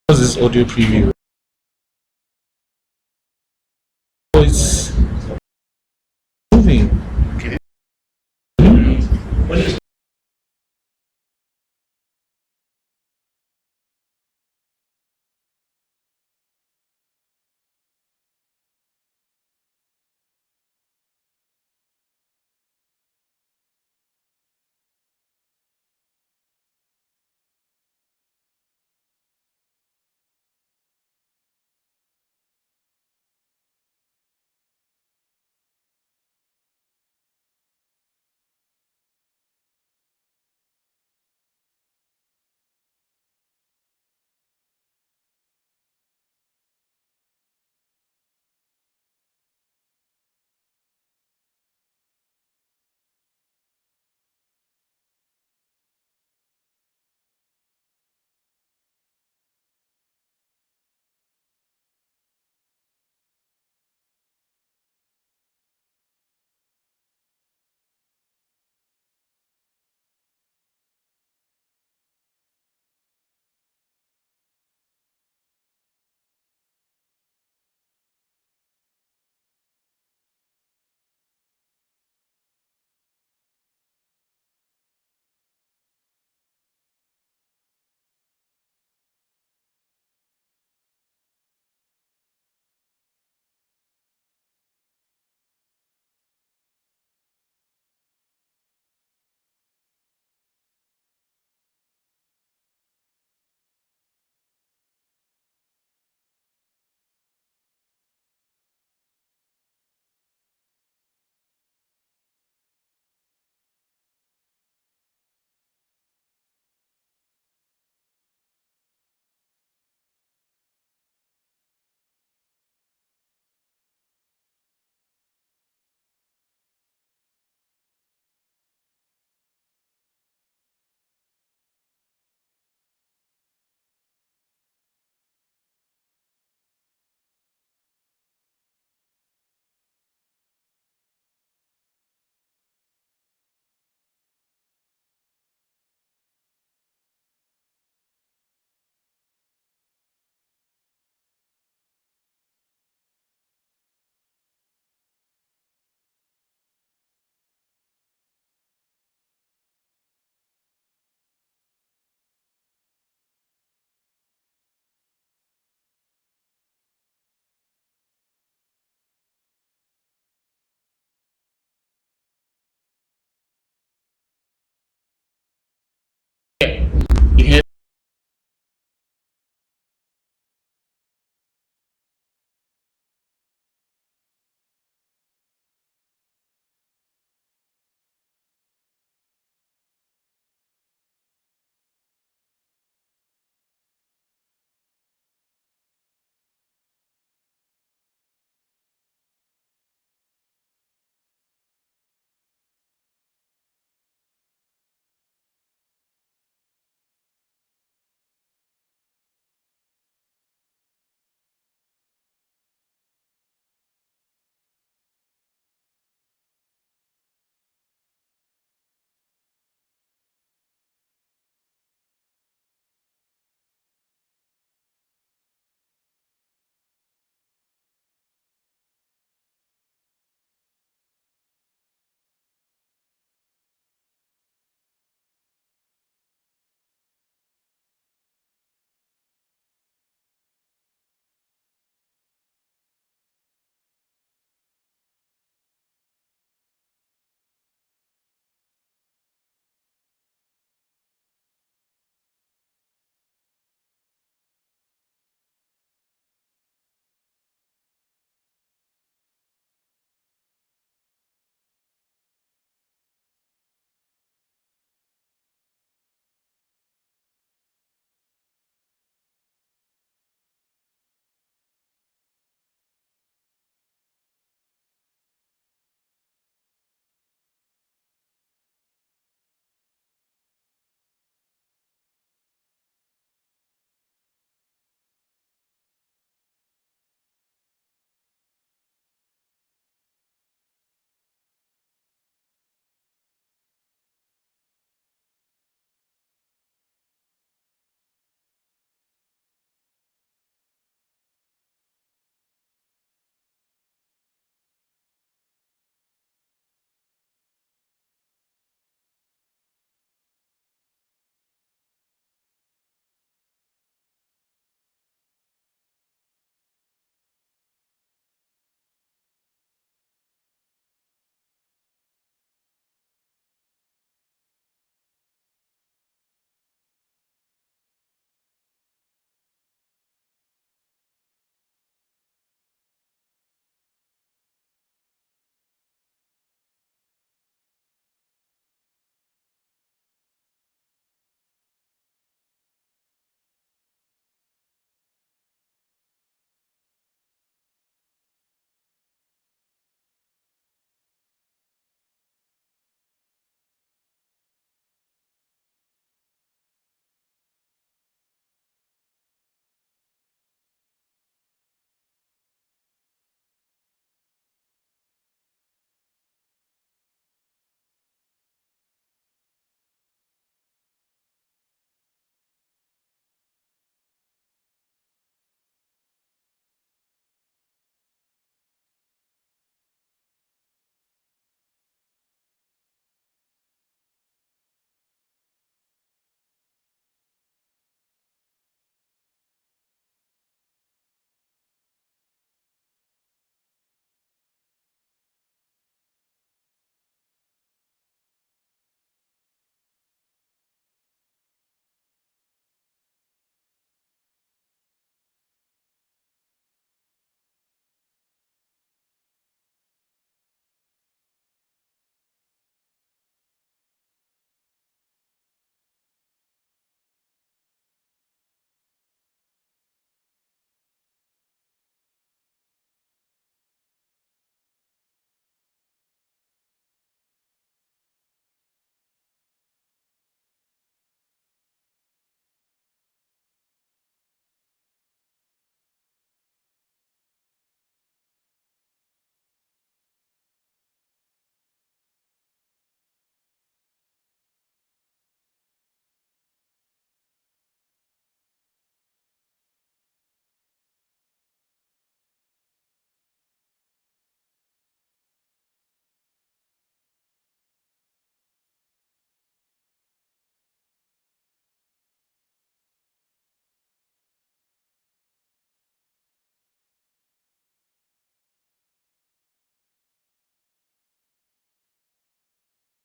What's this audio preview? Oh, it's moving.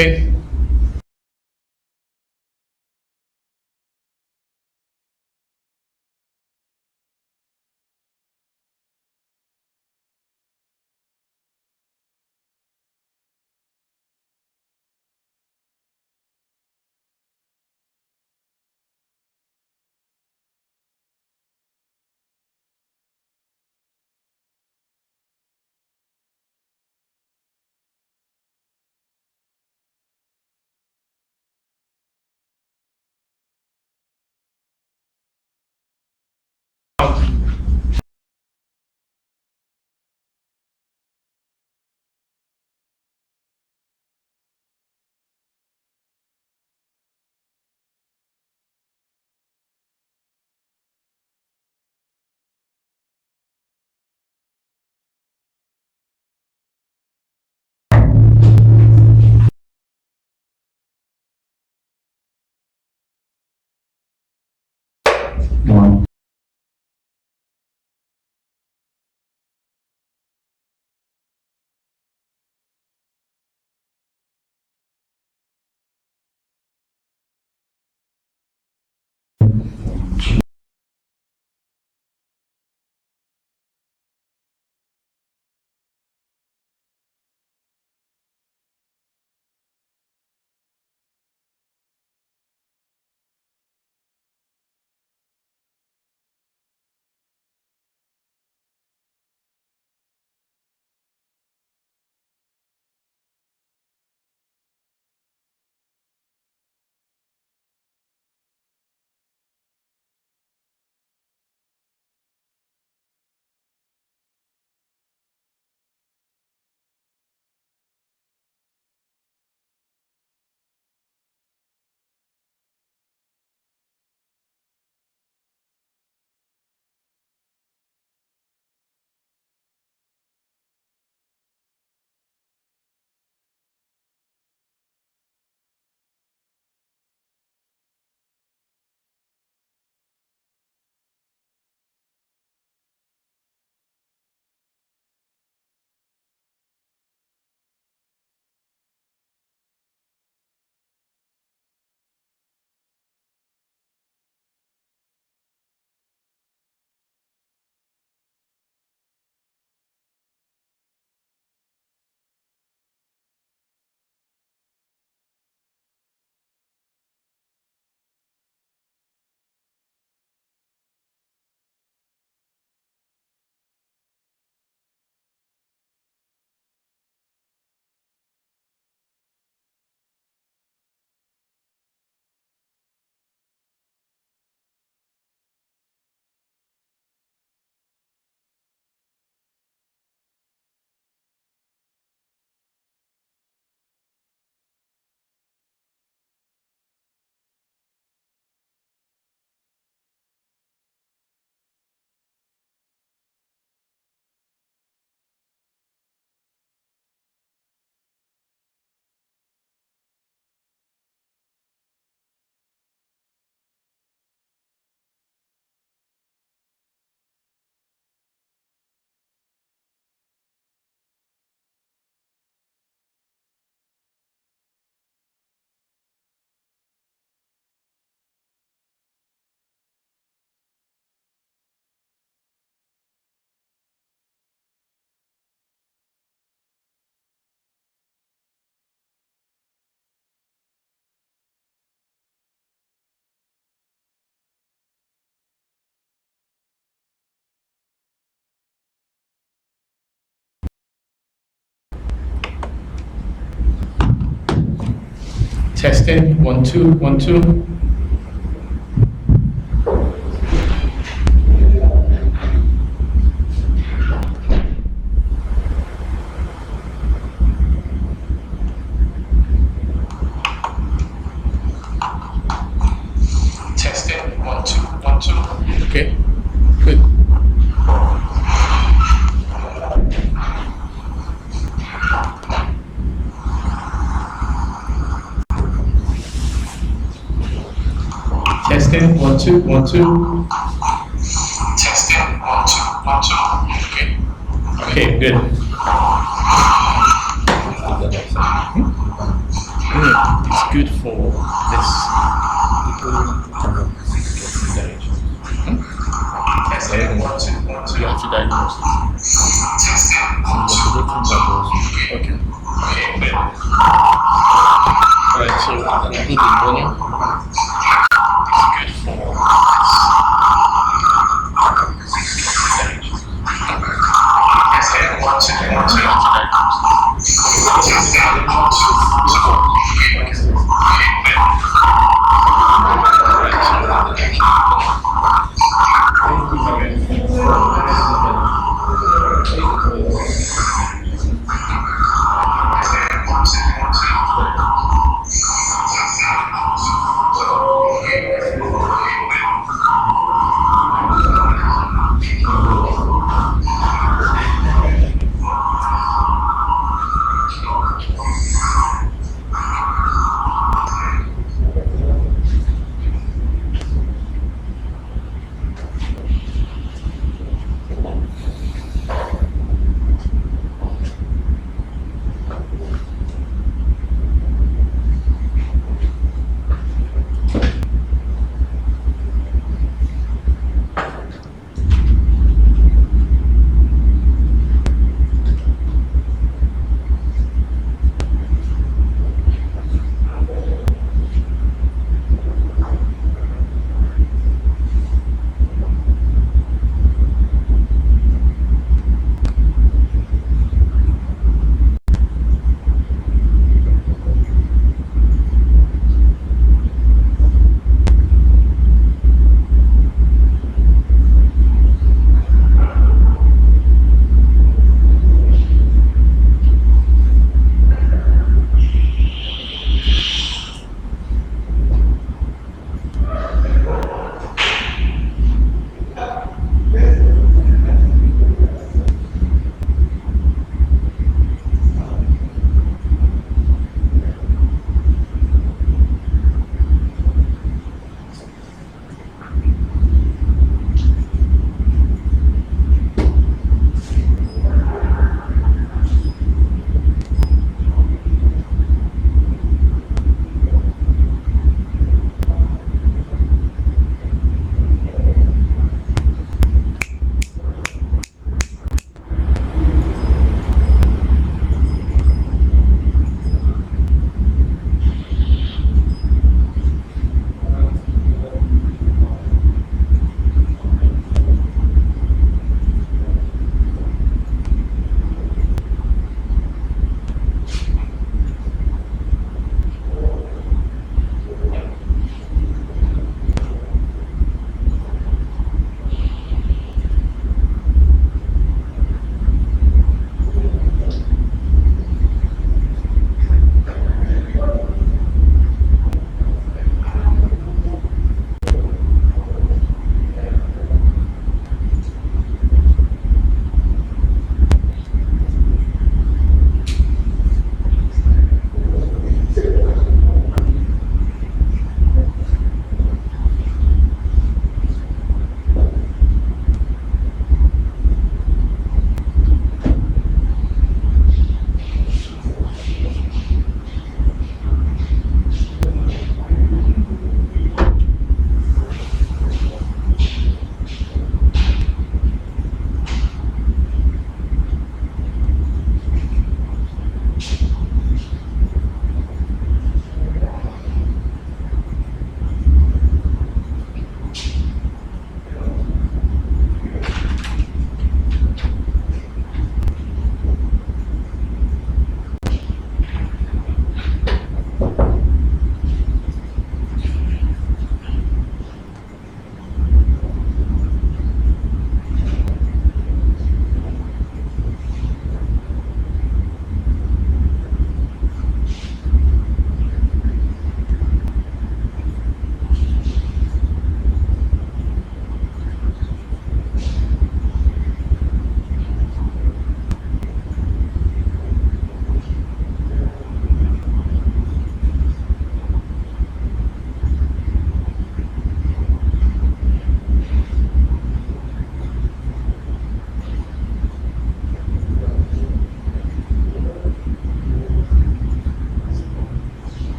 Okay. One. Testing, 1, 2, 1, 2. Testing, 1, 2, 1, 2. Okay, good. Testing, 1, 2, 1, 2. Testing, 1, 2, 1, 2. Okay. Okay, good. good for this people to get engaged. Testing, 1, 2, 1, 2. You have to diagnose it. Testing, 1, 2, You're predicting that was okay. Okay, good. Alright, so we'll do the volume. Good for Testing, 1, 2, 1, 2. Testing, 1, 2, 1, 2.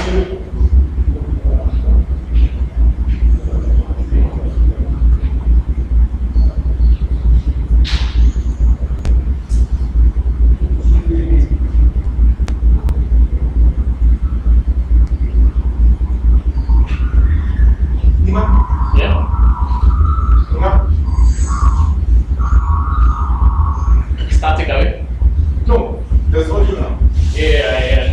Starting away? No, there's audio now. Yeah.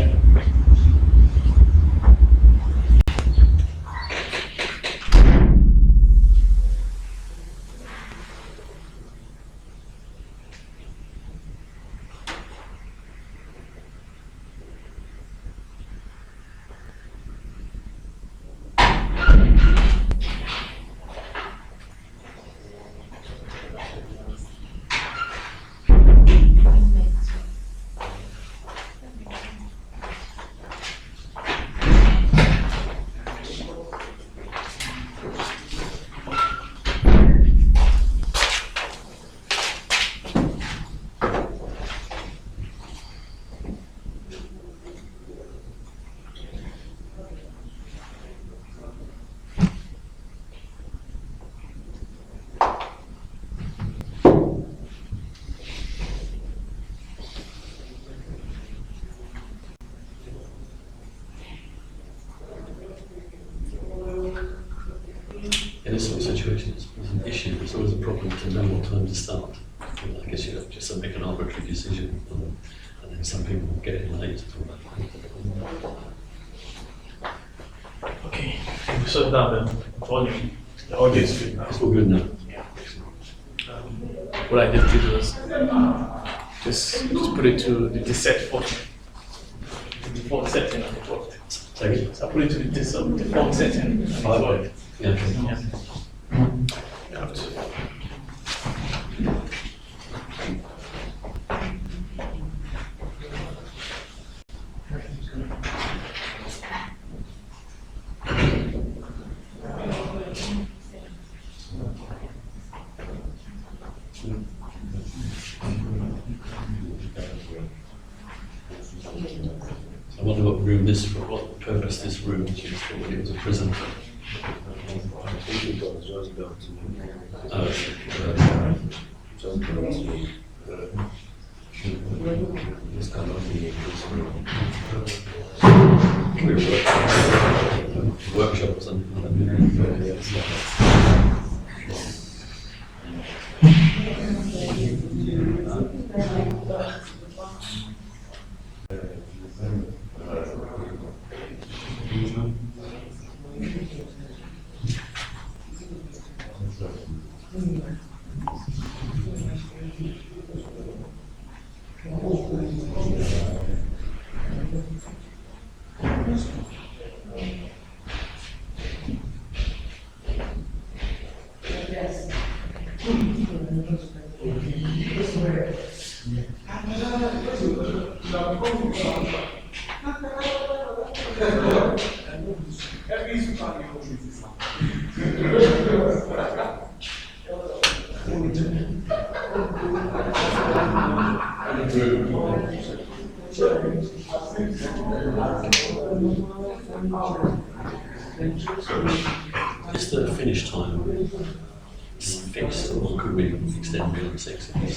In this sort of situation, it's an issue. It's always a problem to know what time to start. I guess you have just to make an arbitrary decision, and then some people get it late. Okay, we shut down the volume, the audio stream. It's all good now. What I just did was just put it to the default setting and it worked. Take it. So I put it to the default setting and it worked. Yeah, okay. Yeah. You have to. I wonder what purpose this room is used for when it was a prison. I think it was just built to this cannot be a Workshop or something like that. Is the finish time fixed, or could we extend beyond 6? Okay.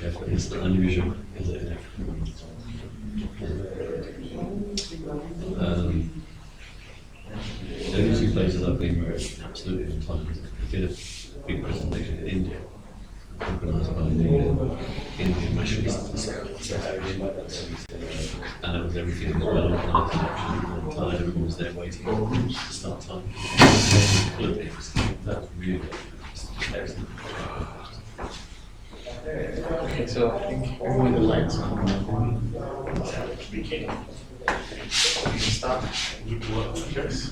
Yeah, but it's unusual, is it? The only two places I've been where it's absolutely on time is I did a big presentation in India, organised by the Indian National Association, and it was everything was well organised, and on time, everyone was there waiting to start time. That was really excellent. Okay, so I think when the lights come on, we can start with work, I guess.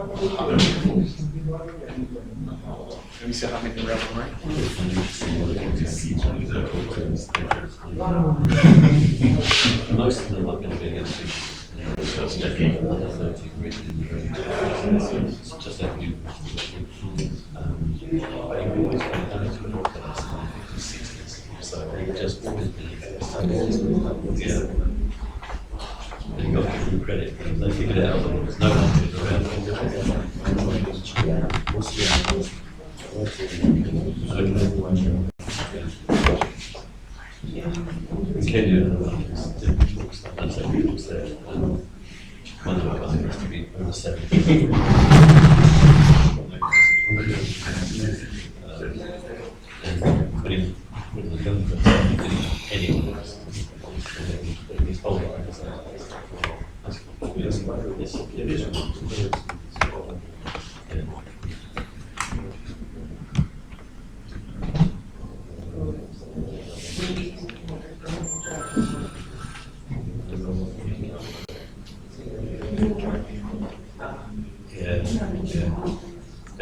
Let me see how many round, right? Most of them are going to be against you. So it's definitely another 30 grid in the room. It's just that you. But you always want to go to an organized 60s. So they just always believe it's yeah. And you got to give them credit. They figured it out. There's no one who's around. In Kenya, that's how people said, one of our guys has to be over 70. And when the young person didn't anyone else, his whole life is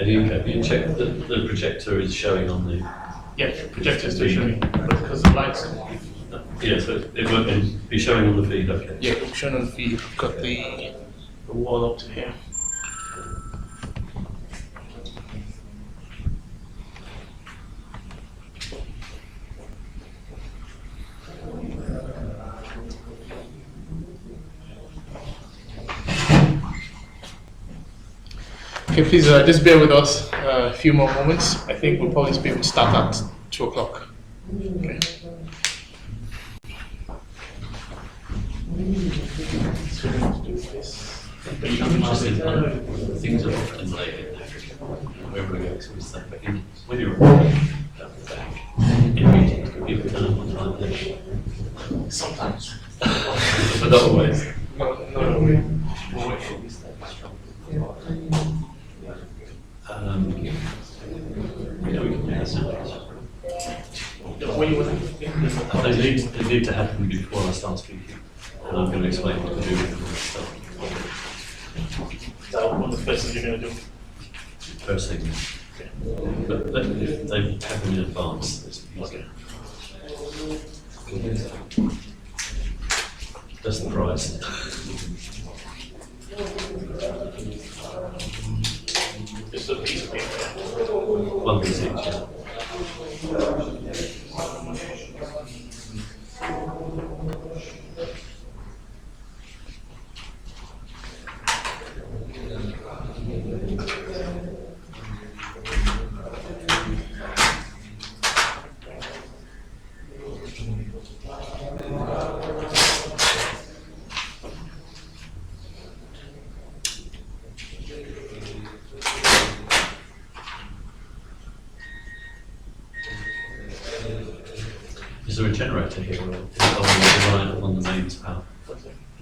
And have you checked that the projector is showing on the? Yeah, projector's still showing, but because the lights. Yeah, so it won't be showing on the feed, okay? Yeah, it's showing on the feed. I've got the wall up to here. Okay, please just bear with us a few more moments. I think we'll probably be able to start at 2 o'clock. Okay. So we're going to do this. I'm interested in things are often like in Africa, wherever we go, so we start back in. When you're back, in meetings, people turn up on time there. Sometimes. But not always. No, we'll wait for this. We can do that. When you want They need to happen before I start speaking. And I'm going to explain what to do with them and stuff. Is that one of the first things you're going to do? First thing. But if they happen in advance, it's easier. That's the price. Just a piece of paper. One piece each, yeah. Is there a generator here, or is it reliant on the mains power?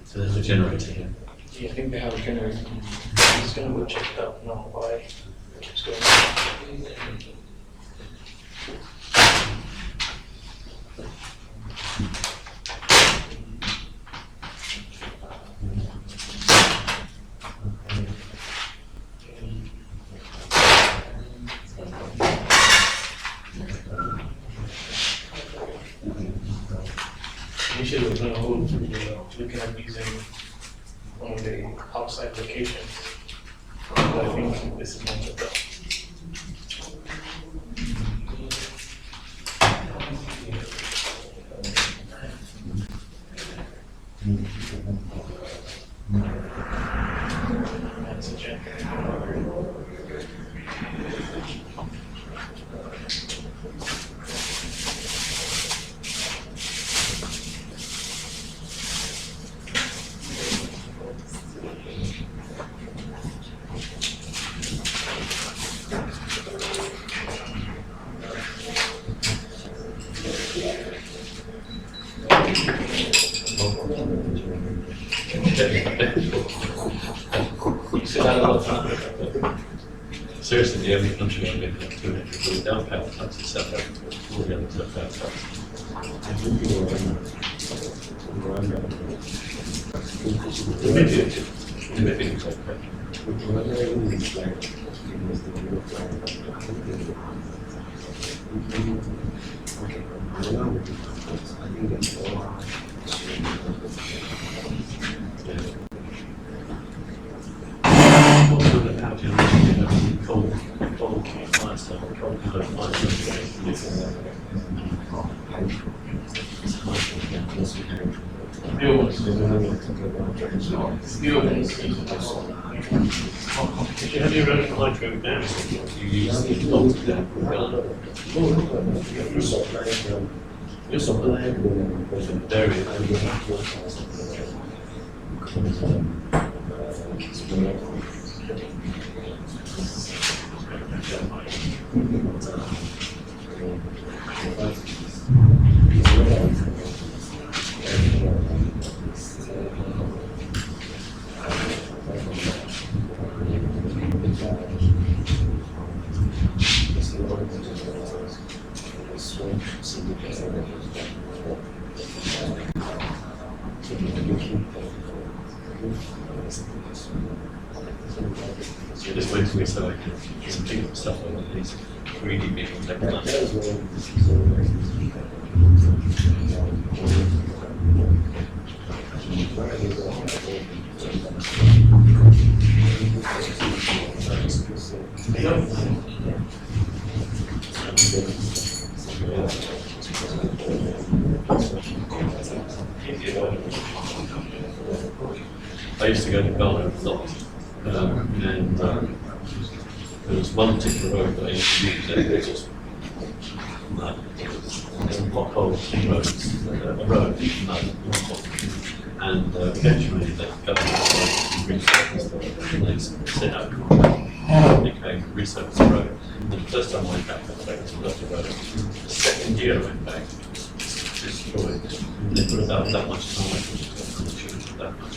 So there's a generator here. Yeah, I think they have a generator. I'm just going to go check it out now why it keeps going on. Initially, we're going to hold looking at using one of the outside locations, but I think this is much better. That's a generator. Seriously, the only country should be able to do it without power tax is South Africa. All the others have power tax. maybe it's okay. Also, the power generation, coal fire stuff, coal fire stuff. If you have your own hydro dam, you use the voltage down from Ghana. You're something dairy. So this makes me so I can think of stuff like these 3D being I used to go to Ghana a lot, and there was one particular road that I used to use, and it was just mud. Some potholes, roads, a road, mud, and eventually the government resurfaced it, and they set up became resurfaced the road. And the first time I went back, it was a road. The second year I went back, it was destroyed. They put about that much time, that much.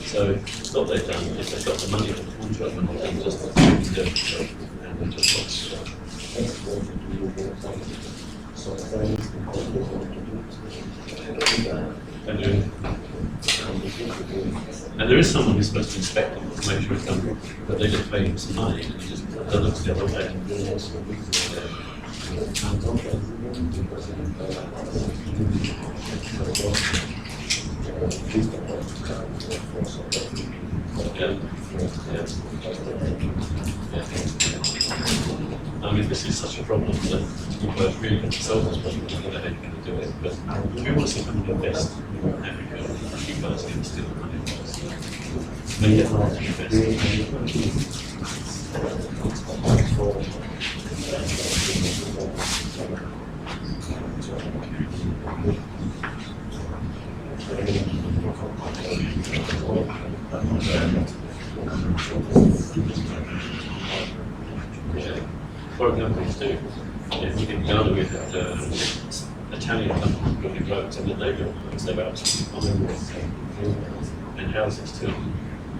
So what they've done is they've got the money from the contract and they've just got to do it and they just got and there is someone who's supposed to inspect them to make sure it's done, but they just pay him some money and he just looks the other way. I mean, this is such a problem that you guys really have to solve this problem. I don't know how you're going to do it, but if we want to see people invest in Africa, you guys need to steal the money from us. Make it hard to invest. Foreign companies do. In Ghana we had Italian companies building roads and then they built roads, they were absolutely fine. And houses too. I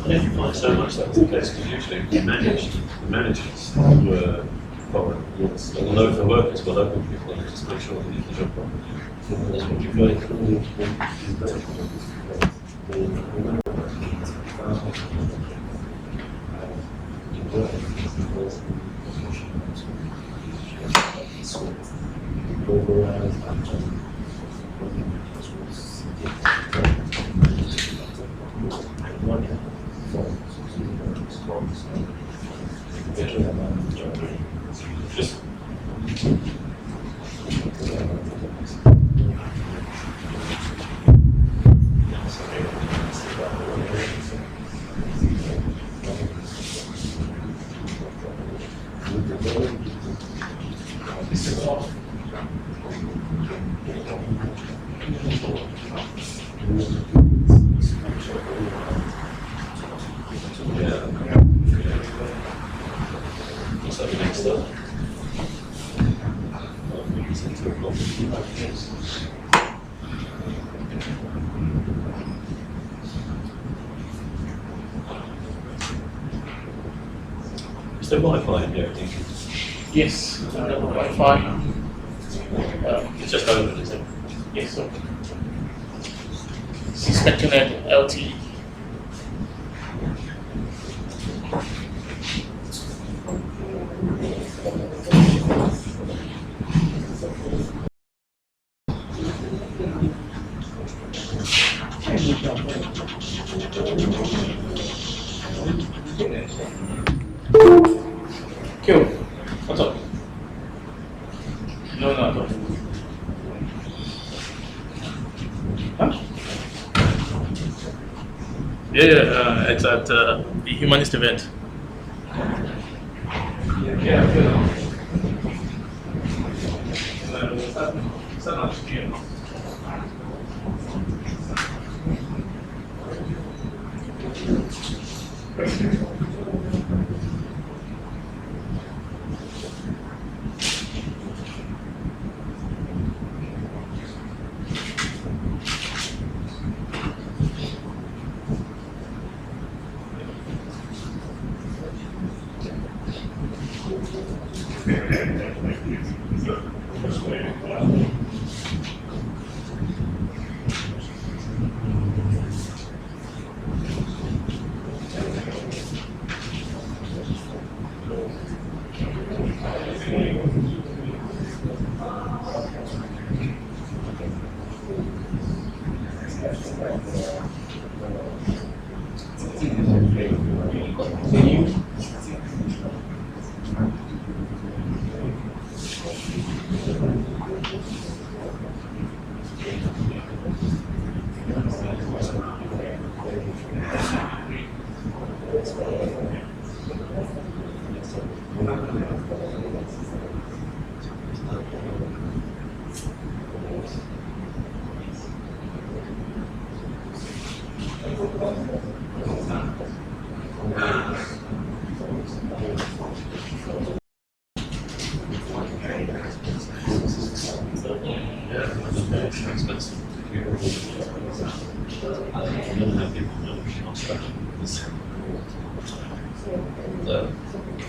didn't find so much that was the case because usually the managers were foreign. Although if the workers were local people, they just make sure they did the job properly. That's what you've just what's that the next step? say 2 o'clock. Is there Wi-Fi in there? I think Yes, Wi-Fi. it's just open, is it? Yes, so. Spectrum LTE. Cool. What's up? No, no. Huh? Yeah, it's at the Humanist event. Yeah.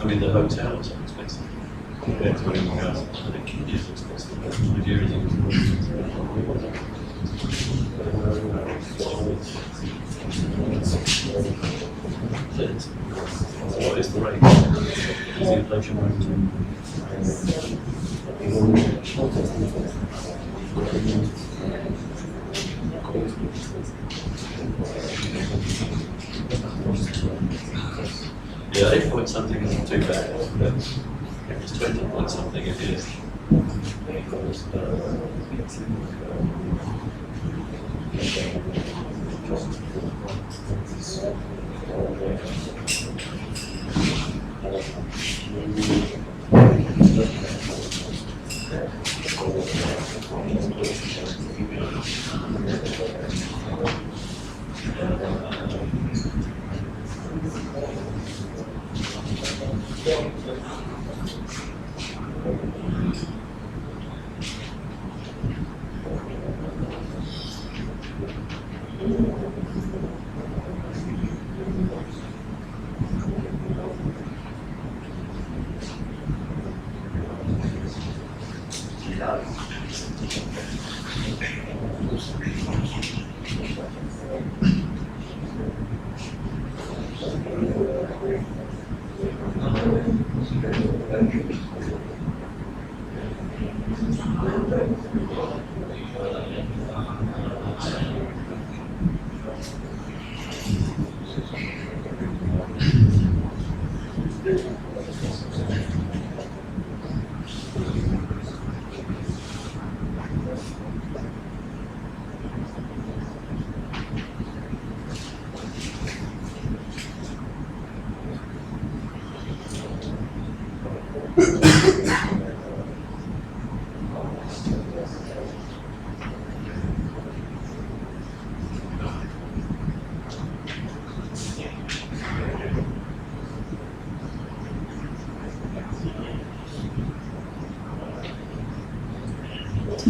I mean, the hotels are expensive compared to anything else. I think it is expensive. Nigeria is expensive. What is the rate? Is the inflation Yeah, 8 point something isn't too bad, but if it's 20 point something, it is. No,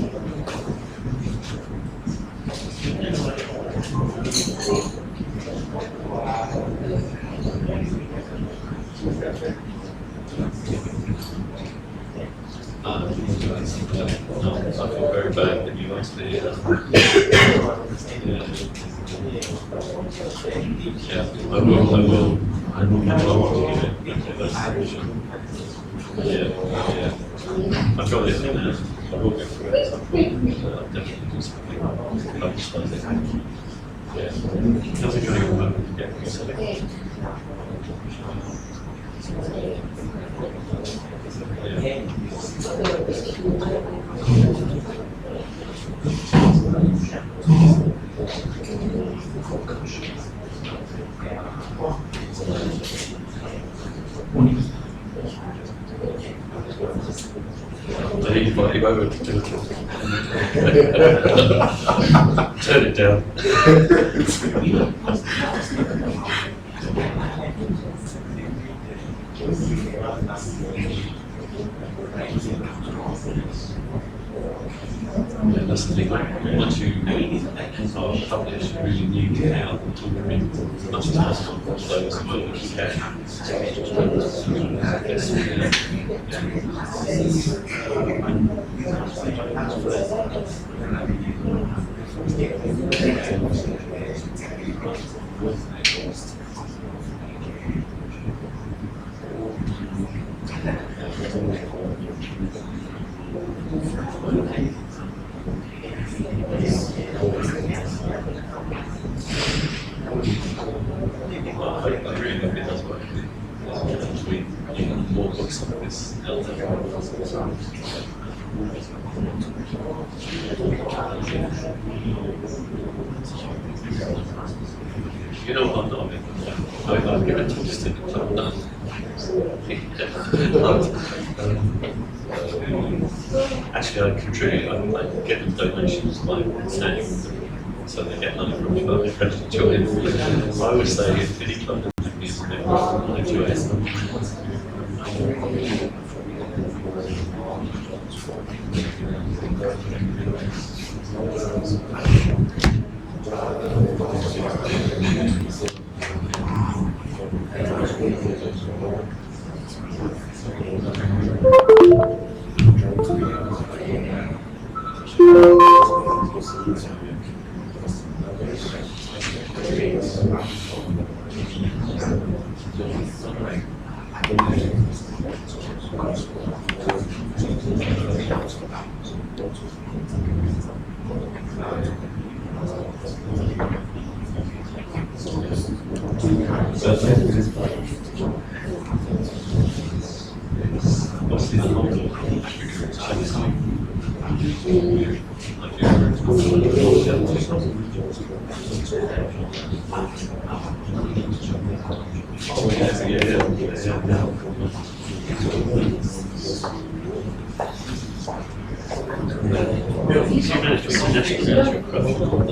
I feel very bad that you asked me. Yeah, I will. Yeah. I've got this in there. I will go through it at some point. I'll definitely do something. I'll just like it. Yeah. Nothing going on. Yeah, silly. I need to go over to turn it down. Yeah, that's the thing. Once you are published, you really need to get out and talk as much as possible to those who will I really hope it does work. We need more books like this out there. You know what I'm not in. I'm given talks to the club done. Actually, I contribute, I get them donations by saying, so they get money from the accredited join. I always say if any club doesn't give me a bit, I enjoy it.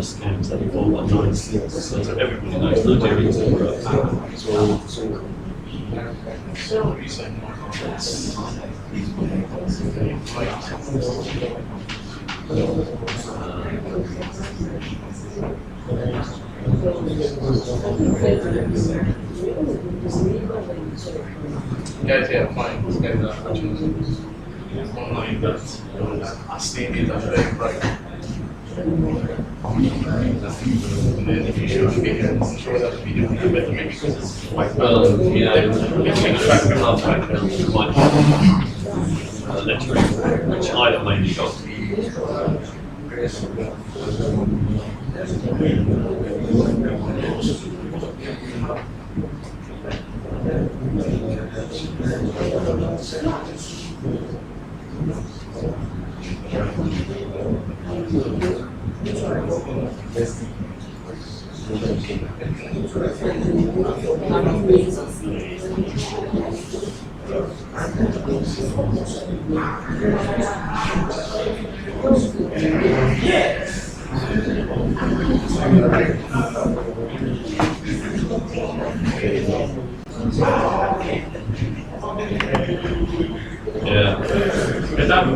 Scams that involve like nice, so everybody knows Nigerians are corrupt. Guys, yeah, fine. These guys are actually online, but I see it as very bright. And then if you show a video, I'm sure that the video will be better maybe because it's quite Well, yeah, it's background quite lettering, which I mainly got.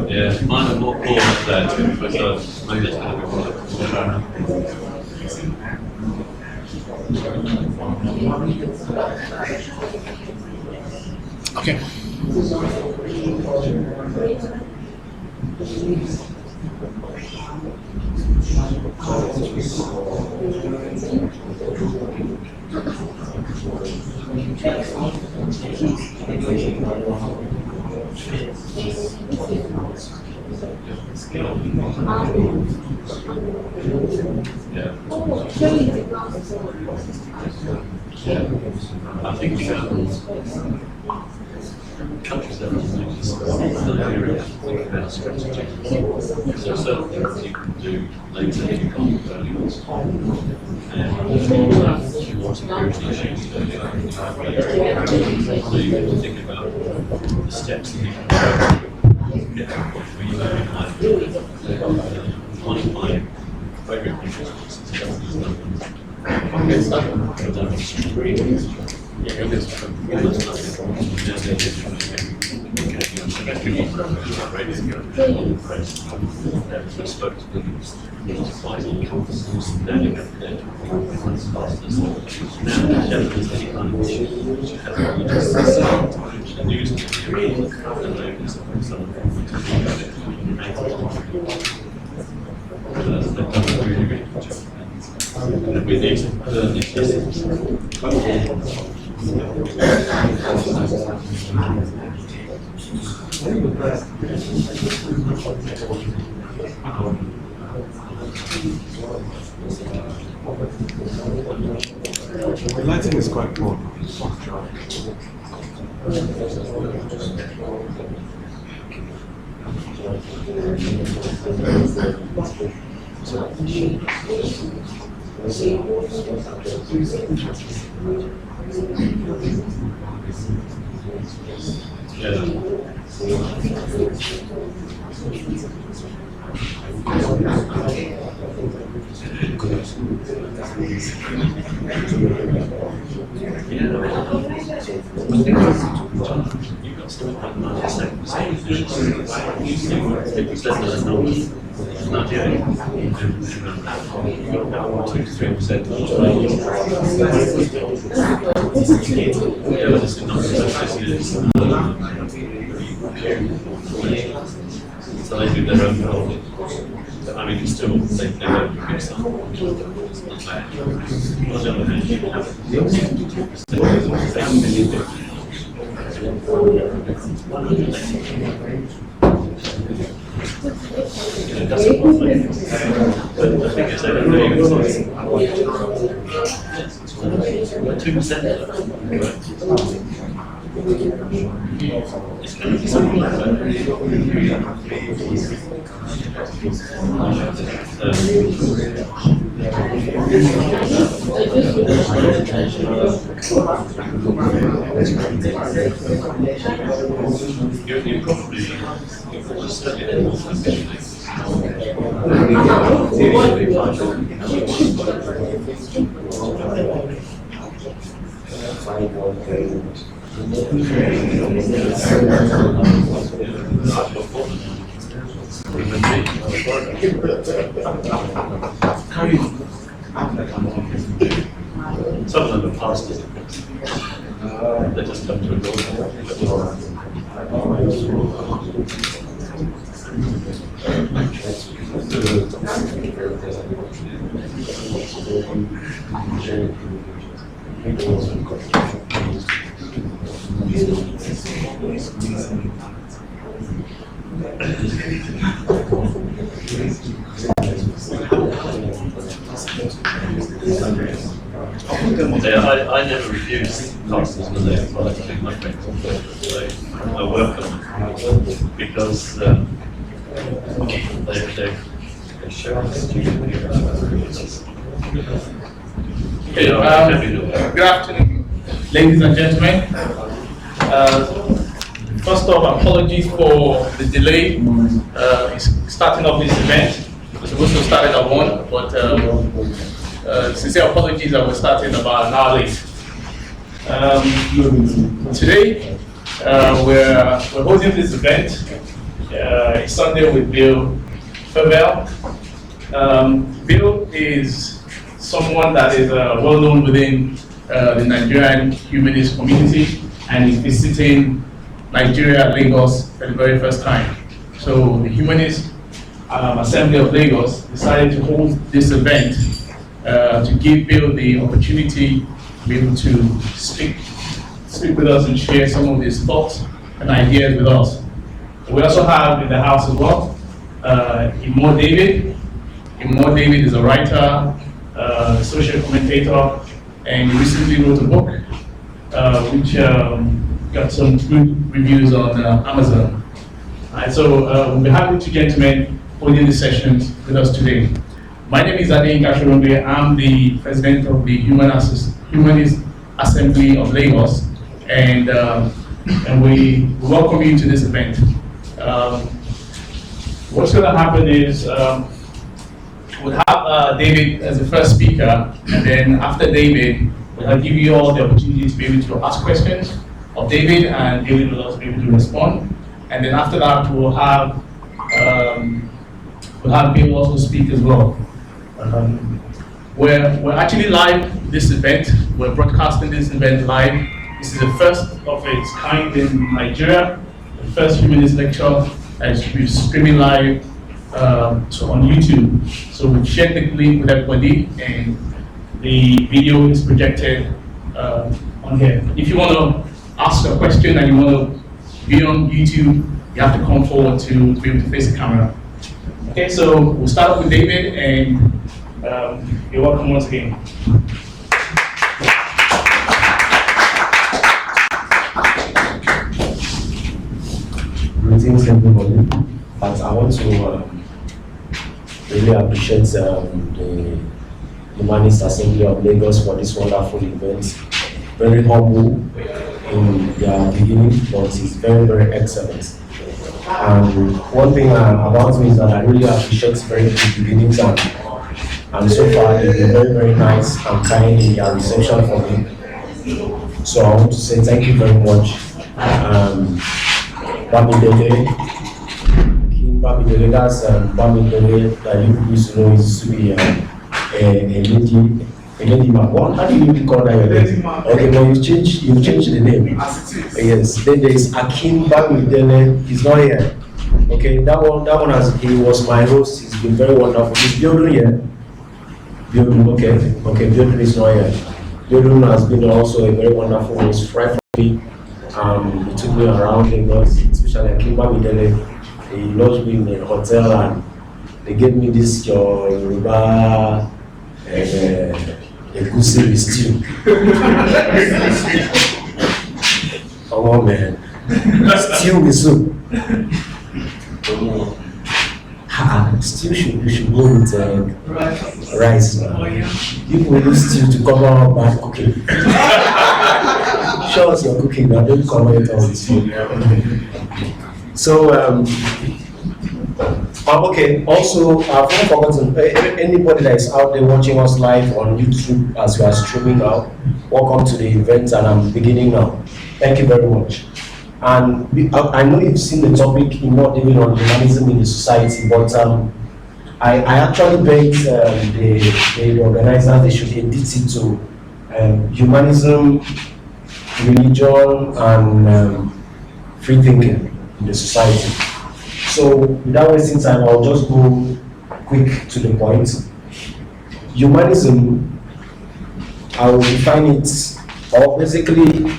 Yeah, mine are more there too, but maybe it's going to be Okay. I think countries that are still area think about strategy. Because there are certain things you can do later that you can't do early on. And if you want security issues, so you have to think about the steps that you can go to get to the point where you have one of my favourite countries is London. The lighting is quite poor. So they do their own role. I mean, still, they don't do some. It's not bad. On the other hand, you it doesn't look like it. But the thing is, they don't know you. It's 2%. It's going to be something like that. You probably study it more efficiently. Some of them are pastors. They just come to a door. I never refuse pastors when they apply to do my friends. I welcome them because they show us Good afternoon, ladies and gentlemen. First off, apologies for the delay starting off this event. We're supposed to start at 1, but sincere apologies that we're starting about an hour late. Today, we're holding this event a Sunday with Bill Flavell. Bill is someone that is well known within the Nigerian humanist community, and is visiting Nigeria, Lagos, for the very first time. So the Humanist Assembly of Lagos decided to hold this event to give Bill the opportunity to be able to speak with us and share some of his thoughts and ideas with us. We also have in the house as well, Imo David. Imo David is a writer, social commentator, and he recently wrote a book which got some good reviews on Amazon. Alright, so we'll be having two gentlemen holding the sessions with us today. My name is Ade Nkashorombe. I'm the president of the Humanist Assembly of Lagos, and we welcome you to this event. What's going to happen is we'll have David as the first speaker, and then after David, we'll give you all the opportunity to be able to ask questions of David, and David will also be able to respond. And then after that, we'll have Bill also speak as well. We're actually live this event. We're broadcasting this event live. This is the first of its kind in Nigeria, the first humanist lecture that is streaming live on YouTube. So we've shared the link with everybody, and the video is projected on here. If you want to ask a question and you want to be on YouTube, you have to come forward to be able to face the camera. Okay, so we'll start off with David, and you're welcome once again. Greetings, everybody. But I want to really appreciate the Humanist Assembly of Lagos for this wonderful event. Very humble in their beginning, but it's very, very excellent. And one thing about me is that I really appreciate very good beginnings, and so far they've been very, very nice and kind in their reception for me. So I want to say thank you very much. Bamidele, King Bamidele, that's Bamidele that you used to know is to be a lady man. How do you even call that your lady? Okay, well you change the name. Yes, then there is Akin Bamidele. He's not here. Okay, that one he was my host. He's been very wonderful. Is Biodun here? Biodun, okay, Biodun is not here. Biodun has been also a very wonderful host, right for me. He took me around Lagos, especially at Bamidele. He lodged me in a hotel, and they gave me this Yoruba Egusi stew. Oh man, stew with soup. Stew should go with rice. People use stew to cover up bad cooking. Show us your cooking, but don't comment on this food. So, okay, also, I've not forgotten, anybody that is out there watching us live on YouTube as we are streaming now, welcome to the event, and I'm beginning now. Thank you very much. And I know you've seen the topic in more detail on humanism in the society, but I actually begged the organizers they should edit it to humanism, religion, and free thinking in the society. So without wasting time, I'll just go quick to the point. Humanism, I will define it, or basically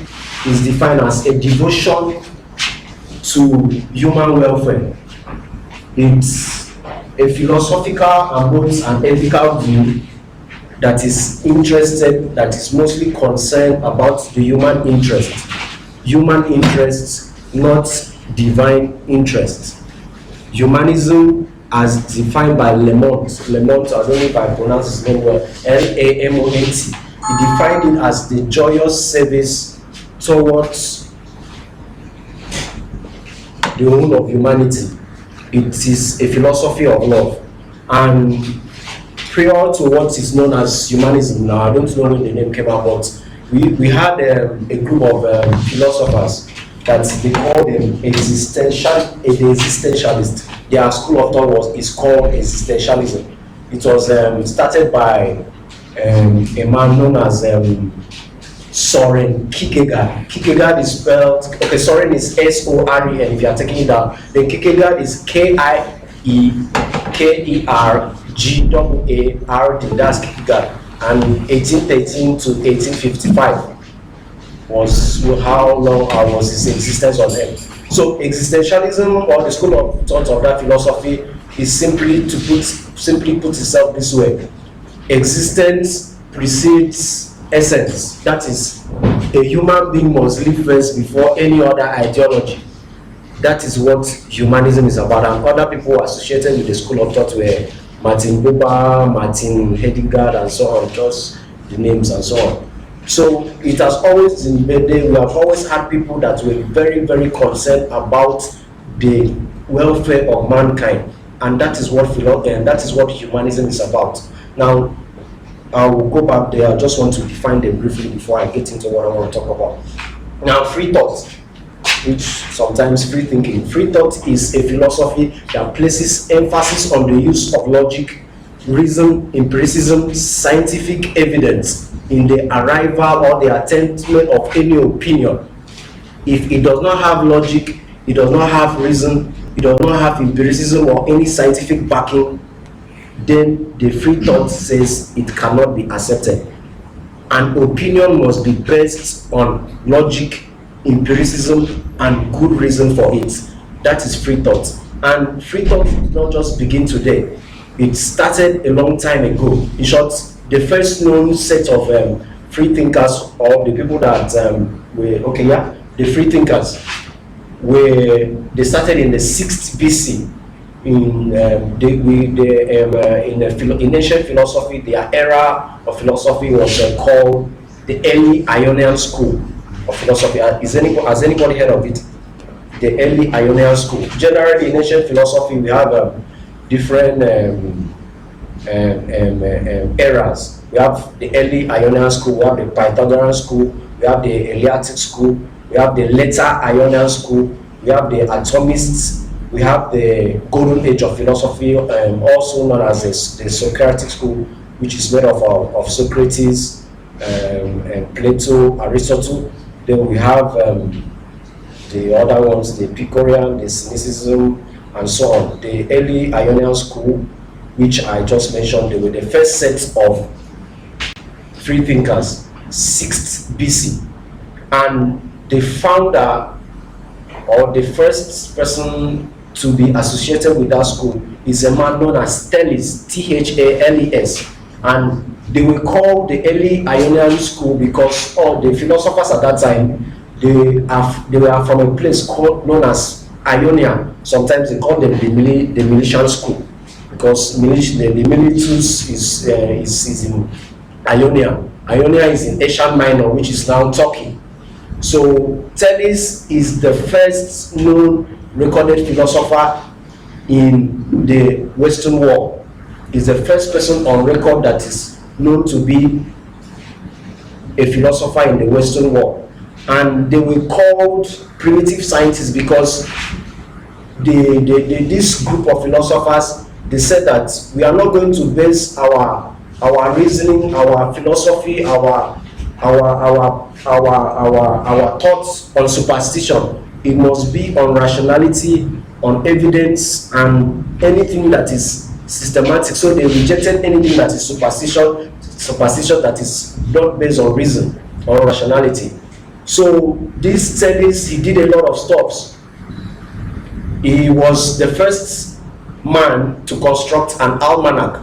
is defined as a devotion to human welfare. It's a philosophical and both an ethical view that is interested, that is mostly concerned about the human interest. Human interests, not divine interests. Humanism, as defined by Lemont, I don't know if I pronounce his name well, Lamont, he defined it as the joyous service towards the whole of humanity. It is a philosophy of love. And prior to what is known as humanism now, I don't know when the name came about, but we had a group of philosophers that they call them existentialist. Their school of thought is called existentialism. It was started by a man known as Soren Kierkegaard. Kierkegaard is spelled, okay, Soren is S-O-R-E-N if you are taking it down. Then Kierkegaard is K-I-E-K-E-R-G-A-R-D. That's Kierkegaard. And 1813 to 1855 was how long was his existence on earth. So existentialism, or the school of thought of that philosophy, is simply put itself this way: existence precedes essence. That is, a human being must live first before any other ideology. That is what humanism is about. And other people associated with the school of thought were Martin Buber, Martin Heidegger, and so on, just the names and so on. So it has always been embedded. We have always had people that were very, very concerned about the welfare of mankind, and that is what humanism is about. Now, I will go back there. I just want to define them briefly before I get into what I want to talk about. Now, Freethought, which sometimes free thinking. Freethought is a philosophy that places emphasis on the use of logic, reason, empiricism, scientific evidence in the arrival or the attainment of any opinion. If it does not have logic, it does not have reason, it does not have empiricism or any scientific backing, then the Freethought says it cannot be accepted. An opinion must be based on logic, empiricism, and good reason for it. That is Freethought. And Freethought did not just begin today. It started a long time ago. In short, the first known set of free thinkers, or the people that the free thinkers, they started in the 6th BC. In ancient philosophy, their era of philosophy was called the early Ionian school of philosophy. Has anybody heard of it? The early Ionian school. Generally, in ancient philosophy, we have different eras. We have the early Ionian school, we have the Pythagorean school, we have the Eleatic school, we have the later Ionian school, we have the atomists, we have the golden age of philosophy, also known as the Socratic school, which is made of Socrates, Plato, Aristotle. Then we have the other ones, the Epicurean, the Cynicism, and so on. The early Ionian school, which I just mentioned, they were the first set of free thinkers, 6th BC. And the founder, or the first person to be associated with that school, is a man known as Thales, Thales. And they were called the early Ionian school because all the philosophers at that time, they were from a place known as Ionia. Sometimes they call them the Milesian school, because the Miletus is in Ionia. Ionia is in Asia Minor, which is now Turkey. So Thales is the first known recorded philosopher in the Western world. He's the first person on record that is known to be a philosopher in the Western world. And they were called primitive scientists because this group of philosophers, they said that we are not going to base our reasoning, our philosophy, our thoughts on superstition. It must be on rationality, on evidence, and anything that is systematic. So they rejected anything that is superstition that is not based on reason or rationality. So this Thales, he did a lot of stuff. He was the first man to construct an almanac.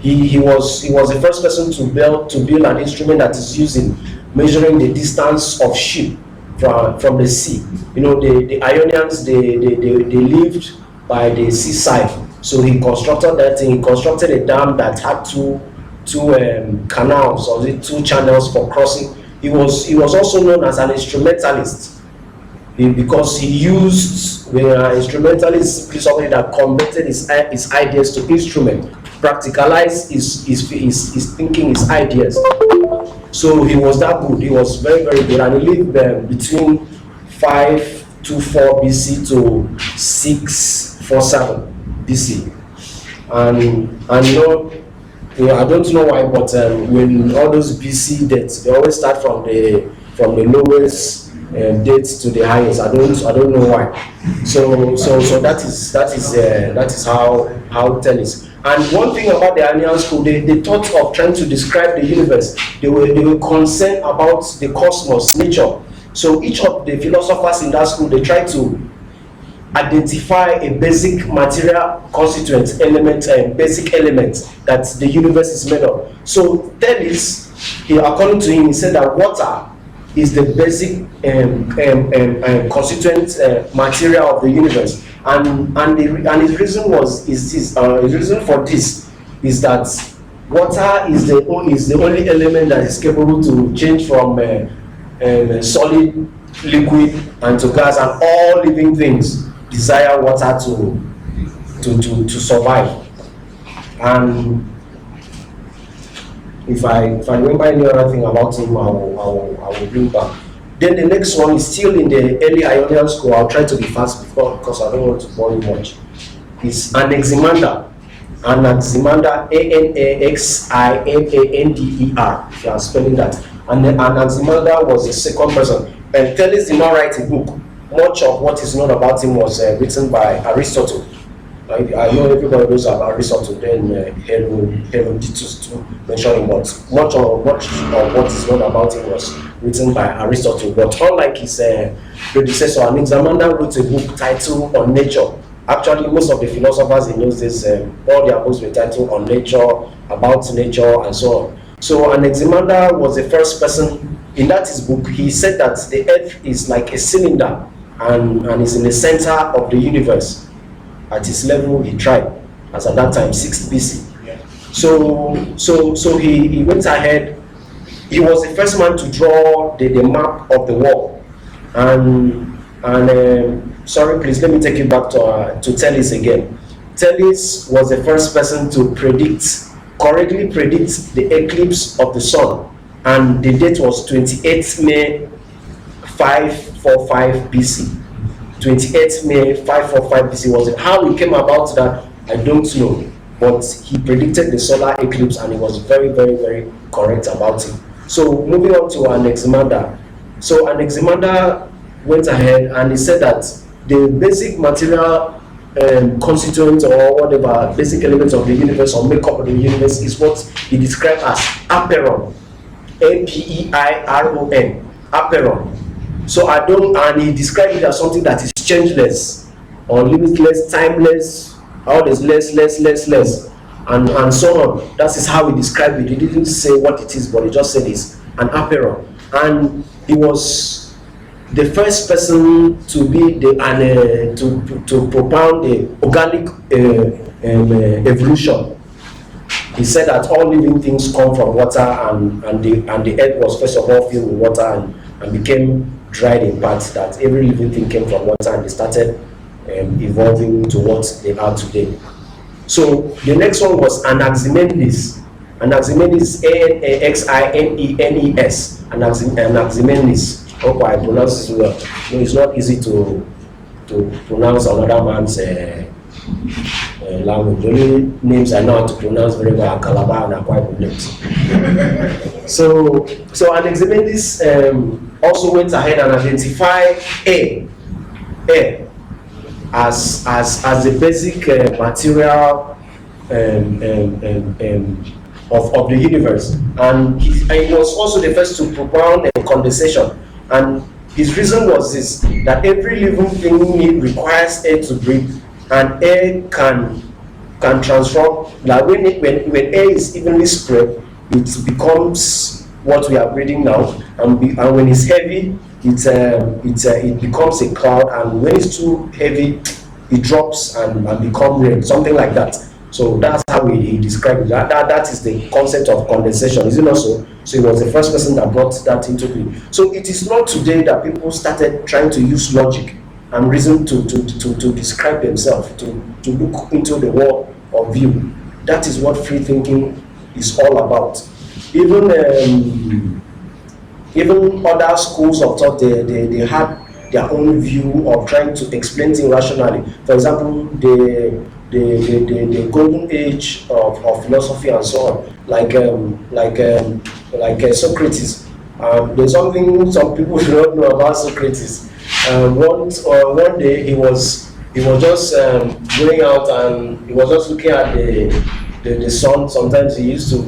He was the first person to build an instrument that is used in measuring the distance of ship from the sea. You know, the Ionians, they lived by the seaside. So he constructed that thing. He constructed a dam that had two canals, or two channels for crossing. He was also known as an instrumentalist, because he used instrumentalist, somebody that converted his ideas to instrument, practicalized his thinking, his ideas. So he was that good. He was very, very good, and he lived between 524 BC to 647 BC. And I don't know why, but when all those BC dates, they always start from the lowest dates to the highest. I don't know why. So that is how it is. And one thing about the Arnian school, they thought of trying to describe the universe. They were concerned about the cosmos, nature. So each of the philosophers in that school, they tried to identify a basic material constituent element and basic element that the universe is made of. So Thales, according to him, he said that water is the basic constituent material of the universe, and his reason his reason for this is that water is the only element that is capable to change from solid, liquid, and to gas, and all living things desire water to survive. And if I remember any other thing about him, I will bring back. Then the next one is still in the early Ionian school. I'll try to be fast because I don't want to bore you much. It's Anaximander. Anaximander, Anaximander, if you are spelling that. And Anaximander was the second person. And Thales did not write a book. Much of what is known about him was written by Aristotle. I know everybody knows about Aristotle, then Herodotus to mention him, but much of what is known about him was written by Aristotle. But unlike his predecessor, Anaximander wrote a book titled On Nature. Actually, most of the philosophers in those days, all their books were titled On Nature, about nature, and so on. So Anaximander was the first person. In his book, he said that the earth is like a cylinder and is in the center of the universe. At his level, he tried, as at that time, 6th BC. Yeah. So he went ahead. He was the first man to draw the map of the world. And sorry, please, let me take you back to Thales again. Thales was the first person to correctly predict the eclipse of the sun. And the date was 28th May 545 BC. 28th May 545 BC was it. How he came about that, I don't know. But he predicted the solar eclipse and he was very, very, very correct about it. So moving on to Anaximander. So Anaximander went ahead and he said that the basic material constituent or whatever basic elements of the universe or makeup of the universe is what he described as aperon. A-P-E-I-R-O-N. Aperon. So and he described it as something that is changeless or limitless, timeless, all this less, and so on. That is how he described it. He didn't say what it is, but he just said it's an aperon. And he was the first person to be to propound the organic evolution. He said that all living things come from water, and the earth was first of all filled with water and became dried in parts, that every living thing came from water, and they started evolving to what they are today. So the next one was Anaximenes. Anaximenes, A-N-A-X-I-M-E-N-E-S. Anaximenes. Hope I pronounce this well. No, it's not easy to pronounce another man's language. The only names I know how to pronounce very well are Calabar and Akwa Ibom names. So Anaximenes also went ahead and identified air as the basic material of the universe, and he was also the first to propound condensation. And his reason was this: that every living thing requires air to breathe, and air can transform. Like when air is evenly spread, it becomes what we are breathing now, and when it's heavy, it becomes a cloud, and when it's too heavy, it drops and becomes rain, something like that. So that's how he described it. That is the concept of condensation, is it not so? So he was the first person that brought that into it. So it is not today that people started trying to use logic and reason to describe themselves, to look into the world of view. That is what free thinking is all about. Even other schools of thought, they had their own view of trying to explain things rationally. For example, the golden age of philosophy and so on, like Socrates. There's something some people do not know about Socrates. One day he was just going out and he was just looking at the sun. Sometimes he used to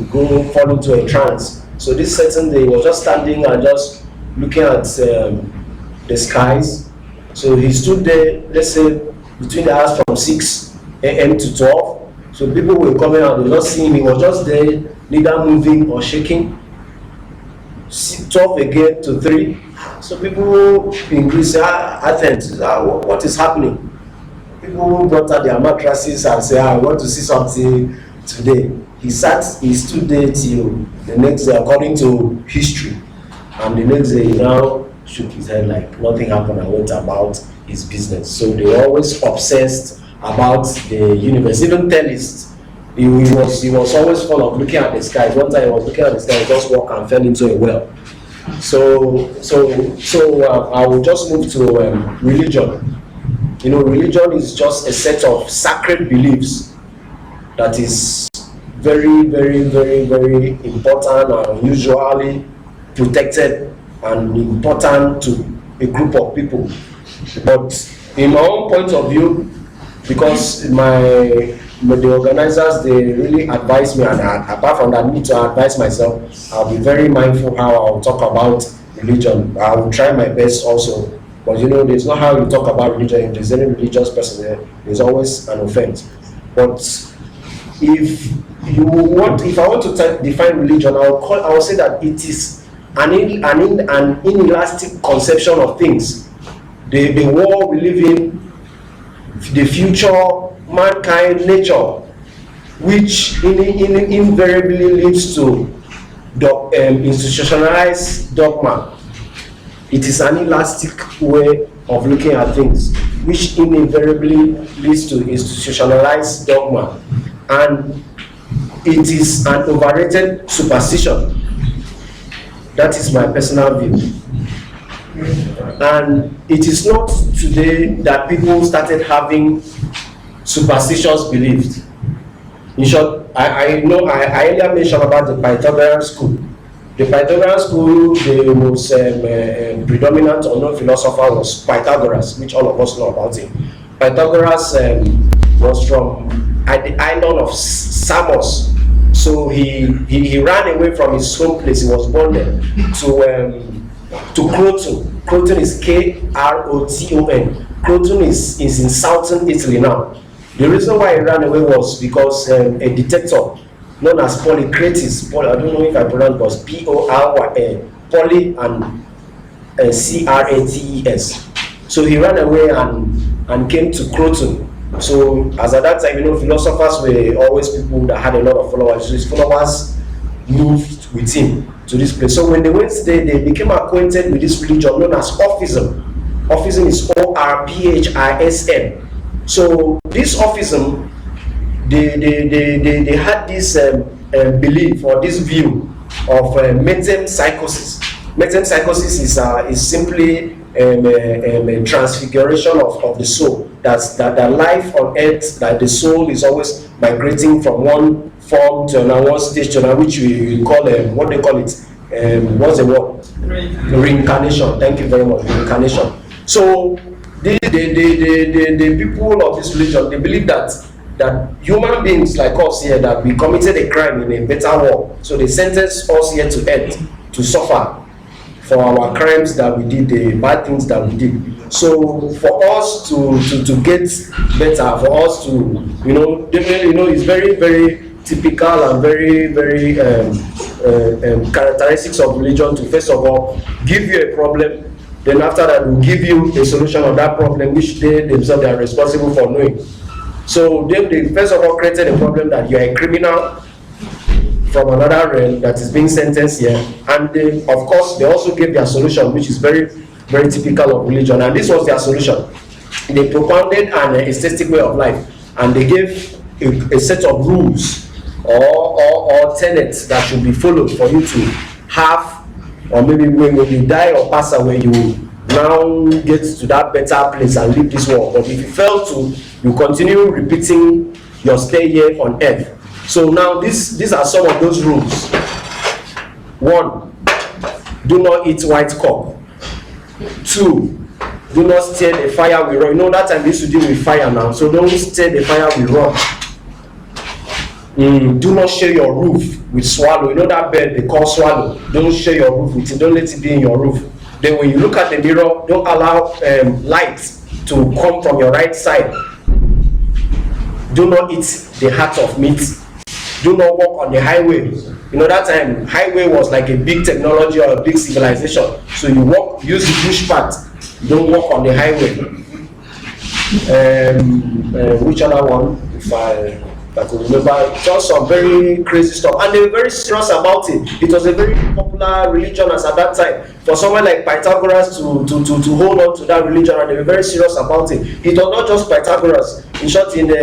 fall into a trance. So this certain day he was just standing and just looking at the skies. So he stood there, let's say, between the hours from 6 a.m. to 12. So people were coming out, they just see him. He was just there, neither moving or shaking. 12 again to 3. So people in Greece, Athens, what is happening? People brought out their mattresses and say, I want to see something today. He stood there till the next day, according to history. And the next day, he now shook his head like nothing happened and went about his business. So they were always obsessed about the universe. Even theists, he was always full of looking at the skies. One time he was looking at the sky, he just walked and fell into a well. So I will just move to religion. You know, religion is just a set of sacred beliefs that is very, very, very, very important and usually protected and important to a group of people. But in my own point of view, because the organizers, they really advise me, and apart from that, I need to advise myself. I'll be very mindful how I'll talk about religion. I will try my best also. But you know, there's not how you talk about religion. If there's any religious person there, there's always an offense. But if I want to define religion, I will say that it is an inelastic conception of things. The world we live in, the future, mankind, nature, which invariably leads to institutionalized dogma. It is an elastic way of looking at things, which invariably leads to institutionalized dogma. And it is an overrated superstition. That is my personal view. And it is not today that people started having superstitious beliefs. In short, I earlier mentioned about the Pythagorean school. The Pythagorean school, the most predominant unknown philosopher was Pythagoras, which all of us know about him. Pythagoras was from the island of Samos. So he ran away from his home place. He was born there to Croton. Croton is Kroton. Croton is in southern Italy now. The reason why he ran away was because a detector known as Polycrates, I don't know if I pronounce it, was Poly and Crates. So he ran away and came to Croton. So as at that time, you know, philosophers were always people that had a lot of followers. So his followers moved with him to this place. So when they went there, they became acquainted with this religion known as Orphism. Orphism is Orphism. So this Orphism, they had this belief or this view of metempsychosis. Metempsychosis is simply a transfiguration of the soul. That the life on earth, that the soul is always migrating from one form to another, one stage to another, which we call what they call it. What's the word? Reincarnation. Thank you very much. Reincarnation. So the people of this religion, they believe that human beings like us here, that we committed a crime in a better world, so they sentenced us here to earth to suffer for our crimes that we did, the bad things that we did. So for us to get better, for us to, it's very, very typical and very, very characteristics of religion to, first of all, give you a problem, then after that we'll give you a solution of that problem, which they themselves are responsible for knowing. So they first of all created a problem that you are a criminal from another realm that is being sentenced here, and of course they also gave their solution, which is very, very typical of religion. And this was their solution. They propounded an aesthetic way of life, and they gave a set of rules or tenets that should be followed for you to have, or maybe when you die or pass away, you now get to that better place and leave this world. But if you fail to, you continue repeating your stay here on earth. So now these are some of those rules. 1, do not eat white cock. 2, do not stir the fire with rod. You know that time we used to deal with fire now, so don't stir the fire with rod. Do not share your roof with swallow. You know that bird they call swallow. Don't share your roof with it. Don't let it be in your roof. Then when you look at the mirror, don't allow light to come from your right side. Do not eat the heart of meat. Do not walk on the highway. You know that time highway was like a big technology or a big civilization. So you walk, use the bush path. Don't walk on the highway. Which other one? If I could remember, just some very crazy stuff, and they were very serious about it. It was a very popular religion as at that time. For someone like Pythagoras to hold on to that religion, and they were very serious about it. It was not just Pythagoras. In short, in the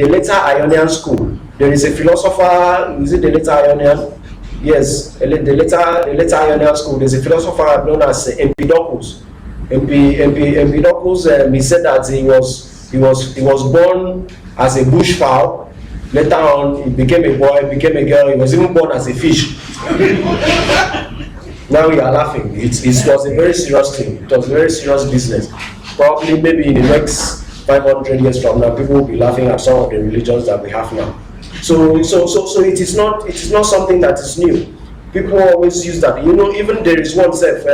later Ionian school, there is a philosopher. Is it the later Ionian? Yes, the later Ionian school. There's a philosopher known as Empedocles. Empedocles. He said that he was born as a bush fowl. Later on, he became a boy, became a girl. He was even born as a fish. Now we are laughing. It was a very serious thing. It was a very serious business. Probably maybe in the next 500 years from now, people will be laughing at some of the religions that we have now. So it is not something that is new. People always use that. You know, even there is one self,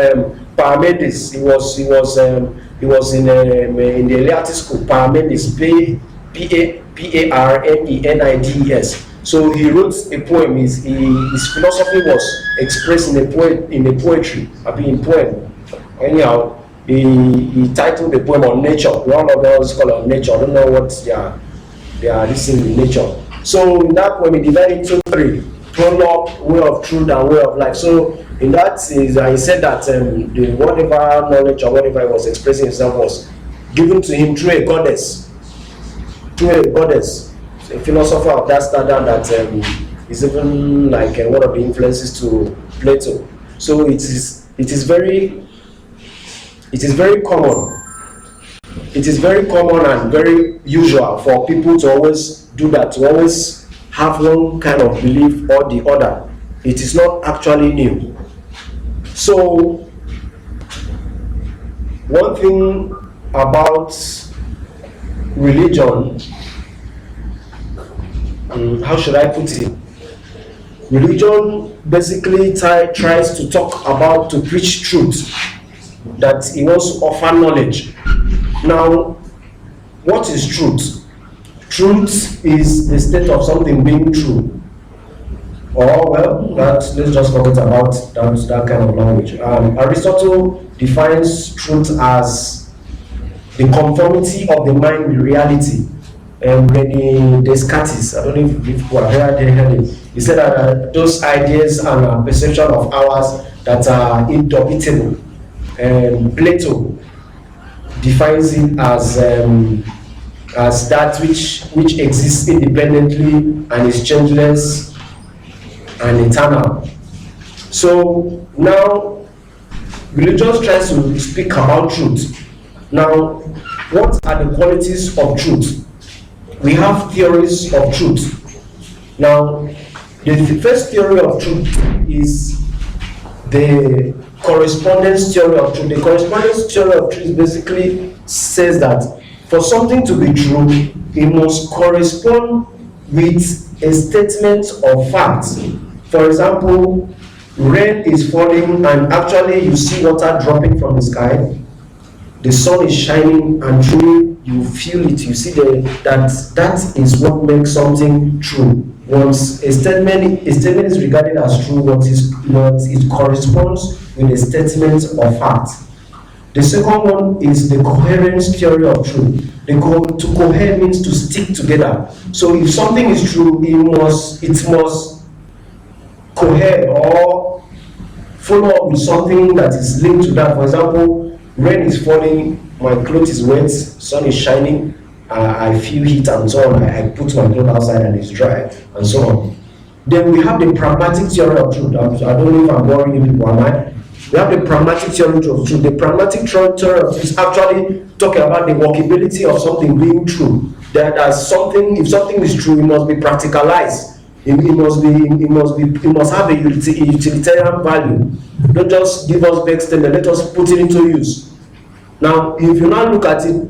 Parmenides. He was in the Eleatic school. Parmenides, Parmenides. So he wrote a poem. His philosophy was expressed in a poetry. In poem. Anyhow, he titled the poem on nature. One of them is called on nature. I don't know what they are listening in nature. So in that poem, he divided into 3: prologue, way of truth, and way of life. So in that, he said that whatever knowledge or whatever he was expressing himself was given to him through a goddess. A philosopher of that standard that is even like one of the influences to Plato. So it is very common. It is very common and very usual for people to always do that, to always have one kind of belief or the other. It is not actually new. So, one thing about religion, how should I put it? Religion basically tries to talk about, to preach truth, that it wants to offer knowledge. Now, what is truth? Truth is the state of something being true. Or, well, let's just forget about that kind of language. Aristotle defines truth as the conformity of the mind with reality. Rene Descartes, I don't know if people have heard it. He said that those ideas and perception of ours that are indubitable. Plato defines it as that which exists independently and is changeless and eternal. So now religion tries to speak about truth. Now, what are the qualities of truth? We have theories of truth. Now, the first theory of truth is the correspondence theory of truth. The correspondence theory of truth basically says that for something to be true, it must correspond with a statement of fact. For example, rain is falling and actually you see water dropping from the sky. The sun is shining and truly you feel it. You see that is what makes something true. Once a statement is regarded as true, once it corresponds with a statement of fact. The second one is the coherence theory of truth. To cohere means to stick together. So if something is true, it must cohere or follow up with something that is linked to that. For example, rain is falling, my clothes is wet, sun is shining, I feel heat and so on. I put my clothes outside and it's dry and so on. Then we have the pragmatic theory of truth. I don't know if I'm boring you people, am I? We have the pragmatic theory of truth. The pragmatic theory of truth is actually talking about the workability of something being true. That as something, if something is true, it must be practicalized. It must have a utilitarian value. Don't just give us big statement, let us put it into use. Now, if you now look at it,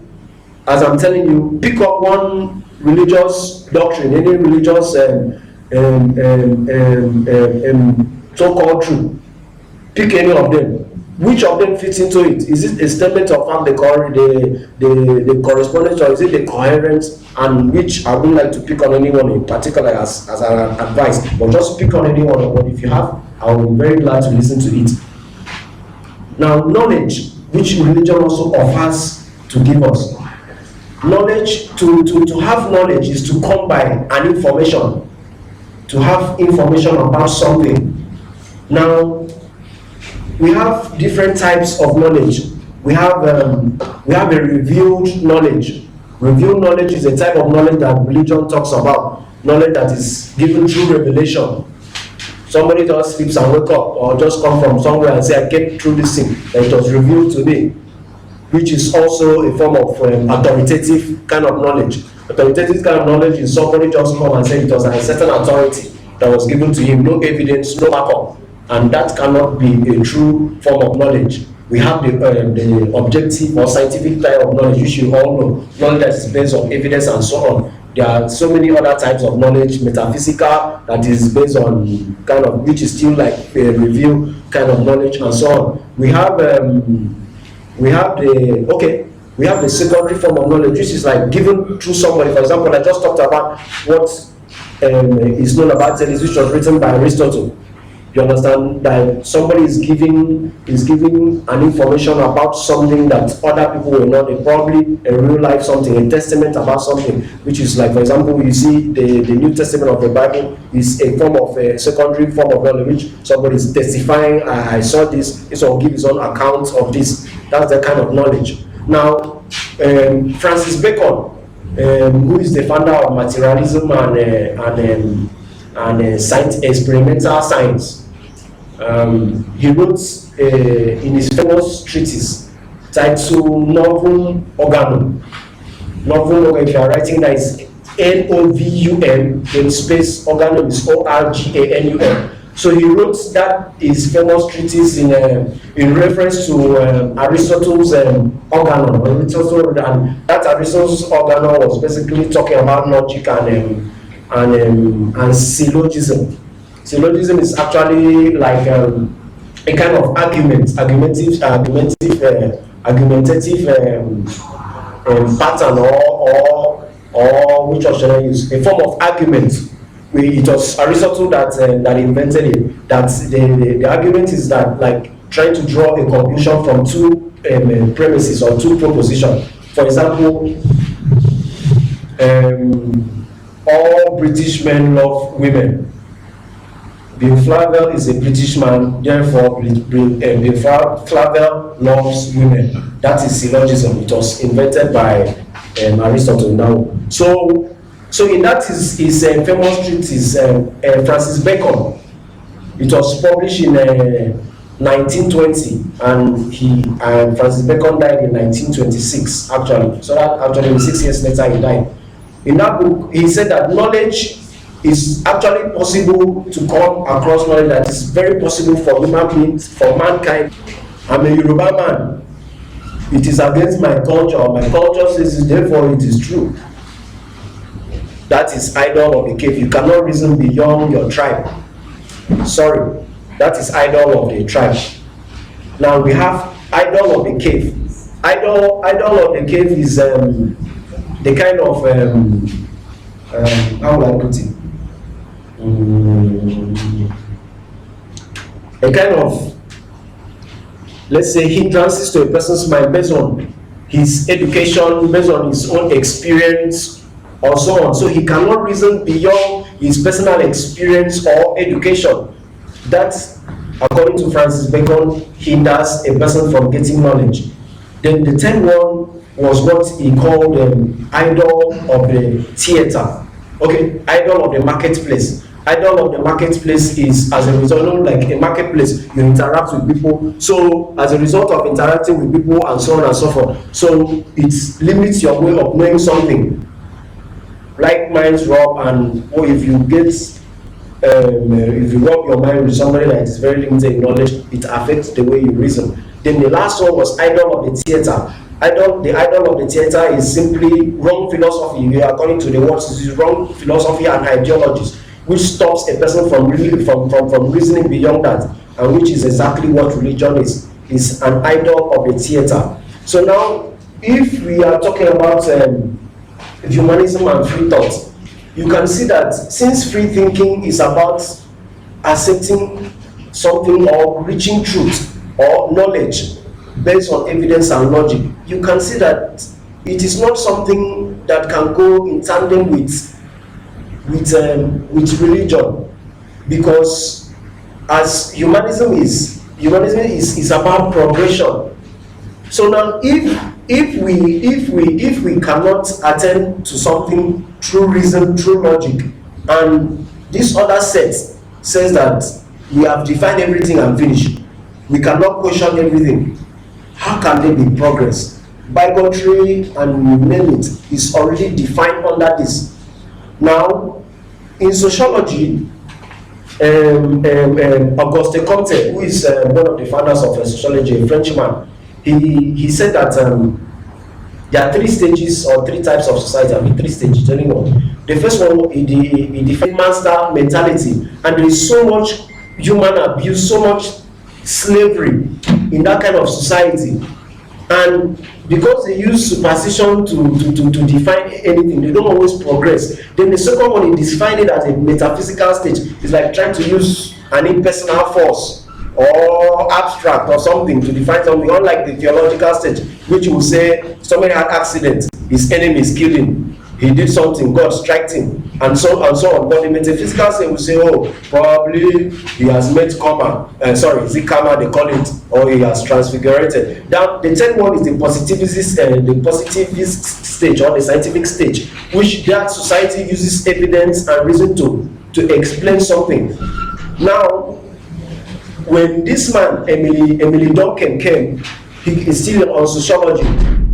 as I'm telling you, pick up one religious doctrine, any religious so-called truth. Pick any of them. Which of them fits into it? Is it a statement of fact, the correspondence, or is it the coherent? And which I wouldn't like to pick on anyone in particular as an advice, but just pick on anyone. But if you have, I will be very glad to listen to it. Now, knowledge, which religion also offers to give us. Knowledge, to have knowledge is to come by an information, to have information about something. Now, we have different types of knowledge. We have a revealed knowledge. Revealed knowledge is a type of knowledge that religion talks about. Knowledge that is given through revelation. Somebody just sleeps and wake up, or just come from somewhere and say, I came through this thing, that it was revealed to me, which is also a form of authoritative kind of knowledge. Authoritative kind of knowledge is somebody just come and say it was a certain authority that was given to him, no evidence, no backup. And that cannot be a true form of knowledge. We have the objective or scientific type of knowledge, which you all know, knowledge that is based on evidence and so on. There are so many other types of knowledge, metaphysical, that is based on kind of, which is still like a review kind of knowledge and so on. We have the secondary form of knowledge, which is like given through somebody. For example, I just talked about what is known about Zelis, which was written by Aristotle. You understand that somebody is giving an information about something that other people will not. Probably a real life something, a testament about something, which is like, for example, you see the New Testament of the Bible is a form of a secondary form of knowledge, which somebody is testifying. I saw this. So will give his own account of this. That's the kind of knowledge. Now, Francis Bacon, who is the founder of materialism and experimental science. He wrote in his famous treatise titled Novum Organum. Novum Organum, if you are writing that, is Novum, then space organum is Organum. So he wrote that his famous treatise in reference to Aristotle's organon. And that Aristotle's organon was basically talking about logic and syllogism. Syllogism is actually like a kind of argumentative pattern or which one should I use? A form of argument. It was Aristotle that invented it. That the argument is that like trying to draw a conclusion from two premises or two propositions. For example, all British men love women. Bill Flavell is a British man, therefore Flavell loves women. That is syllogism. It was invented by Aristotle now. So in that his famous treatise, Francis Bacon, it was published in 1920, and Francis Bacon died in 1926 actually. So that actually 6 years later he died. In that book, he said that knowledge is actually possible to come across knowledge that is very possible for human beings, for mankind. I'm a Yoruba man. It is against my culture. My culture says it, therefore it is true. That is idol of the cave. You cannot reason beyond your tribe. Sorry, that is idol of the tribe. Now we have idol of the cave. Idol of the cave is the kind of how will I put it? A kind of, let's say, hindrances to a person's mind based on his education, based on his own experience, or so on. So he cannot reason beyond his personal experience or education. That, according to Francis Bacon, hinders a person from getting knowledge. Then the third one was what he called idol of the theater. Okay, idol of the marketplace. idol of the marketplace is, as a result, like a marketplace, you interact with people. So as a result of interacting with people and so on and so forth, so it limits your way of knowing something. Like minds rub, and if you rub your mind with somebody that is very limited in knowledge, it affects the way you reason. Then the last one was idol of the theater. The idol of the theater is simply wrong philosophy. According to the words, it is wrong philosophy and ideologies, which stops a person from reasoning beyond that, and which is exactly what religion is an idol of the theater. So now, if we are talking about humanism and free thought, you can see that since free thinking is about accepting something or reaching truth or knowledge based on evidence and logic, you can see that it is not something that can go in tandem with religion, because as humanism is about progression. So now if we cannot attend to something through reason, through logic, and this other set says that we have defined everything and finished, we cannot question everything, how can there be progress? Bigotry and you name it is already defined under this. Now, in sociology, Auguste Comte, who is one of the founders of sociology, a Frenchman, he said that there are three stages or three types of society. I mean, three stages. Anyway, the first one, he defined master mentality, and there is so much human abuse, so much slavery in that kind of society, and because they use superstition to define anything, they don't always progress. Then the second one, he defined it as a metaphysical stage. It's like trying to use an impersonal force or abstract or something to define something, unlike the theological stage, which will say somebody had accident, his enemy is killing, he did something, God struck him, and so on. But the metaphysical stage will say, oh, probably he has met karma, is it karma they call it, or he has transfigurated. Now the third one is the positivist stage, or the scientific stage, which that society uses evidence and reason to explain something. Now, when this man, Emily Duncan, came, he is still on sociology.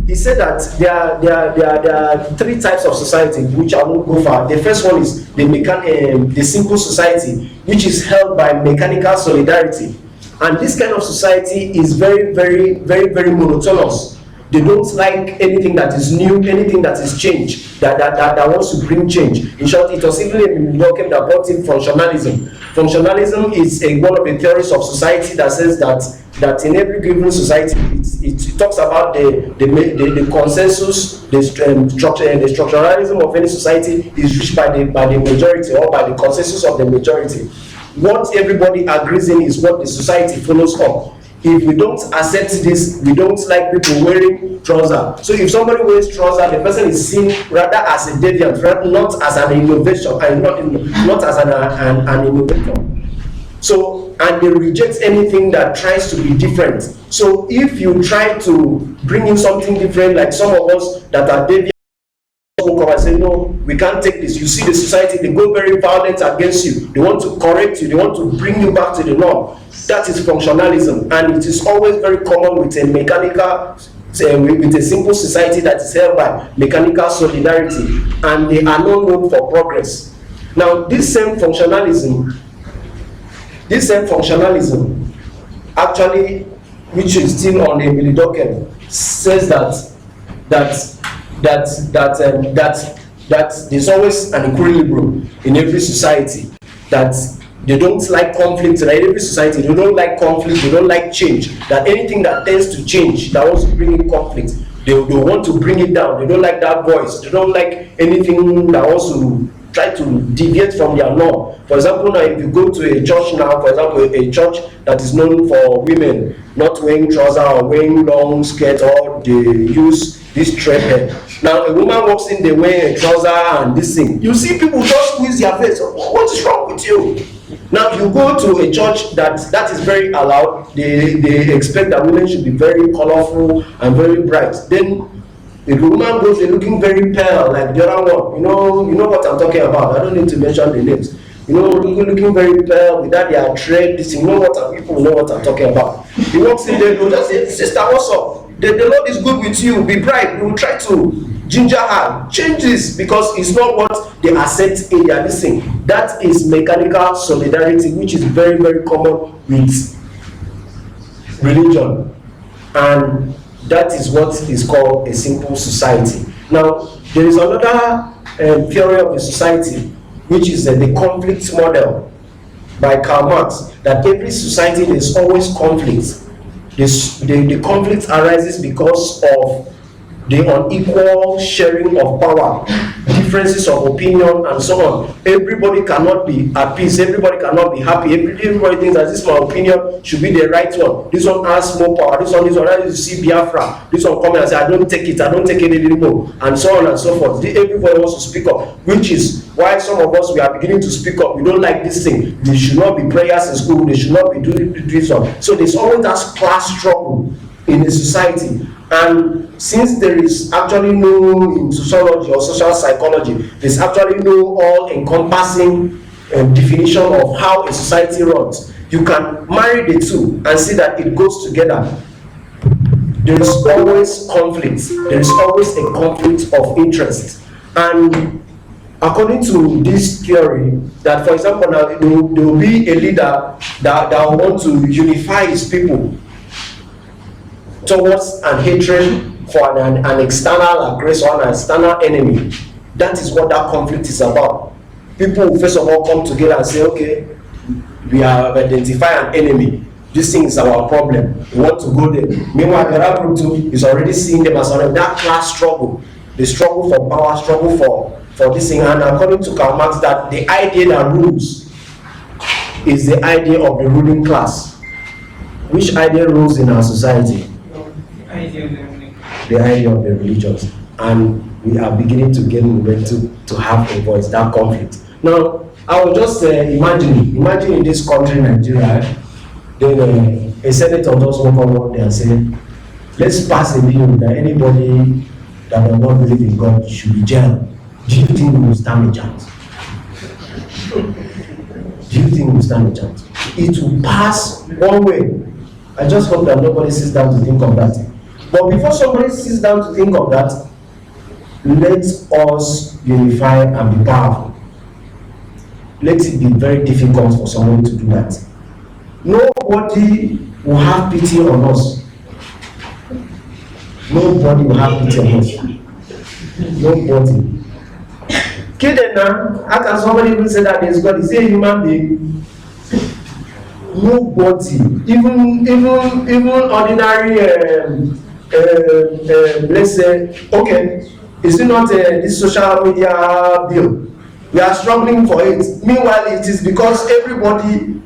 He said that there are three types of society, which I won't go far. The first one is the simple society, which is held by mechanical solidarity. And this kind of society is very, very, very, very monotonous. They don't like anything that is new, anything that is changed, that wants to bring change. In short, it was even Emily Durkheim that brought in functionalism. Functionalism is one of the theories of society that says that in every given society, it talks about the consensus, the structuralism of any society is reached by the majority, or by the consensus of the majority. What everybody agrees in is what the society follows up. If we don't accept this, we don't like people wearing trousers. So if somebody wears trousers, the person is seen rather as a deviant, not as an innovation, and not as an innovator. So, and they reject anything that tries to be different. So if you try to bring in something different, like some of us that are deviant, come and say, no, we can't take this. You see the society, they go very violent against you. They want to correct you. They want to bring you back to the norm. That is functionalism, and it is always very common with a mechanical, with a simple society that is held by mechanical solidarity, and they are not known for progress. Now, this same functionalism, actually, which is still on Emily Durkheim, says that there's always an equilibrium in every society, that they don't like conflict. In every society, they don't like conflict, they don't like change. That anything that tends to change, that wants to bring in conflict, they want to bring it down. They don't like that voice. They don't like anything that wants to try to deviate from their norm. For example, now if you go to a church now, for example, a church that is known for women not wearing trousers or wearing long skirts, or they use this thread. Now a woman walks in, they wear a trouser and this thing. You see people just squeeze their face. What is wrong with you? Now you go to a church that is very allowed. They expect that women should be very colorful and very bright. Then if the woman goes, they're looking very pale like the other one. You know what I'm talking about. I don't need to mention the names. looking very pale without their dread. This, people know what I'm talking about. He walks in there, they'll just say, "Sister, what's up? The Lord is good with you. Be bright." We will try to ginger her, change this, because it's not what they accept in their listening. That is mechanical solidarity, which is very, very common with religion, and that is what is called a simple society. Now, there is another theory of a society, which is the conflict model by Karl Marx, that every society there is always conflict. The conflict arises because of the unequal sharing of power, differences of opinion, and so on. Everybody cannot be at peace, everybody cannot be happy, everybody thinks that this my opinion should be the right one. This one has more power, this one, you see Biafra, this one come and say, I don't take it anymore, and so on and so forth. Everybody wants to speak up, which is why some of us, we are beginning to speak up. We don't like this thing. There should not be prayers in school, they should not be doing this one. So there's always that class struggle in a society. And since there is actually no, in sociology or social psychology, there's actually no all-encompassing definition of how a society runs, you can marry the two and see that it goes together. There is always conflict. There is always a conflict of interest. And according to this theory, that, for example, now there will be a leader that will want to unify his people towards an hatred for an external aggressor, an external enemy. That is what that conflict is about. People will first of all come together and say, okay, we have identified an enemy. This thing is our problem. We want to go there. Meanwhile, the other group too is already seeing them as that class struggle. The struggle for power, struggle for this thing. And according to Karl Marx, that the idea that rules is the idea of the ruling class. Which idea rules in our society? The idea of the religions, and we are beginning to get ready to have a voice, that conflict. Now, I will just imagine in this country, Nigeria, then a senator just woke up one day and said, let's pass a bill that anybody that does not believe in God should be jailed. Do you think we will stand a chance? Do you think we will stand a chance? It will pass one way. I just hope that nobody sits down to think of that. But before somebody sits down to think of that, let us unify and be powerful. Let it be very difficult for someone to do that. Nobody will have pity on us. Nobody will have pity on us. Nobody. Kidding now? How can somebody even say that there's God? Is he a human being? Nobody. Even ordinary. Let's say, okay, is it not this social media bill? We are struggling for it. Meanwhile, it is because everybody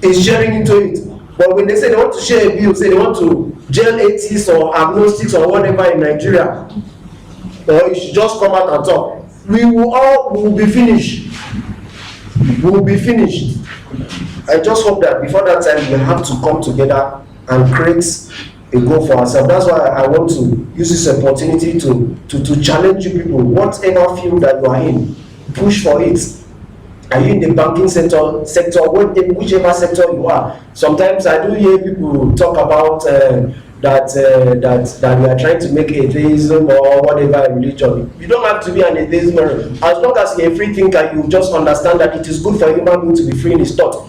is sharing into it. But when they say they want to share a bill, say they want to jail atheists or agnostics or whatever in Nigeria, or you should just come out and talk. We will be finished. We will be finished. I just hope that before that time we have to come together and create a goal for ourselves. That's why I want to use this opportunity to challenge you people. Whatever field that you are in, push for it. Are you in the banking sector, whichever sector you are? Sometimes I do hear people talk about that we are trying to make atheism or whatever religion. You don't have to be an atheism. As long as you're a free thinker, you just understand that it is good for a human being to be free in his thought.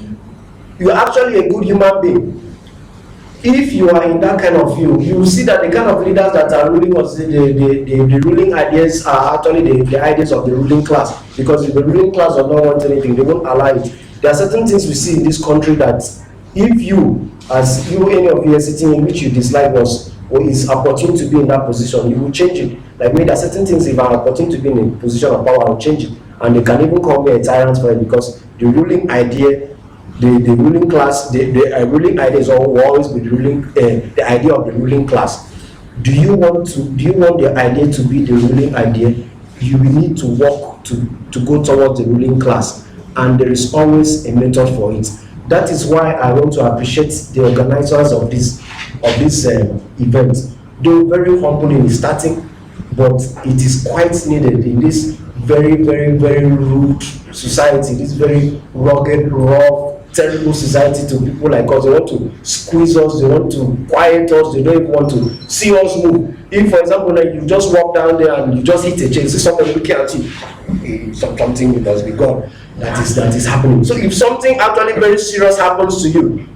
You are actually a good human being. If you are in that kind of view, you will see that the kind of leaders that are ruling us, the ruling ideas are actually the ideas of the ruling class. Because if the ruling class does not want anything, they won't allow it. There are certain things we see in this country that if you, as you, any of you are sitting in which you dislike us, or is opportune to be in that position, you will change it. Like me, there are certain things, if I'm opportune to be in a position of power, I'll change it. And they can even call me a tyrant for it, because the ruling idea, the ruling class, the ruling idea will always be the idea of the ruling class. Do you want the idea to be the ruling idea? You will need to work to go towards the ruling class, and there is always a method for it. That is why I want to appreciate the organizers of this event. They were very humble in starting, but it is quite needed in this very, very, very rude society, this very rugged, rough, terrible society to people like us. They want to squeeze us, they want to quiet us, they don't even want to see us move. If, for example, like you just walk down there and you just hit a chain, see somebody looking at you, something must be gone. That is happening. So if something actually very serious happens to you,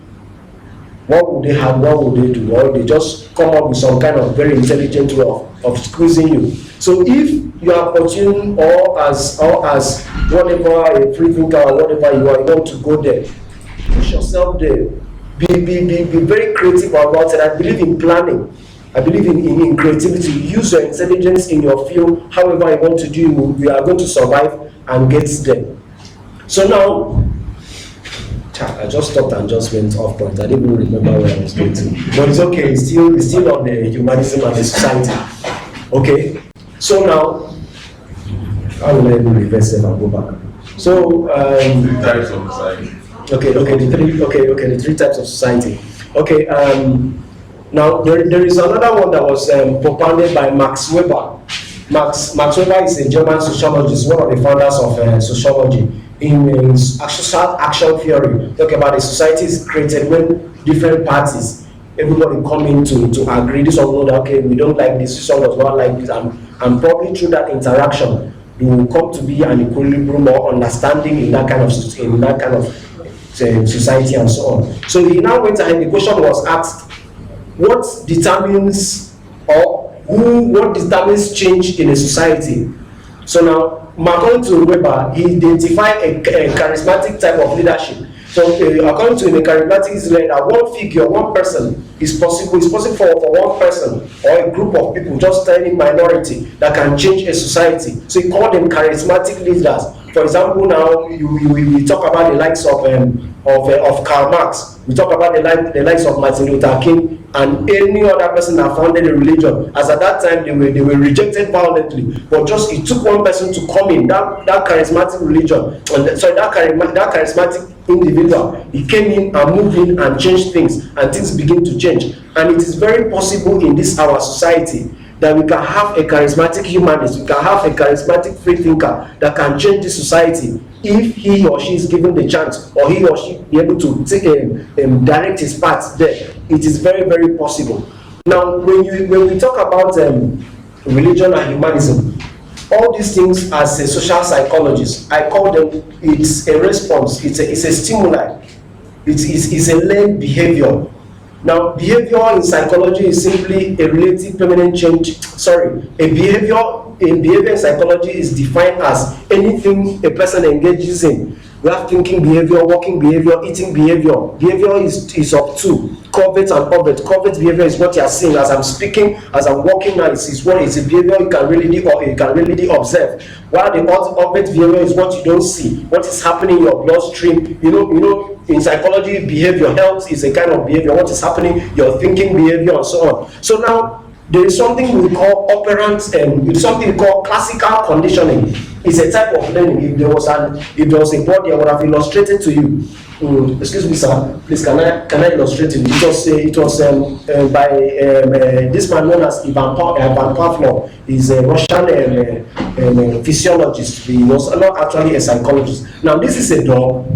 what would they have? What would they do? Or they just come up with some kind of very intelligent way of squeezing you. So if you are opportune or as whatever a free thinker or whatever you are, you want to go there, push yourself there. Be very creative about it. I believe in planning. I believe in creativity. Use your intelligence in your field. However you want to do, you are going to survive and get there. So now, I just stopped and just went off point. I didn't even remember where I was going to. But it's okay. It's still on the humanism and the society. Okay. So now, I will let you reverse it and go back. So Three types of society. the three types of society. Okay. Now there is another one that was propounded by Max Weber. Max Weber is a German sociologist, one of the founders of sociology. In social action theory, talk about a society is created when different parties, everybody come in to agree. This one know that okay, we don't like this one does not like this, and probably through that interaction, you will come to be an equilibrium or understanding in that kind of society and so on. So he now went ahead. The question was asked: what determines change in a society? So now, according to Weber, he identified a charismatic type of leadership. So, according to him, a charismatic is like that one figure, one person is possible. It's possible for one person or a group of people, just any minority, that can change a society. So he called them charismatic leaders. For example, now we talk about the likes of Karl Marx. We talk about the likes of Martin Luther King and any other person that founded a religion. As at that time, they were rejected violently. But just it took one person to come in, that charismatic religion, that charismatic individual, he came in and moved in and changed things, and things begin to change. And it is very possible in this our society that we can have a charismatic humanist, we can have a charismatic free thinker that can change the society if he or she is given the chance, or he or she be able to direct his path there. It is very, very possible. Now, when we talk about religion and humanism, all these things as a social psychologist, I call them, it's a response, it's a stimuli, it's a learned behavior. Now, behavior in psychology is simply a relative permanent change. Behavior in psychology is defined as anything a person engages in. We have thinking behavior, walking behavior, eating behavior. Behavior is of two, covert and overt. Covert behavior is what you are seeing as I'm speaking, as I'm walking now. It's what is a behavior you can really observe. While the overt behavior is what you don't see, what is happening in your bloodstream. You know, in psychology, behavior, health is a kind of behavior. What is happening, your thinking behavior, and so on. So now, there is something we call operant, it's something we call classical conditioning. It's a type of learning. If there was a board, I would have illustrated to you. Excuse me, sir. Please, can I illustrate it? It was by this man known as Ivan Pavlov. He's a Russian physiologist. He was not actually a psychologist. Now, this is a dog.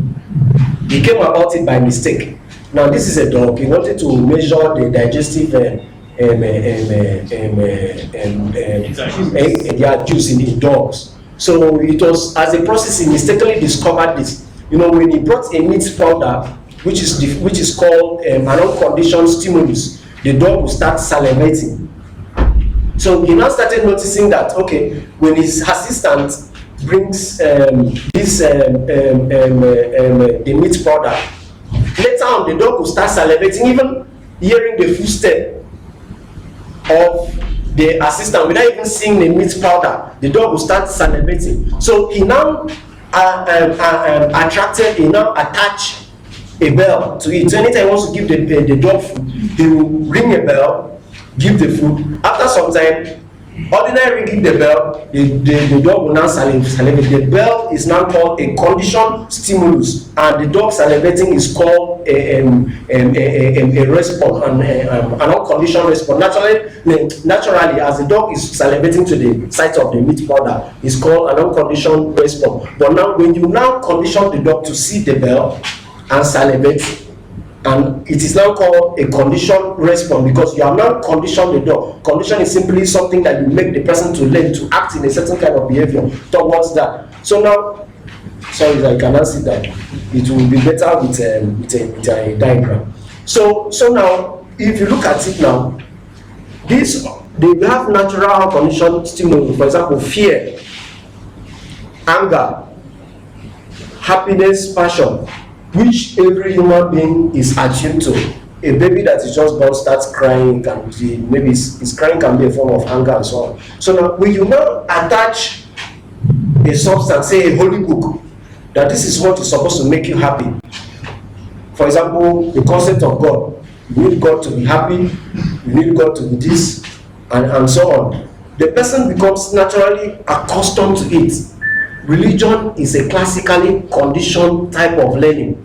He came about it by mistake. Now, this is a dog. He wanted to measure the digestive juice in dogs. So it was as a process he mistakenly discovered this. You know, when he brought a meat powder, which is called an unconditioned stimulus, the dog will start salivating. So he now started noticing that okay, when his assistant brings the meat powder, later on the dog will start salivating, even hearing the footstep of the assistant without even seeing the meat powder. The dog will start salivating. So he now attach a bell to it. So anytime he wants to give the dog food, he will ring a bell, give the food. After some time, Ordinary ringing the bell, the dog will now salivate. The bell is now called a conditioned stimulus, and the dog salivating is called a response, an unconditioned response. Naturally, as the dog is salivating to the site of the meat powder, it's called an unconditioned response. But now, when you now condition the dog to see the bell and salivate, and it is now called a conditioned response, because you have now conditioned the dog. Condition is simply something that you make the person to learn to act in a certain kind of behavior towards that. So now, sorry, I cannot see that. It will be better with a diagram. So now, if you look at it now, they have natural conditioned stimuli. For example, fear, anger, happiness, passion, which every human being is attuned to. A baby that is just born starts crying, maybe his crying can be a form of anger and so on. So now, when you now attach a substance, say a holy book, that this is what is supposed to make you happy. For example, the concept of God. You need God to be happy, you need God to be this, and so on. The person becomes naturally accustomed to it. Religion is a classically conditioned type of learning.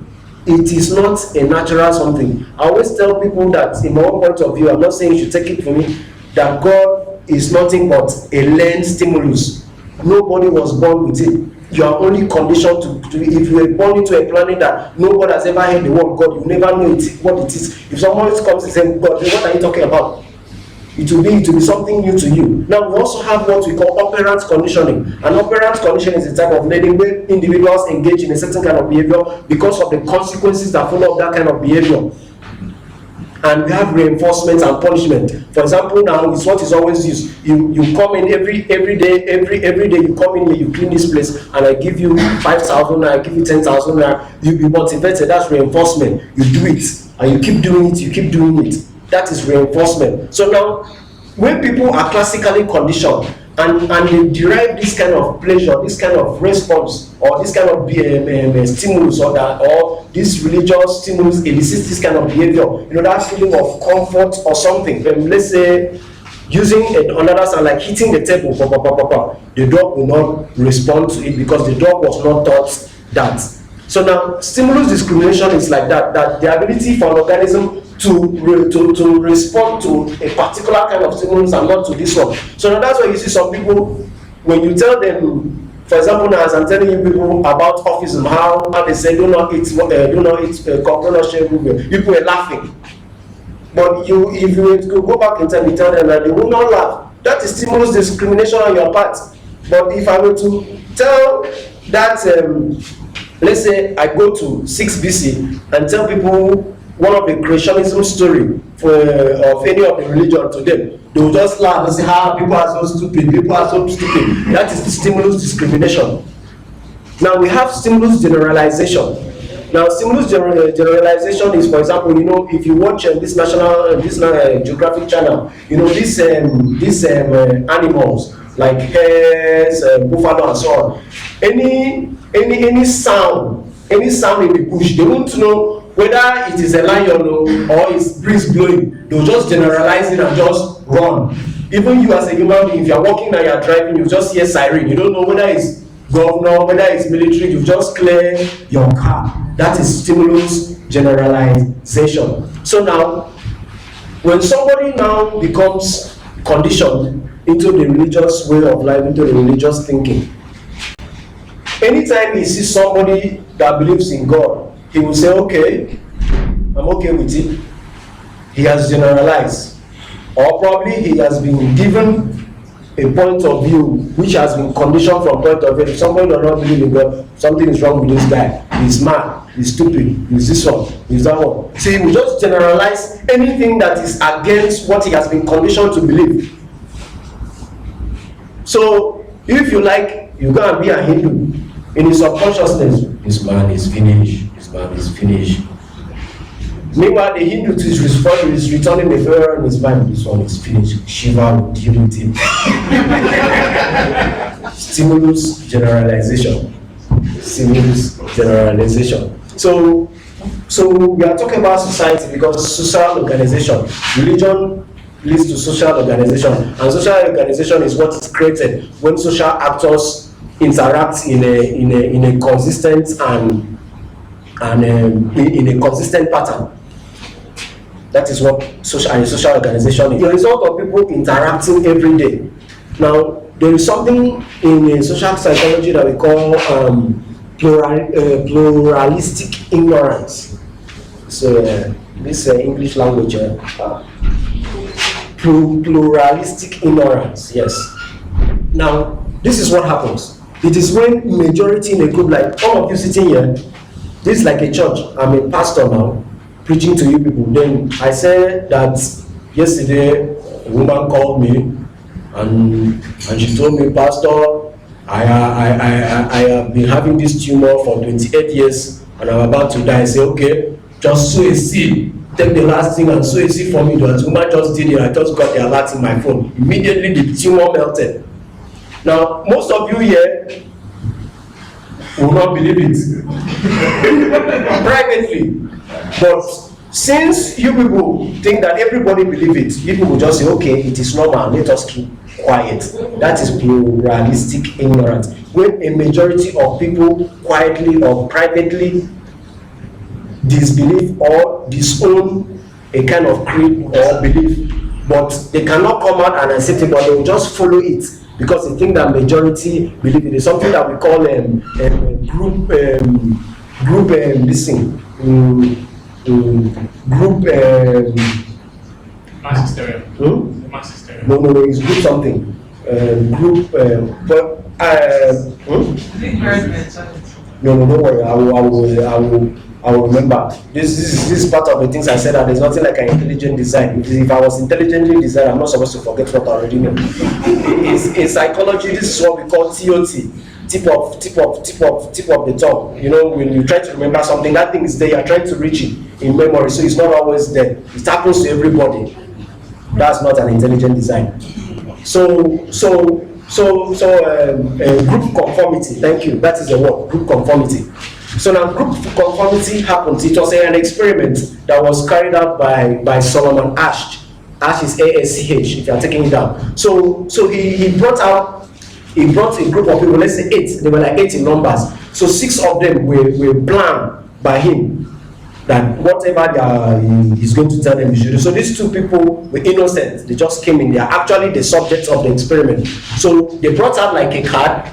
It is not a natural something. I always tell people that, in my own point of view, I'm not saying you should take it from me, that God is nothing but a learned stimulus. Nobody was born with it. You are only conditioned to if you were born into a planet that nobody has ever heard the word God, you never know what it is. If someone comes and says, God, what are you talking about? It will be something new to you. Now, we also have what we call operant conditioning. And operant conditioning is a type of learning where individuals engage in a certain kind of behavior because of the consequences that follow that kind of behavior. And we have reinforcement and punishment. For example, now it's what is always used. You come in every day you come in here, you clean this place, and I give you 5,000, I give you 10,000. You motivated, that's reinforcement. You do it, and you keep doing it. That is reinforcement. So now, when people are classically conditioned and they derive this kind of pleasure, this kind of response, or this kind of stimulus, or this religious stimulus elicits this kind of behavior, that feeling of comfort or something. Let's say, using another sound like hitting the table, the dog will not respond to it because the dog was not taught that. So now, stimulus discrimination is like that the ability for an organism to respond to a particular kind of stimulus and not to this one. So now that's why you see some people, when you tell them, for example, now as I'm telling you people about officism, how they say do not eat coconut shell, people are laughing. But if you were to go back in time and tell them that, they will not laugh. That is stimulus discrimination on your part. But if I were to tell that, let's say I go to 6 BC and tell people one of the creationism story of any of the religion to them, they will just laugh and say, people are so stupid, That is the stimulus discrimination. Now we have stimulus generalization. Now stimulus generalization is, for example, if you watch this National Geographic channel, these animals like hares, buffalo and so on, any sound in the bush, they want to know whether it is a lion or it's breeze blowing. They'll just generalize it and just run. Even you as a human being, if you're walking and you're driving, you just hear siren. You don't know whether it's governor, whether it's military, you just clear your car. That is stimulus generalization. So now, when somebody now becomes conditioned into the religious way of life, into the religious thinking, anytime he sees somebody that believes in God, he will say, okay, I'm okay with it. He has generalized. Or probably he has been given a point of view which has been conditioned from point of view. If somebody does not believe in God, something is wrong with this guy. He's mad, he's stupid, he's this one, he's that one. See, he will just generalize anything that is against what he has been conditioned to believe. So, if you like, you go and be a Hindu. In his subconsciousness, this man is finished. Meanwhile, the Hindu is returning the favor in his mind. This one is finished. Shiva will deal with him. Stimulus generalization. So we are talking about society because social organization. Religion leads to social organization, and social organization is what is created when social actors interact in a consistent and in a consistent pattern. That is what social organization is. The result of people interacting every day. Now, there is something in social psychology that we call pluralistic ignorance. So this English language, pluralistic ignorance. Yes. Now, this is what happens. It is when majority in a group, like all of you sitting here, this is like a church. I'm a pastor now, preaching to you people. Then I said that yesterday a woman called me and she told me, Pastor, I have been having this tumor for 28 years and I'm about to die. I say, okay, just sow a seed. Take the last thing and sow a seed for me. The woman just did it. I just got the alert in my phone. Immediately the tumor melted. Now, most of you here will not believe it privately, but since you people think that everybody believe it, you people will just say, okay, it is normal, let us keep quiet. That is pluralistic ignorance. When a majority of people quietly or privately disbelieve or disown a kind of creed or belief, but they cannot come out and accept it, but they will just follow it because they think that majority believe it. It's something that we call group Mass hysteria. Mass hysteria. No, it's group something. No, don't worry. I will remember. This is part of the things I said, that there's nothing like an intelligent design. If I was intelligently designed, I'm not supposed to forget what I already know. In psychology, this is what we call TOT. Tip of the tongue. You know, when you try to remember something, that thing is there, you're trying to reach it in memory, so it's not always there. It happens to everybody. That's not an intelligent design. So group conformity, thank you, that is the word, group conformity. So now group conformity happens. It was an experiment that was carried out by Solomon Asch. Asch is ASCH, if you are taking it down. So he brought a group of people, let's say 8, they were like 8 in numbers. So 6 of them were planned by him that whatever he's going to tell them, you should do. So these 2 people were innocent. They just came in. They are actually the subjects of the experiment. So they brought out like a card.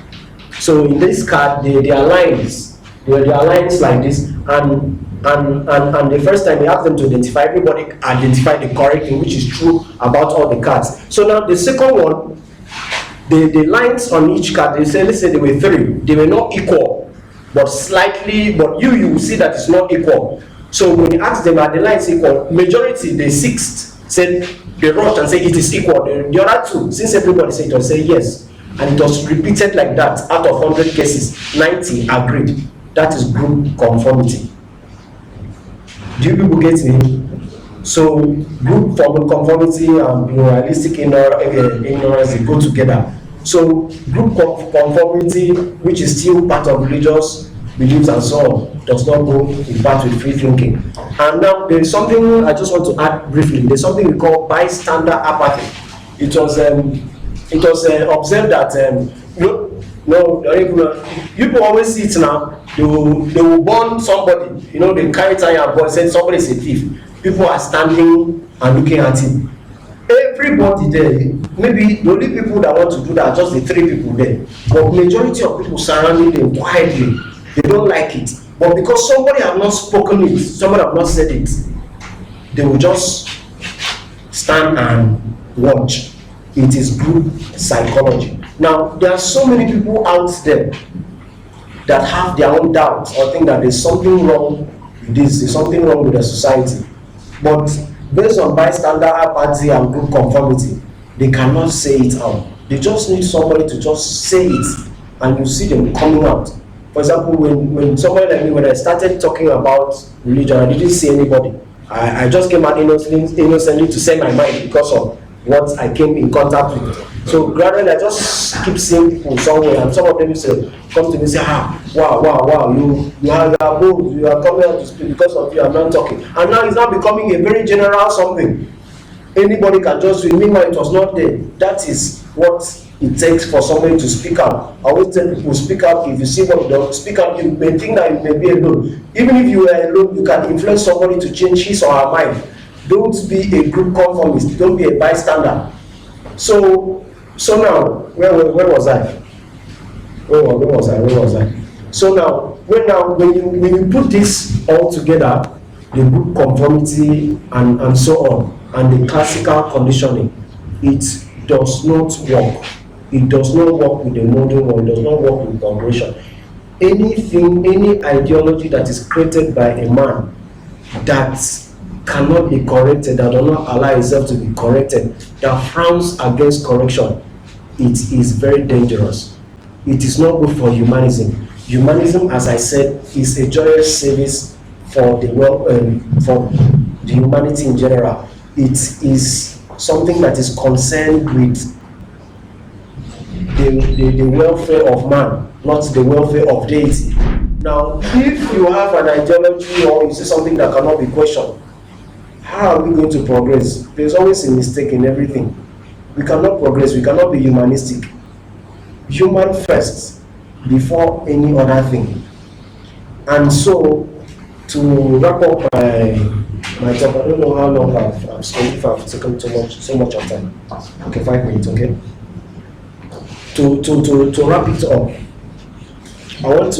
So in this card, they are lines. They are lines like this. And the first time they asked them to identify, everybody identified the correct thing, which is true about all the cards. So now the second one, the lines on each card, let's say they were 3. They were not equal, but slightly, but you will see that it's not equal. So when you ask them, are the lines equal? Majority, the 6th, said, they rushed and said it is equal. The other 2, since everybody said it, will say yes. And it was repeated like that. Out of 100 cases, 90 agreed. That is group conformity. Do you people get me? So group conformity and pluralistic ignorance, they go together. So group conformity, which is still part of religious beliefs and so on, does not go in part with free thinking. And now there is something I just want to add briefly. There's something we call bystander apathy. It was observed that people always see it now. They will burn somebody. You know, they carry tire and burn. Say somebody is a thief. People are standing and looking at him. Everybody there, maybe the only people that want to do that are just the 3 people there. But majority of people surrounding them quietly, they don't like it. But because somebody have not spoken it, somebody have not said it, they will just stand and watch. It is group psychology. Now, there are so many people out there that have their own doubts or think that there's something wrong with this, there's something wrong with the society. But based on bystander apathy and group conformity, they cannot say it out. They just need somebody to just say it, and you see them coming out. For example, when somebody like me, when I started talking about religion, I didn't see anybody. I just came out innocently to say my mind because of what I came in contact with. So gradually I just keep seeing people somewhere, and some of them come to me and say, wow, you are bold, you are coming out to speak, because of you I'm not talking. And now it's now becoming a very general something. Anybody can just do it. Meanwhile, it was not there. That is what it takes for somebody to speak out. I always tell people, speak out. If you see what you don't speak out, you may think that you may be alone. Even if you are alone, you can influence somebody to change his or her mind. Don't be a group conformist. Don't be a bystander. So now, where was I? Where was I? So now, when you put this all together, the group conformity and so on, and the classical conditioning, it does not work. It does not work with the modern world. It does not work with cooperation. Any ideology that is created by a man that cannot be corrected, that does not allow itself to be corrected, that frowns against correction, it is very dangerous. It is not good for humanism. Humanism, as I said, is a joyous service for the for the humanity in general. It is something that is concerned with the welfare of man, not the welfare of deity. Now, if you have an ideology or you say something that cannot be questioned, how are we going to progress? There's always a mistake in everything. We cannot progress, we cannot be humanistic. Human first, before any other thing. And so, to wrap up my talk, I don't know how long I've spoken, if I've taken so much of time. Okay, 5 minutes, okay? To wrap it up, I want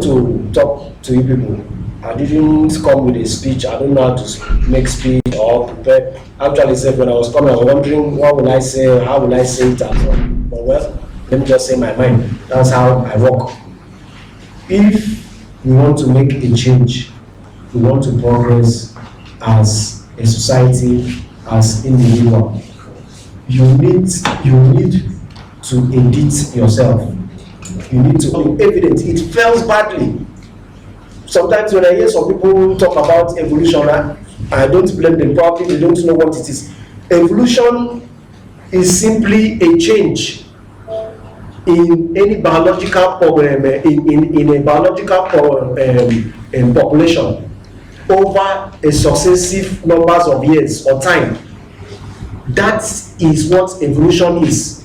to talk to you people. I didn't come with a speech. I don't know how to make speech or prepare. Actually, when I was coming, I was wondering what will I say, how will I say it as well. But well, let me just say my mind. That's how I work. If we want to make a change, we want to progress as a society, as individual, you need to edit yourself. You need to be evident. It fails badly. Sometimes when I hear some people talk about evolution, I don't blame them. Probably they don't know what it is. Evolution is simply a change in any biological problem, in a biological population over a successive numbers of years or time. That is what evolution is.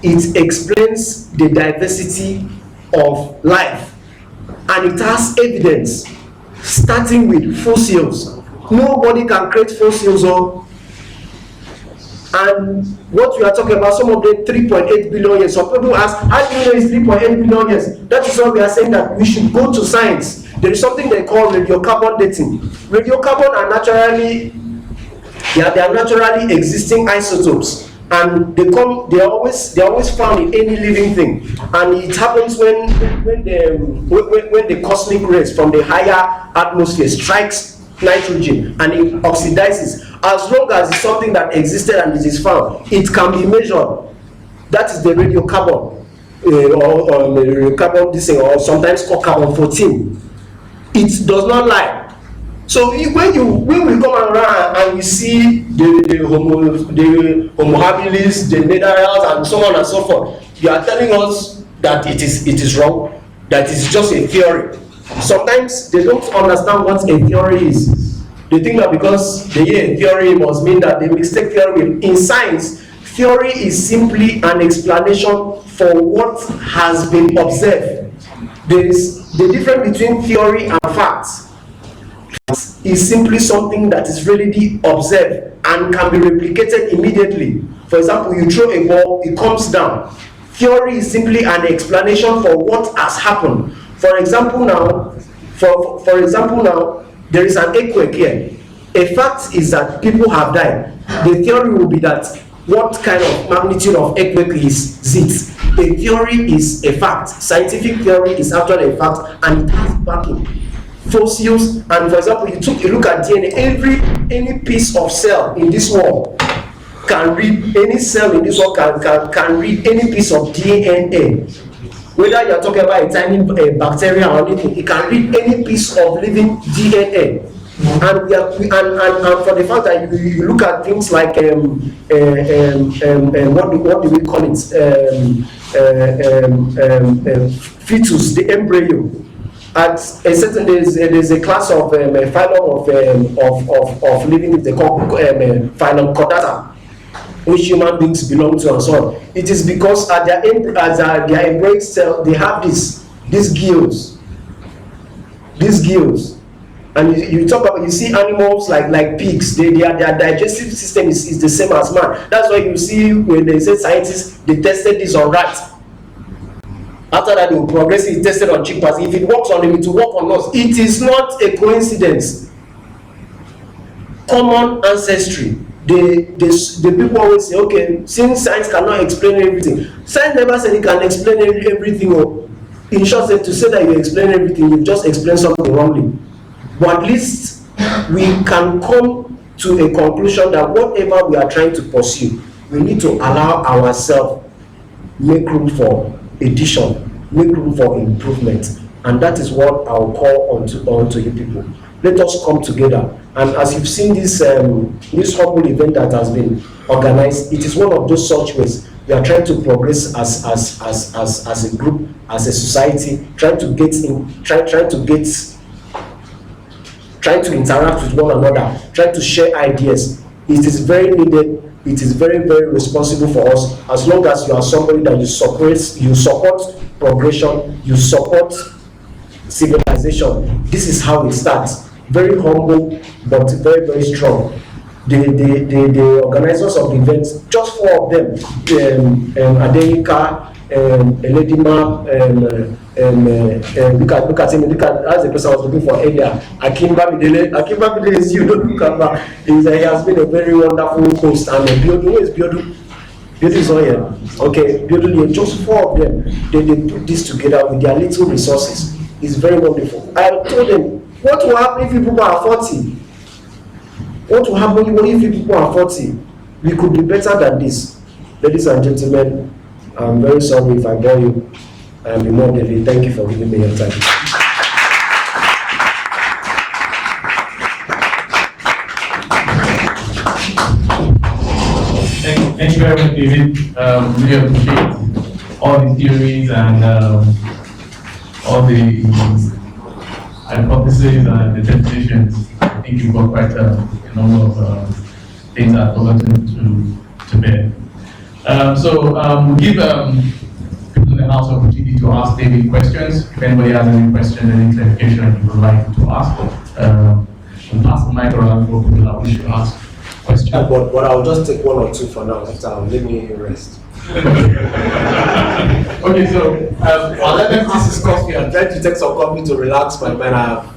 It explains the diversity of life. And it has evidence, starting with fossils. Nobody can create fossils. And what we are talking about, some of them 3.8 billion years. Some people ask, how do you know it's 3.8 billion years? That is why we are saying that we should go to science. There is something they call radiocarbon dating. Radiocarbon are naturally existing isotopes. And they are always found in any living thing, and it happens when the cosmic rays from the higher atmosphere strikes nitrogen and it oxidizes. As long as it's something that existed and it is found, it can be measured. That is the radiocarbon, or the radiocarbon this thing, or sometimes called carbon 14. It does not lie. So when we come around and we see the homo habilis, the minerals, and so on and so forth, you are telling us that it is wrong, that it is just a theory. Sometimes they don't understand what a theory is. They think that because they hear a theory must mean that they mistake theory. In science, theory is simply an explanation for what has been observed. There is the difference between theory and facts. Is simply something that is readily observed and can be replicated immediately. For example, you throw a ball, it comes down. Theory is simply an explanation for what has happened. For example now, there is an earthquake here. A fact is that people have died. The theory will be that what kind of magnitude of earthquake is it? A theory is a fact. Scientific theory is actually a fact, and it has backing. Fossils, and for example, you look at DNA. Any piece of cell in this world can read, any cell in this world can read any piece of DNA. Whether you are talking about a tiny bacteria or anything, it can read any piece of living DNA. And for the fact that you look at things like what do we call it? Fetus, the embryo. at a certain there's a class of phylum of living in the phylum Chordata, which human beings belong to and so on. It is because at their end, as their embryonic cell, they have these gills, and you talk about, you see animals like pigs, their digestive system is the same as man. That's why you see when they say scientists, they tested this on rats. After that, they will progressively test it on chimpanzees. If it works on them, it will work on us. It is not a coincidence. Common ancestry. The people always say, okay, since science cannot explain everything, science never said it can explain everything. Or in short, to say that you explain everything, you just explain something wrongly. But at least we can come to a conclusion that whatever we are trying to pursue, we need to allow ourselves make room for addition, make room for improvement, and that is what I will call on to you people. Let us come together, and as you've seen this humble event that has been organized, it is one of those such ways we are trying to progress as a group, as a society, trying to interact with one another, trying to share ideas. It is very needed. It is very, very responsible for us. As long as you are somebody that you support progression, you support civilization. This is how it starts. Very humble, but very, very strong. The organizers of the events, just 4 of them, Adenika, Eledima, look at him, that's the person I was looking for earlier. Akimba Bidele is you, don't look at him. He has been a very wonderful host, and Biodu, who is Biodu? Biodu is not here. Okay, Biodu, just 4 of them, they put this together with their little resources. It's very wonderful. I told them, what will happen if people are 40? What will happen if people are 40? We could be better than this. Ladies and gentlemen, I'm very sorry if I bore you. I am immortally. Thank you for giving me your time. Thank you very much, David. Really appreciate all the theories and all the hypotheses and the definitions. I think you've got quite a number of things that I've forgotten to bear. We'll give people in the house opportunity to ask David questions. If anybody has any questions, any clarification you would like to ask, we'll pass the mic around for people that wish to ask questions. But I'll just take 1 or 2 for now. After I'll leave me rest. Okay, so I'll let them ask this coffee. I'm trying to take some coffee to relax my mind.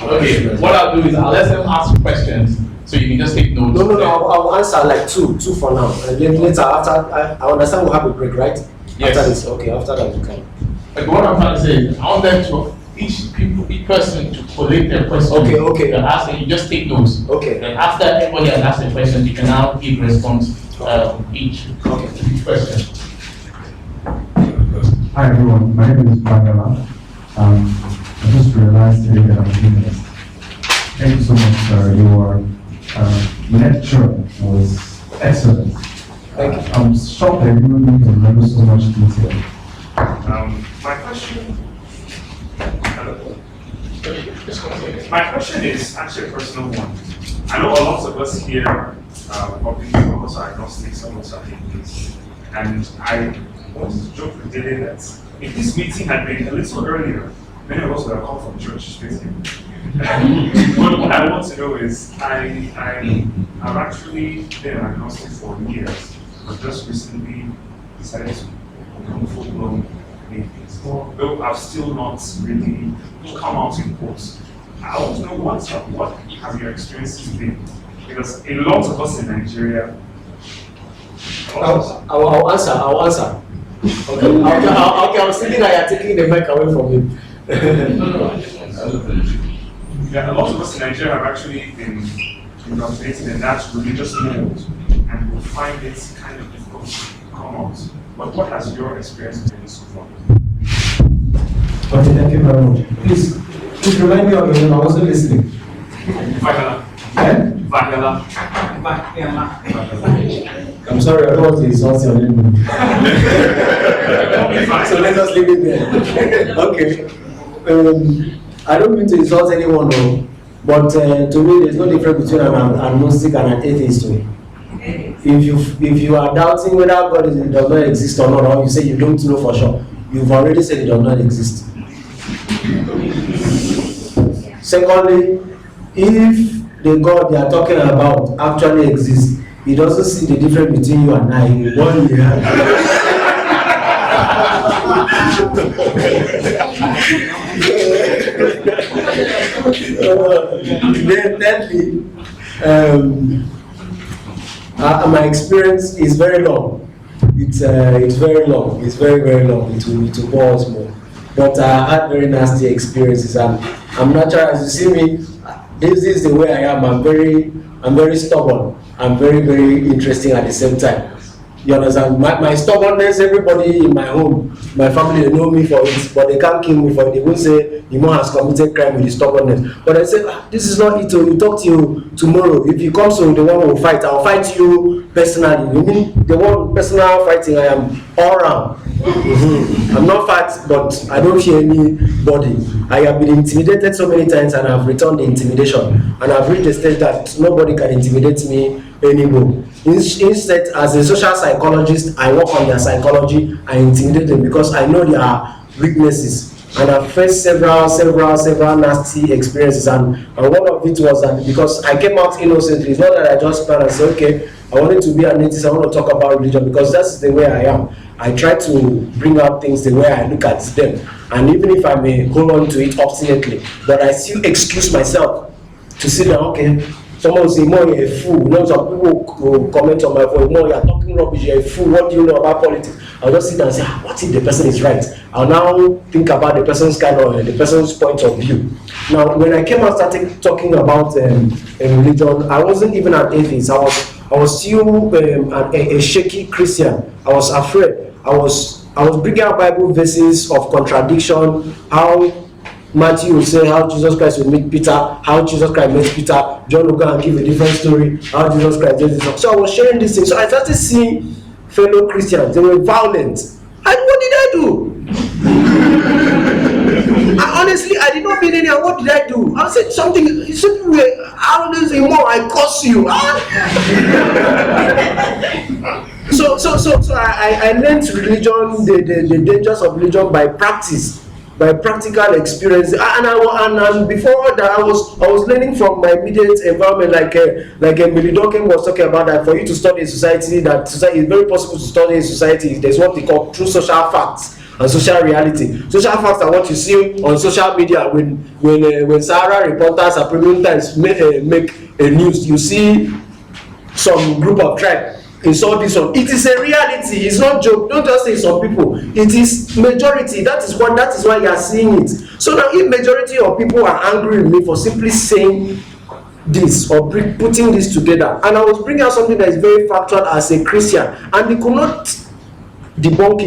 Okay, what I'll do is I'll let them ask questions, so you can just take notes. No, I'll answer like two for now. And then later, after, I understand we'll have a break, right? Yes. After this, okay, after that we can. Like what I'm trying to say is, I want them to, each person to collect their questions. Okay. They're asking, you just take notes. Okay. And after everybody has asked a question, you can now give response each question. Hi everyone, my name is Flavell. I just realized today that I'm a humanist. Thank you so much, sir. Your lecture was excellent. Thank you. I'm shocked that you didn't remember so much detail. My question is actually a personal one. I know a lot of us here, probably some of us are agnostic, some of us are atheists, and I wanted to joke with Dele that if this meeting had been a little earlier, many of us would have come from church straight in. But what I want to know is, I've actually been an agnostic for years, but just recently decided to become full-blown atheist. Though I've still not really come out in quotes. I want to know what have your experiences been? Because a lot of us in Nigeria. I'll answer. Okay, I was thinking that you're taking the mic away from him. Yeah, a lot of us in Nigeria have actually been indoctrinated in that religious mode, and will find it kind of difficult to come out. But what has your experience been so far? Okay, thank you very much. Please remind me of your name, I wasn't listening. Vagala. Vagala. I'm sorry, I don't want to insult your name. So let us leave it there. Okay. I don't mean to insult anyone, no, but to me, there's no difference between an agnostic and an atheist. To me. If you are doubting whether God does not exist or not, or you say you don't know for sure, you've already said it does not exist. Secondly, if the God they are talking about actually exists, he doesn't see the difference between you and I in 1 year. Then thirdly, my experience is very long. It's very long. It's very long. It will bore us more. But I had very nasty experiences, and I'm natural. As you see me, this is the way I am. I'm very stubborn. I'm very interesting at the same time. You understand? My stubbornness, everybody in my home, my family, they know me for it, but they can't kill me for it. They won't say, Imo has committed crime with his stubbornnness. But I say, this is not it. You talk to you tomorrow. If you come to the one who will fight, I'll fight you personally. You mean the one personal fighting, I am all round. I'm not fat, but I don't fear anybody. I have been intimidated so many times, and I've returned the intimidation. And I've reached a stage that nobody can intimidate me anymore. Instead, as a social psychologist, I work on their psychology. I intimidate them because I know their weaknesses. And I've faced several nasty experiences. And one of it was that because I came out innocently, it's not that I just planned and said, okay, I wanted to be an atheist, I want to talk about religion, because that's the way I am. I try to bring out things the way I look at them. And even if I may hold on to it obstinately, but I still excuse myself to sit down, okay, someone will say, Mo, you're a fool. You know, some people will comment on my voice, Mo, you're talking rubbish, you're a fool, what do you know about politics? I'll just sit down and say, what if the person is right? I'll now think about the person's the person's point of view. Now, when I came out started talking about religion, I wasn't even an atheist. I was still a shaky Christian. I was afraid. I was bringing out Bible verses of contradiction, how Matthew will say how Jesus Christ will meet Peter, how Jesus Christ met Peter. John will go and give a different story, how Jesus Christ did this. So I was sharing these things. So I started seeing fellow Christians, they were violent. And what did I do? Honestly, I did not mean any. What did I do? I said something. You said, how do you say more? I curse you. So I learned religion, the dangers of religion by practice, by practical experience. And before that, I was learning from my immediate environment, like Emily Duncan was talking about, that for you to study a society, that society is very possible to study a society. There's what they call true social facts and social reality. Social facts are what you see on social media when Sahara reporters at premium times make a news. You see some group of tribe insult this one. It is a reality. It's not joke. Don't just say some people. It is majority. That is why you are seeing it. So now, if majority of people are angry with me for simply saying this or putting this together, and I was bringing out something that is very factual as a Christian, and they could not debunk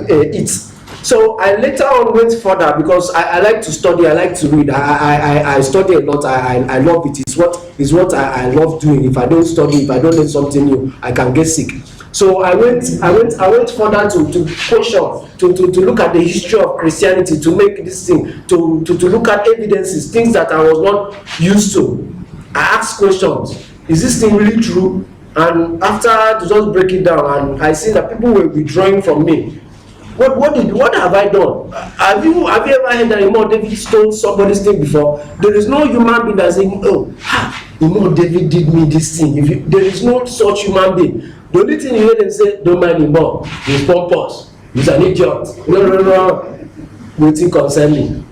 it. So I later on went further because I like to study, I like to read, I study a lot, I love it. It's what I love doing. If I don't study, if I don't learn something new, I can get sick. So I went further to question, to look at the history of Christianity, to make this thing, to look at evidences, things that I was not used to. I asked questions. Is this thing really true? And after to just break it down, and I see that people were withdrawing from me. What have I done? Have you ever heard that Imo David stole somebody's thing before? There is no human being that's saying, Imo David did me this thing. There is no such human being. The only thing you hear them say, don't mind Imo, he's pompous, he's an idiot. No. Waiting concerning.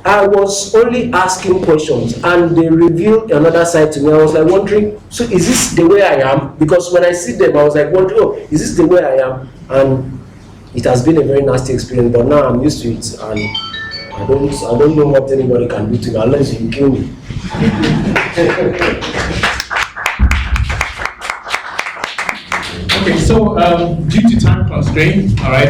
I was only asking questions, and they revealed another side to me. I was like wondering, so is this the way I am? Because when I see them, I was like wondering, is this the way I am? And it has been a very nasty experience, but now I'm used to it, and I don't know what anybody can do to me unless you kill me. Okay, so due to time constraint, all right,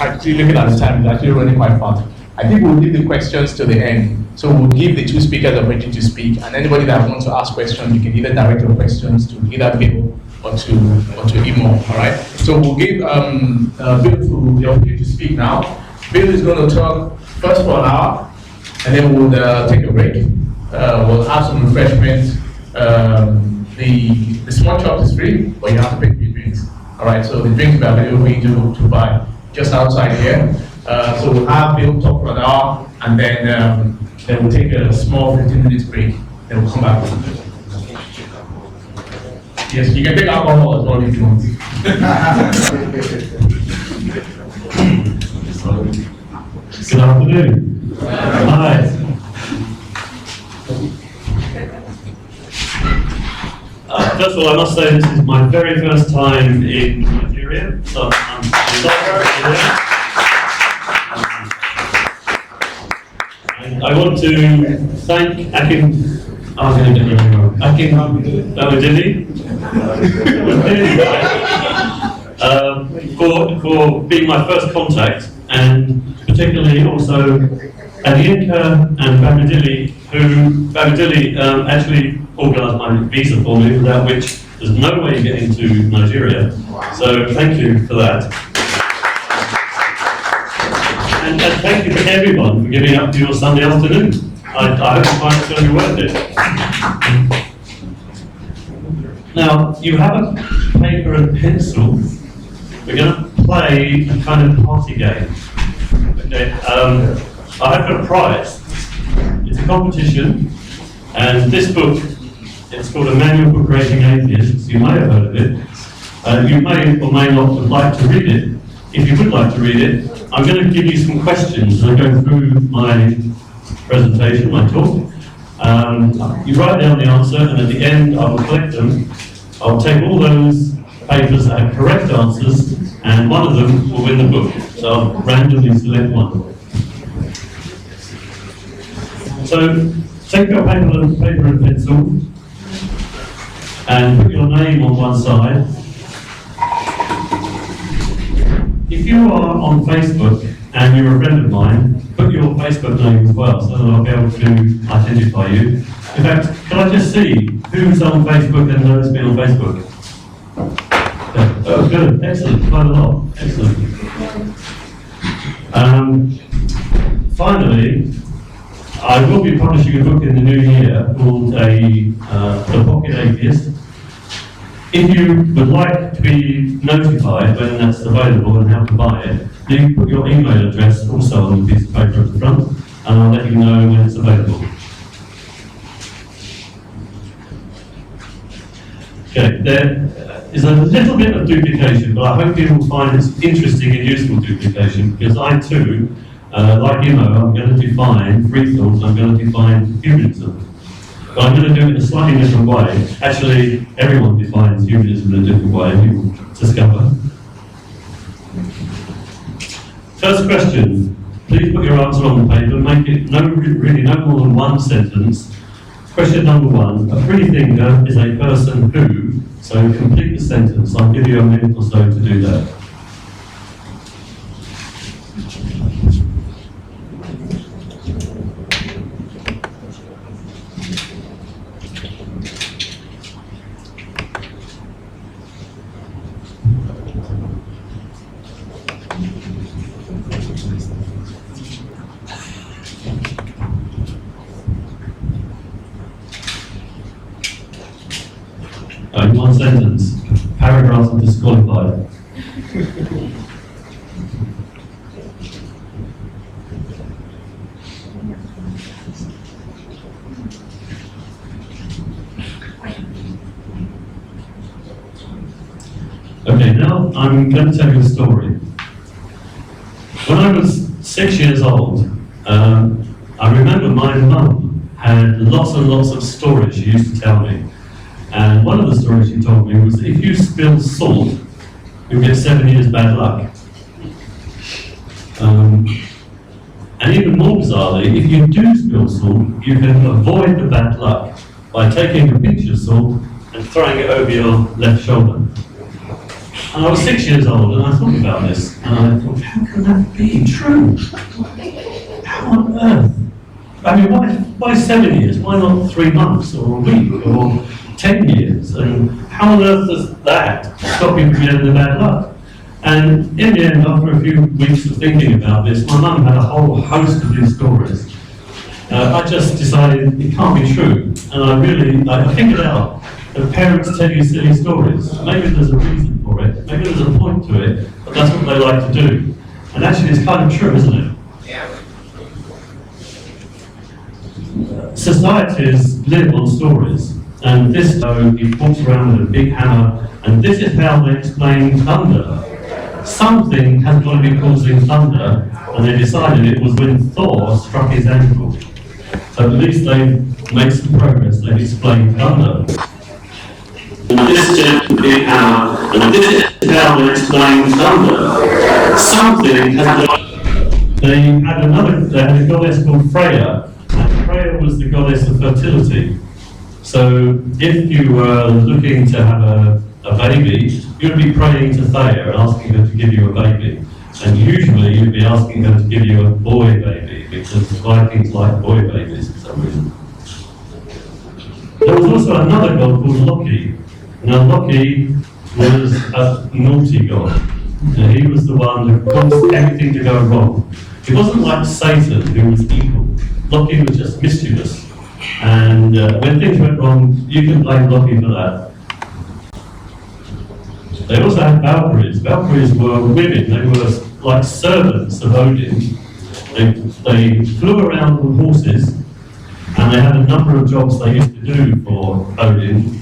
actually looking at the time, it's actually running quite fast. I think we'll leave the questions to the end. So we'll give the two speakers opportunity to speak, and anybody that wants to ask questions, you can either direct your questions to either Bill or to Imo, all right? So we'll give Bill the opportunity to speak now. Bill is going to talk first for an hour, and then we'll take a break. We'll have some refreshments. The small chop is free, but you have to pay for your drinks. All right, so the drinks are available for you to buy just outside here. So we'll have Bill talk for an hour, and then we'll take a small 15-minute break. Then we'll come back. Yes, you can take alcohol as well if you want. Good afternoon. Hi. First of all, I must say this is my very first time in Nigeria, so I'm sorry. I want to thank Akin Bamidele for being my first contact, and particularly also Adienka and Bamidele, who actually organised my visa for me, without which there's no way you get into Nigeria. So thank you for that. And thank you to everyone for giving up your Sunday afternoon. I hope you find it's going to be worth it. Now, you have a paper and pencil. We're going to play a kind of party game. Okay. I have a prize. It's a competition, and this book, it's called A Manual for Creating Atheists. You may have heard of it. You may or may not would like to read it. If you would like to read it, I'm going to give you some questions as I go through my presentation, my talk. You write down the answer, and at the end I will collect them. I'll take all those papers that have correct answers, and one of them will win the book. So I'll randomly select one. So take your paper and pencil, and put your name on one side. If you are on Facebook and you're a friend of mine, put your Facebook name as well, so that I'll be able to identify you. In fact, can I just see who's on Facebook and knows me on Facebook? Oh, good, excellent, quite a lot, excellent. Finally, I will be publishing a book in the new year called The Pocket Atheist. If you would like to be notified when that's available and how to buy it, then you put your email address also on the piece of paper at the front, and I'll let you know when it's available. Okay, there is a little bit of duplication, but I hope you will find it's interesting and useful duplication, because I too, like I'm going to define Freethought, I'm going to define Humanism. But I'm going to do it in a slightly different way. Actually, everyone defines humanism in a different way, you will discover. First question, please put your answer on the paper, make it really no more than one sentence. Question number one, a freethinker is a person who, so complete the sentence. I'll give you a minute or so to do that. One sentence. Paragraphs are disqualified. Okay, now I'm going to tell you a story. When I was 6 years old, I remember my mum had lots and lots of stories she used to tell me. And one of the stories she told me was that if you spill salt, you'll get 7 years bad luck. And even more bizarrely, if you do spill salt, you can avoid the bad luck by taking a pinch of salt and throwing it over your left shoulder. And I was 6 years old, and I thought about this, and I thought, how can that be true? How on earth? I mean, why 7 years? Why not 3 months, or a week, or 10 years? And how on earth does that stop you from getting the bad luck? And in the end, after a few weeks of thinking about this, my mum had a whole host of these stories. I just decided it can't be true, and I figured out that parents tell you silly stories. Maybe there's a reason for it, maybe there's a point to it, but that's what they like to do. And actually it's kind of true, isn't it? Societies live on stories, and this, he walks around with a big hammer, and this is how they explain thunder. Something has got to be causing thunder, and they decided it was when Thor struck his ankle. So at least they've made some progress, they've explained thunder. And this is a big hammer, and this is how they explain thunder. Something has got. They had a goddess called Freya. Freya was the goddess of fertility. So if you were looking to have a baby, you'd be praying to Freya and asking her to give you a baby. And usually you'd be asking her to give you a boy baby, because the Vikings like boy babies for some reason. There was also another god called Loki. Now Loki was a naughty god. And he was the one who caused everything to go wrong. He wasn't like Satan, who was evil. Loki was just mischievous. And when things went wrong, you can blame Loki for that. They also had Valkyries. Valkyries were women. They were like servants of Odin. They flew around on horses, and they had a number of jobs they used to do for Odin,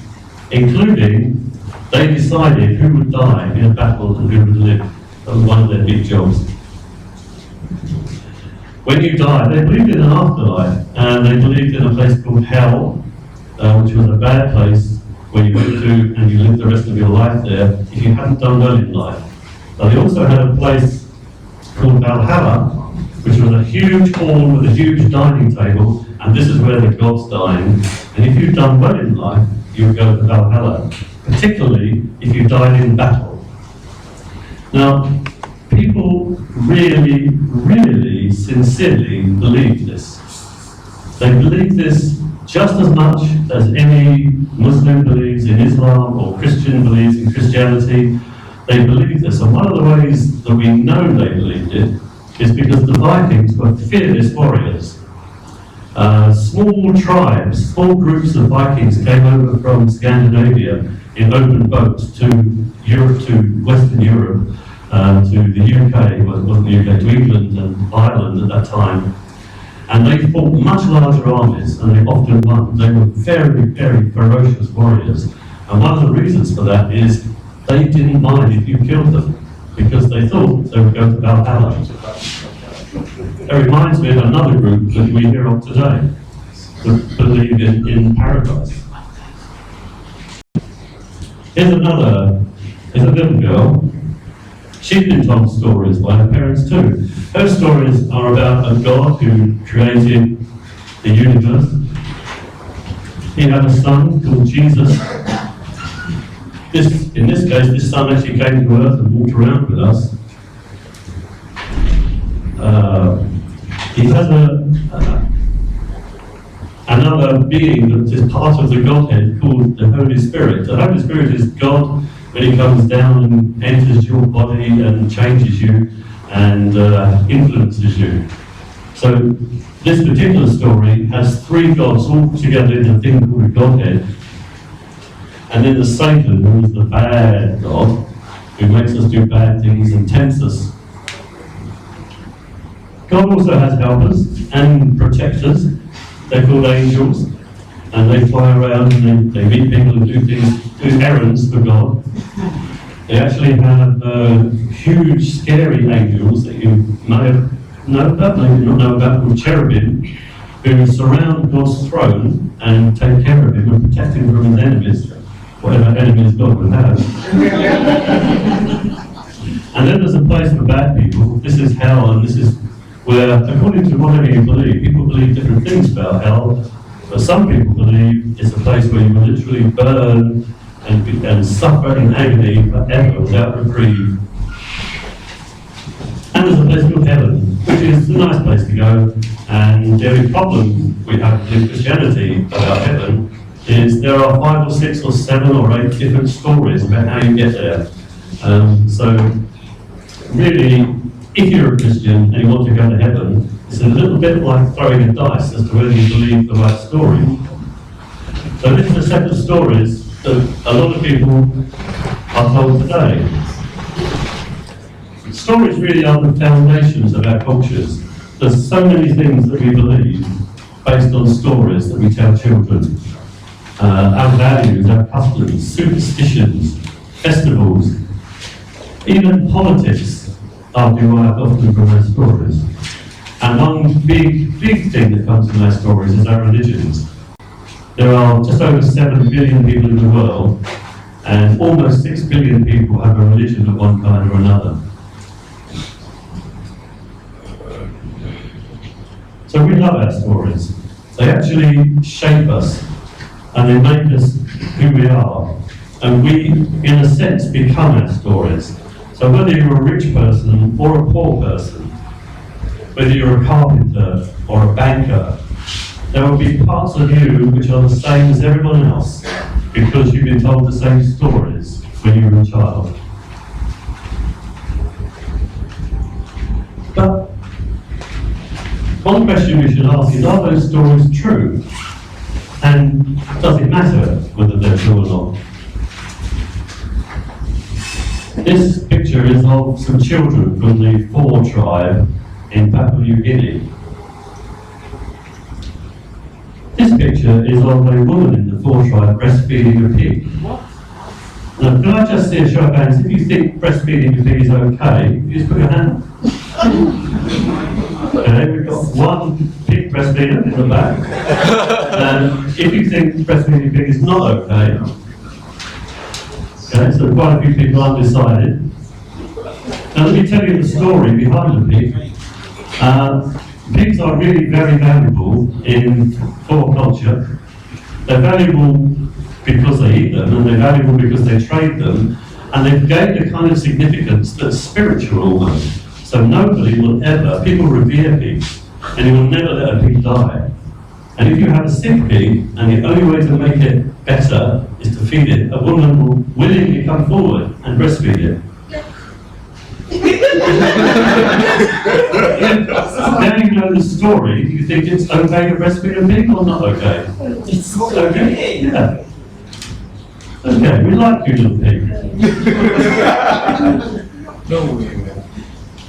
including they decided who would die in a battle and who would live. That was one of their big jobs. When you died, they believed in an afterlife, and they believed in a place called Hell, which was a bad place where you went to and you lived the rest of your life there if you hadn't done well in life. But they also had a place called Valhalla, which was a huge hall with a huge dining table, and this is where the gods dined. And if you'd done well in life, you would go to Valhalla, particularly if you died in battle. Now, people really, really sincerely believe this. They believe this just as much as any Muslim believes in Islam or Christian believes in Christianity. They believe this, and one of the ways that we know they believed it is because the Vikings were fearless warriors. Small tribes, small groups of Vikings came over from Scandinavia in open boats to Europe, to Western Europe, to the UK, well, it wasn't the UK, to England and Ireland at that time. And they fought much larger armies, and they often won. They were very, very ferocious warriors. And one of the reasons for that is they didn't mind if you killed them, because they thought they would go to Valhalla. It reminds me of another group that we hear of today, that believe in paradise. Here's a little girl. She's been told stories by her parents too. Her stories are about a God who created the universe. He had a son called Jesus. In this case, this son actually came to earth and walked around with us. He has another being that is part of the Godhead called the Holy Spirit. The Holy Spirit is God when He comes down and enters your body and changes you and influences you. So this particular story has three gods all together in a thing called a Godhead. And then there's Satan, who is the bad God, who makes us do bad things and tempts us. God also has helpers and protectors. They're called angels, and they fly around and they meet people and do errands for God. They actually have huge, scary angels that you may have known about, maybe not know about, called cherubim, who surround God's throne and take care of Him and protect Him from His enemies, whatever enemies God would have. And then there's a place for bad people. This is hell, and this is where, according to whatever you believe, people believe different things about hell, but some people believe it's a place where you will literally burn and suffer in agony forever without reprieve. And there's a place called heaven, which is a nice place to go, and the only problem we have in Christianity about heaven is there are 5 or 6 or 7 or 8 different stories about how you get there. So really, if you're a Christian and you want to go to heaven, it's a little bit like throwing a dice as to whether you believe the right story. So this is a set of stories that a lot of people are told today. Stories really are the foundations of our cultures. There's so many things that we believe based on stories that we tell children. Our values, our customs, superstitions, festivals, even politics are derived often from our stories. And one big thing that comes from our stories is our religions. There are just over 7 billion people in the world, and almost 6 billion people have a religion of one kind or another. So we love our stories. They actually shape us, and they make us who we are. And we, in a sense, become our stories. So whether you're a rich person or a poor person, whether you're a carpenter or a banker, there will be parts of you which are the same as everyone else because you've been told the same stories when you were a child. But one question we should ask is, are those stories true? And does it matter whether they're true or not? This picture is of some children from the Fore tribe in Papua New Guinea. This picture is of a woman in the Fore tribe breastfeeding a pig. Now, can I just see a show of hands? If you think breastfeeding a pig is okay, you just put your hand. Okay, we've got one pig breastfeeder in the back. And if you think breastfeeding a pig is not okay, okay, so quite a few people undecided. Now let me tell you the story behind the pig. Pigs are really very valuable in Fore culture. They're valuable because they eat them, and they're valuable because they trade them, and they've gained a kind of significance that's spiritual almost. So nobody will ever, people revere pigs, and you will never let a pig die. And if you have a sick pig, and the only way to make it better is to feed it, a woman will willingly come forward and breastfeed it. Now you know the story, do you think it's okay to breastfeed a pig or not okay? It's okay? Yeah. Okay, we like you, little pig.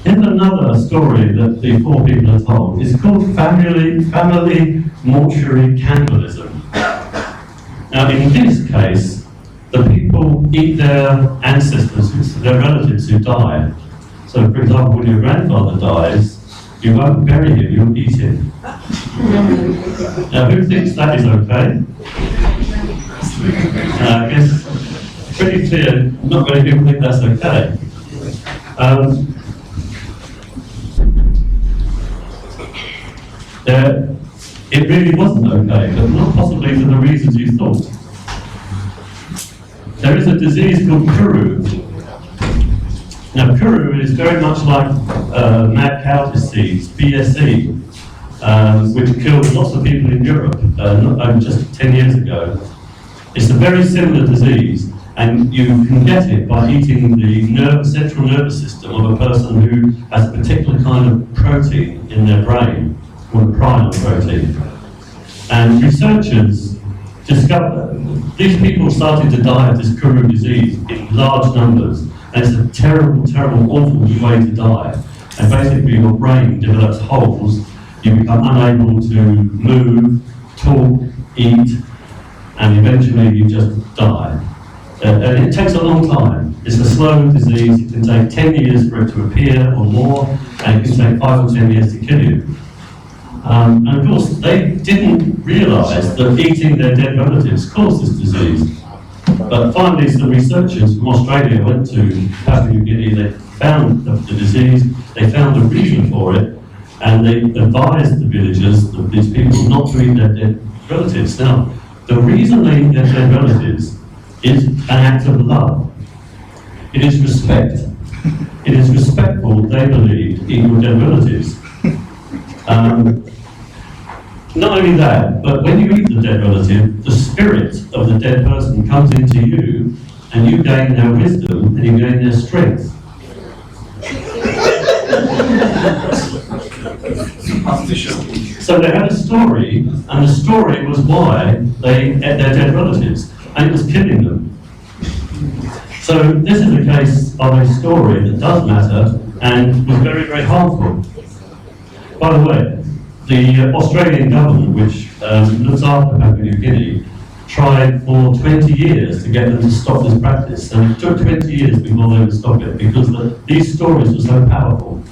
Here's another story that the Fore people are told. It's called family mortuary cannibalism. Now in this case, the people eat their ancestors, their relatives who died. So for example, when your grandfather dies, you won't bury him, you'll eat him. Now who thinks that is okay? I guess it's pretty clear, not many people think that's okay. It really wasn't okay, but not possibly for the reasons you thought. There is a disease called kuru. Now kuru is very much like mad cow disease, BSE, which killed lots of people in Europe just 10 years ago. It's a very similar disease, and you can get it by eating the central nervous system of a person who has a particular kind of protein in their brain, called prion protein. And researchers discovered these people started to die of this kuru disease in large numbers, and it's a terrible, terrible, awful way to die. And basically your brain develops holes, you become unable to move, talk, eat, and eventually you just die. And it takes a long time. It's a slow disease. It can take 10 years for it to appear or more, and it can take 5 or 10 years to kill you. And of course, they didn't realise that eating their dead relatives caused this disease. But finally, some researchers from Australia went to Papua New Guinea. They found the disease, they found a reason for it, and they advised the villagers, these people, not to eat their dead relatives. Now, the reason they eat their dead relatives is an act of love. It is respect. It is respectful, they believe, to eat your dead relatives. Not only that, but when you eat the dead relative, the spirit of the dead person comes into you, and you gain their wisdom and you gain their strength. So they had a story, and the story was why they ate their dead relatives, and it was killing them. So this is a case of a story that does matter and was very, very harmful. By the way, the Australian government, which looks after Papua New Guinea, tried for 20 years to get them to stop this practice, and it took 20 years before they would stop it because these stories were so powerful.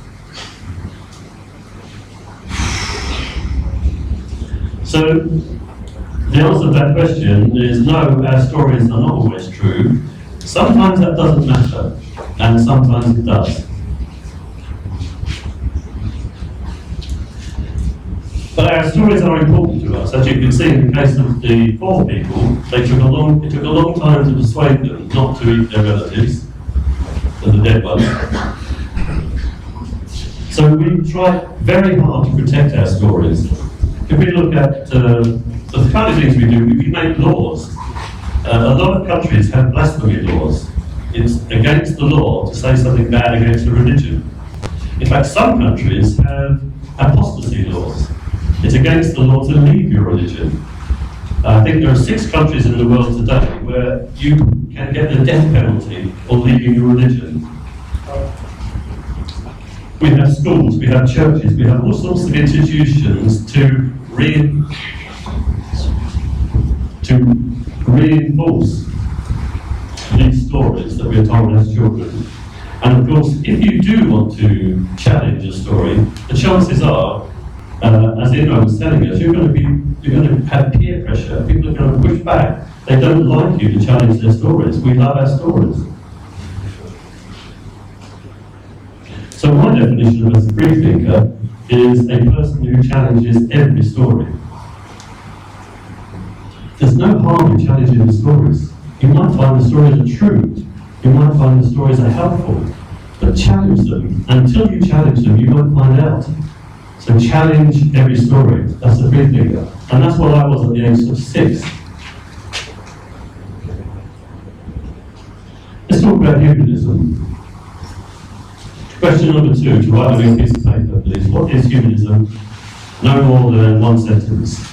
So the answer to that question is no, our stories are not always true. Sometimes that doesn't matter, and sometimes it does. But our stories are important to us. As you can see in the case of the 4 people, it took a long time to persuade them not to eat their relatives, the dead ones. So we try very hard to protect our stories. If we look at the kind of things we do, we make laws. A lot of countries have blasphemy laws. It's against the law to say something bad against a religion. In fact, some countries have apostasy laws. It's against the law to leave your religion. I think there are 6 countries in the world today where you can get the death penalty for leaving your religion. We have schools, we have churches, we have all sorts of institutions to reinforce these stories that we're told as children. And of course, if you do want to challenge a story, the chances are, as Indra was telling us, you're going to have peer pressure. People are going to push back. They don't like you to challenge their stories. We love our stories. So my definition of a free thinker is a person who challenges every story. There's no harm in challenging the stories. You might find the stories are true. You might find the stories are helpful. But challenge them. Until you challenge them, you won't find out. So challenge every story. That's the free thinker. And that's what I was at the age of 6. Let's talk about humanism. Question number 2, to write on your piece of paper, please. What is humanism? No more than 1 sentence.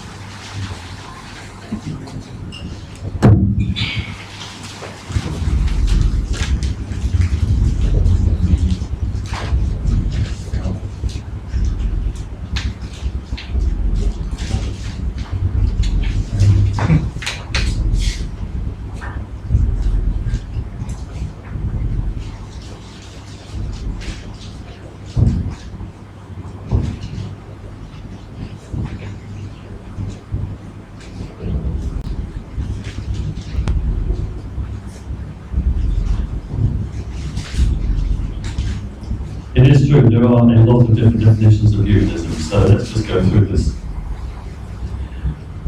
It is true, there are a lot of different definitions of humanism, so let's just go through this.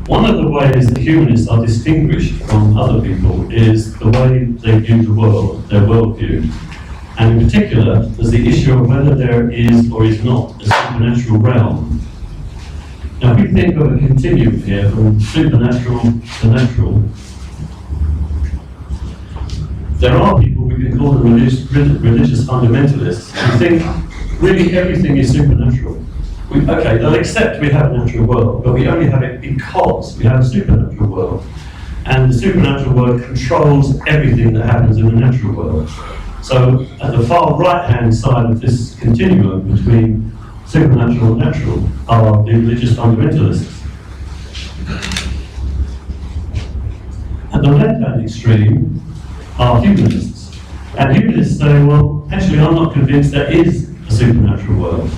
One of the ways that humanists are distinguished from other people is the way they view the world, their worldview. And in particular, there's the issue of whether there is or is not a supernatural realm. Now, if we think of a continuum here from supernatural to natural, there are people, we can call them religious fundamentalists, who think really everything is supernatural. Okay, they'll accept we have a natural world, but we only have it because we have a supernatural world. And the supernatural world controls everything that happens in the natural world. So at the far right-hand side of this continuum between supernatural and natural are the religious fundamentalists. At the left-hand extreme are humanists. And humanists say, well, actually I'm not convinced there is a supernatural world.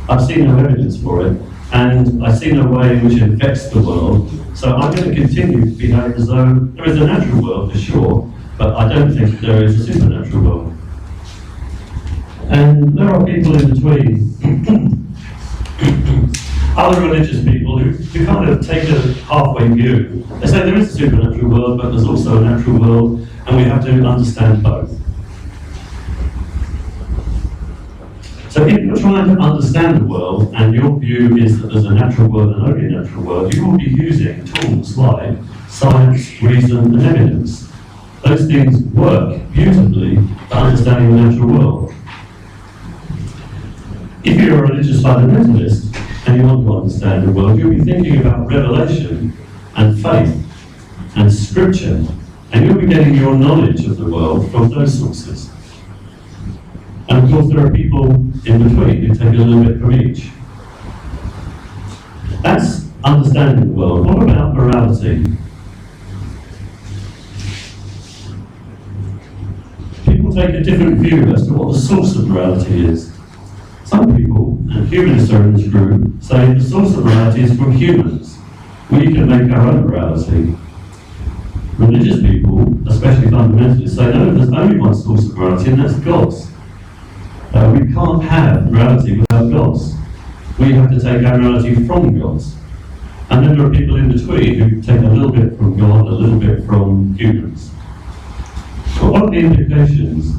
I've seen no evidence for it, and I see no way in which it affects the world, so I'm going to continue to behave as though there is a natural world for sure, but I don't think there is a supernatural world. And there are people in between, other religious people who kind of take a halfway view. They say there is a supernatural world, but there's also a natural world, and we have to understand both. So if you're trying to understand the world, and your view is that there's a natural world and only a natural world, you will be using tools like science, reason, and evidence. Those things work beautifully for understanding the natural world. If you're a religious fundamentalist, and you want to understand the world, you'll be thinking about revelation and faith and scripture, and you'll be getting your knowledge of the world from those sources. And of course, there are people in between who take a little bit from each. That's understanding the world. What about morality? People take a different view as to what the source of morality is. Some people, and humanists are in this group, say the source of morality is from humans. We can make our own morality. Religious people, especially fundamentalists, say no, there's only one source of morality, and that's God's. We can't have morality without God's. We have to take our morality from God's. And then there are people in between who take a little bit from God, a little bit from humans. But what are the implications?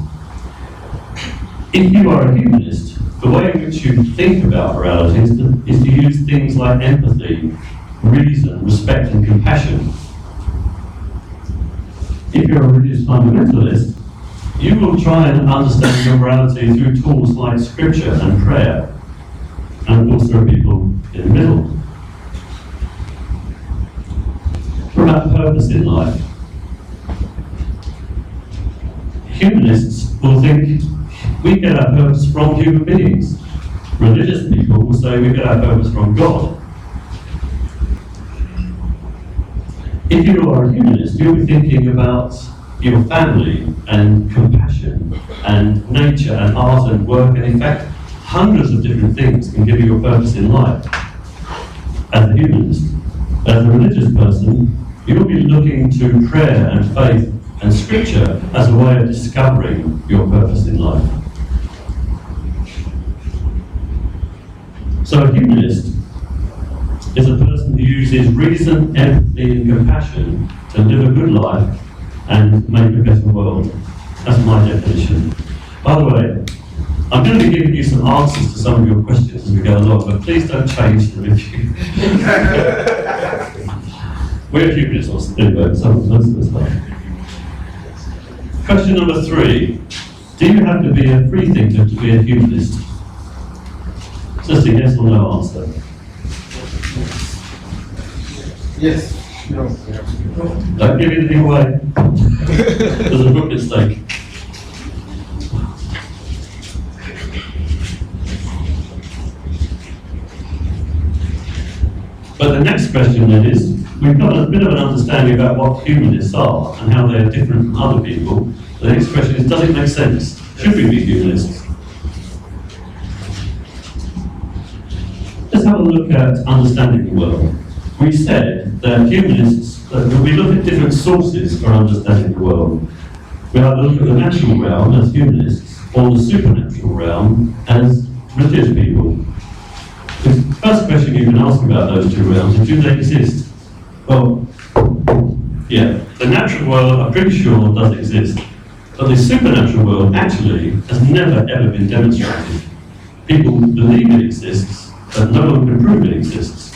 If you are a humanist, the way in which you think about morality is to use things like empathy, reason, respect, and compassion. If you're a religious fundamentalist, you will try and understand your morality through tools like scripture and prayer. And of course, there are people in the middle. What about purpose in life? Humanists will think we get our purpose from human beings. Religious people will say we get our purpose from God. If you are a humanist, you'll be thinking about your family and compassion and nature and art and work, and in fact, hundreds of different things can give you your purpose in life. As a humanist, as a religious person, you'll be looking to prayer and faith and scripture as a way of discovering your purpose in life. So a humanist is a person who uses reason, empathy, and compassion to live a good life and make a better world. That's my definition. By the way, I'm going to be giving you some answers to some of your questions as we go along, but please don't change them if you... We're humanists also, anyway, some of us are. Question number 3. Do you have to be a free thinker to be a humanist? Just a yes or no answer. Yes. No. Don't give anything away. There's a book at stake. But the next question then is, we've got a bit of an understanding about what humanists are and how they're different from other people. The next question is, does it make sense? Should we be humanists? Let's have a look at understanding the world. We said that humanists, that we look at different sources for understanding the world. We either look at the natural realm as humanists, or the supernatural realm as religious people. The first question you can ask about those two realms is, do they exist? Well, yeah, the natural world, I'm pretty sure, does exist. But the supernatural world actually has never ever been demonstrated. People believe it exists, but no one can prove it exists.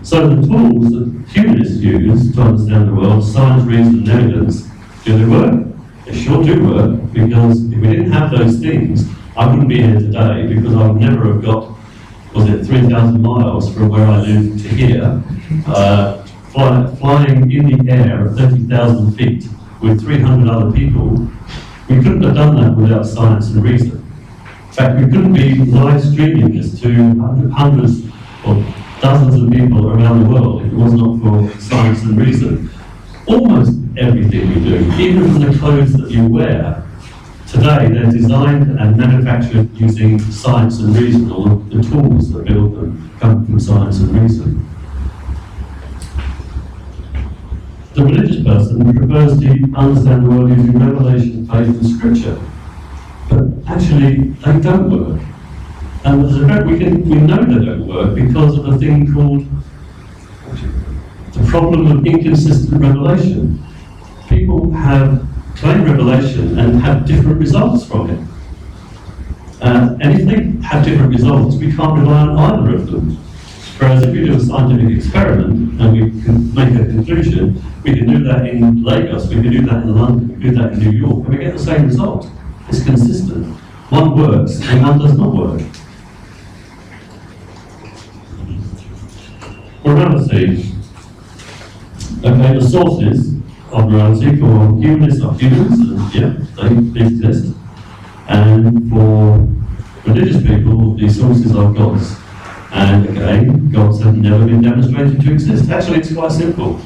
So the tools that humanists use to understand the world, science, reason, and evidence, do they work? They sure do work, because if we didn't have those things, I wouldn't be here today, because I would never have got, was it 3,000 miles from where I live to here, flying in the air at 30,000 feet with 300 other people. We couldn't have done that without science and reason. In fact, we couldn't be live streaming this to hundreds or dozens of people around the world if it was not for science and reason. Almost everything we do, even from the clothes that you wear, today they're designed and manufactured using science and reason, or the tools that build them come from science and reason. The religious person prefers to understand the world using revelation, faith, and scripture. But actually, they don't work. And as a fact, we know they don't work because of a thing called the problem of inconsistent revelation. People have claimed revelation and have different results from it. And if they have different results, we can't rely on either of them. Whereas if we do a scientific experiment and we can make a conclusion, we can do that in Lagos, we can do that in London, we can do that in New York, and we get the same result. It's consistent. one works and one does not work. Morality. Okay, the sources of morality for humanists are humans, and yeah, they exist. And for religious people, the sources are gods. And again, gods have never been demonstrated to exist. Actually, it's quite simple.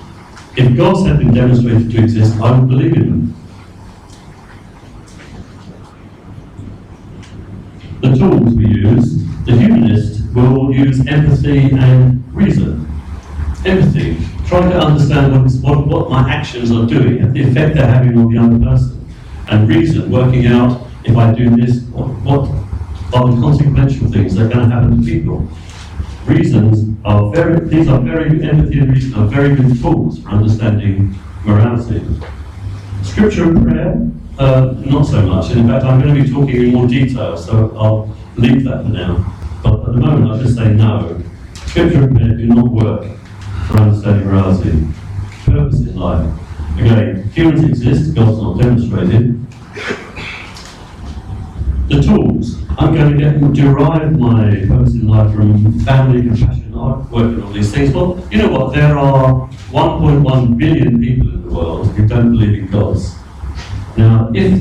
If gods had been demonstrated to exist, I would believe in them. The tools we use, the humanist will use empathy and reason. Empathy, trying to understand what my actions are doing and the effect they're having on the other person. And reason, working out if I do this, what are the consequential things that are going to happen to people. Reasons are empathy and reason are very good tools for understanding morality. Scripture and prayer, not so much. In fact, I'm going to be talking in more detail, so I'll leave that for now. But at the moment, I'll just say no. Scripture and prayer do not work for understanding morality. Purpose in life. Again, humans exist, God's not demonstrated. The tools. I'm going to derive my purpose in life from family, compassion, art, working on these things. Well, you know what? There are 1.1 billion people in the world who don't believe in gods. Now, if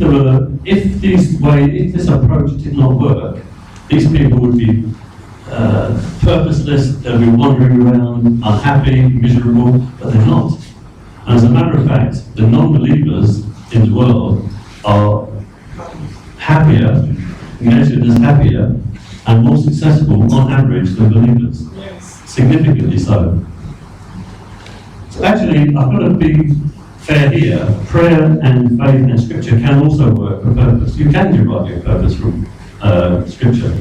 this approach did not work, these people would be purposeless, they'll be wandering around, unhappy, miserable, but they're not. And as a matter of fact, the non-believers in the world are happier, measured as happier, and more successful on average than believers. Yes. Significantly so. So actually, I've got to be fair here. Prayer and faith and scripture can also work for purpose. You can derive your purpose from scripture.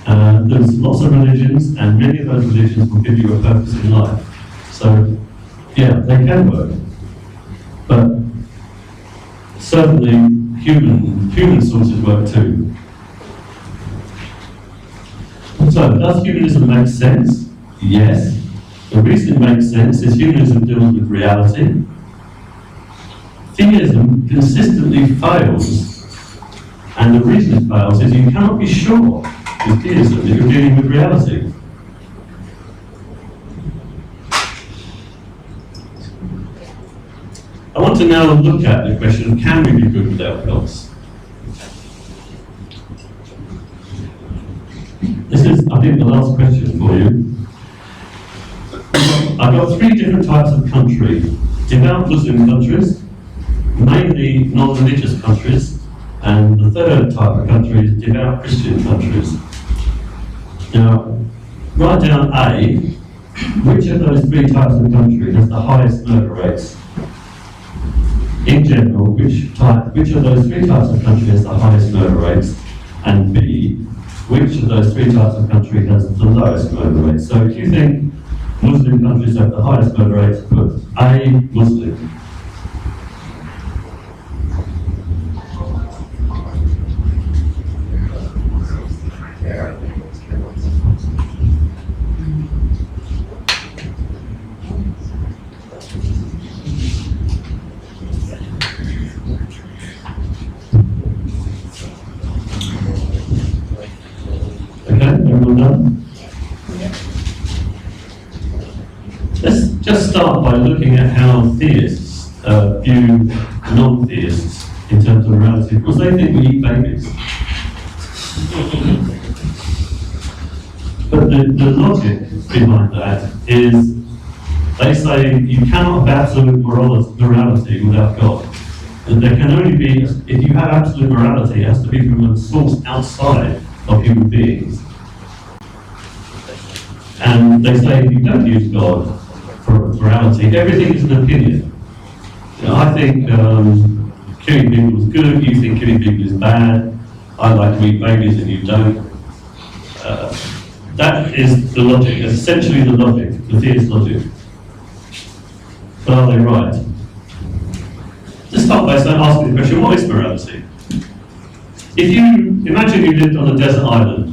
There's lots of religions, and many of those religions will give you a purpose in life. So, yeah, they can work. But certainly, human sources work too. So, does humanism make sense? Yes. The reason it makes sense is humanism deals with reality. Theism consistently fails, and the reason it fails is you cannot be sure with theism that you're dealing with reality. I want to now look at the question of can we be good without gods? This is, I think, the last question for you. I've got three different types of country. Devout Muslim countries, mainly non-religious countries, and the third type of country is devout Christian countries. Now, write down A, which of those three types of country has the highest murder rates? In general, which of those three types of country has the highest murder rates? And B, which of those three types of country has the lowest murder rates? So if you think Muslim countries have the highest murder rates, put A, Muslim. Everyone done? Let's just start by looking at how theists view non-theists in terms of morality, because they think we eat babies. But the logic behind that is they say you cannot have absolute morality without God. And there can only be, if you have absolute morality, it has to be from a source outside of human beings. And they say if you don't use God for morality, everything is an opinion. You know, I think killing people is good, you think killing people is bad, I like to eat babies and you don't. That is the logic, that's essentially the logic, the theist logic. But are they right? Let's start by asking the question, what is morality? If you imagine you lived on a desert island,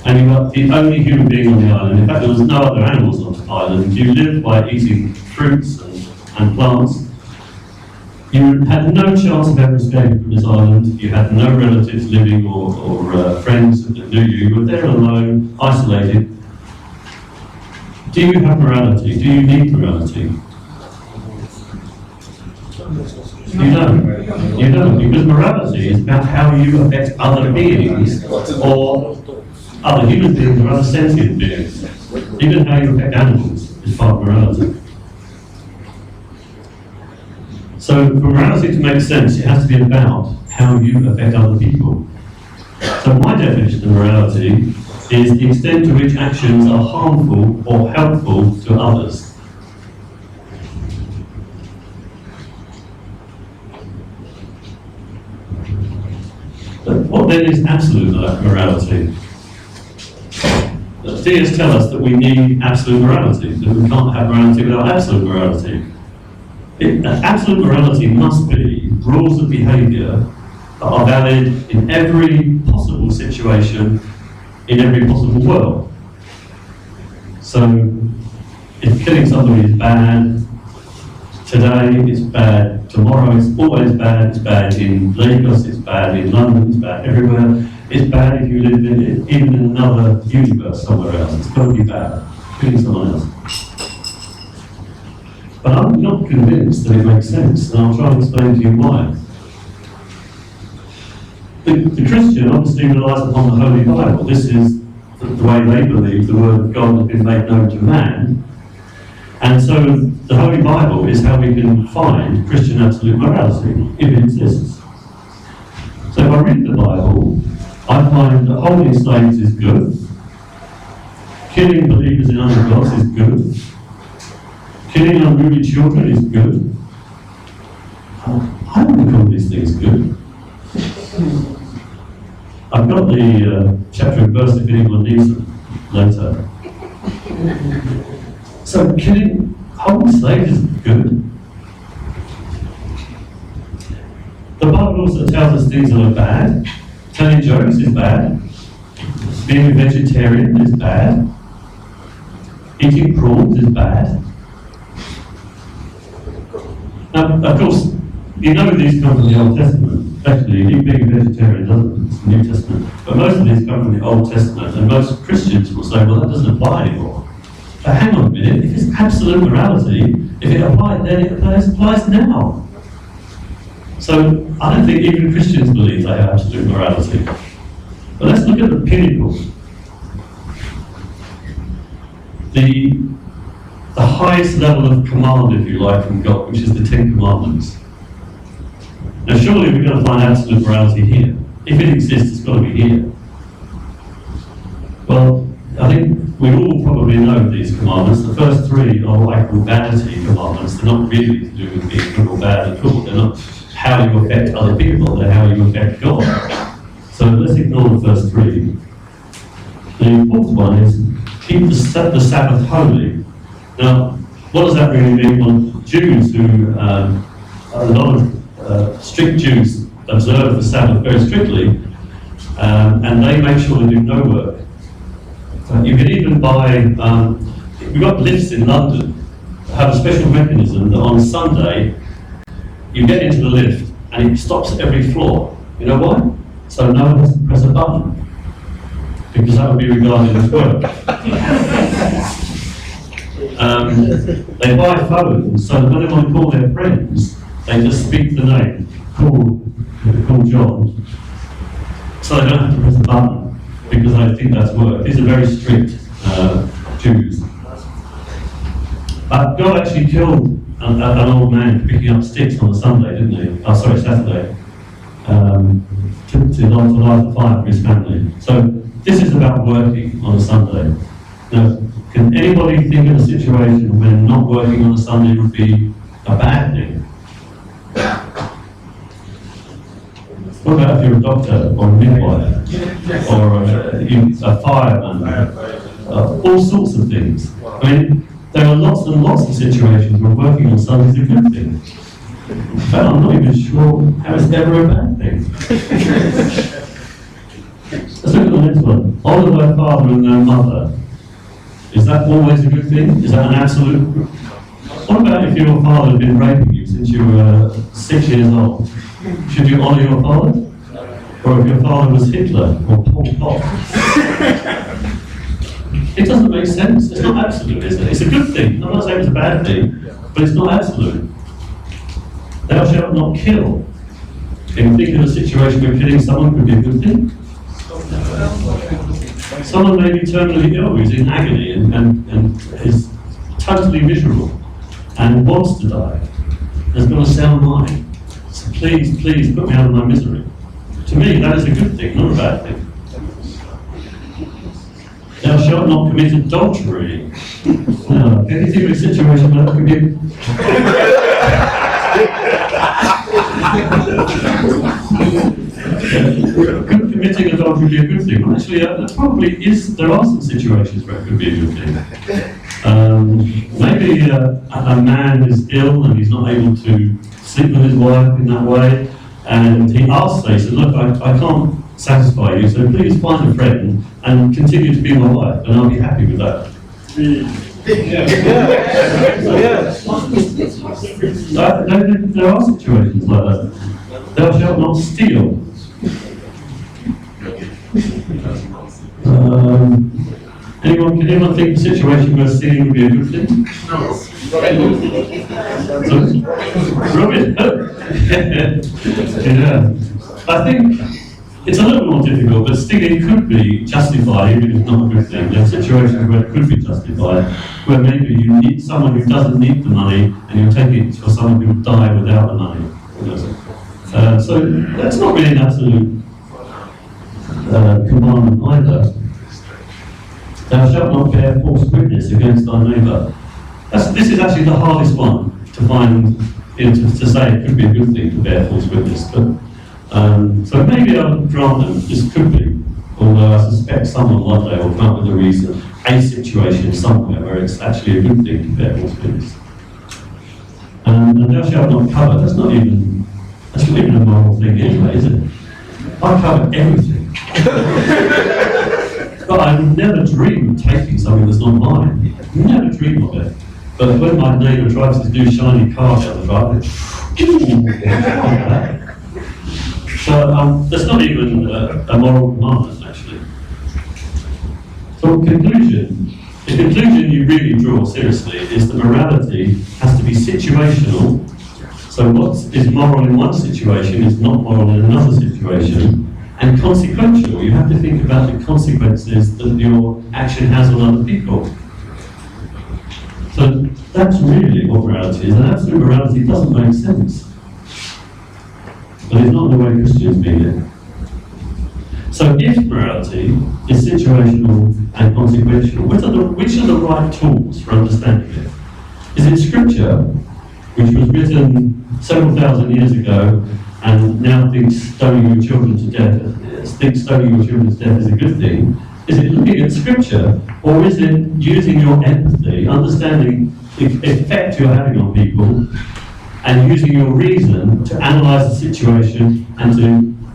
and you were the only human being on the island. In fact, there was no other animals on the island. You lived by eating fruits and plants. You had no chance of ever escaping from this island. You had no relatives living or friends that knew you. You were there alone, isolated. Do you have morality? Do you need morality? You don't. You don't, because morality is about how you affect other beings, or other human beings, or other sentient beings. Even how you affect animals is part of morality. So for morality to make sense, it has to be about how you affect other people. So my definition of morality is the extent to which actions are harmful or helpful to others. But what then is absolute morality? Theists tell us that we need absolute morality, that we can't have morality without absolute morality. Absolute morality must be rules of behaviour that are valid in every possible situation, in every possible world. So, if killing somebody is bad, today it's bad, tomorrow it's always bad, it's bad in Lagos, it's bad in London, it's bad everywhere, it's bad if you live in even in another universe somewhere else, it's going to be bad, killing someone else. But I'm not convinced that it makes sense, and I'll try and explain to you why. The Christian obviously relies upon the Holy Bible. This is the way they believe the Word of God has been made known to man. And so the Holy Bible is how we can find Christian absolute morality, if it exists. So if I read the Bible, I find that holding slaves is good, killing believers in other gods is good, killing unruly children is good. I wouldn't call these things good. I've got the chapter and verse if anyone needs them later. So holding slaves is good. The Bible also tells us things that are bad. Telling jokes is bad. Being a vegetarian is bad. Eating prawns is bad. Now, of course, you know these come from the Old Testament. Actually, being a vegetarian doesn't, it's the New Testament. But most of these come from the Old Testament, and most Christians will say, well, that doesn't apply anymore. But hang on a minute, if it's absolute morality, if it applied then, it applies now. So, I don't think even Christians believe they have absolute morality. But let's look at the pinnacle. The highest level of command, if you like, from God, which is the Ten Commandments. Now surely we're going to find absolute morality here. If it exists, it's got to be here. Well, I think we all probably know these commandments. The first three are what I call vanity commandments. They're not really to do with being good or bad at all. They're not how you affect other people, they're how you affect God. So let's ignore the first three. The fourth one is keep the Sabbath holy. Now, what does that really mean? Well, Jews who, a lot of strict Jews observe the Sabbath very strictly, and they make sure they do no work. You can even buy, we've got lifts in London that have a special mechanism that on Sunday, you get into the lift and it stops every floor. You know why? So no one has to press a button, because that would be regarded as work. They buy phones so that when they want to call their friends, they just speak the name, call John, so they don't have to press a button, because I think that's work. These are very strict Jews. But God actually killed an old man for picking up sticks on a Sunday, didn't he? Oh, sorry, Saturday. To light a fire for his family. So this is about working on a Sunday. Now, can anybody think of a situation when not working on a Sunday would be a bad thing? What about if you're a doctor or a midwife or a fireman? All sorts of things. I mean, there are lots and lots of situations where working on Sunday is a good thing. But I'm not even sure how it's ever a bad thing. Let's look at the next one. Honour thy father and thy mother. Is that always a good thing? Is that an absolute? What about if your father had been raping you since you were 6 years old? Should you honour your father? Or if your father was Hitler or Pol Pot? It doesn't make sense. It's not absolute, is it? It's a good thing. I'm not saying it's a bad thing, but it's not absolute. Thou shalt not kill. If you think of a situation where killing someone could be a good thing, someone may be terminally ill, who's in agony and is totally miserable and wants to die. There's got a sound mind. So please, please put me out of my misery. To me, that is a good thing, not a bad thing. Thou shalt not commit adultery. Now, anything in a situation where that could be could committing adultery be a good thing? Well, actually, there probably is. There are some situations where it could be a good thing. Maybe a man is ill and he's not able to sleep with his wife in that way, and he asks, he says, "Look, I can't satisfy you, so please find a friend and continue to be my wife, and I'll be happy with that." There are situations like that. Thou shalt not steal. Can anyone think a situation where stealing would be a good thing? No. Robin. Yeah. I think it's a little more difficult, but stealing could be justified even if it's not a good thing. There are situations where it could be justified, where maybe you need someone who doesn't need the money and you're taking it for someone who will die without the money. So that's not really an absolute commandment either. Thou shalt not bear false witness against thy neighbour. This is actually the hardest one to find, to say it could be a good thing to bear false witness. But so maybe I'll grant them this could be, although I suspect someone one day will come up with a reason, a situation somewhere where it's actually a good thing to bear false witness. And thou shalt not covet. That's not even a moral thing anyway, is it? I covet everything. But I would never dream of taking something that's not mine. Never dream of it. But when my neighbour drives his new shiny car down the driveway, so that's not even a moral commandment, actually. So the conclusion you really draw seriously is that morality has to be situational. So what is moral in one situation is not moral in another situation. And consequential, you have to think about the consequences that your action has on other people. So that's really what morality is. And absolute morality doesn't make sense. But it's not the way Christians mean it. So if morality is situational and consequential, which are the right tools for understanding it? Is it Scripture, which was written several thousand years ago, and now thinks stoning your children to death is a good thing? Is it looking at Scripture, or is it using your empathy, understanding the effect you're having on people, and using your reason to analyse the situation and to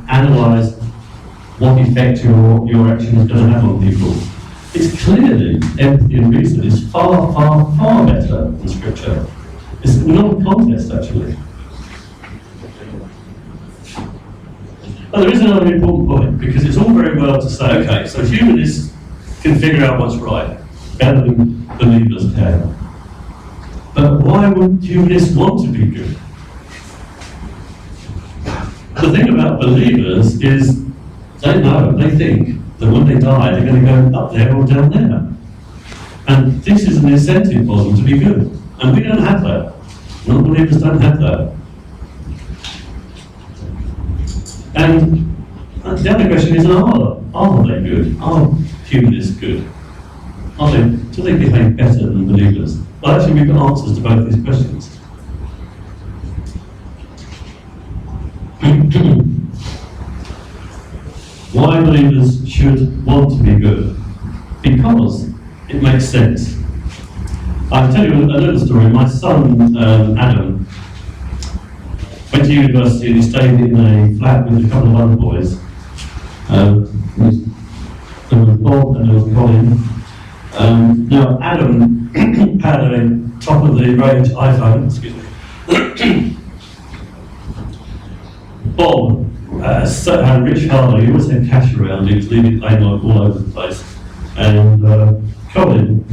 analyse what effect your action is going to have on people? It's clearly empathy and reason is far, far, far better than Scripture. It's non-contest, actually. But there is another important point, because it's all very well to say, okay, so humanists can figure out what's right, better than believers can. But why would humanists want to be good? The thing about believers is they think that when they die, they're going to go up there or down there. And this is an incentive for them to be good. And we don't have that. Non-believers don't have that. And the other question is, are they good? Are humanists good? Do they behave better than believers? Well, actually, we've got answers to both these questions. Why believers should want to be good? Because it makes sense. I'll tell you a little story. My son, Adam, went to university and he stayed in a flat with a couple of other boys. There was Bob and there was Colin. Now, Adam had a top of the range iPhone, excuse me. Bob had a rich father, he always had cash around, he was leaving playing all over the place. And Colin,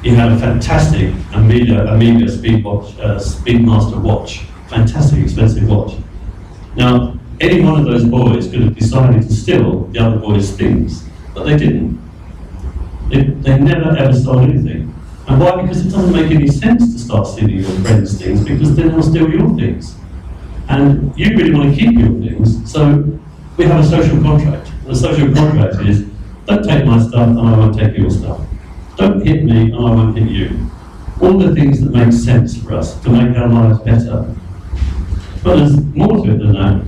he had a fantastic Amiga Speedmaster watch, fantastic expensive watch. Now, any one of those boys could have decided to steal the other boys' things, but they didn't. They never ever stole anything. And why? Because it doesn't make any sense to start stealing your friends' things, because then they'll steal your things. And you really want to keep your things, so we have a social contract. The social contract is, don't take my stuff and I won't take your stuff. Don't hit me and I won't hit you. All the things that make sense for us to make our lives better. But there's more to it than that.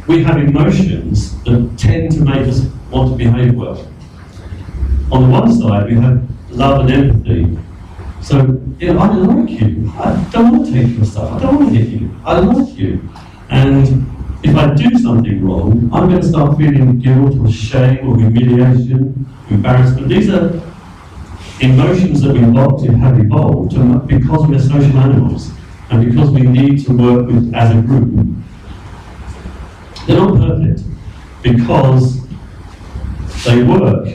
We have emotions that tend to make us want to behave well. On the one side, we have love and empathy. So, I like you. I don't want to take your stuff. I don't want to hit you. I like you. And if I do something wrong, I'm going to start feeling guilt or shame or humiliation, embarrassment. These are emotions that we have evolved because we're social animals and because we need to work as a group. They're not perfect because they work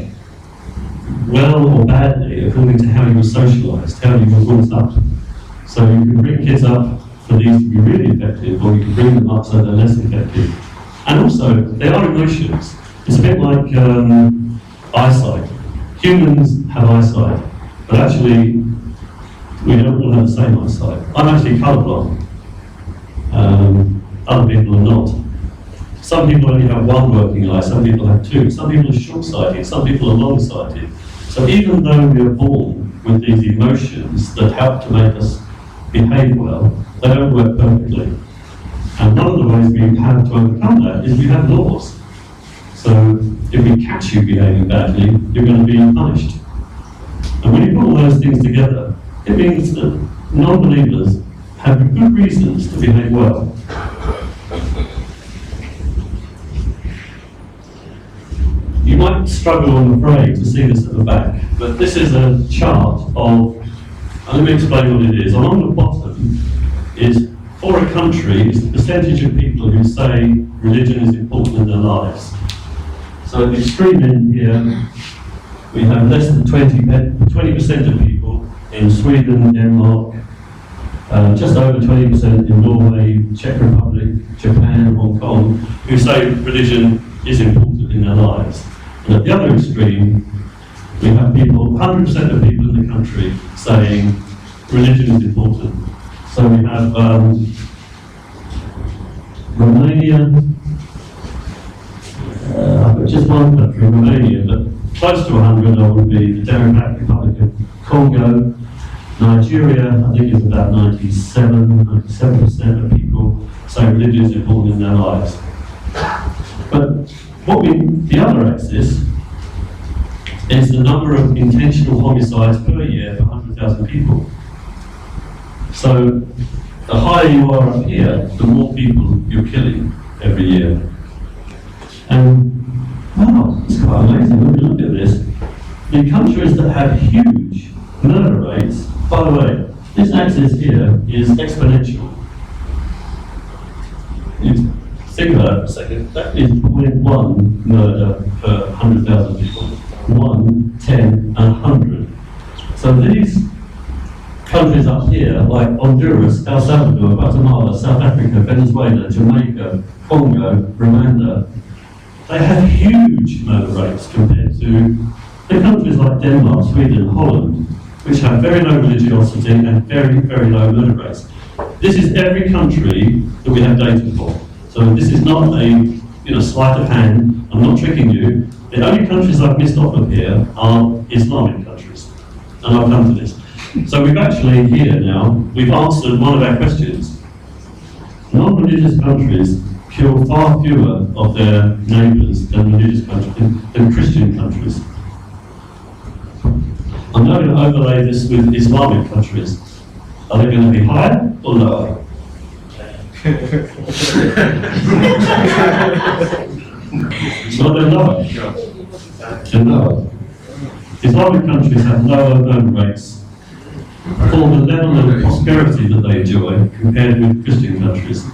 well or badly according to how you were socialised, how you were brought up. So you can bring kids up for these to be really effective, or you can bring them up so they're less effective. And also, they are emotions. It's a bit like eyesight. Humans have eyesight, but actually, we don't all have the same eyesight. I'm actually colourblind. Other people are not. Some people only have one working eye, some people have two. Some people are short-sighted, some people are long-sighted. So even though we are born with these emotions that help to make us behave well, they don't work perfectly. And one of the ways we have to overcome that is we have laws. So if we catch you behaving badly, you're going to be punished. And when you put all those things together, it means that non-believers have good reasons to behave well. You might struggle, I'm afraid, to see this at the back, but this is a chart of, let me explain what it is. Along the bottom is, for a country, is the percentage of people who say religion is important in their lives. So at the extreme end here, we have less than 20% of people in Sweden, Denmark, just over 20% in Norway, Czech Republic, Japan, Hong Kong, who say religion is important in their lives. And at the other extreme, we have people, 100% of people in the country saying religion is important. So we have Romania, I've got just one country, Romania, but close to 100 would be the Democratic Republic of Congo. Nigeria, I think, is about 97% of people say religion is important in their lives. But the other axis is the number of intentional homicides per year for 100,000 people. So the higher you are up here, the more people you're killing every year. And wow, it's quite amazing when you look at this. The countries that have huge murder rates, by the way, this axis here is exponential. Think about it for a second. That is 0.1 murder per 100,000 people. 1, 10, and 100. So these countries up here, like Honduras, El Salvador, Guatemala, South Africa, Venezuela, Jamaica, Congo, Rwanda, they have huge murder rates compared to the countries like Denmark, Sweden, Holland, which have very low religiosity and very, very low murder rates. This is every country that we have data for. So this is not a sleight of hand. I'm not tricking you. The only countries I've missed off of here are Islamic countries. And I'll come to this. So we've actually here now, we've answered one of our questions. Non-religious countries kill far fewer of their neighbours than religious countries, than Christian countries. I'm now going to overlay this with Islamic countries. Are they going to be higher or lower? No, they're lower. They're lower. Islamic countries have lower murder rates for the level of prosperity that they enjoy compared with Christian countries.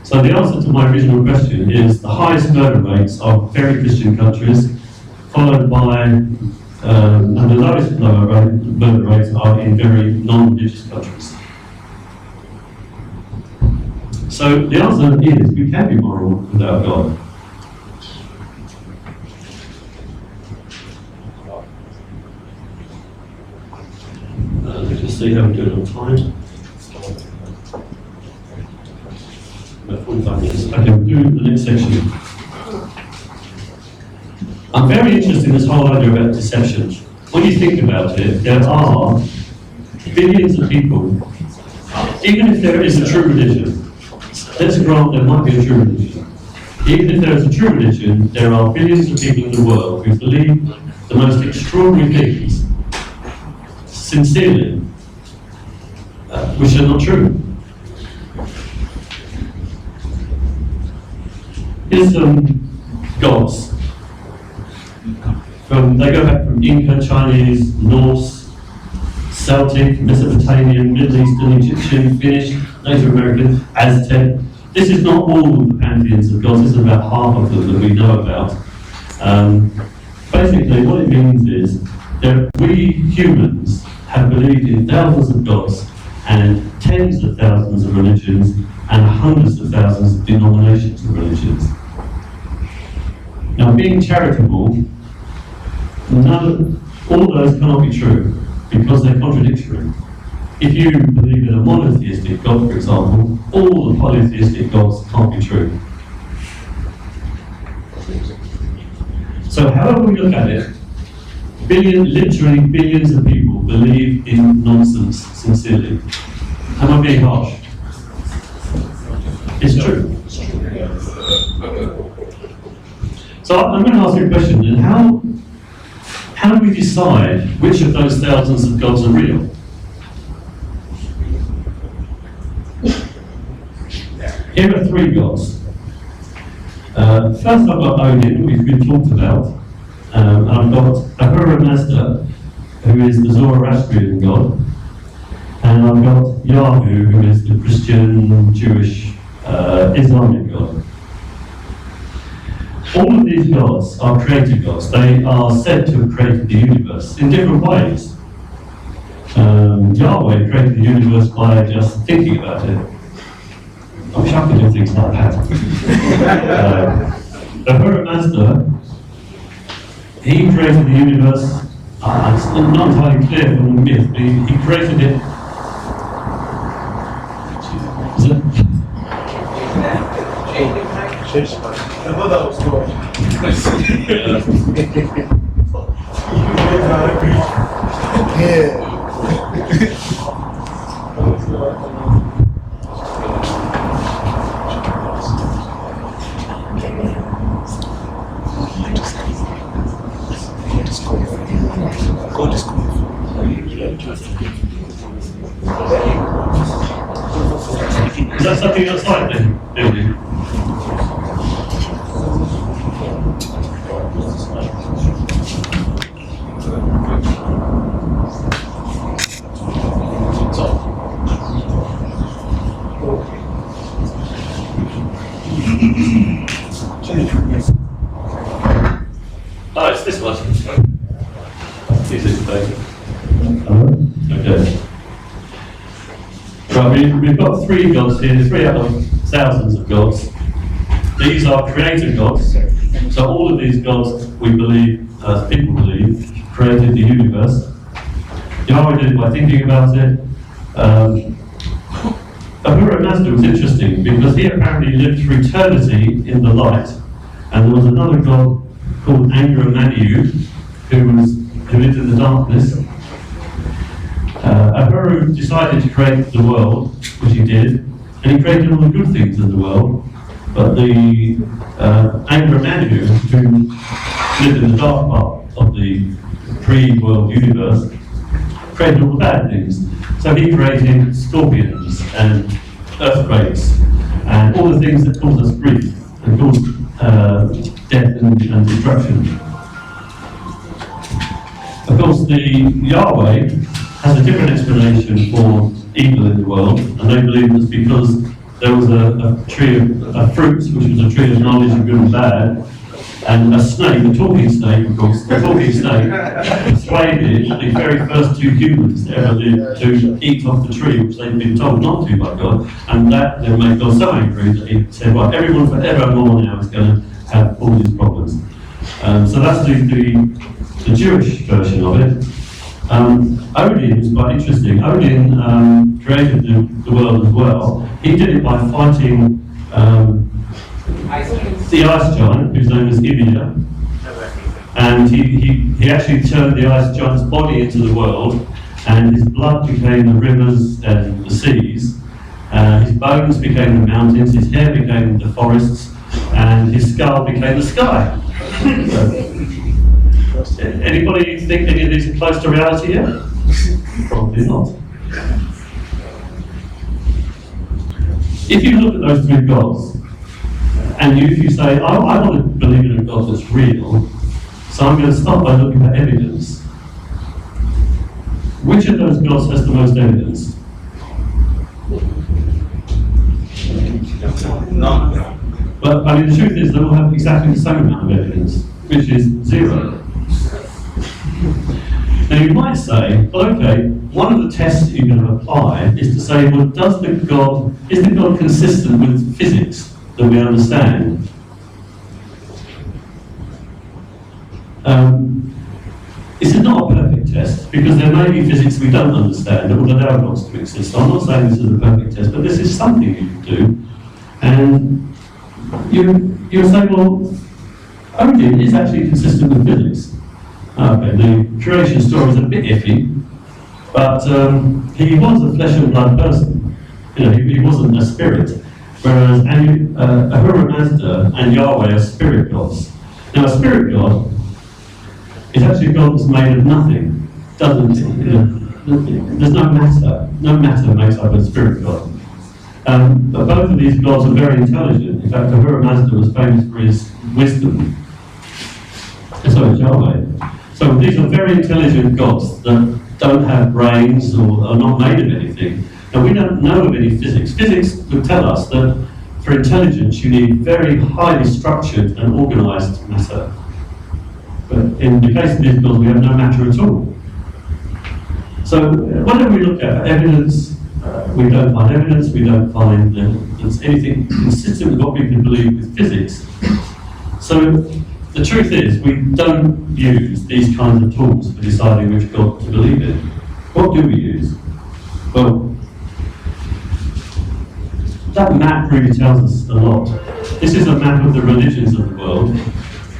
So the answer to my original question is the highest murder rates are very Christian countries, followed by, and the lowest murder rates are in very non-religious countries. So the answer is we can be moral without God. Let's just see how we do it on time. About 45 minutes. Okay, we'll do the next section. I'm very interested in this whole idea about deception. When you think about it, there are billions of people, even if there is a true religion, let's grant there might be a true religion. Even if there is a true religion, there are billions of people in the world who believe the most extraordinary things, sincerely, which are not true. Here's gods. They go back from Inca, Chinese, Norse, Celtic, Mesopotamian, Middle Eastern, Egyptian, Finnish, Native American, Aztec. This is not all of the pantheons of gods, this is about half of them that we know about. Basically, what it means is that we humans have believed in thousands of gods and tens of thousands of religions and hundreds of thousands of denominations of religions. Now, being charitable, all those cannot be true because they're contradictory. If you believe in a monotheistic God, for example, all the polytheistic gods can't be true. So however we look at it, literally billions of people believe in nonsense sincerely. Am I being harsh? It's true. So I'm going to ask you a question, and how do we decide which of those thousands of gods are real? Here are three gods. First I've got Odin, which we've talked about. I've got Ahura Mazda, who is the Zoroastrian god. And I've got Yahoo, who is the Christian, Jewish, Islamic god. All of these gods are created gods. They are said to have created the universe in different ways. Yahweh created the universe by just thinking about it. I wish I could do things like that. Ahura Mazda, he created the universe. It's not entirely clear from the myth, but he created it. Is it? I thought that was good. Is that something outside the building? Oh, it's this one. Is this thing? Okay. Right, we've got three gods here, 3 out of thousands of gods. These are creator gods. So all of these gods, we believe, as people believe, created the universe. Yahweh did it by thinking about it. Ahura Mazda was interesting because he apparently lived for eternity in the light. And there was another god called Angra Mainyu who lived in the darkness. Ahura decided to create the world, which he did, and he created all the good things in the world. But the Angra Mainyu, who lived in the dark part of the pre-world universe, created all the bad things. So he created scorpions and earthquakes and all the things that cause us grief and cause death and destruction. Yahweh has a different explanation for evil in the world, and they believe it's because there was a tree of fruits, which was a tree of knowledge of good and bad, and a snake, a talking snake, of course, the talking snake persuaded the very first two humans that ever lived to eat off the tree, which they'd been told not to by God, and that then made God so angry that he said, well, everyone forevermore now is going to have all these problems. So that's the Jewish version of it. Odin is quite interesting. Odin created the world as well. He did it by fighting the ice giant, whose name is Ymir, and he actually turned the ice giant's body into the world, and his blood became the rivers and the seas, his bones became the mountains, his hair became the forests, and his skull became the sky. Anybody think any of these are close to reality yet? Probably not. If you look at those three gods, and if you say, I want to believe in a God that's real, so I'm going to start by looking at evidence. Which of those gods has the most evidence? No. Well, I mean, the truth is they all have exactly the same amount of evidence, which is 0. Now you might say, well, okay, one of the tests that you're going to apply is to say, well, is the God consistent with physics that we understand? This is not a perfect test, because there may be physics we don't understand that would allow gods to exist. I'm not saying this is a perfect test, but this is something you can do. And you'll say, well, Odin is actually consistent with physics. Okay, the creation story is a bit iffy, but he was a flesh and blood person. You know, he wasn't a spirit. Whereas Ahura Mazda and Yahweh are spirit gods. Now, a spirit god is actually a god that's made of nothing. There's no matter. No matter makes up a spirit god. But both of these gods are very intelligent. In fact, Ahura Mazda was famous for his wisdom. And so is Yahweh. So these are very intelligent gods that don't have brains or are not made of anything. Now, we don't know of any physics. Physics would tell us that for intelligence you need very highly structured and organised matter. But in the case of these gods, we have no matter at all. So whatever we look at, evidence, we don't find evidence, we don't find there's anything consistent with what we can believe with physics. So the truth is, we don't use these kinds of tools for deciding which God to believe in. What do we use? Well, that map really tells us a lot. This is a map of the religions of the world,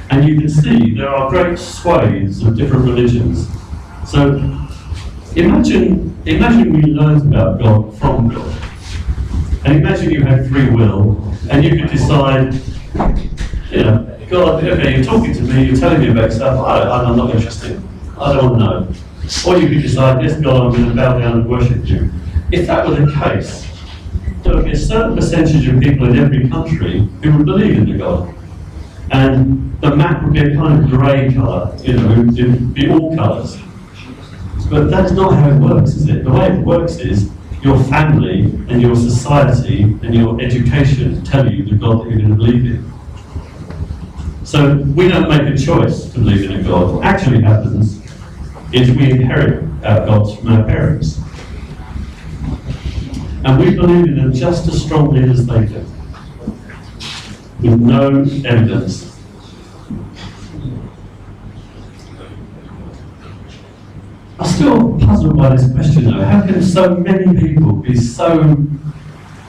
and you can see there are great swathes of different religions. So imagine we learned about God from God, and imagine you had free will, and you could decide, you know, God, okay, you're talking to me, you're telling me about stuff, I'm not interested, I don't want to know. Or you could decide, yes, God, I'm going to bow down and worship you. If that were the case, there would be a certain percentage of people in every country who would believe in the God. And the map would be a kind of grey colour, you know, it would be all colours. But that's not how it works, is it? The way it works is your family and your society and your education tell you the God that you're going to believe in. So we don't make a choice to believe in a God. What actually happens is we inherit our gods from our parents. And we believe in them just as strongly as they do, with no evidence. I'm still puzzled by this question though. How can so many people be so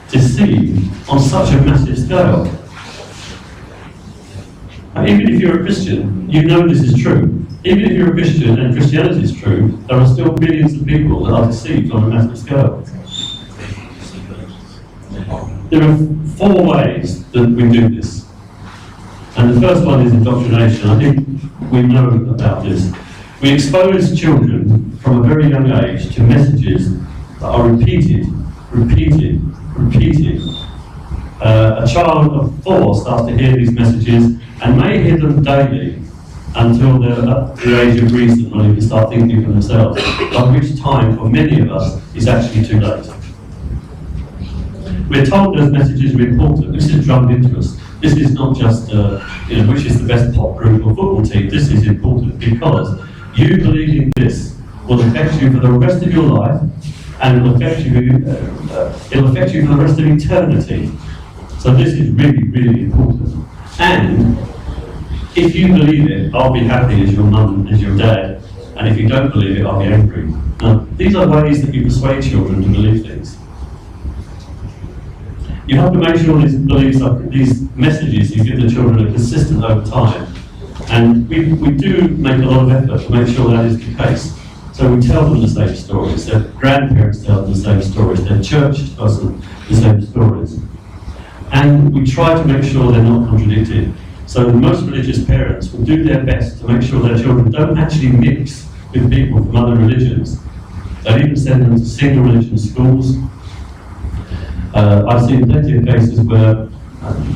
deceived on such a massive scale? And even if you're a Christian, you know this is true. Even if you're a Christian and Christianity is true, there are still billions of people that are deceived on a massive scale. There are 4 ways that we do this. And the first one is indoctrination. I think we know about this. We expose children from a very young age to messages that are repeated. A child of 4 starts to hear these messages and may hear them daily until they're at the age of reason when they can start thinking for themselves, by which time, for many of us, is actually too late. We're told those messages are important. This is drummed into us. This is not just, which is the best pop group or football team. This is important because you believing this will affect you for the rest of your life, and it'll affect you for the rest of eternity. So this is really, really important. And if you believe it, I'll be happy as your mum, as your dad. And if you don't believe it, I'll be angry. Now, these are ways that you persuade children to believe things. You have to make sure these beliefs, these messages you give the children are consistent over time. And we do make a lot of effort to make sure that is the case. So we tell them the same stories, their grandparents tell them the same stories, their church tells them the same stories. And we try to make sure they're not contradicted. So most religious parents will do their best to make sure their children don't actually mix with people from other religions. They'll even send them to single religion schools. I've seen plenty of cases where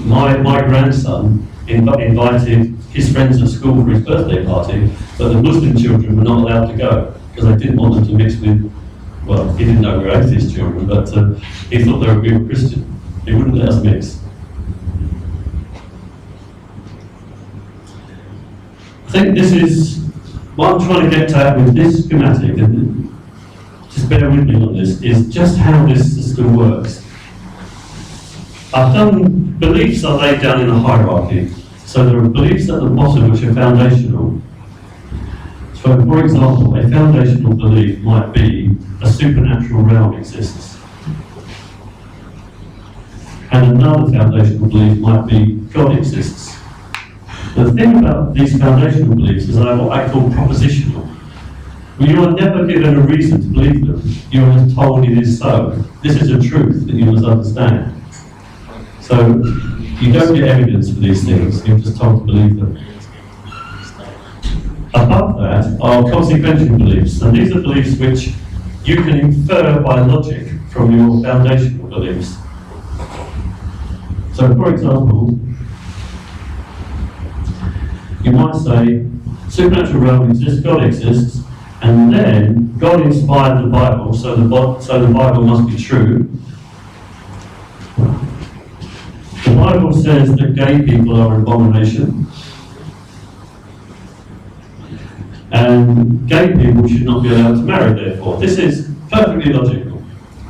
my grandson invited his friends at school for his birthday party, but the Muslim children were not allowed to go because they didn't want them to mix with, well, he didn't know we were atheist children, but he thought we were Christian. He wouldn't let us mix. I think this is what I'm trying to get at with this schematic, and just bear with me on this, is just how this system works. I've done, beliefs are laid down in a hierarchy. So there are beliefs at the bottom which are foundational. So for example, a foundational belief might be a supernatural realm exists. And another foundational belief might be God exists. The thing about these foundational beliefs is what I call propositional. Well, you are never given a reason to believe them. You are just told it is so. This is a truth that you must understand. So you don't get evidence for these things, you're just told to believe them. Above that are consequential beliefs, and these are beliefs which you can infer by logic from your foundational beliefs. So for example, you might say, supernatural realm exists, God exists, and then God inspired the Bible, so the Bible must be true. The Bible says that gay people are an abomination, and gay people should not be allowed to marry, therefore. This is perfectly logical.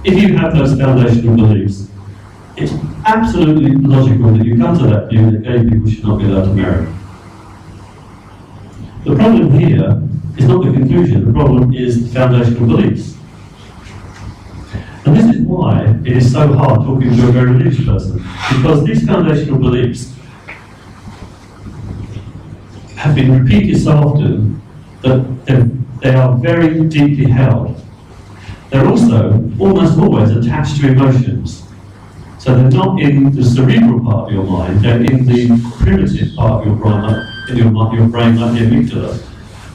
If you have those foundational beliefs, it's absolutely logical that you come to that view that gay people should not be allowed to marry. The problem here is not the conclusion, the problem is the foundational beliefs. And this is why it is so hard talking to a very religious person, because these foundational beliefs have been repeated so often that they are very deeply held. They're also almost always attached to emotions. So they're not in the cerebral part of your mind, they're in the primitive part of your brain, like the amygdala.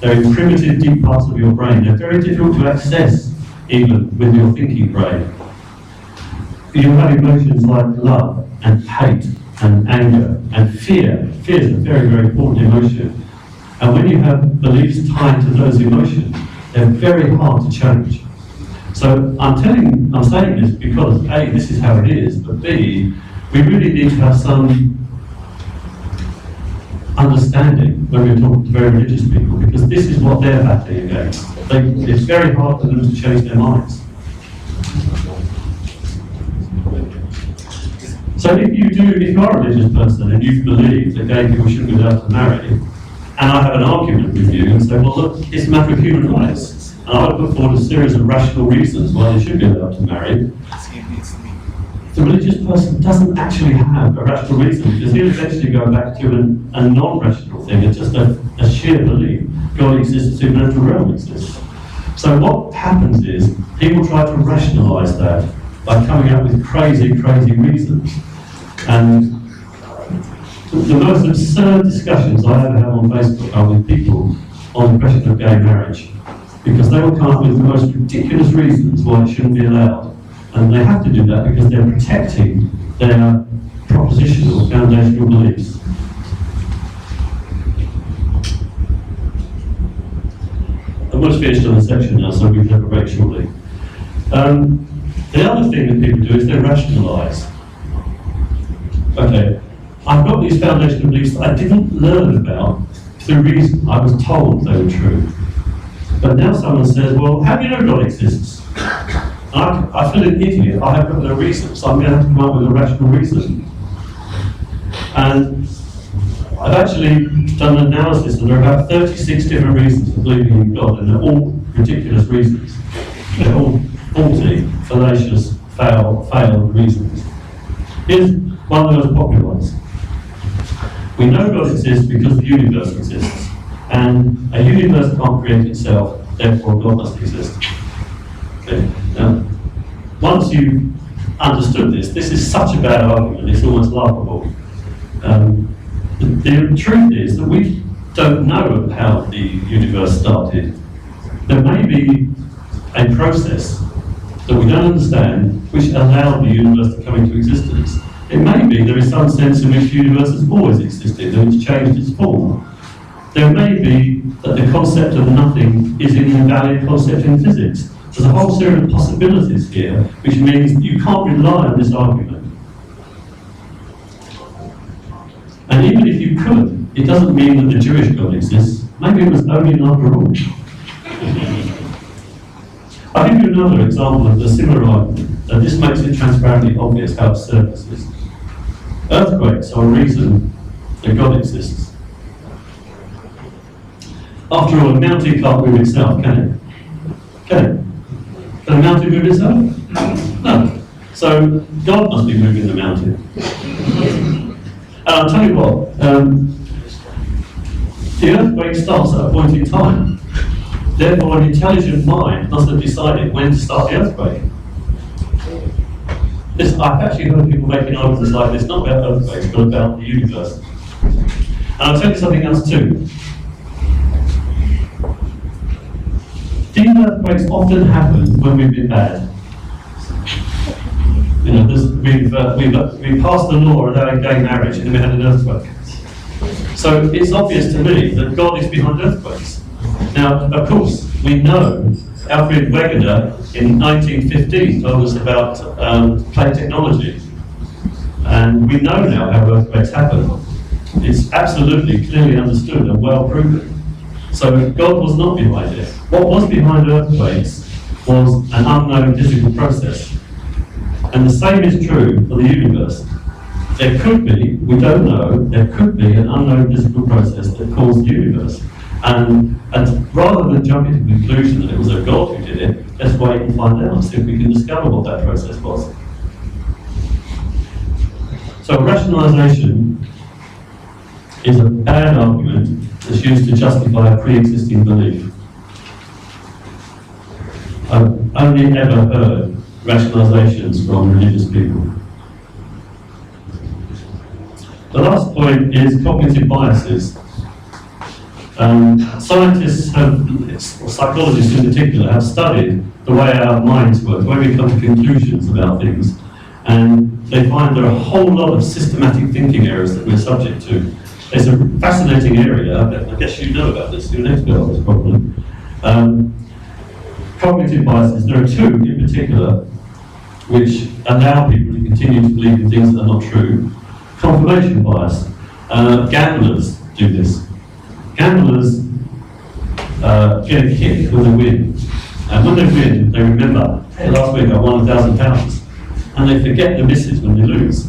They're in primitive, deep parts of your brain. They're very difficult to access, even with your thinking brain. You have emotions like love and hate and anger and fear. Fear is a very, very important emotion. And when you have beliefs tied to those emotions, they're very hard to change. So I'm saying this because A, this is how it is, but B, we really need to have some understanding when we're talking to very religious people, because this is what they're battling against. It's very hard for them to change their minds. So if you are a religious person and you believe that gay people shouldn't be allowed to marry, and I have an argument with you and say, well look, it's a matter of human rights, and I would put forward a series of rational reasons why they should be allowed to marry, the religious person doesn't actually have a rational reason, because he'll eventually go back to a non-rational thing. It's just a sheer belief. God exists, supernatural realm exists. So what happens is, he will try to rationalise that by coming up with crazy, crazy reasons. And the most absurd discussions I ever have on Facebook are with people on the question of gay marriage, because they will come up with the most ridiculous reasons why it shouldn't be allowed. And they have to do that because they're protecting their propositional, foundational beliefs. almost finished on the section now, so we can have a break shortly. The other thing that people do is they rationalise. Okay, I've got these foundational beliefs that I didn't learn about through reason. I was told they were true. But now someone says, well, how do you know God exists? I feel an idiot. I have got no reason, so I'm going to have to come up with a rational reason. And I've actually done an analysis, and there are about 36 different reasons for believing in God, and they're all ridiculous reasons. They're all faulty, fallacious, failed reasons. Here's one of the most popular ones. We know God exists because the universe exists, and a universe can't create itself, therefore God must exist. Okay. Now, once you've understood this is such a bad argument, it's almost laughable. The truth is that we don't know how the universe started. There may be a process that we don't understand which allowed the universe to come into existence. It may be there is some sense in which the universe has always existed and it's changed its form. There may be that the concept of nothing is an invalid concept in physics. There's a whole series of possibilities here, which means that you can't rely on this argument. And even if you could, it doesn't mean that the Jewish God exists. Maybe it was only an after all. I'll give you another example of a similar argument, and this makes it transparently obvious how absurd this is. Earthquakes are a reason that God exists. After all, a mountain can't move itself, can it? Can it? Can a mountain move itself? No. So God must be moving the mountain. And I'll tell you what, the earthquake starts at a point in time. Therefore, an intelligent mind must have decided when to start the earthquake. I've actually heard people making arguments like this, not about earthquakes, but about the universe. And I'll tell you something else too. These earthquakes often happen when we've been bad. You know, we've passed the law allowing gay marriage, and then we had an earthquake. So it's obvious to me that God is behind earthquakes. Now, of course, we know Alfred Wegener in 1915 told us about plate technology, and we know now how earthquakes happen. It's absolutely clearly understood and well proven. So God was not behind it. What was behind earthquakes was an unknown physical process. And the same is true for the universe. There could be, we don't know, there could be an unknown physical process that caused the universe. And rather than jump into the conclusion that it was a God who did it, let's wait and find out and see if we can discover what that process was. So rationalization is a bad argument that's used to justify a pre-existing belief. I've only ever heard rationalizations from religious people. The last point is cognitive biases. Scientists psychologists in particular, have studied the way our minds work, the way we come to conclusions about things, and they find there are a whole lot of systematic thinking errors that we're subject to. It's a fascinating area. I guess you know about this. You're an expert on this problem. Cognitive biases, there are two in particular which allow people to continue to believe in things that are not true. Confirmation bias. Gamblers do this. Gamblers get a kick when they win. And when they win, they remember, hey, last week I won £1,000. And they forget the misses when they lose.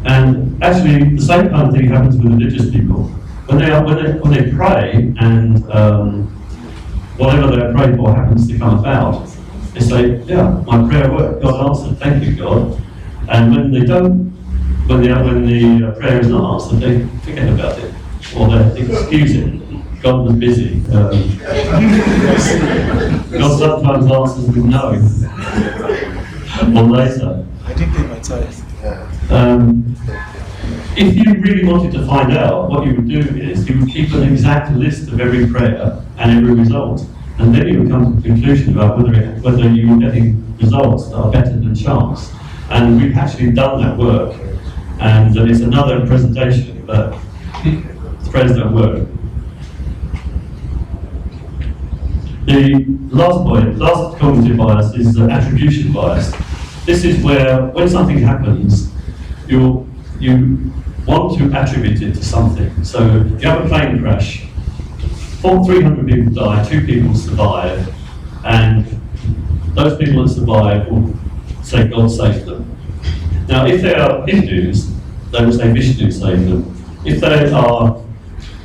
And actually, the same kind of thing happens with religious people. When they pray and whatever they're praying for happens to come about, they say, yeah, my prayer worked, God answered, thank you, God. And when they don't, when the prayer is not answered, they forget about it, or they excuse it. God was busy. God sometimes answers with no, or later. I didn't pay my tithe. If you really wanted to find out, what you would do is you would keep an exact list of every prayer and every result, and then you would come to the conclusion about whether you were getting results that are better than chance. And we've actually done that work, and it's another presentation, but the prayers don't work. The last point, last cognitive bias is the attribution bias. This is where, when something happens, you want to attribute it to something. So you have a plane crash, 300 people die, 2 people survive, and those people that survive will say God saved them. Now, if they are Hindus, they will say Vishnu saved them. If they are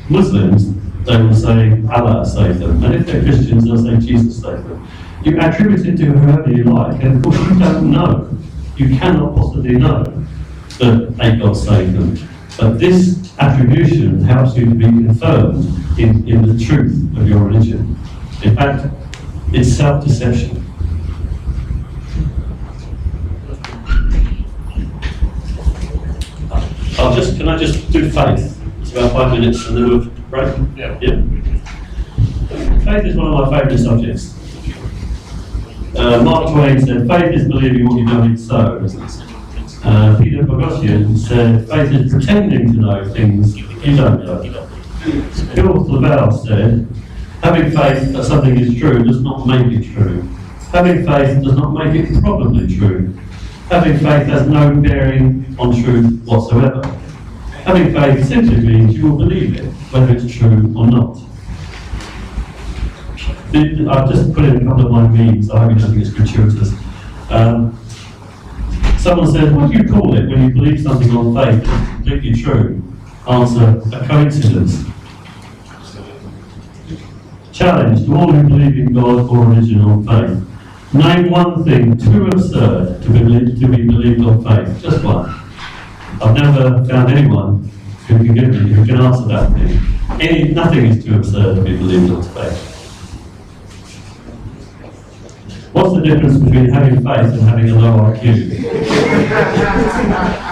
Muslims, they will say Allah saved them. And if they're Christians, they'll say Jesus saved them. You attribute it to whoever you like, and of course you don't know. You cannot possibly know that a God saved them. But this attribution helps you to be confirmed in the truth of your religion. In fact, it's self-deception. Can I just do faith? It's about 5 minutes and then we'll break. Yeah. Faith is one of my favourite subjects. Mark Twain said, faith is believing what you don't need so. Peter Boghossian said, faith is pretending to know things you don't know. Flavell said, having faith that something is true does not make it true. Having faith does not make it probably true. Having faith has no bearing on truth whatsoever. Having faith simply means you will believe it, whether it's true or not. I've just put in a couple of my memes, I hope you don't think it's gratuitous. Someone says, what do you call it when you believe something on faith that's completely true? Answer, a coincidence. Challenge to all who believe in God or religion on faith. Name one thing too absurd to be believed on faith. Just one. I've never found anyone who can answer that thing. Nothing is too absurd to be believed on faith. What's the difference between having faith and having a low IQ?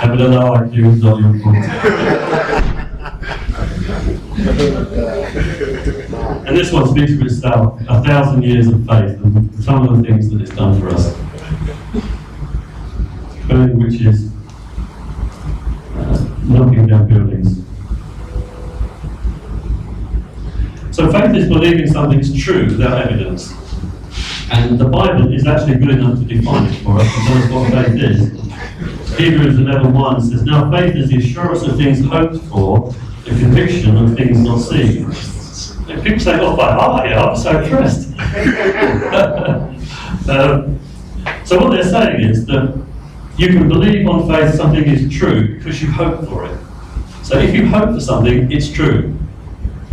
Having a low IQ is not your fault. And this one speaks for itself, 1,000 years of faith and some of the things that it's done for us. Burning witches, knocking down buildings. So faith is believing something's true without evidence. And the Bible is actually good enough to define it for us and tell us what faith is. Hebrews 11:1 says, now faith is the assurance of things hoped for, the conviction of things not seen. And people say, oh, by heart, yeah, I'm so impressed. So what they're saying is that you can believe on faith something is true because you hope for it. So if you hope for something, it's true.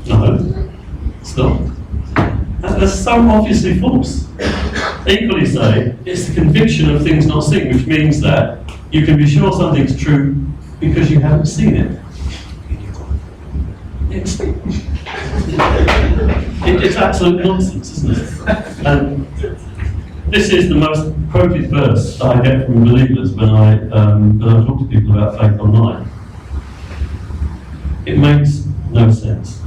No, it's not. That's so obviously false. Equally say, it's the conviction of things not seen, which means that you can be sure something's true because you haven't seen it. It's absolute nonsense, isn't it? And this is the most quoted verse that I get from believers when I talk to people about faith online. It makes no sense.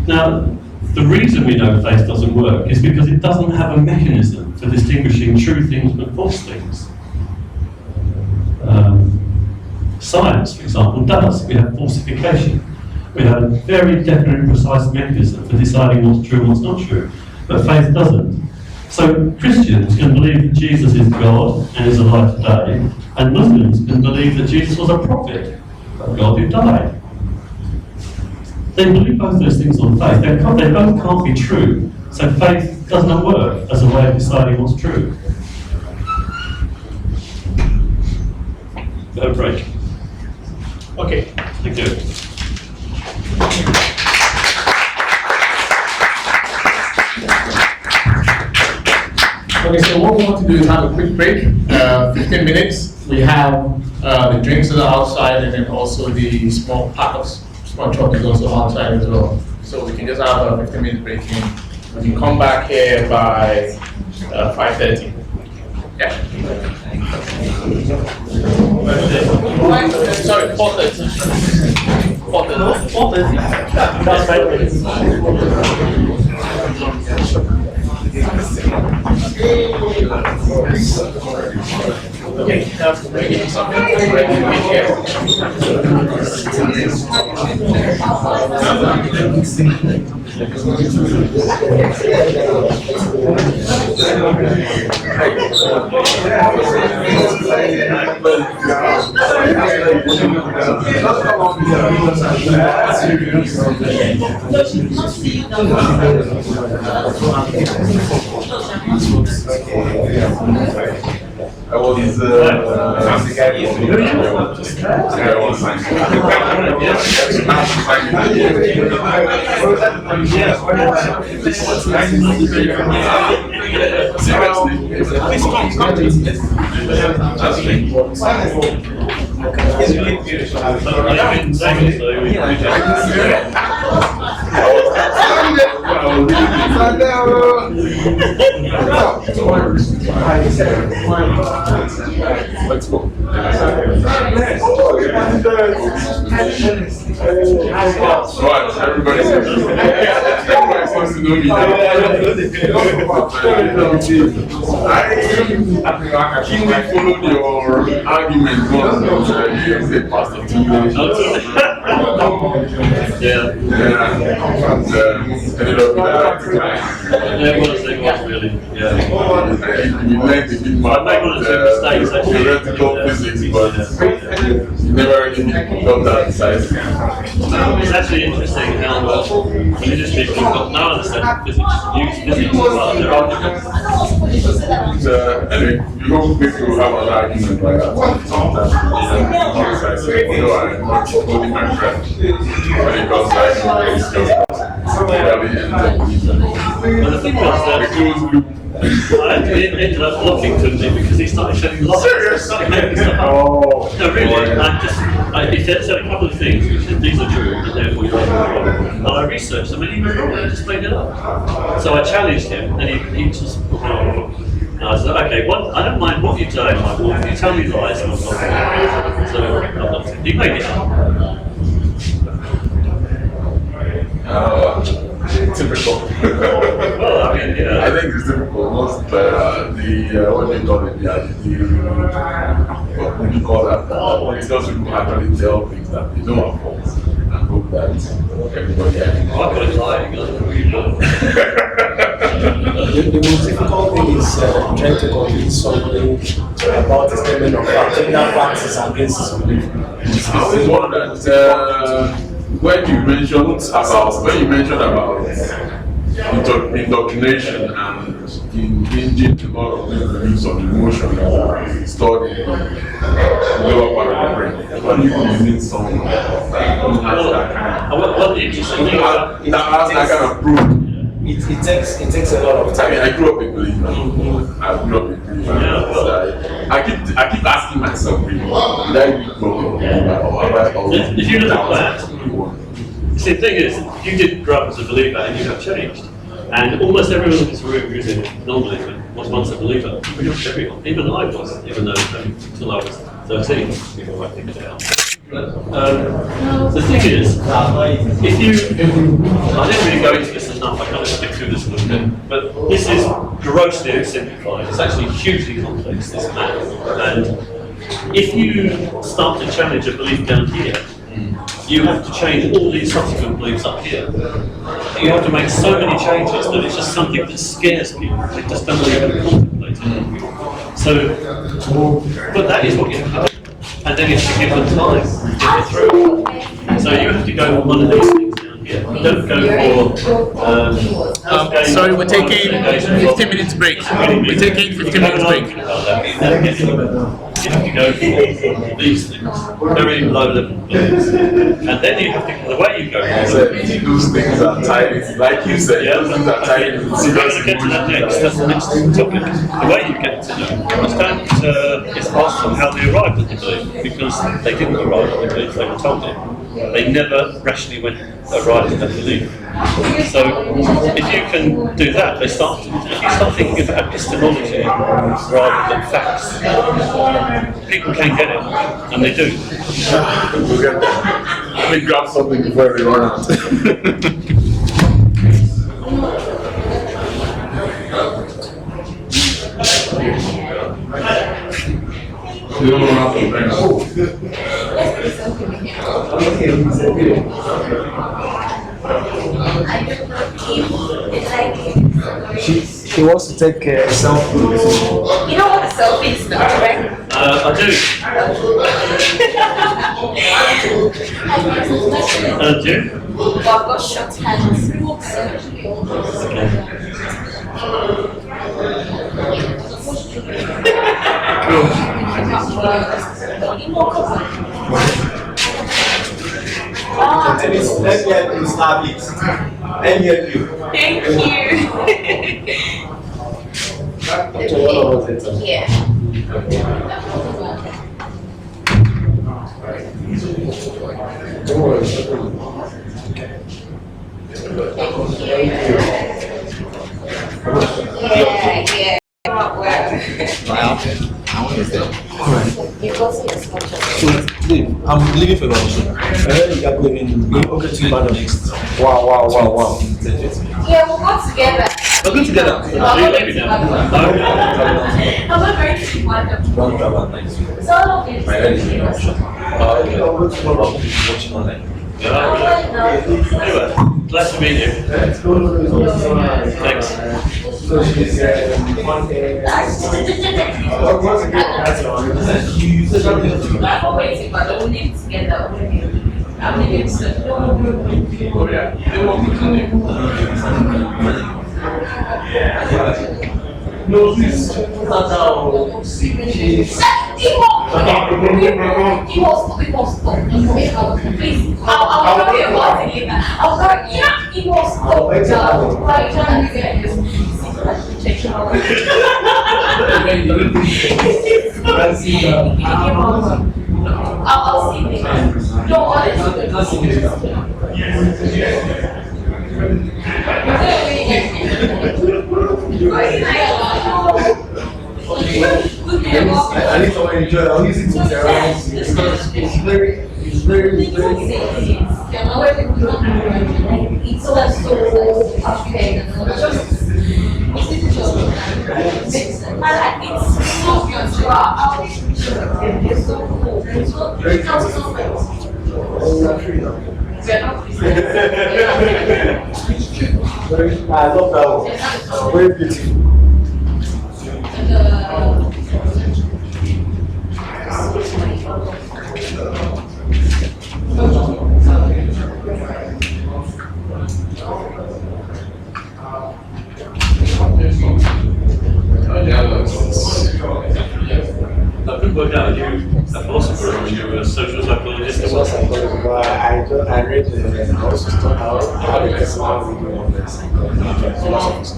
Now, the reason we know faith doesn't work is because it doesn't have a mechanism for distinguishing true things from false things. Science, for example, does. We have falsification. We have a very definite and precise mechanism for deciding what's true and what's not true. But faith doesn't. So Christians can believe that Jesus is God and is alive today, and Muslims can believe that Jesus was a prophet, a God who died. They believe both those things on faith. They both can't be true. So faith does not work as a way of deciding what's true. Go break. Okay. Thank you. Okay, so what we want to do is have a quick break, 15 minutes. We have the drinks that are outside, and then also the small truck is also outside as well. So we can just have a 15-minute break and we can come back here by 5:30. Yeah. Sorry, 4:30. 4:30. That's 5 minutes. Okay, we're getting something ready to be here. I was let's go. Right, everybody seems to know me now. I keenly followed your argument once. You said Pastor Yeah. There was really, yeah. You learned a bit more about theoretical physics, but you never really got that side. It's actually interesting how religious people have got no understanding of physics, use physics as well as their arguments. Anyway, you don't need to have an argument like that. Sometimes, I say, although I'm not holding my breath, when it comes to argument, it's just really But the thing was that I actually ended up blocking to him because he started showing lies. Started making stuff up. No, really. He said a couple of things, which said these are true, and therefore you're wrong. And I researched them, and he was wrong, and I just made it up. So I challenged him, and he just put me on. And I said, okay, well, I don't mind what you say, you tell me lies, and I'm not going to. So I'm not. He made it up. typical. Well, I mean, yeah. I think it's typical. Most what do you call it? Yeah, what do you call that? It's those people actually tell things that they know are false and hope that everybody I'm not going to lie, you The most difficult thing is trying to convince somebody about the statement of fact. Taking that fact is against his belief. I always wonder that when you mentioned about indoctrination and engaging a lot of the beliefs of emotion stored in the lower part of the brain. When you mean someone that has that kind of proof. It takes a lot of time. I mean, I grew up a believer. I keep asking myself, did I grow up a believer? If you look at that, see, the thing is, you did grow up as a believer and you have changed. And almost everyone in this room who's in non-believer was once a believer. Pretty much everyone. Even I was, even though until I was 13 before I figured it out. The thing is, if you, I didn't really go into this enough, I kind of skipped through this a little bit, but this is grossly oversimplified. It's actually hugely complex, this matter. And if you start to challenge a belief down here, you have to change all these subsequent beliefs up here. You have to make so many changes that it's just something that scares people. They just don't even contemplate it. So, but that is what you have to do. And then you have to give them time to get through. So you have to go for one of these things down here. Don't go for... sorry, we're taking 15 minutes break. We're taking 15 minutes break. You have to go for these things, very low level beliefs. And then you have to, the way you go for Those things are tied, like you said, those things are tied in. we're going to get to that next, that's the next topic. The way you get to them is ask them how they arrived at the belief, because they didn't arrive at the belief, they were told it. They never rationally arrived at that belief. So if you can do that, if you start thinking of epistemology rather than facts, people can get it, and they do. We'll get there. Let me grab something before we run out. You don't know how to She wants to take a selfie. You know what a selfie is now, right? I do. Do you? Well, I've got short hands. Let me help you snap it. Let me help you. Thank you. Yeah. Yeah. I'm leaving for London. You are going okay to London next. Wow. Yeah, we'll go together. We're going together. I'm not going to London. Don't travel at night. So I don't think My head is in the option. Watching online. Anyway, glad to meet you. Thanks. So she's I'm waiting, but we'll live together. I'm living soon. Oh, yeah. They want me to live. No, this. I'll see you. No, honestly. I need to enjoy. I'll use it to terrorize you because it's very. It's also okay. It's so beautiful. It's so cool. It's so I love that one. Very beautiful. I couldn't work out you a philosopher or you a social psychologist or what? I read and also how the personality on this philosophers.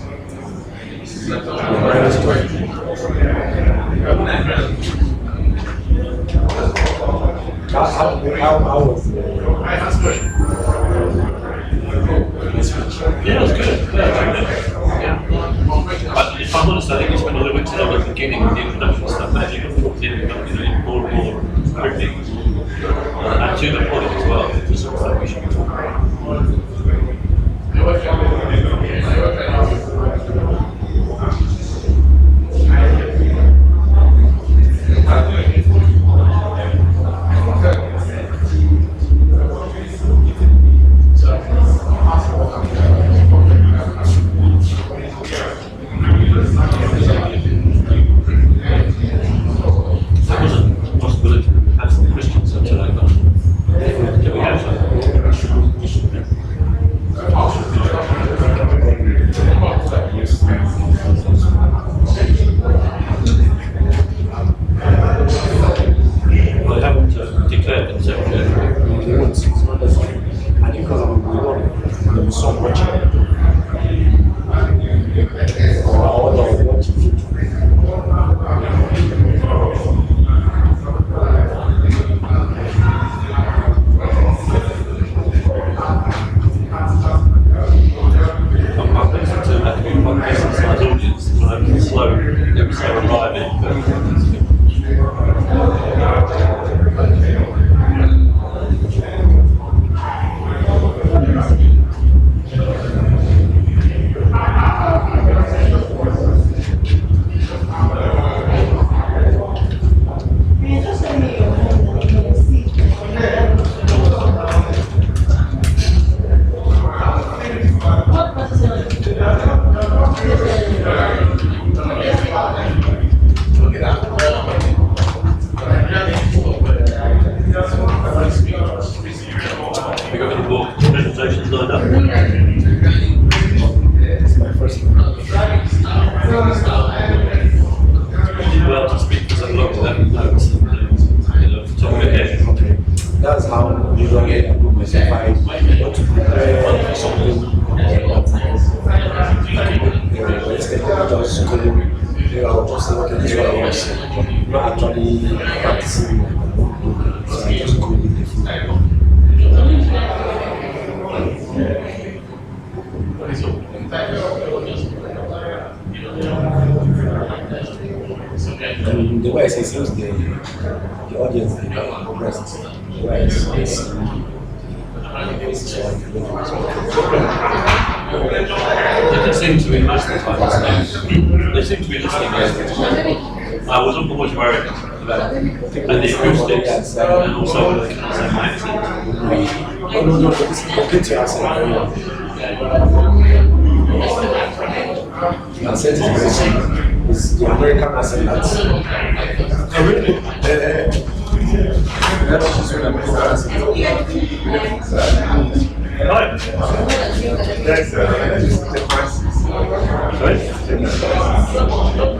How was Yeah, it was good. Yeah. But if I'm honest, I think we spent a little bit time at the beginning with the introduction stuff, and you can talk in more and more quickly. And to the point as well, it just looks like we should be talking. There was a possibility to have some Christians until I got. Can we have some? Well, they haven't declared themselves yet. I think because there was so much. I'm listening to that to be one decent sized audience when I'm slow arriving. actually practicing. So I just go with the flow. And the way I say seems the audience they rest. The way I say They seem to be most of the time. They seem to be listening. I wasn't always worried about and the acoustics and also the accent. No, it's complete your accent very well. The accent is very sweet. It's the American accent that's. Oh, really? That's just an American accent. Right. That's Sorry?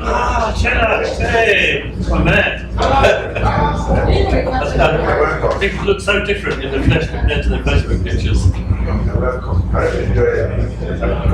Ah, Cheddar, hey, my man. Things look so different in the flesh compared to the Facebook pictures. welcome. I enjoy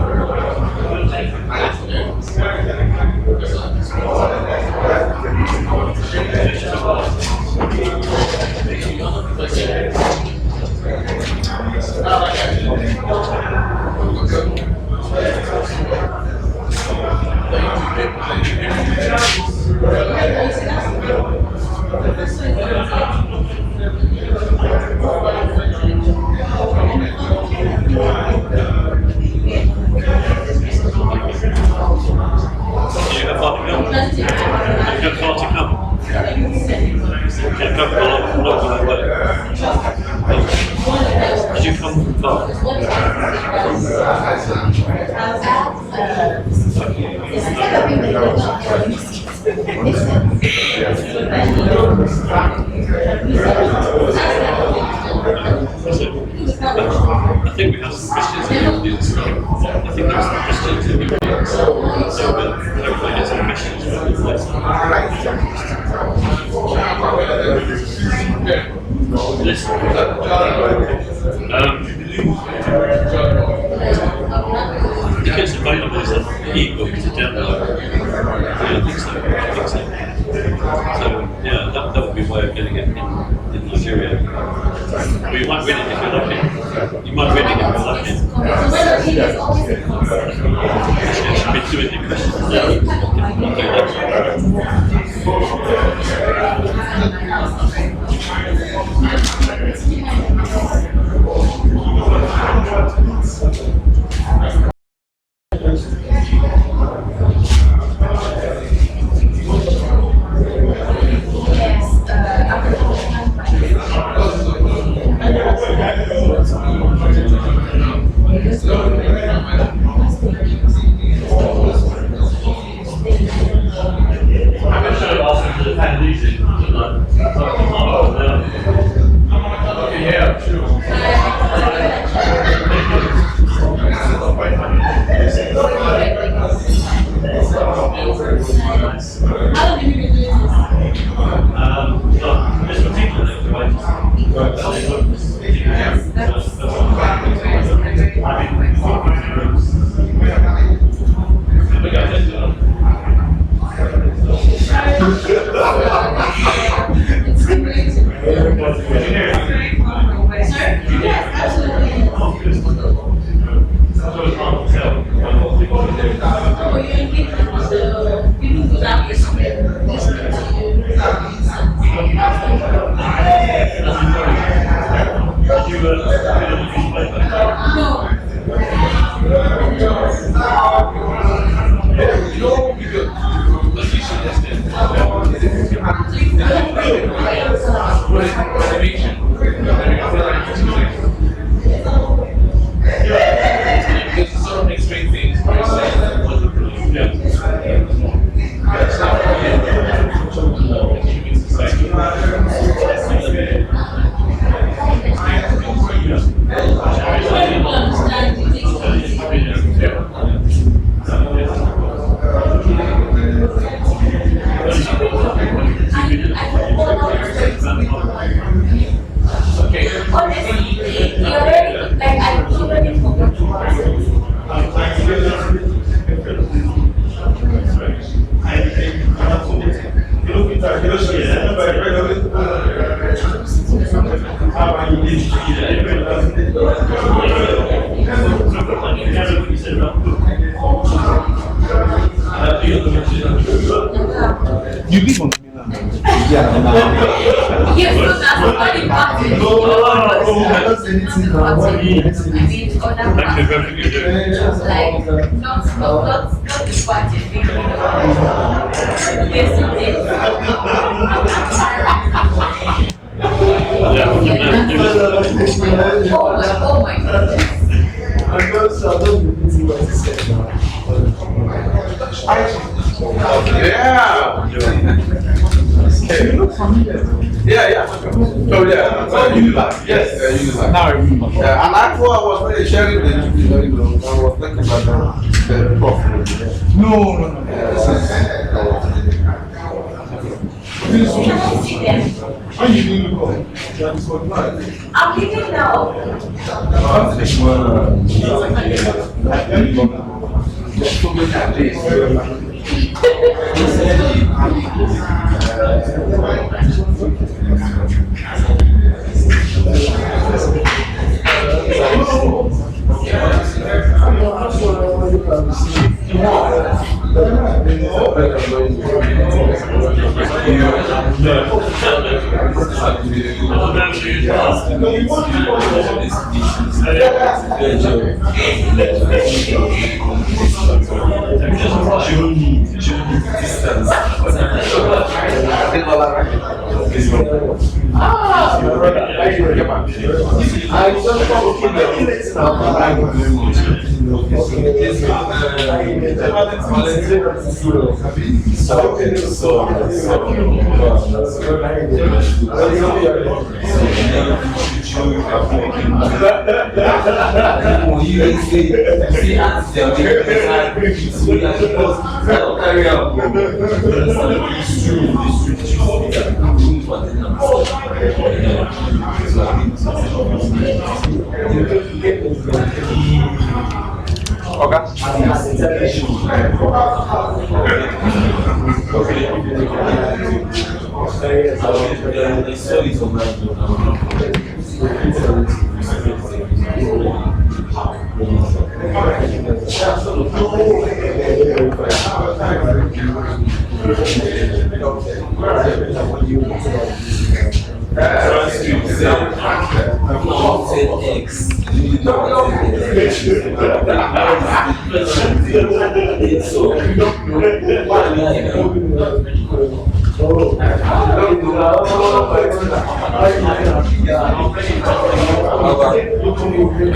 You have far to come. You have far to come. You come a long way. Did you come from far? I think we have some Christians in the audience. I think there's some Christians in the audience. So we'll hopefully get some Christians from the place. If it's available as an e-book to download, yeah, I think so. So, yeah, that would be a way of getting it in Nigeria. But you might read it if you're lucky. You might read it if you're lucky. I should be doing the questions now. I'll do I You live on mainland. Yes, so that's not important. Thank you very much. Like, not the party thing. Yes, oh my goodness. Yeah. Oh yeah. Oh, you like? Yes. You like. Now I remember. And I was really sharing the I was thinking about the prof. No. Can I see them? How you doing? I'm leaving now.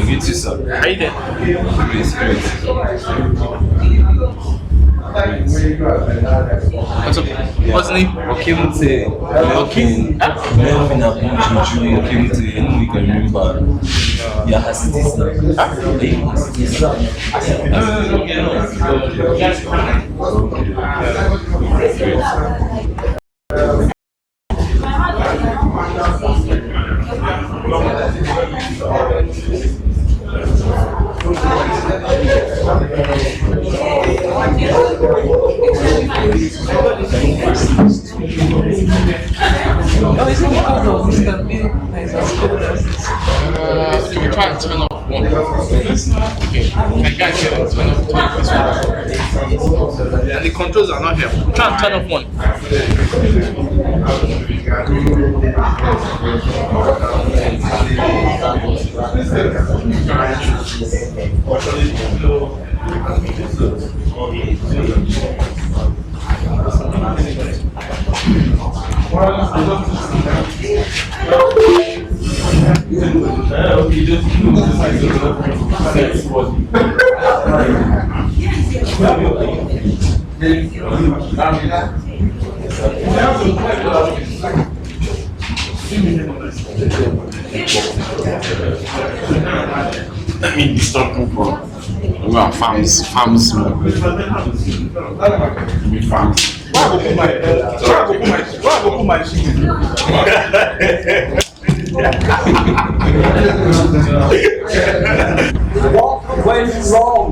You too, sir. How you doing? What's the name? Okimute. Melvin Abujuju. Okimute. We can remember. Yeah, Hasitis now. Can we try and turn off one? Okay. Can you guys get it? Turn off this one. And the controls are not here. Try and turn off one. I mean, stop people. Well, farms. Farms. Why go put my chicken? What went wrong?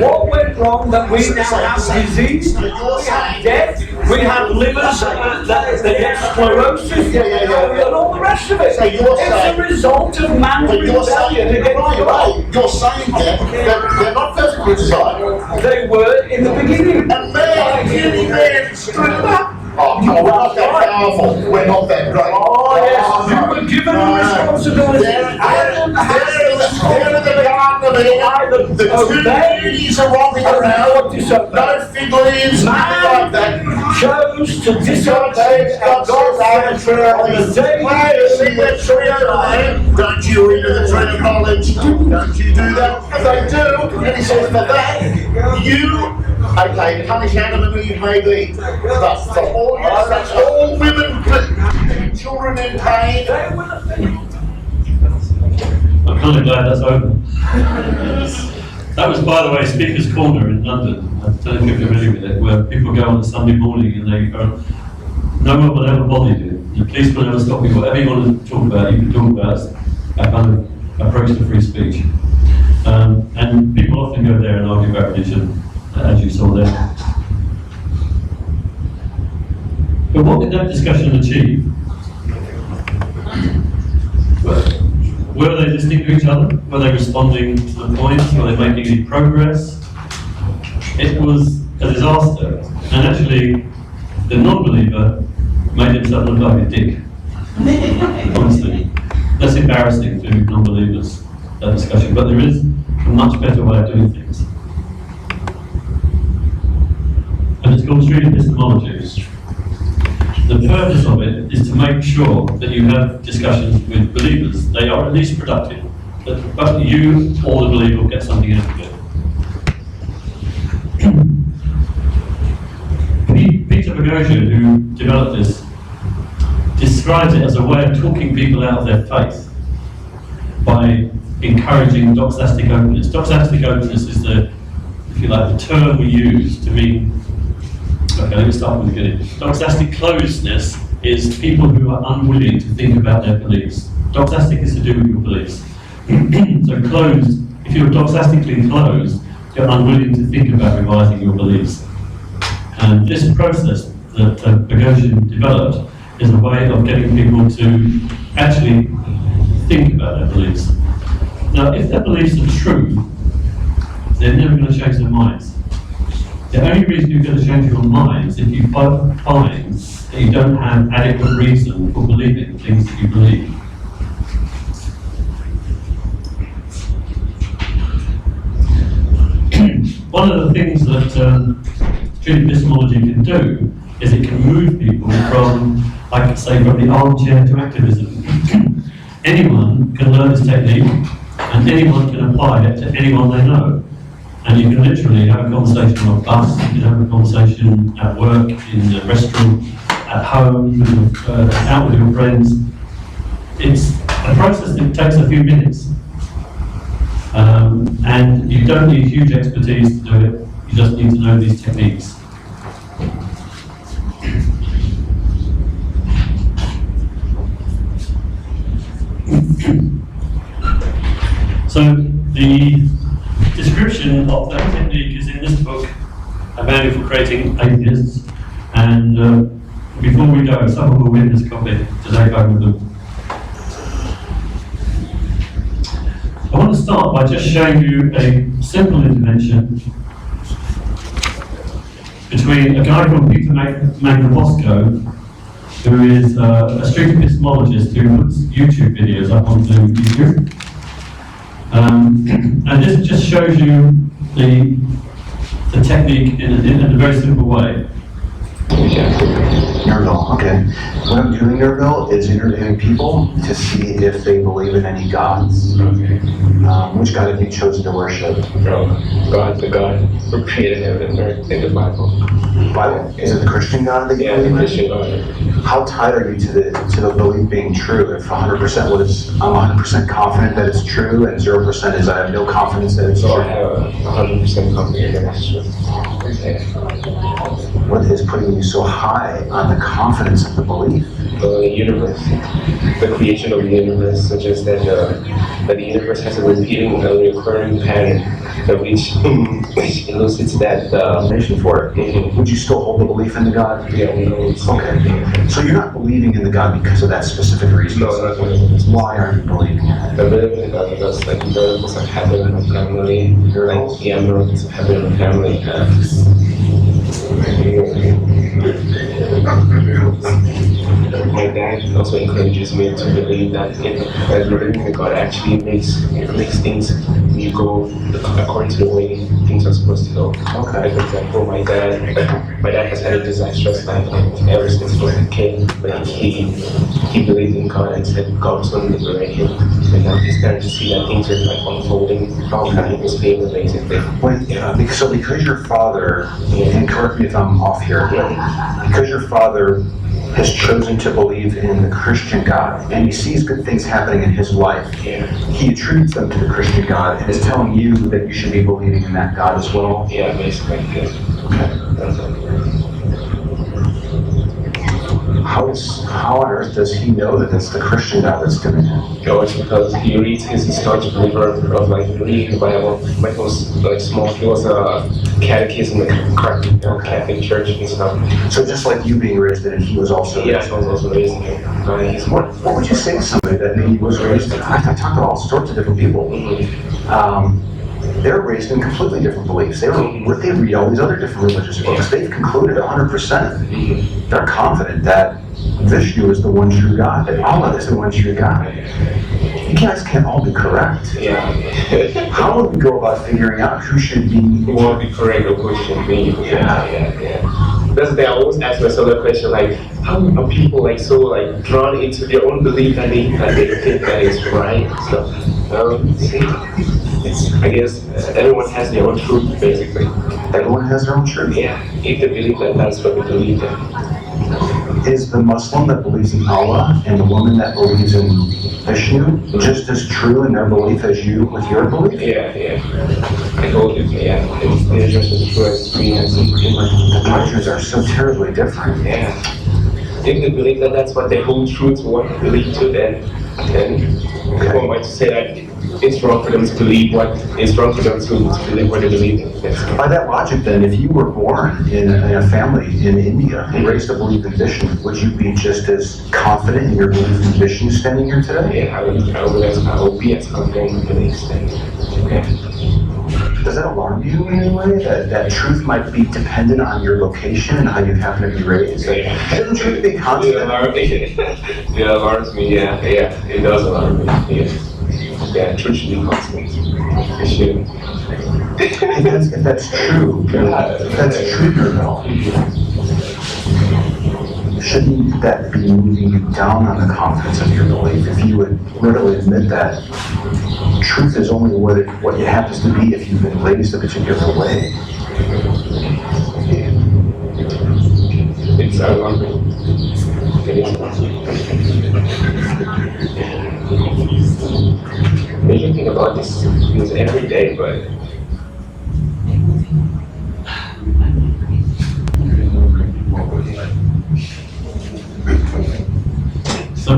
What went wrong that we now have disease, we have death, we have livers that get sclerosis, and all the rest of it. It's a result of man's rebellion against God. you're saying that they're not perfectly designed. They were in the beginning. And man, screwed it up. Oh, come on, we're not that powerful. We're not that great. Oh, yes, you were given a responsibility. They're in the Garden of Eden. The two beauties are walking around. No fig leaves, nothing like that. Chose to disobey God says arbitrarily, see that tree over there? Don't you eat of the tree of knowledge? Don't you do that? They do. And he says, for that, you, okay, punish Adam and Eve maybe, but for all women, children in pain. I'm kind of glad that's over. That was, by the way, Speaker's Corner in London. I don't know if you're familiar with it, where people go on a Sunday morning and they go, no one will ever bother you. The police will never stop you. Whatever you want to talk about, you can talk about. That kind of approach to free speech. And people often go there and argue about religion, as you saw there. But what did that discussion achieve? Were they listening to each other? Were they responding to the points? Were they making any progress? It was a disaster. And actually, the non-believer made himself look like a dick. Honestly. That's embarrassing to non-believers, that discussion. But there is a much better way of doing things. And it's called street epistemology. The purpose of it is to make sure that you have discussions with believers. They are at least productive, but you or the believer will get something out of it. Peter Boghossian, who developed this, describes it as a way of talking people out of their faith by encouraging doxastic openness. Doxastic openness is the, if you like, the term we use to mean. Okay, let me start from the beginning. Doxastic closedness is people who are unwilling to think about their beliefs. Doxastic is to do with your beliefs. So closed, if you're doxastically closed, you're unwilling to think about revising your beliefs. And this process that Boghossian developed is a way of getting people to actually think about their beliefs. Now, if their beliefs are true, they're never going to change their minds. The only reason you're going to change your minds is if you find that you don't have adequate reason for believing things that you believe. One of the things that street epistemology can do is it can move people from, I could say, from the armchair to activism. Anyone can learn this technique, and anyone can apply it to anyone they know. And you can literally have a conversation on a bus, you can have a conversation at work, in a restaurant, at home, out with your friends. It's a process that takes a few minutes. And you don't need huge expertise to do it, you just need to know these techniques. So the description of that technique is in this book, A Manual for Creating Atheists. And before we go, someone will win this copy to take home with them. I want to start by just showing you a simple intervention between a guy called Peter Magnabosco, who is a street epistemologist who puts YouTube videos up onto YouTube. And this just shows you the technique in a very simple way. Nerville, okay. What I'm doing, Nerville, is interviewing people to see if they believe in any gods. Which God have you chosen to worship? God, the God who created heaven and earth in the Bible. Bible? Is it the Christian God that you believe in? Christian God. How tied are you to the belief being true? If 100% was, I'm 100% confident that it's true, and 0% is I have no confidence that it's true. So I have 100% confidence that it's true. What is putting you so so high on the confidence of the belief? The universe, the creation of the universe, suggests that the universe has a repeating, a recurring pattern, which elucidates that Explanation for it. Would you still hold the belief in the God? Yeah, we know it's Okay. So you're not believing in the God because of that specific reason? No, not really. Why aren't you believing in it? I believe in God because like miracles are happening in my family. Like, yeah, miracles are happening in my family. My dad also encourages me to believe that believing in God actually makes things you go according to the way things are supposed to go. Okay. Like, for example, my dad has had a disastrous life ever since he was a kid, but he believed in God and said God was going to liberate him. And now he's starting to see that things are like unfolding in his favor, basically. Because your father, and correct me if I'm off here, because your father has chosen to believe in the Christian God, and he sees good things happening in his life, he attributes them to the Christian God, and is telling you that you should be believing in that God as well? Yeah, basically, yes. How on earth does he know that it's the Christian God that's doing it? Oh, it's because he reads his staunch believer of like reading the Bible. When he was like small, he was a catechism in the Catholic Church and stuff. So just like you being raised in it, he was also raised in it. Yeah, he was also raised in it. What would you say to somebody that maybe was raised in it? I talk to all sorts of different people. They're raised in completely different beliefs. They read all these other different religious books. They've concluded 100%. They're confident that Vishnu is the one true God, that Allah is the one true God. You guys can't all be correct. Yeah. How would we go about figuring out who should be? Who will be correct or who should be? Yeah. That's the thing. I always ask myself that question, like, how are people like so like drawn into their own belief that they think that is right? So, I guess everyone has their own truth, basically. Everyone has their own truth? Yeah, if they believe that that's what they believe in. Is the Muslim that believes in Allah and the woman that believes in Vishnu just as true in their belief as you with your belief? Yeah. I told you, they're just as true as me. The cultures are so terribly different. Yeah. If they believe that that's what they hold true to what they believe to, then people might say that it's wrong for them to believe it's wrong for them to believe what they believe in. By that logic, then, if you were born in a family in India and raised to believe in Vishnu, would you be just as confident in your belief in Vishnu standing here today? Yeah, I would be as confident in my belief standing here. Does that alarm you in any way? That truth might be dependent on your location and how you happen to be raised? Shouldn't truth be constant? It alarms me, yeah. It does alarm me, yeah. Yeah, truth should be constant. It should. If that's true, though, shouldn't that be moving you down on the confidence of your belief if you would readily admit that truth is only what it happens to be if you've been raised a particular way? It's alarming. I think about this every day, but so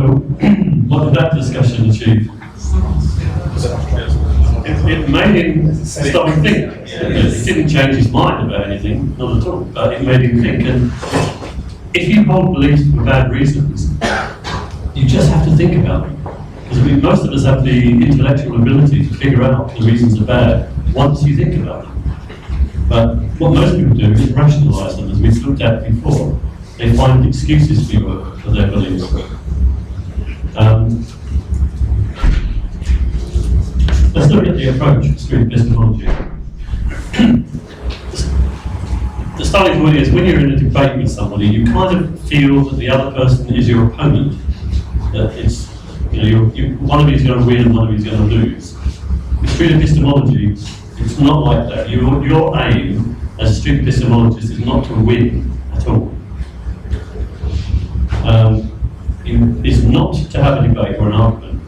what did that discussion achieve? It made him stop and think. It didn't change his mind about anything, not at all, but it made him think. And if you hold beliefs for bad reasons, you just have to think about them. Because most of us have the intellectual ability to figure out the reasons are bad once you think about them. But what most people do is rationalize them, as we've looked at before. They find excuses for their beliefs. Let's look at the approach of street epistemology. The starting point is when you're in a debate with somebody, you kind of feel that the other person is your opponent. That it's, one of you is going to win and one of you is going to lose. With street epistemology, it's not like that. Your aim as a street epistemologist is not to win at all. It's not to have a debate or an argument.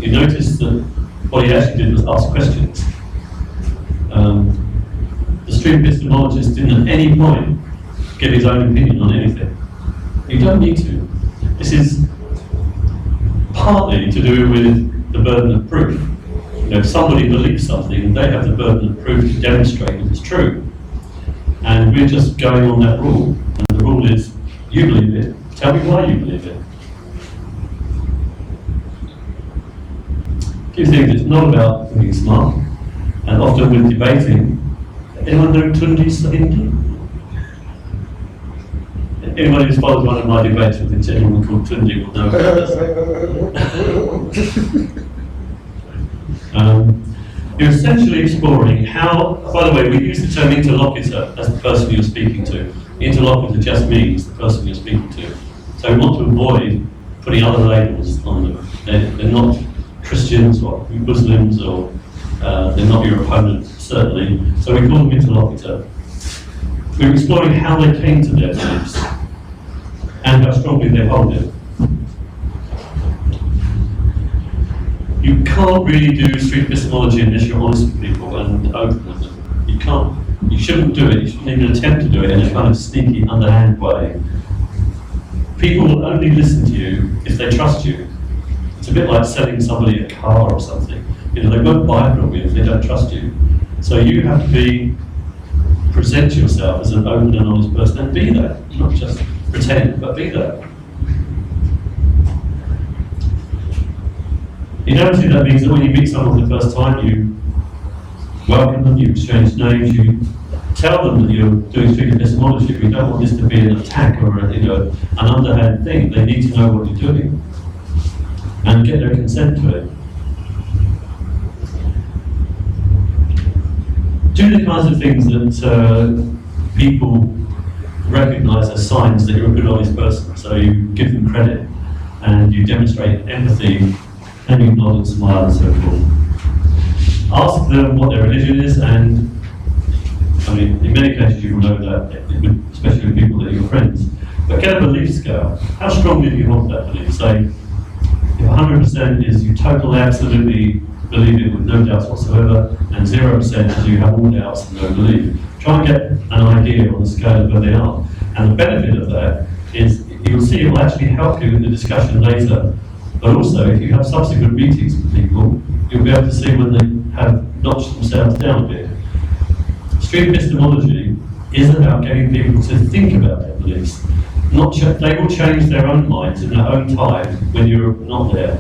You notice that what he actually did was ask questions. The street epistemologist didn't at any point give his own opinion on anything. You don't need to. This is partly to do with the burden of proof. You know, if somebody believes something, they have the burden of proof to demonstrate that it's true. And we're just going on that rule. And the rule is, you believe it, tell me why you believe it. Two things, it's not about being smart, and often with debating, anyone know Tundi Hindi? Anyone who's followed one of my debates with a gentleman called Tundi will know about this. You're essentially exploring how, by the way, we use the term interlocutor as the person you're speaking to. Interlocutor just means the person you're speaking to. So we want to avoid putting other labels on them. They're not Christians or Muslims, or they're not your opponent, certainly. So we call them interlocutor. We're exploring how they came to their beliefs and how strongly they hold it. You can't really do street epistemology unless you're honest with people and open with them. You can't. You shouldn't do it. You shouldn't even attempt to do it in a kind of sneaky, underhand way. People will only listen to you if they trust you. It's a bit like selling somebody a car or something. You know, they won't buy from you if they don't trust you. So you have to present yourself as an open and honest person and be that. Not just pretend, but be that. In reality, that means that when you meet someone for the first time, you welcome them, you exchange names, you tell them that you're doing street epistemology. We don't want this to be an attack or an underhand thing. They need to know what you're doing and get their consent to it. Do the kinds of things that people recognise as signs that you're a good, honest person. So you give them credit and you demonstrate empathy and you nod and smile and so forth. Ask them what their religion is, and I mean, in many cases you will know that, especially with people that are your friends. But get a belief scale. How strongly do you hold that belief? Say, if 100% is you totally, absolutely believe it with no doubts whatsoever, and 0% is you have all doubts and no belief. Try and get an idea on the scale of where they are. And the benefit of that is you'll see it will actually help you in the discussion later. But also, if you have subsequent meetings with people, you'll be able to see when they have notched themselves down a bit. Street epistemology is about getting people to think about their beliefs. They will change their own minds in their own time when you're not there.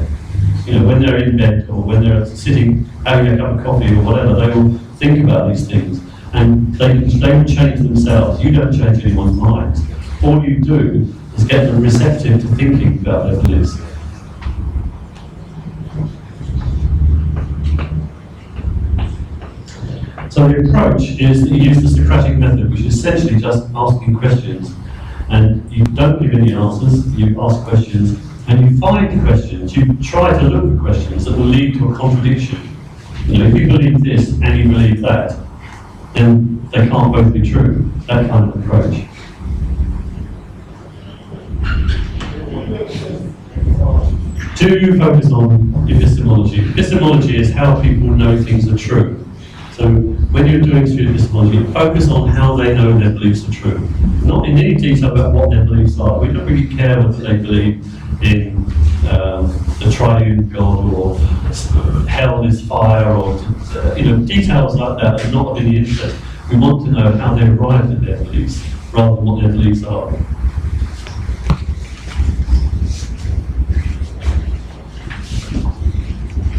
You know, when they're in bed or when they're sitting having a cup of coffee or whatever, they will think about these things. And they will change themselves. You don't change anyone's minds. All you do is get them receptive to thinking about their beliefs. So the approach is that you use the Socratic method, which is essentially just asking questions. And you don't give any answers, you ask questions, and you find the questions. You try to look for questions that will lead to a contradiction. You know, if you believe this and you believe that, then they can't both be true. That kind of approach. Do you focus on epistemology? Epistemology is how people know things are true. So when you're doing street epistemology, focus on how they know their beliefs are true. Not in any detail about what their beliefs are. We don't really care whether they believe in the triune God or hell is fire or details like that are not of any interest. We want to know how they arrived at their beliefs rather than what their beliefs are.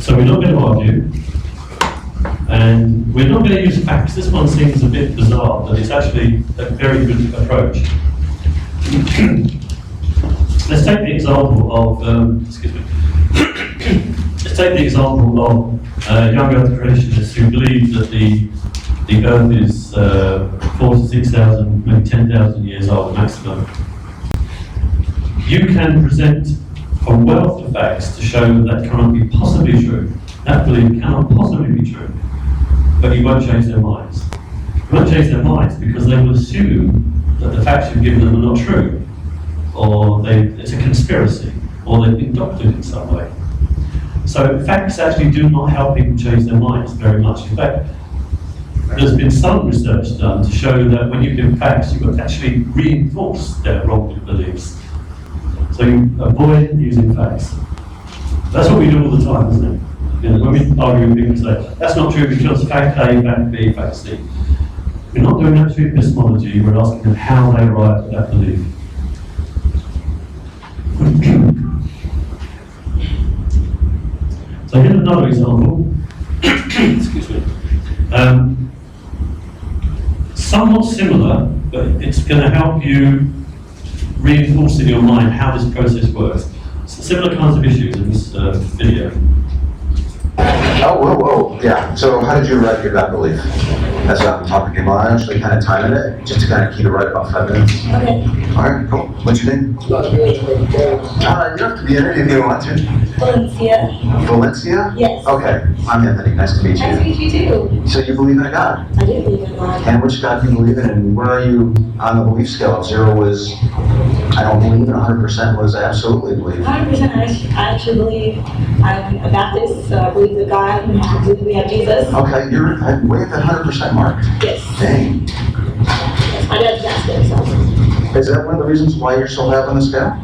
So we're not going to argue. And we're not going to use facts. This one seems a bit bizarre, but it's actually a very good approach. Let's take the example of, let's take the example of young Earth creationists who believe that the Earth is 4 to 6,000, maybe 10,000 years old maximum. You can present a wealth of facts to show that cannot be possibly true. That belief cannot possibly be true. But you won't change their minds. You won't change their minds because they will assume that the facts you've given them are not true, or it's a conspiracy, or they've been doctored in some way. So facts actually do not help people change their minds very much. In fact, there's been some research done to show that when you give facts, you actually reinforce their wrong beliefs. So you avoid using facts. That's what we do all the time, isn't it? You know, when we argue with people say, that's not true because fact A, fact B, fact C. We're not doing absolute epistemology, we're asking them how they arrive at that belief. So here's another example. Excuse me. Somewhat similar, but it's going to help you reinforce in your mind how this process works. Similar kinds of issues in this video. Oh, whoa, yeah. So how did you arrive at that belief? That's what topic came on. I actually kind of timed it, just to kind of keep it right about 5 minutes. Okay. All right, cool. What's your name? You don't have to be in it if you don't want to. Valencia. Valencia? Yes. Okay, I'm Anthony. Nice to meet you. Nice to meet you too. So you believe in a God? I do believe in God. And which God do you believe in, and where are you on the belief scale? 0 was, I don't believe, and 100% was I absolutely believe. 100% I actually believe. I'm a Baptist, so I believe that God, I believe we have Jesus. Okay, you're way at the 100% mark. Yes. Dang. Yes, my dad's a pastor, so. Is that one of the reasons why you're so high up on the scale?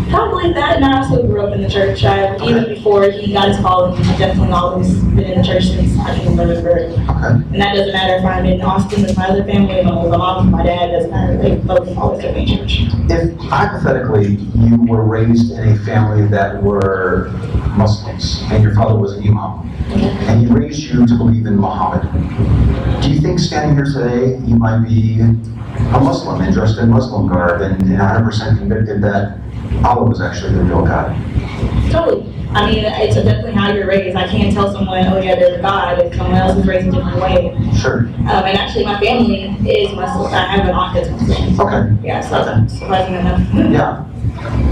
Probably that, and I also grew up in the church. Even before he got his calling, I've definitely always been in the church since I can remember. Okay. And that doesn't matter if I'm in Austin with my other family, my mom, my dad, doesn't matter. They both always kept me in church. If hypothetically you were raised in a family that were Muslims and your father was an imam, and he raised you to believe in Muhammad, do you think standing here today you might be a Muslim and dressed in Muslim garb and 100% convicted that Allah was actually the real God? Totally. I mean, it's definitely how you're raised. I can't tell someone, oh yeah, there's a God, if someone else is raised a different way. Sure. And actually, my family is Muslim. I have an aunt that's Muslim. Okay. Yeah, so surprisingly enough. Yeah.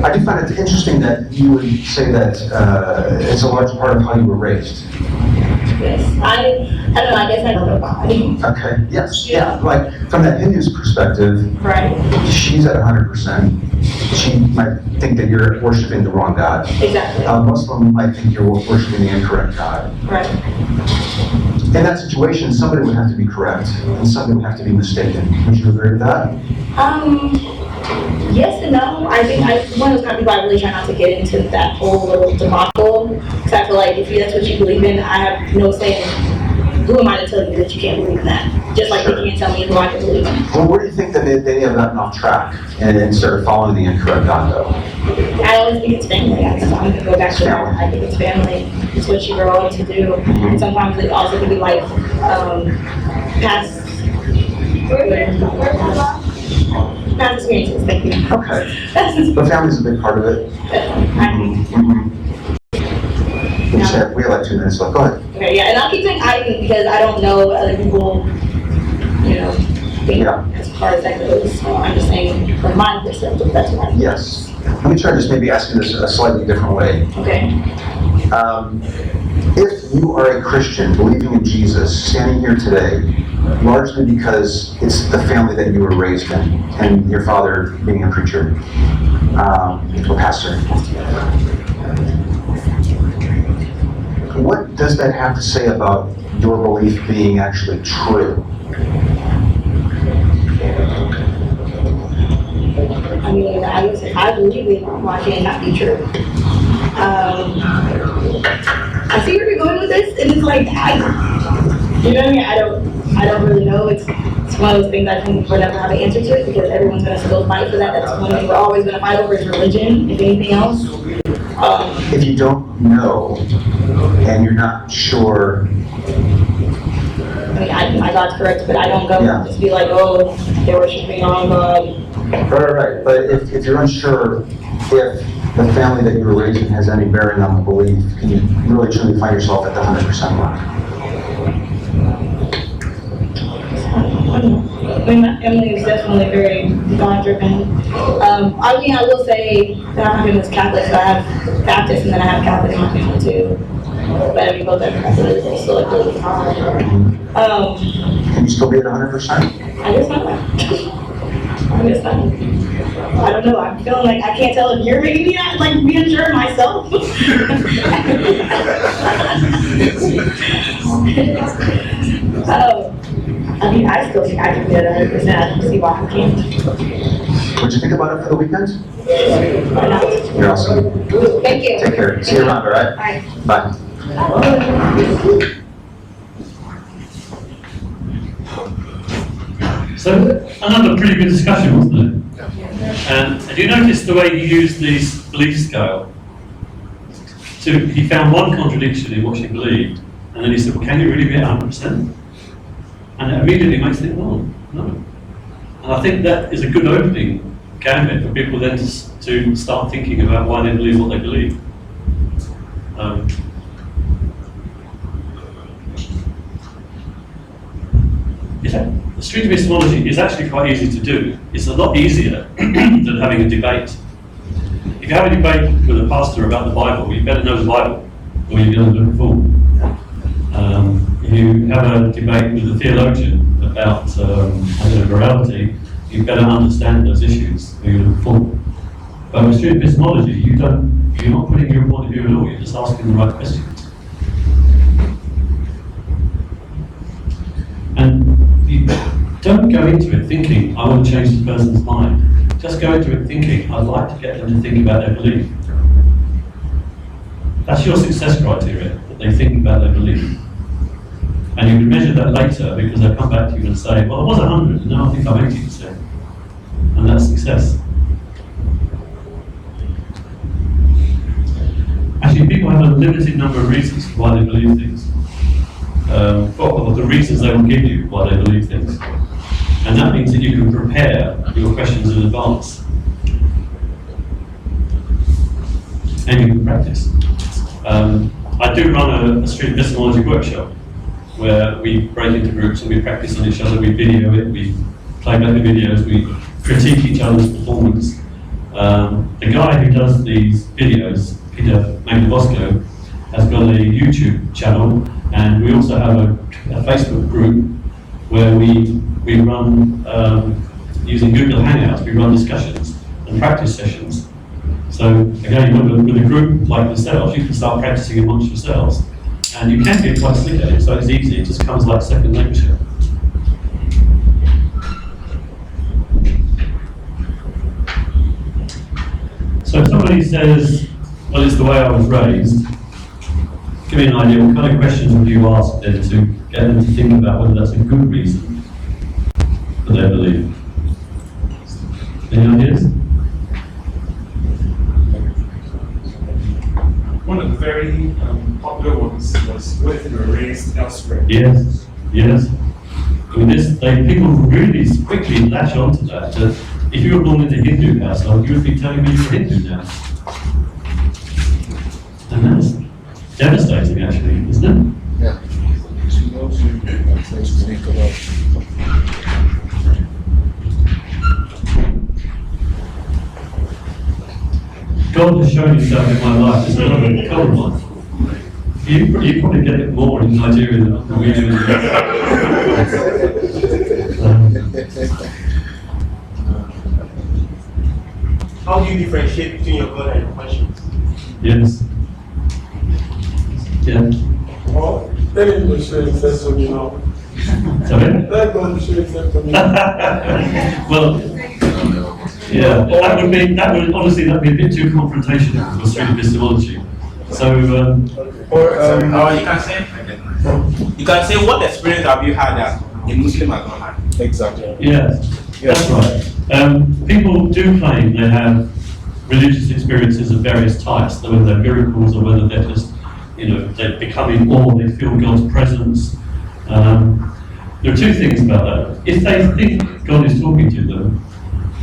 I do find it interesting that you would say that it's a large part of how you were raised. Yes. I don't know, I guess I don't know God. Okay, yes, yeah, like from that Hindu's perspective, Right. she's at 100%. She might think that you're worshiping the wrong God. Exactly. A Muslim might think you're worshiping the incorrect God. Right. In that situation, somebody would have to be correct and somebody would have to be mistaken. Would you agree with that? Yes and no. I think one of those kind of people I really try not to get into that whole little debacle. Because I feel like if that's what you believe in, I have no say in who am I to tell you that you can't believe in that. Just like you can't tell me who I can believe in. Well, where do you think that they have gotten off track and started following the incorrect God, though? I always think it's family. I'm going to go back to that. I think it's family. It's what you grow up to do. And sometimes it also can be like past experiences. Thank you. Okay. But family's a big part of it. We have like 2 minutes left. Go ahead. Okay, yeah, and I'll keep saying I think because I don't know other people, you know, think as far as that goes. So I'm just saying from my perspective, that's what I think. Yes. Let me try just maybe asking this a slightly different way. Okay. If you are a Christian believing in Jesus, standing here today, largely because it's the family that you were raised in, and your father being a preacher, or pastor, what does that have to say about your belief being actually true? I mean, I believe it. Why can't it not be true? I see where you're going with this, and it's like, you know what I mean? I don't really know. It's one of those things I can never have an answer to it because everyone's going to still fight for that. That's one thing we're always going to fight over is religion, if anything else. If you don't know and you're not sure, I mean, my God's correct, but I don't go just be like, oh, they're worshiping the wrong God. Right. But if you're unsure if the family that you were raised in has any bearing on the belief, can you really truly find yourself at the 100% mark? I mean, my family is definitely very God-driven. I mean, I will say that my family is Catholic, so I have Baptist, and then I have Catholic in my family too. But I mean, both are Catholic, they still like really hard. Can you still be at 100%? I guess not. I'm just like, I don't know, I'm feeling like I can't tell if you're making me like be unsure of myself. I mean, I still think I can get 100%. I don't see why I can't. What'd you think about it for the weekend? Why not? You're awesome. Thank you. Take care. See you around, all right? Bye. Bye. So, another pretty good discussion, wasn't it? And you notice the way he used this belief scale? He found one contradiction in what she believed, and then he said, well, can you really be 100%? And it immediately makes it, no. And I think that is a good opening gambit for people then to start thinking about why they believe what they believe. The street epistemology is actually quite easy to do. It's a lot easier than having a debate. If you have a debate with a pastor about the Bible, you better know the Bible, or you're going to look a fool. If you have a debate with a theologian about morality, you better understand those issues, or you're a fool. But with street epistemology, you're not putting your point of view at all, you're just asking the right questions. And you don't go into it thinking, I want to change this person's mind. Just go into it thinking, I'd like to get them to think about their belief. That's your success criteria, that they think about their belief. And you can measure that later because they'll come back to you and say, well, I was 100, and now I think I'm 80%. And that's success. Actually, people have a limited number of reasons why they believe things. Or the reasons they will give you why they believe things. And that means that you can prepare your questions in advance. And you can practice. I do run a street epistemology workshop where we break into groups and we practice on each other, we video it, we play back the videos, we critique each other's performance. The guy who does these videos, Peter Magnabosco, has got a YouTube channel, and we also have a Facebook group where we run, using Google Hangouts, we run discussions and practice sessions. So again, with a group like yourselves, you can start practicing amongst yourselves. And you can get quite slick at it, so it's easy, it just comes like second nature. So if somebody says, well, it's the way I was raised, give me an idea, what kind of questions would you ask them to get them to think about whether that's a good reason for their belief? Any ideas? One of the very popular ones was where they were raised elsewhere. Yes. I mean, people really quickly latch onto that. If you were born in a Hindu household, you would be telling me you're Hindu now. And that's devastating, actually, isn't it? Yeah. God has shown himself in my life as another common one. You probably get it more in Nigeria than we do in the US. How do you differentiate between your God and your conscience? Yes. Yeah. Well, let him go show himself to me now. Sorry? Let God show himself to me. Well, yeah, that would honestly, that would be a bit too confrontational for street epistemology. So, you can say, what experience have you had that a Muslim has not had? Exactly. yes, that's right. People do claim they have religious experiences of various types, whether they're miracles or whether they're just, they become in awe, they feel God's presence. There are two things about that. If they think God is talking to them,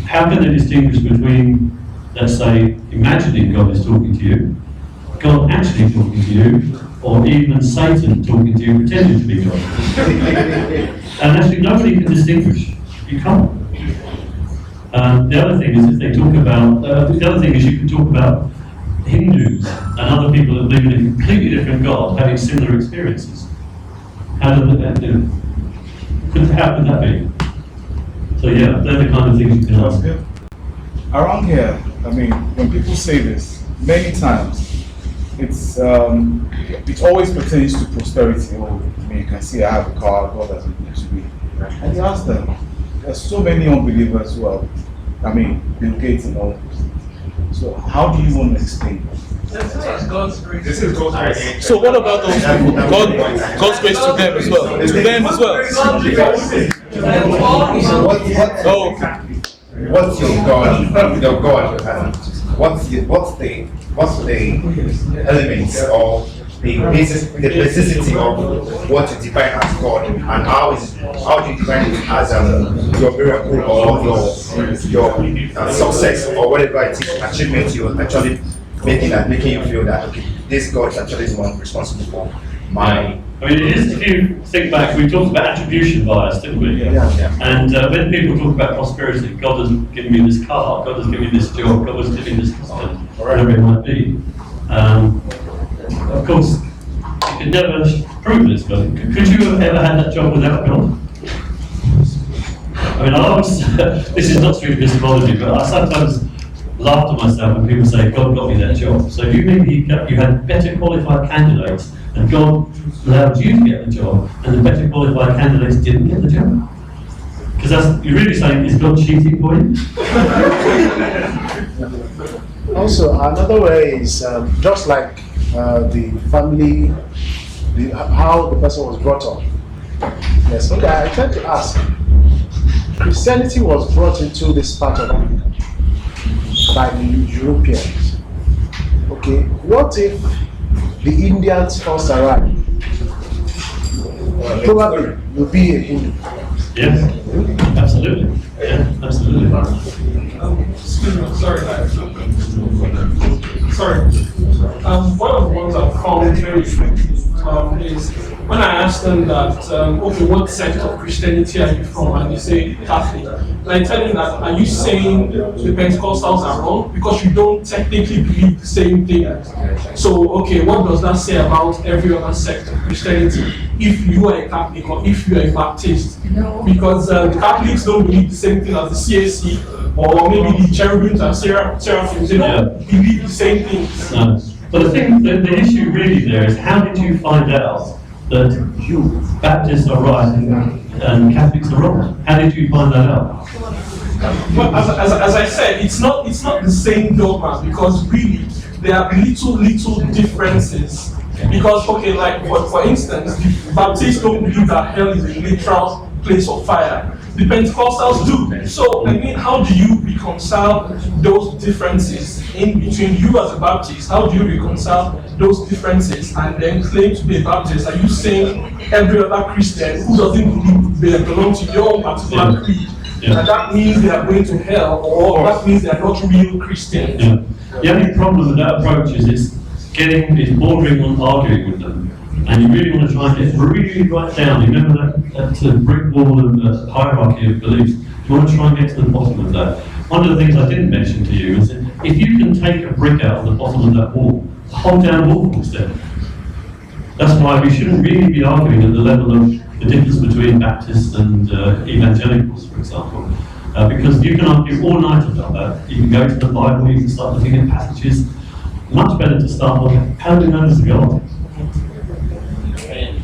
how can they distinguish between, let's say, imagining God is talking to you, God actually talking to you, or even Satan talking to you, pretending to be God? And actually, nobody can distinguish. You can't. The other thing is, if they talk about, the other thing is you can talk about Hindus and other people that believe in a completely different God having similar experiences. How could that be? So yeah, they're the kind of things you can ask. Around here, I mean, when people say this, many times, it's it always pertains to prosperity. Oh, I mean, you can see I have a car, God doesn't need to be. And you ask them, there's so many unbelievers who are, I mean, Bill Gates and all. So how do you want to explain that? This is God's grace. This is God's grace. So what about those people? God's grace to them as well. To them as well. What's your God? Your God. What's the elements or the basicity of what you define as God, and how do you define it as your miracle or your success or whatever it is, achievement you're actually making you feel that okay, this God is actually the one responsible for my. I mean, it is, if you think back, we talked about attribution bias, didn't we? Yeah. And when people talk about prosperity, God has given me this car, God has given me this job, God has given me this husband, whatever it might be. Of course, you can never prove this, but could you have ever had that job without God? I mean, this is not strict epistemology, but I sometimes laugh to myself when people say, God got me that job. So you mean you had better qualified candidates, and God allowed you to get the job, and the better qualified candidates didn't get the job? Because you're really saying, is God cheating for you? Also, another way is just like the family, how the person was brought up. Yes, okay, I tend to ask, Christianity was brought into this part of Africa by the Europeans. Okay, what if the Indians first arrived? Probably you'll be a Hindu. Yes, absolutely. Yeah, absolutely. Excuse me, sorry. Sorry. One of the ones I've found very effective is when I ask them that, okay, what sect of Christianity are you from? And they say Catholic. And I tell them that, are you saying the Pentecostals are wrong? Because you don't technically believe the same thing. So, okay, what does that say about every other sect of Christianity? If you are a Catholic or if you are a Baptist? Because the Catholics don't believe the same thing as the CSC or maybe the cherubims and seraphims. They don't believe the same things. No. But the issue really there is, how did you find out that Baptists are right and Catholics are wrong? How did you find that out? Well, as I said, it's not the same dogma, because really there are little differences. Because okay, like for instance, the Baptists don't believe that hell is a literal place of fire. The Pentecostals do. So I mean, how do you reconcile those differences in between you as a Baptist? How do you reconcile those differences and then claim to be a Baptist? Are you saying every other Christian who doesn't believe they belong to your own particular creed, and that means they are going to hell, or that means they are not real Christians? Yeah. The only problem with that approach is it's bordering on arguing with them. And you really want to try and get really right down. You remember that brick wall of hierarchy of beliefs? You want to try and get to the bottom of that. One of the things I didn't mention to you is that if you can take a brick out of the bottom of that wall, the whole damn wall falls down. That's why we shouldn't really be arguing at the level of the difference between Baptists and evangelicals, for example. Because you can argue all night about that. You can go to the Bible, you can start looking at passages. Much better to start with, how do we know there's a God?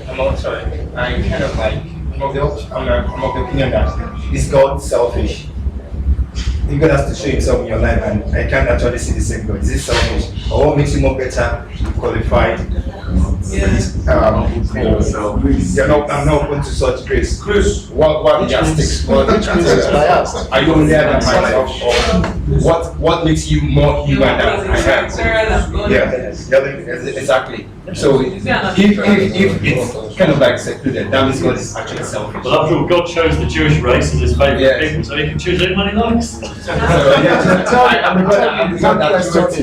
I'm also, I kind of like, I'm of the opinion that is God selfish? If God has to show himself in your life and I can't actually see the same God, is it selfish? Or what makes you more better qualified? I'm not open to such grace. Chris, what justice? Are you only than myself? Or what makes you more human than I am? Yeah, exactly. So if it's kind of like secluded, that means God is actually selfish. Well, after all, God chose the Jewish race as his favourite people, so he can choose anyone he likes.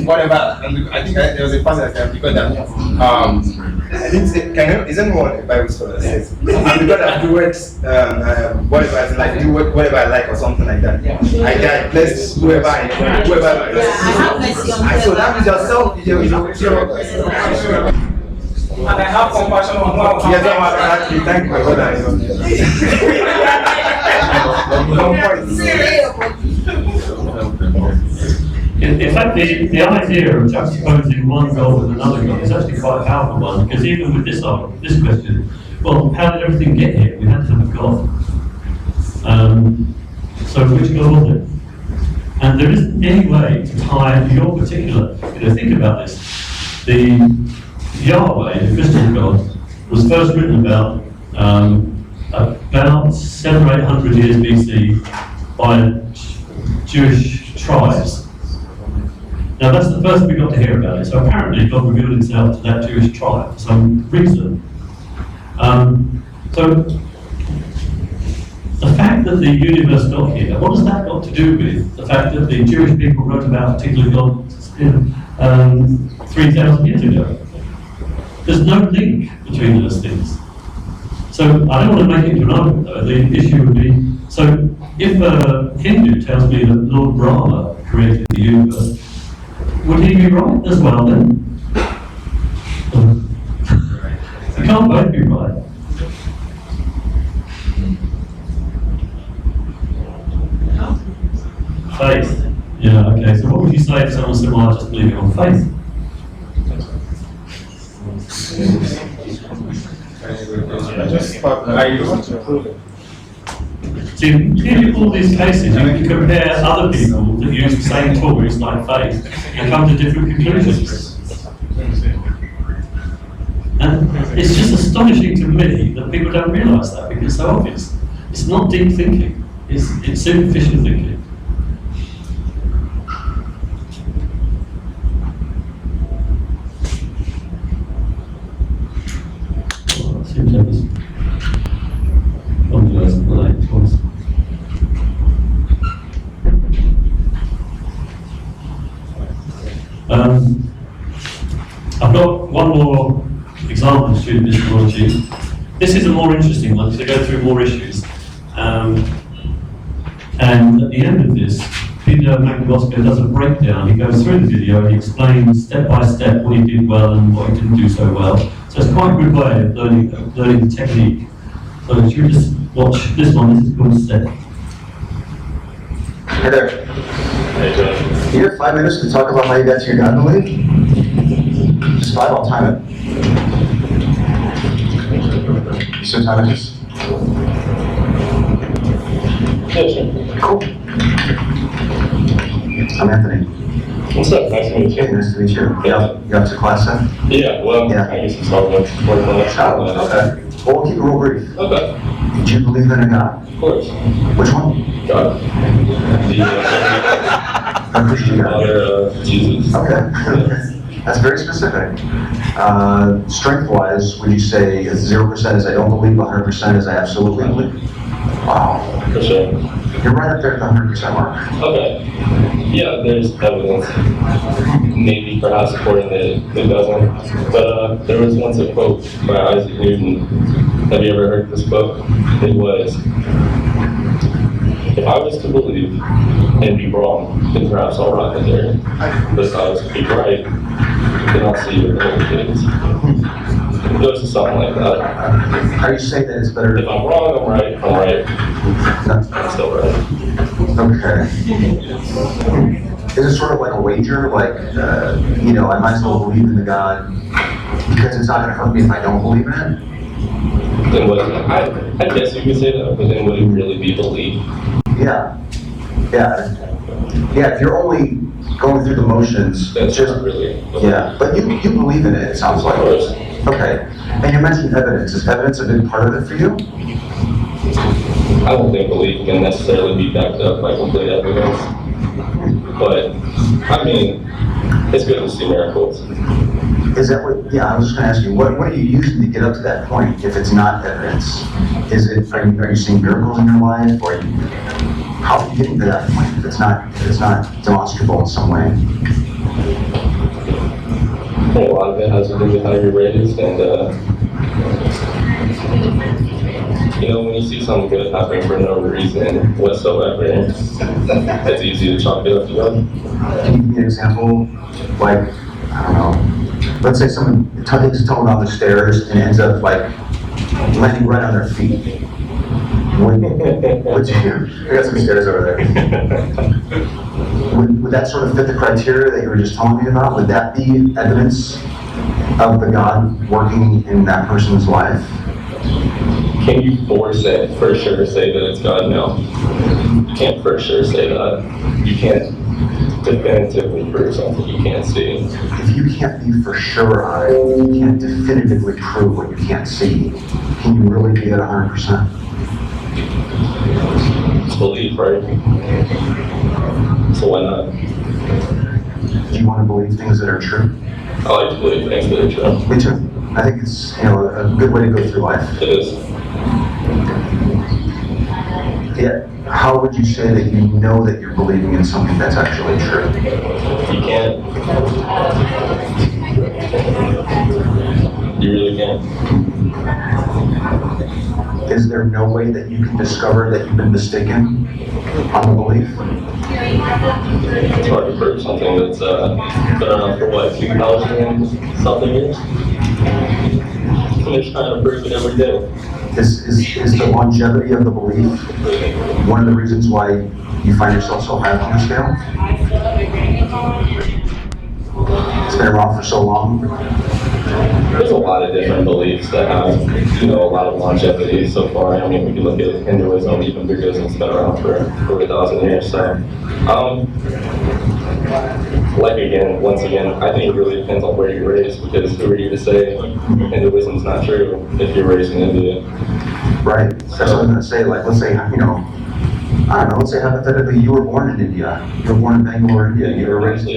Whatever. And I think there was a passage that because that I think isn't what the Bible says. Because that do whatever I like, do whatever I like or something like that. I can bless whoever I bless. So that means yourself. And I have compassion on one. Yes, exactly. Thank you, my brother. In fact, the idea of juxtaposing one God with another God is actually quite a powerful one, because even with this question, well, how did everything get here? We had to have a God. So which God was it? And there isn't any way to tie your particular, think about this. The Yahweh, the Christian God, was first written about 700 or 800 years BC by Jewish tribes. Now that's the first we got to hear about it. So apparently God revealed himself to that Jewish tribe for some reason. So the fact that the universe got here, what has that got to do with the fact that the Jewish people wrote about a particular God 3,000 years ago? There's no link between those things. So I don't want to make it into an argument though. The issue would be, so if a Hindu tells me that Lord Brahma created the universe, would he be right as well then? You can't both be right. Faith. Yeah, okay. So what would you say if someone said, well, I just believe it on faith? See, in all these cases, you can compare other people that use the same tools like faith and come to different conclusions. And it's just astonishing to me that people don't realise that because it's so obvious. It's not deep thinking, it's superficial thinking. I've got one more example of student epistemology. This is a more interesting one because I go through more issues. And at the end of this, Peter McNabosco does a breakdown. He goes through the video and he explains step by step what he did well and what he didn't do so well. So it's quite a good way of learning the technique. So if you just watch this one, this is called step. Hey there. You have 5 minutes to talk about how you got to your God belief? Just 5, I'll time it. You said time it is? Cool. I'm Anthony. What's up? Nice to meet you. Hey, nice to meet you. Yeah. You up to class then? Yeah, well, yeah. I guess it's all about 40 minutes. Oh, okay. Well, we'll keep it real brief. Okay. Do you believe in a God? Of course. Which one? God. A Christian God. Jesus. Okay. That's very specific. Strength-wise, would you say 0% is I don't believe, 100% is I absolutely believe? Wow. For sure. You're right up there at the 100% mark. Okay. Yeah, there's evidence. Maybe perhaps supporting that it doesn't. But there was once a quote by Isaac Newton. Have you ever heard this quote? It was, if I was to believe and be wrong, then perhaps I'll rock in there. But if I was to be right, then I'll see your little kids. It goes to something like that. How do you say that it's better? If I'm wrong, I'm right. If I'm right, I'm still right. Okay. Is it sort of like a wager? Like, I might as well believe in the God because it's not going to hurt me if I don't believe in it? Then what? I guess you could say that, but then would it really be belief? Yeah. Yeah, if you're only going through the motions, That's just not really. yeah. But you believe in it, it sounds like. Of course. Okay. And you mentioned evidence. Is evidence a big part of it for you? I don't think belief can necessarily be backed up by complete evidence. But, I mean, it's good to see miracles. Is that what, yeah, I was just going to ask you, what are you using to get up to that point if it's not evidence? Are you seeing miracles in your life? Or how are you getting to that point if it's not demonstrable in some way? I think a lot of it has to do with how you're raised and, when you see something good happening for no reason whatsoever, it's easy to chalk it up to God. Can you give me an example? Like, I don't know, let's say someone takes a tumble down the stairs and ends up like landing right on their feet. would you, I got some stairs over there. Would that sort of fit the criteria that you were just telling me about? Would that be evidence of the God working in that person's life? Can you for sure say that it's God? No. You can't for sure say that. You can't definitively prove something you can't see. If you can't be for sure on it, you can't definitively prove what you can't see, can you really be at 100%? It's belief, right? So why not? Do you want to believe things that are true? I like to believe things that are true. Me too. I think it's, a good way to go through life. It is. Yeah. How would you say that you know that you're believing in something that's actually true? You can't. You really can't. Is there no way that you can discover that you've been mistaken on the belief? It's hard to prove something that's been around for what, 2,000 something years? I'm just trying to prove it every day. Is the longevity of the belief one of the reasons why you find yourself so high on the scale? It's been around for so long. There's a lot of different beliefs that have, a lot of longevity so far. I mean, we can look at Hinduism, even Buddhism's been around for over 1,000 years. So, once again, I think it really depends on where you're raised, because who are you to say Hinduism's not true if you're raised in India? Right. That's what I was going to say. Like, let's say, I don't know, let's say hypothetically you were born in India. You were born in Bangalore, India. You were raised.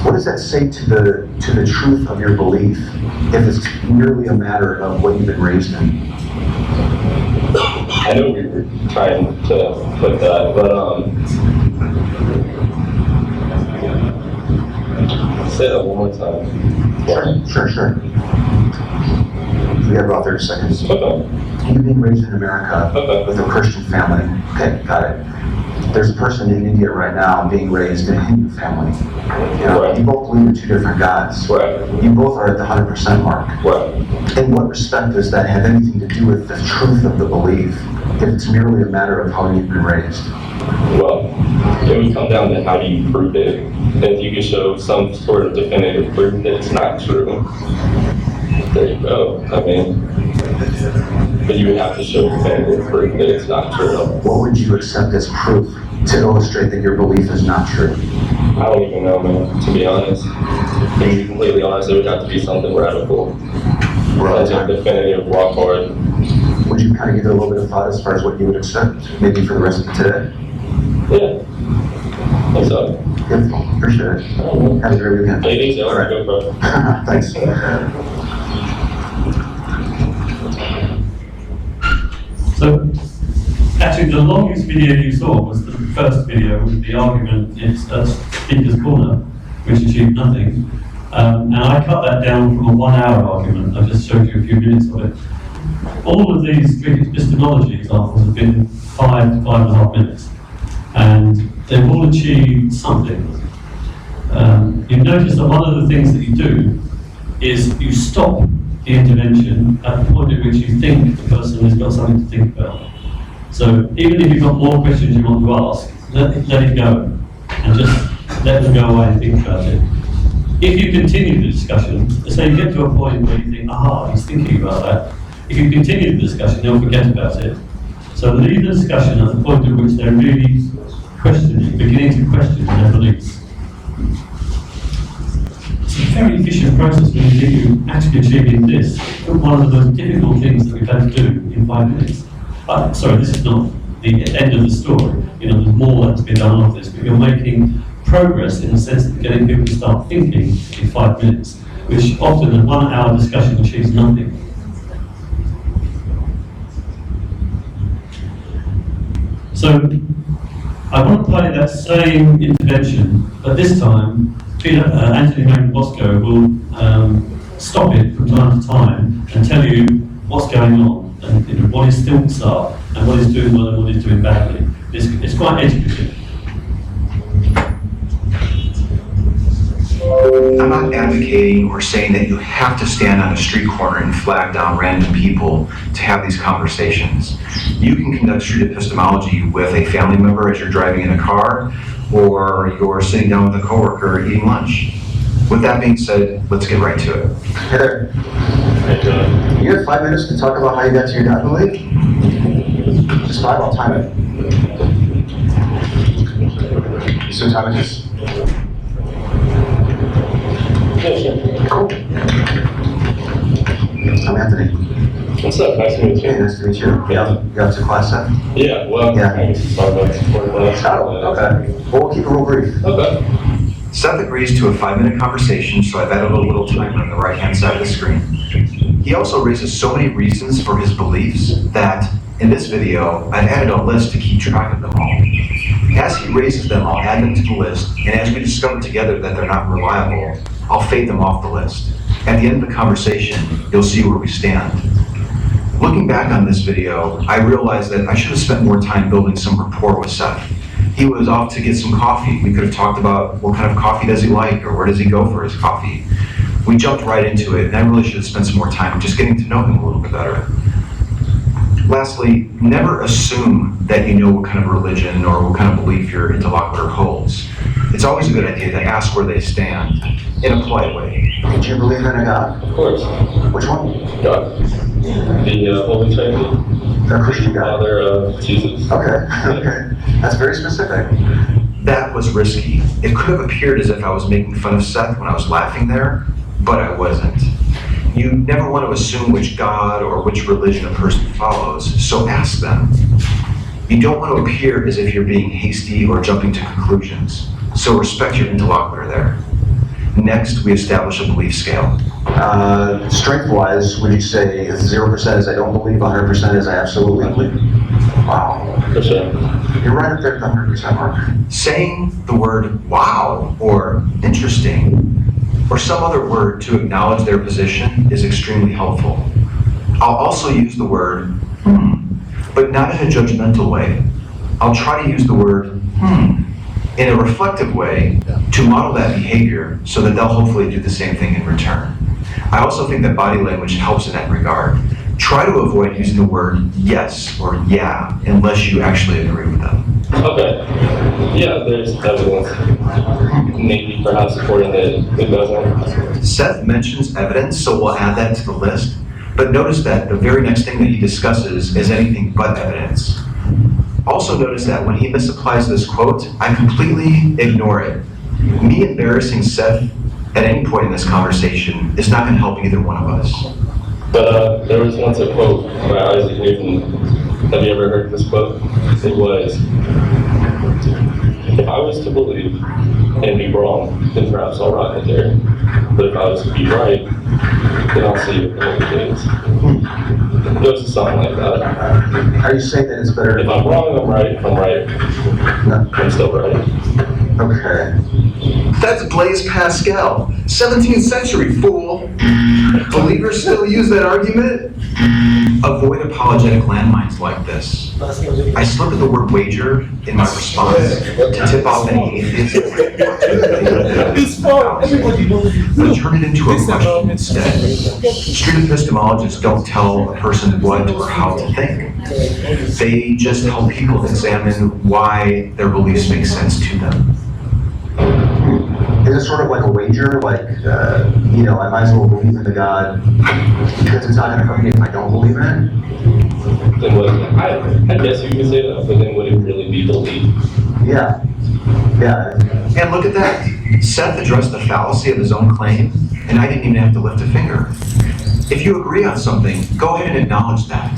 What does that say to the truth of your belief if it's merely a matter of what you've been raised in? I know we were trying to put that, but say that one more time. Sure. We have about 30 seconds. Okay. You've been raised in America with a Christian family. Okay, got it. There's a person in India right now being raised in a Hindu family. You both believe in two different gods. You both are at the 100% mark. In what respect does that have anything to do with the truth of the belief, if it's merely a matter of how you've been raised? Well, it would come down to how do you prove it. If you could show some sort of definitive proof that it's not true, there you go. I mean, but you would have to show definitive proof that it's not true. What would you accept as proof to illustrate that your belief is not true? I don't even know, man, to be honest. To be completely honest, it would have to be something radical. That's a definitive, rock hard. Would you kind of give it a little bit of thought as far as what you would accept, maybe for the rest of today? Yeah. What's up? Good. Appreciate it. Have a great weekend. Ladies, all right. Go, bro. Thanks. So, actually, the longest video you saw was the first video with the argument in Speaker's Corner, which achieved nothing. And I cut that down from a 1 hour argument. I just showed you a few minutes of it. All of these epistemology examples have been 5 to 5.5 minutes. And they've all achieved something. You've noticed that one of the things that you do is you stop the intervention at the point at which you think the person has got something to think about. So even if you've got more questions you want to ask, let it go, and just let them go away and think about it. If you continue the discussion, say you get to a point where you think, aha, he's thinking about that. If you continue the discussion, they'll forget about it. So leave the discussion at the point at which they're really beginning to question their beliefs. It's a very efficient process when you think you're actually achieving this. One of the most difficult things that we've had to do in 5 minutes. Sorry, this is not the end of the story. There's more that's been done of this, but you're making progress in the sense that you're getting people to start thinking in 5 minutes, which often a 1 hour discussion achieves nothing. So, I want to play that same intervention, but this time, Anthony Main Bosco will stop it from time to time and tell you what's going on, and what his thoughts are, and what he's doing well and what he's doing badly. It's quite educative. I'm not advocating or saying that you have to stand on a street corner and flag down random people to have these conversations. You can conduct street epistemology with a family member as you're driving in a car, or you're sitting down with a coworker eating lunch. With that being said, let's get right to it. Hey there. You have 5 minutes to talk about how you got to your God belief? Just 5, I'll time it. So what time is this? Cool. I'm Anthony. What's up? Nice to meet you. Hey, nice to meet you. Yeah. You up to class 7? Yeah, well, yeah. I guess it's 5 minutes before class. Oh, okay. Well, we'll keep it real brief. Okay. Seth agrees to a 5-minute conversation, so I've added a little timer on the right-hand side of the screen. He also raises so many reasons for his beliefs that, in this video, I've added a list to keep track of them all. As he raises them, I'll add them to the list, and as we discover together that they're not reliable, I'll fade them off the list. At the end of the conversation, you'll see where we stand. Looking back on this video, I realized that I should have spent more time building some rapport with Seth. He was off to get some coffee. We could have talked about what kind of coffee does he like, or where does he go for his coffee. We jumped right into it, and I really should have spent some more time just getting to know him a little bit better. Lastly, never assume that you know what kind of religion or what kind of belief your interlocutor holds. It's always a good idea to ask where they stand, in a polite way. Do you believe in a God? Of course. Which one? God. The Holy Trinity. The Christian God? Father of Jesus. Okay, okay. That's very specific. That was risky. It could have appeared as if I was making fun of Seth when I was laughing there, but I wasn't. You never want to assume which God or which religion a person follows, so ask them. You don't want to appear as if you're being hasty or jumping to conclusions, so respect your interlocutor there. Next, we establish a belief scale. Strength-wise, would you say 0% is I don't believe, 100% is I absolutely believe? Wow. For sure. You're right up there at the 100% mark. Saying the word wow or interesting or some other word to acknowledge their position is extremely helpful. I'll also use the word but not in a judgmental way. I'll try to use the word in a reflective way to model that behavior so that they'll hopefully do the same thing in return. I also think that body language helps in that regard. Try to avoid using the word yes or yeah unless you actually agree with them. Okay. Yeah, there's evidence. Maybe perhaps supporting it doesn't. Seth mentions evidence, so we'll add that to the list. But notice that the very next thing that he discusses is anything but evidence. Also notice that when he misapplies this quote, I completely ignore it. Me embarrassing Seth at any point in this conversation is not going to help either one of us. But there was once a quote by Isaac Newton. Have you ever heard this quote? It was, if I was to believe and be wrong, then perhaps I'll rock it there. But if I was to be right, then I'll see it in the days. It goes to something like that. Are you saying that it's better? If I'm wrong, I'm right. If I'm right, I'm still right. Okay. That's Blaise Pascal, 17th century, fool. Believers still use that argument? Avoid apologetic landmines like this. I slip in the word wager in my response to tip off any atheists. But turn it into a question instead. Street epistemologists don't tell a person what or how to think. They just help people examine why their beliefs make sense to them. Is it sort of like a wager? Like, I might as well believe in the God because it's not going to hurt me if I don't believe in it? Then what? I guess you could say that, but then would it really be belief? Yeah. Yeah. And look at that. Seth addressed the fallacy of his own claim, and I didn't even have to lift a finger. If you agree on something, go ahead and acknowledge that.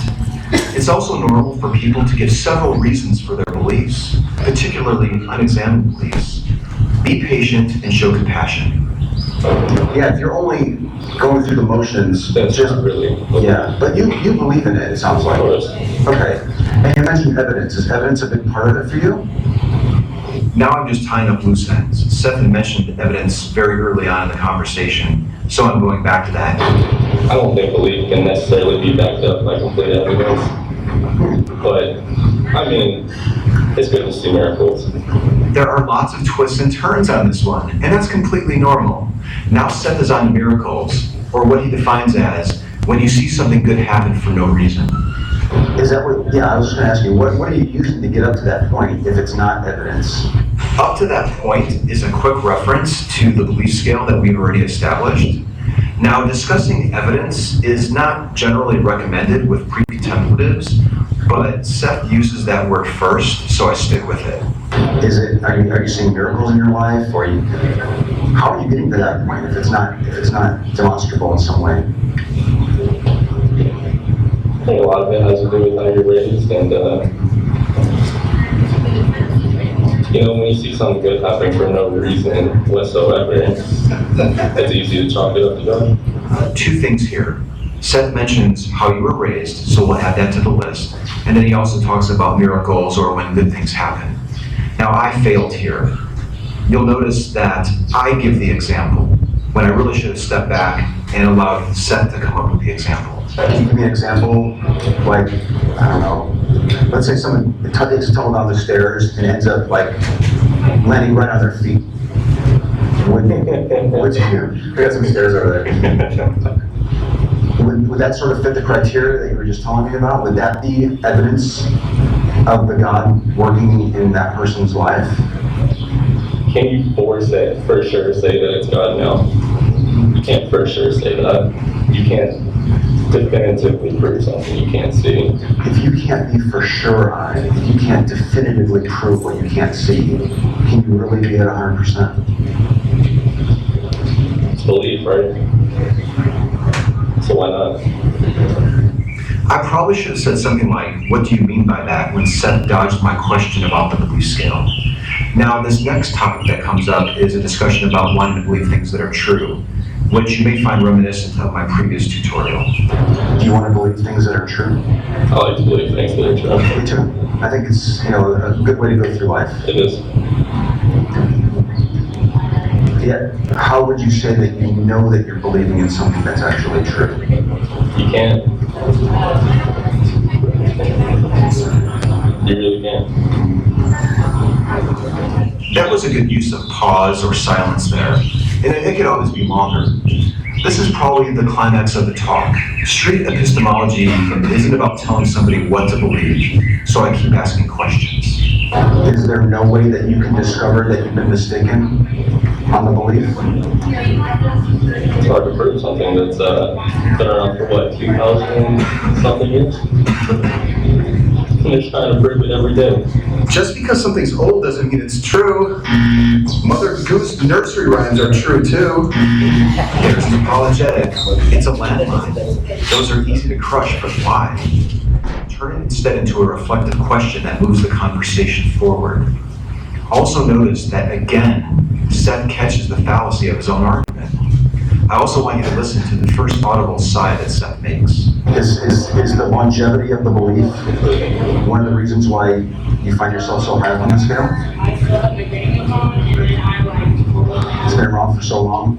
It's also normal for people to give several reasons for their beliefs, particularly unexamined beliefs. Be patient and show compassion. Yeah, if you're only going through the motions, that's just really. Yeah, but you believe in it, it sounds like. Okay. And you mentioned evidence. Is evidence a big part of it for you? Now I'm just tying up loose ends. Seth had mentioned evidence very early on in the conversation, so I'm going back to that. I don't think belief can necessarily be backed up by complete evidence. But, I mean, it's good to see miracles. There are lots of twists and turns on this one, and that's completely normal. Now Seth is on miracles, or what he defines as when you see something good happen for no reason. Is that what, yeah, I was just gonna ask you, what are you using to get up to that point if it's not evidence? Up to that point is a quick reference to the belief scale that we've already established. Now, discussing evidence is not generally recommended with pre-contemplatives, but Seth uses that word first, so I stick with it. Are you seeing miracles in your life, or how are you getting to that point if it's not demonstrable in some way? I think a lot of it has to do with how you're raised, and when you see something good happen for no reason whatsoever, it's easy to chalk it up to God. Two things here. Seth mentions how you were raised, so we'll add that to the list. And then he also talks about miracles or when good things happen. Now, I failed here. You'll notice that I give the example when I really should have stepped back and allowed Seth to come up with the example. Can you give me an example, like, I don't know, let's say someone takes a tumble down the stairs and ends up like landing right on their feet. Would you? We got some stairs over there. Would that sort of fit the criteria that you were just telling me about? Would that be evidence of the God working in that person's life? Can you for sure say that it's God? No. You can't for sure say that. You can't definitively prove something you can't see. If you can't be for sure on it, if you can't definitively prove what you can't see, can you really be at 100%? It's belief, right? So why not? I probably should have said something like, what do you mean by that, when Seth dodged my question about the belief scale. Now, this next topic that comes up is a discussion about wanting to believe things that are true, which you may find reminiscent of my previous tutorial. Do you want to believe things that are true? I like to believe things that are true. Me too. I think it's a good way to go through life. It is. Yet, how would you say that you know that you're believing in something that's actually true? You can't. You really can't. That was a good use of pause or silence there, and it could always be longer. This is probably the climax of the talk. Street epistemology isn't about telling somebody what to believe, so I keep asking questions. Is there no way that you can discover that you've been mistaken on the belief? It's hard to prove something that's been around for what, 2,000 something years? They're trying to prove it every day. Just because something's old doesn't mean it's true. Mother Goose nursery rhymes are true too. There's an apologetic. It's a landmine. Those are easy to crush, but why? Turn it instead into a reflective question that moves the conversation forward. Also notice that, again, Seth catches the fallacy of his own argument. I also want you to listen to the first audible sigh that Seth makes. Is the longevity of the belief one of the reasons why you find yourself so high on the scale? It's been around for so long?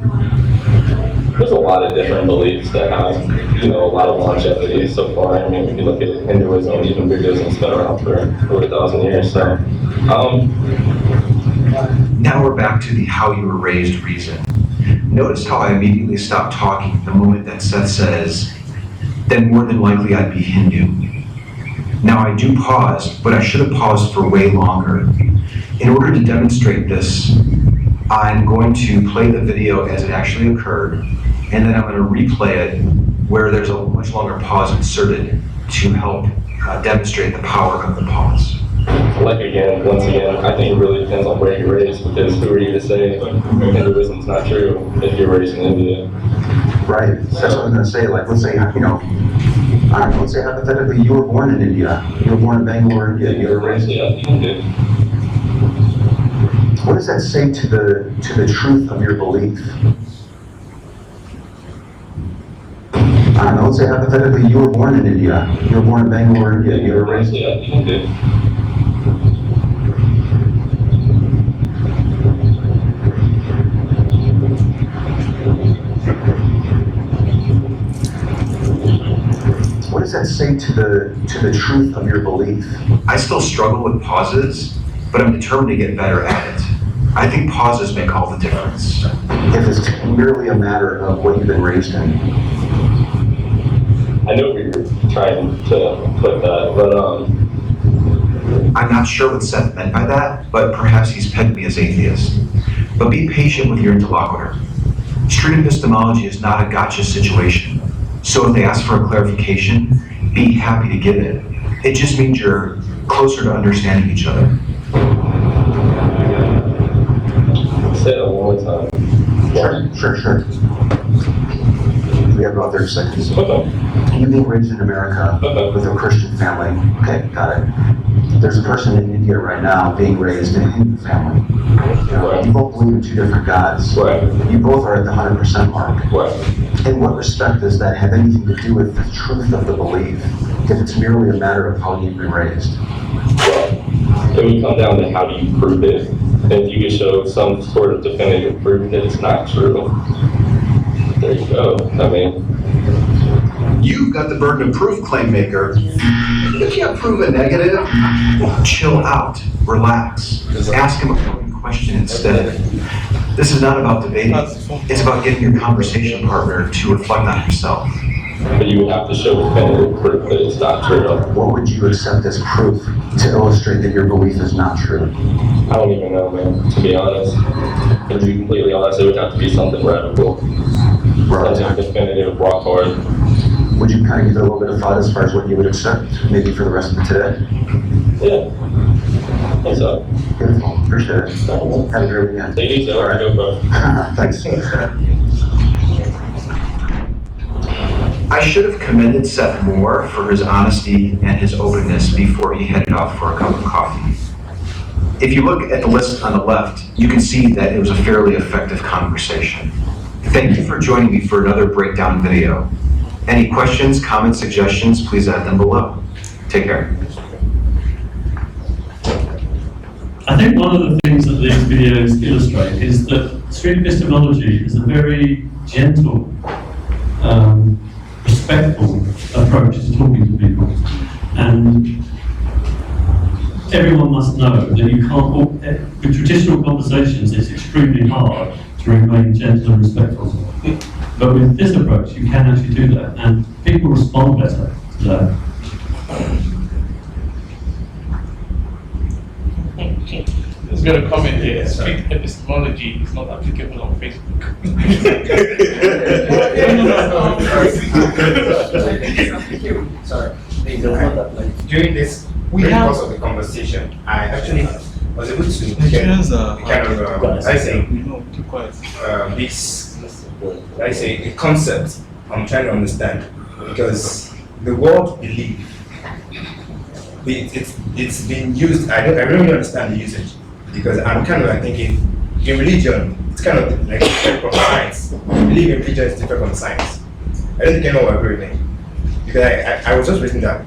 There's a lot of different beliefs that have, a lot of longevity so far. I mean, if you look at Hinduism, even Buddhism's been around for over 1,000 years, so. Now we're back to the how you were raised reason. Notice how I immediately stopped talking the moment that Seth says, then more than likely I'd be Hindu. Now I do pause, but I should have paused for way longer. In order to demonstrate this, I'm going to play the video as it actually occurred, and then I'm going to replay it where there's a much longer pause inserted to help demonstrate the power of the pause. Once again, I think it really depends on where you're raised, because who are you to say Hinduism's not true if you're raised in India? Right, that's what I'm going to say. Like, let's say, let's say hypothetically you were born in India. You were born in Bangalore, India. You were raised in India. What does that say to the truth of your belief? I don't know, let's say hypothetically you were born in India. You were born in Bangalore, India. You were raised in India. What does that say to the truth of your belief? I still struggle with pauses, but I'm determined to get better at it. I think pauses make all the difference. If it's merely a matter of what you've been raised in. I know where you're trying to put that, but I'm not sure what Seth meant by that, but perhaps he's pegged me as atheist. But be patient with your interlocutor. Street epistemology is not a gotcha situation. So if they ask for a clarification, be happy to give it. It just means you're closer to understanding each other. Say it one more time. Sure. We have about 30 seconds. Okay. You being raised in America with a Christian family. Okay, got it. There's a person in India right now being raised in a Hindu family. You both believe in two different gods. You both are at the 100% mark. In what respect does that have anything to do with the truth of the belief, if it's merely a matter of how you've been raised? It would come down to how do you prove it. If you can show some sort of definitive proof that it's not true, there you go. I mean, You've got the burden of proof, claim maker. You can't prove a negative. Chill out, relax. Ask him a probing question instead. This is not about debating. It's about getting your conversation partner to reflect on himself. but you would have to show definitive proof that it's not true. What would you accept as proof to illustrate that your belief is not true? I don't even know, man, to be honest. To be completely honest, it would have to be something radical. Something definitive, rock hard. Would you kind of give it a little bit of thought as far as what you would accept, maybe for the rest of today? Yeah. What's up? Beautiful. Appreciate it. Have a great weekend. Take it easy. All right. Go, bro. Thanks. I should have commended Seth more for his honesty and his openness before he headed off for a cup of coffee. If you look at the list on the left, you can see that it was a fairly effective conversation. Thank you for joining me for another breakdown video. Any questions, comments, suggestions, please add them below. Take care. I think one of the things that these videos illustrate is that street epistemology is a very gentle, respectful approach to talking to people. And everyone must know that you can't, with traditional conversations, it's extremely hard to remain gentle and respectful. But with this approach, you can actually do that, and people respond better to that. There's got a comment here. Street epistemology is not applicable on Facebook. Sorry. During this course of the conversation, I actually was able to get a concept I'm trying to understand, because the word belief, it's been used. I don't really understand the usage, because I'm kind of like thinking in religion it's kind of like different from science. Belief in religion is different from science. I don't think anyone will agree with me, because I was just reading that.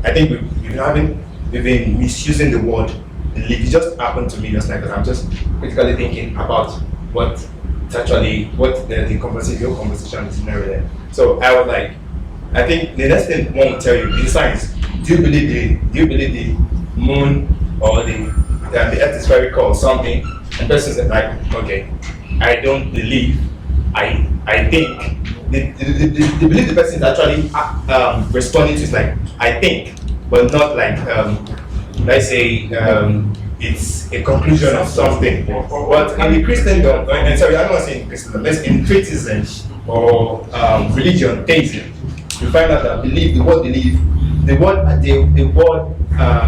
I think we've been misusing the word belief. It just happened to me just like that. I'm just critically thinking about what the conversation is narrated. So I was like, I think the next thing one will tell you in science, do you believe the moon or the earth is spherical or something? And person's like, okay, I don't believe. I think the belief the person is actually responding to is like, I think, but not like let's say it's a conclusion of something. But in the Christendom, and sorry, I don't want to say in Christendom, let's in Cretism or religion, theism, you find out that belief, the word belief,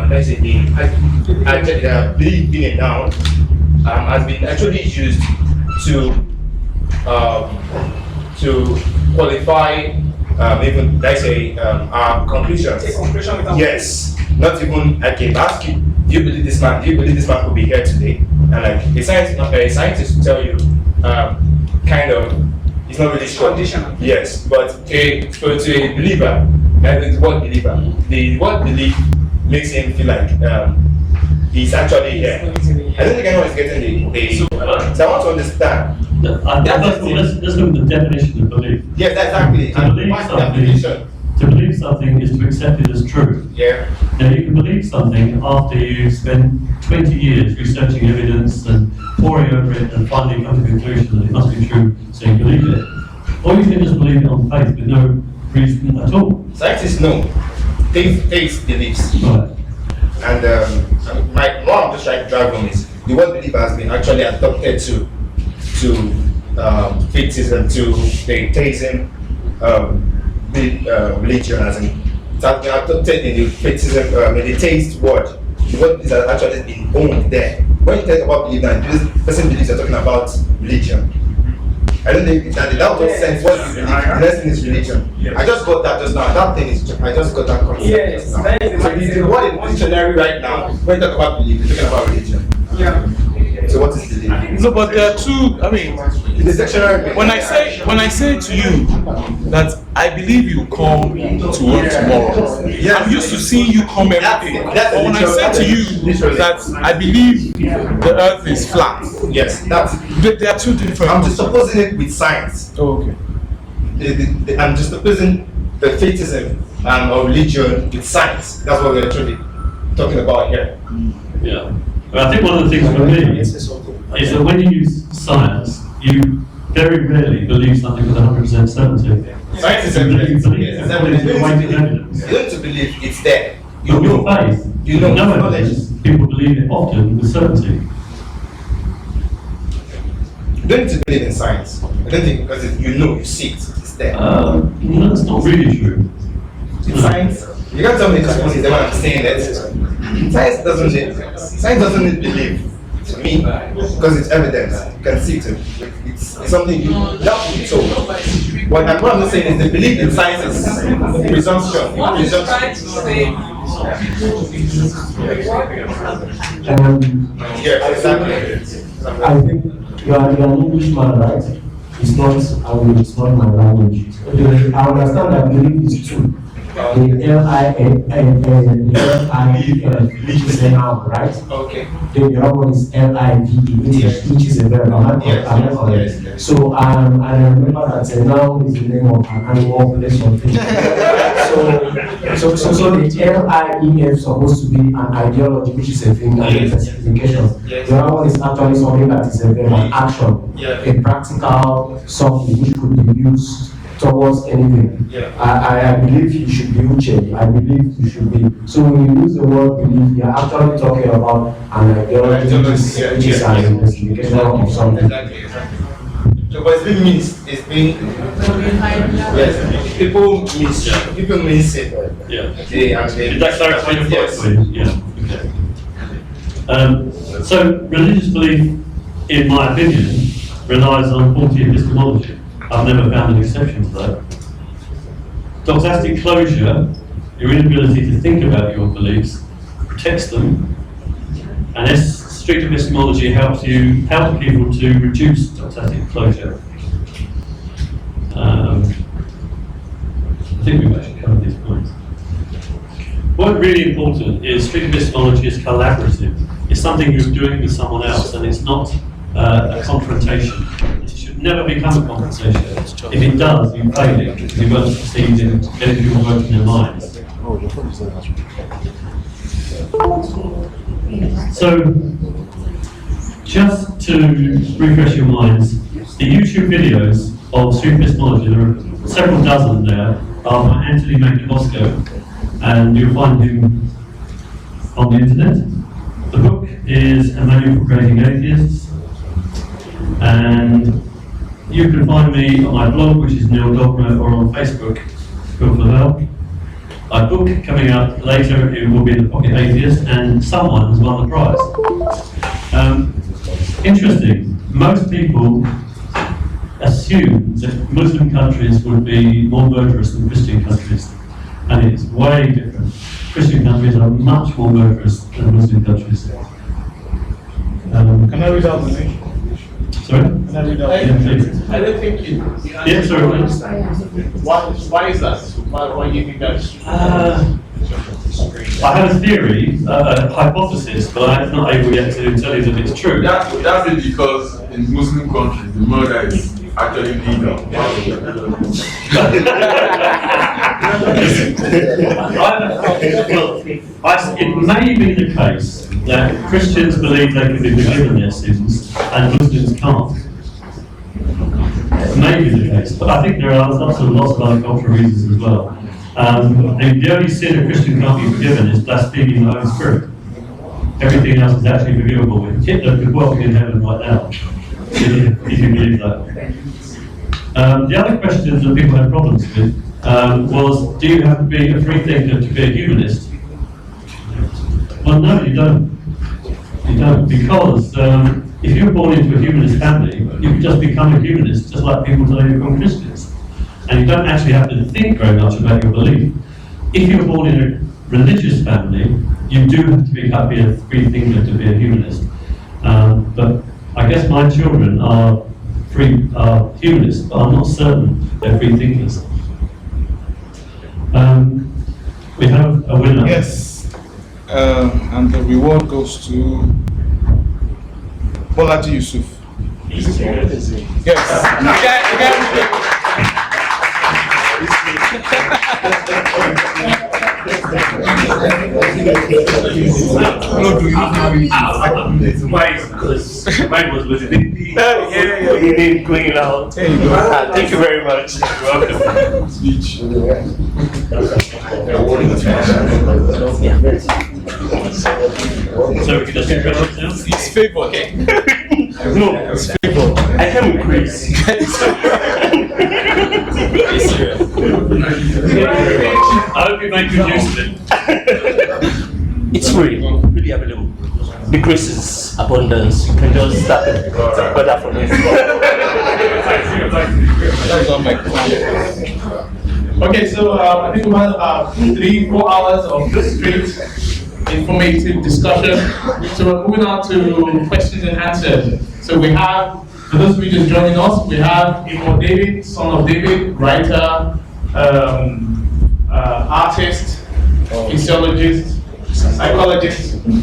let's say the belief being a noun has been actually used to qualify even let's say our conclusions. Yes, not even okay. Ask you, do you believe this man? Do you believe this man could be here today? And like a scientist will tell you, kind of, it's not really sure. Yes, but to a believer, the word believer, the word belief makes him feel like he's actually here. I don't think anyone is getting the so I want to understand. Let's look at the definition of belief. Yes, exactly. To believe something is to accept it as true. Yeah. Now, you can believe something after you've spent 20 years researching evidence and poring over it and finally come to the conclusion that it must be true, so you believe it. Or you can just believe it on faith with no reason at all. Scientists know. Faith beliefs. Right. And what I'm just trying to drive on is the word belief has been actually adopted to faithism, to the theism religion, as in it has been adopted in the faithism, in the theist word. The word is actually been owned there. When you talk about belief, now this person believes you're talking about religion. I don't think that makes sense. What you believe, the next thing is religion. I just got that just now. That thing is, I just got that concept. Yes, just now. So the word in the dictionary right now, when you talk about belief, you're talking about religion. Yeah. So what is belief? No, but there are two. I mean, in the dictionary. When I say to you that I believe you come to work tomorrow, I'm used to seeing you come every day. But when I say to you that I believe the earth is flat, yes, there are two different. I'm just supposing it with science. Oh, okay. I'm just supposing the faithism or religion with science. That's what we're actually talking about here. Yeah. But I think one of the things for me is that when you use science, you very rarely believe something with 100% certainty. Science is evidence. You don't to believe it's there. You know faith. You know evidence. People believe it often with certainty. You don't need to believe in science. I don't think because you see it. It's there. No, that's not really true. In science, you can't tell me this one is the one I'm saying that. Science doesn't need belief to me because it's evidence. You can see it. It's something you have to be told. What I'm not saying is the belief in science is presumption. Yeah, exactly. I think you are an Englishman, right? It's not my language. I understand that belief is true. The L-I-L, which is a noun, right? Okay. The other one is L-I-V-E, which is a verb. Yes. So, and I remember that a noun is the name of an animal, place, something. So the L-I-E-F is supposed to be an ideology, which is a thing, and a specification. The other one is actually something that is a verb, an action, a practical something which could be used towards anything. I believe you should be Uche. I believe you should be. So when you use the word belief, you're actually talking about an ideology, which is an investigation of something. Exactly. So, but it's been missed. It's been yes. People miss it. Yeah. Did that clarify your point? Yeah. So religious belief, in my opinion, relies on faulty epistemology. I've never found an exception to that. Dogmatic closure, your inability to think about your beliefs, protects them, and strict epistemology helps people to reduce dogmatic closure. I think we've actually covered these points. What's really important is strict epistemology is collaborative. It's something you're doing with someone else, and it's not a confrontation. It should never become a confrontation. If it does, you fail it because you won't succeed in getting people working their minds. So, just to refresh your minds, the YouTube videos of strict epistemology, there are several dozen there, are by Anthony Magnabosco, and you'll find him on the internet. The book is A Manual for Creating Atheists, and you can find me on my blog, which is Neil Dogma, or on Facebook, Phil Flavell. My book coming out later, it will be The Pocket Atheist, and someone has won the prize. Interesting, most people assume that Muslim countries would be more murderous than Christian countries, and it's way different. Christian countries are much more murderous than Muslim countries. Can I read out the name? Sorry? Can I read out? Yeah, please. I don't think you. Yeah, sorry. Why is that? Why do you think that's? I have a theory, a hypothesis, but I'm not able yet to tell you that it's true. That's it, because in Muslim countries, the murder is actually legal. It may be the case that Christians believe they can be forgiven their sins and Muslims can't. It may be the case, but I think there are lots of other cultural reasons as well. And the only sin a Christian can't be forgiven is blaspheming the Holy Spirit. Everything else is actually forgivable. Hitler could well be in heaven right now, if you believe that. The other question that people had problems with was, do you have to be a free thinker to be a humanist? Well, no, you don't. You don't, because if you're born into a humanist family, you can just become a humanist, just like people today become Christians. And you don't actually have to think very much about your belief. If you're born in a religious family, you do have to be a free thinker to be a humanist. But I guess my children are humanists, but I'm not certain they're free thinkers. We have a winner. Yes, and the reward goes to Bolaji Yusuf. Yes. Mine was with the you need clean out. There you go. Thank you very much. You're welcome. Speech. So we can just get rid of it now? It's favor. Okay. No, it's favor. I can increase. I hope you make good use of it. It's free, really available. The grace is abundance. You can just start better from it. That's on my plan. Okay, so I think we had about 3-4 hours of straight informative discussion. So we're moving on to questions and answers. So we have, for those of you just joining us, we have Imo David, son of David, writer, artist, physiologist, psychologist, and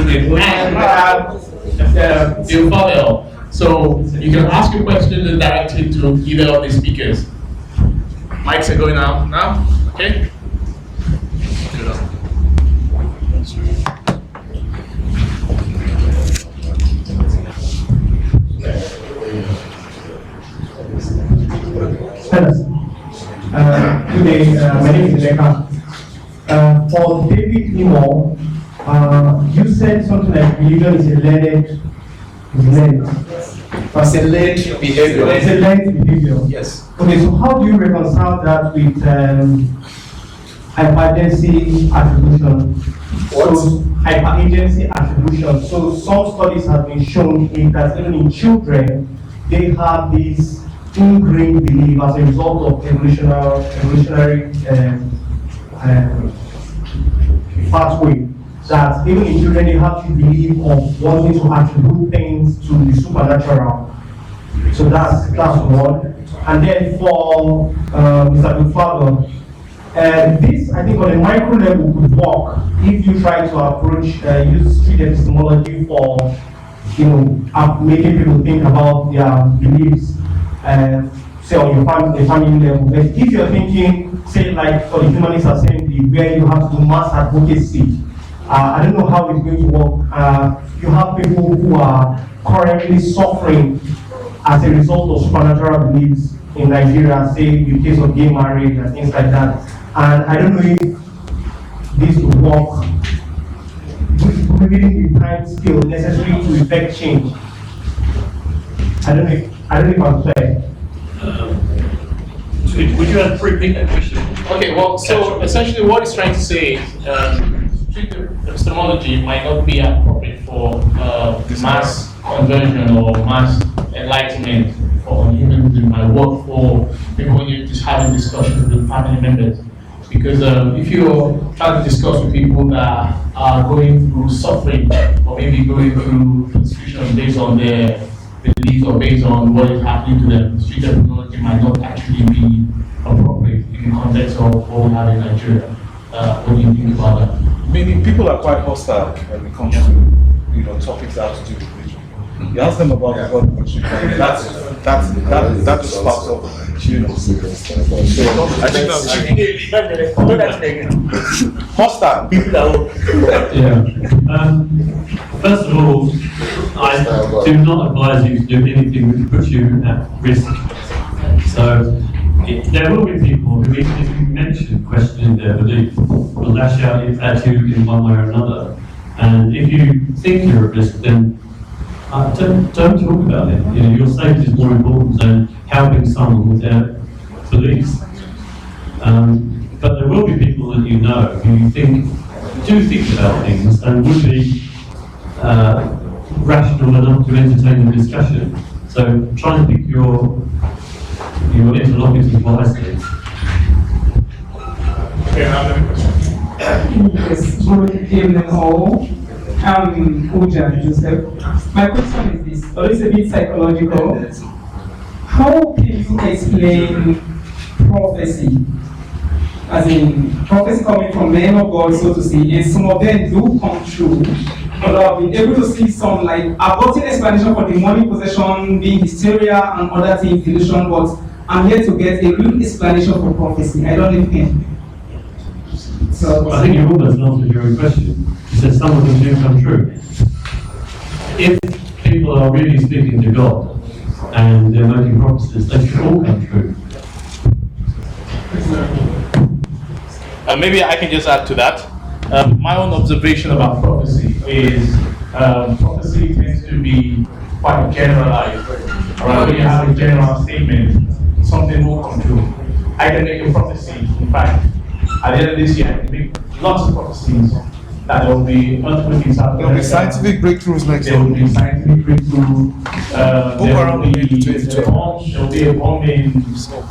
we have Flavell. So you can ask your questions and direct it to either of the speakers. Mics are going out now, okay? Hello. Today, my name is Rebecca. For David Imo, you said something like religion is a learned. It's a learned behavior. It's a learned behavior. Yes. Okay, so how do you reconcile that with hyperagency attribution? What? So, hyperagency attribution. So some studies have been shown that even in children, they have this ingrained belief as a result of evolutionary pathway, that even in children they have to believe of wanting to attribute things to the supernatural. So that's one. And then for Mr. Flavell, this I think on a micro level could work if you try to approach use street epistemology for making people think about their beliefs. Say on your family level. But if you're thinking, say like for the Humanist Assembly, where you have to do mass advocacy, I don't know how it's going to work. You have people who are currently suffering as a result of supernatural beliefs in Nigeria, say in the case of gay marriage and things like that. And I don't know if this will work within the time scale necessary to effect change. I don't know if I'm fair. Would you have to repeat that question? Okay, well, so essentially what he's trying to say is street epistemology might not be appropriate for mass conversion or mass enlightenment for humanism. Might work for maybe when you're just having discussions with family members. Because if you're trying to discuss with people that are going through suffering or maybe going through persecution based on their beliefs or based on what is happening to them, street epistemology might not actually be appropriate in the context of what we have in Nigeria. What do you think about that? Many people are quite hostile when it comes to topics that have to do with religion. You ask them about the God worship. That just sparks up. You know. So I think that's hostile. Yeah. First of all, I do not advise you to do anything which puts you at risk. So there will be people who, even if you mention questioning their belief, will lash out at you in one way or another. And if you think you're at risk, then don't talk about it. You know, your safety is more important than helping someone with their beliefs. But there will be people that you know who do think about things and would be rational enough to entertain the discussion. So try and pick your interlocutors wisely. Okay, another question. Yes, good evening all. I'm Uja Joseph. My question is this, or it's a bit psychological. How can you explain prophecy? As in, prophecy coming from men of God, so to say, and some of them do come true. But I've been able to see some, like, I've gotten explanation for demonic possession, being hysteria, and other things, delusion, but I'm here to get a real explanation for prophecy. I don't know if you can. So, I think you almost answered your own question. You said some of them do come true. If people are really speaking to God and they're making prophecies, they should all come true. Maybe I can just add to that. My own observation about prophecy is prophecy tends to be quite generalized. When you have a general statement, something will come true. I can make a prophecy, in fact, at the end of this year, I can make lots of prophecies that there will be earthquake in South America. There will be scientific breakthroughs next year. There will be scientific breakthrough. There will be a bomb in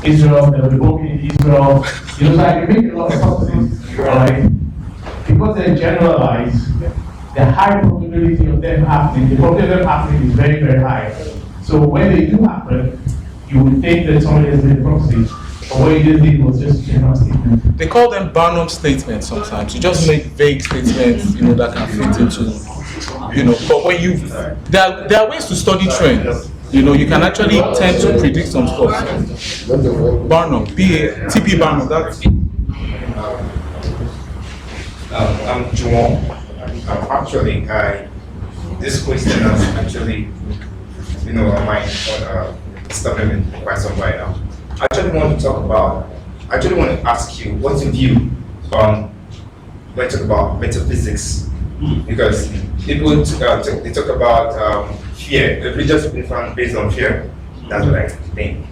Israel. There will be a bomb in Israel. You know, so I can make a lot of prophecies, right? Because they're generalized, the high probability of them happening, the probability of them happening is very, very high. So when they do happen, you would think that somebody has made a prophecy. But what you did was just a general statement. They call them Barnum statements sometimes. You just make vague statements, you know, that can fit into, you know, but when you, there are ways to study trends. You know, you can actually tend to predict some stuff. Barnum, T.P. Barnum, that's it. I'm Juwon. Actually, this question has actually, you know, on my studying for quite some while now. I actually want to ask you, what's your view on when you talk about metaphysics? Because people they talk about fear, the religious belief based on fear. That's what I think.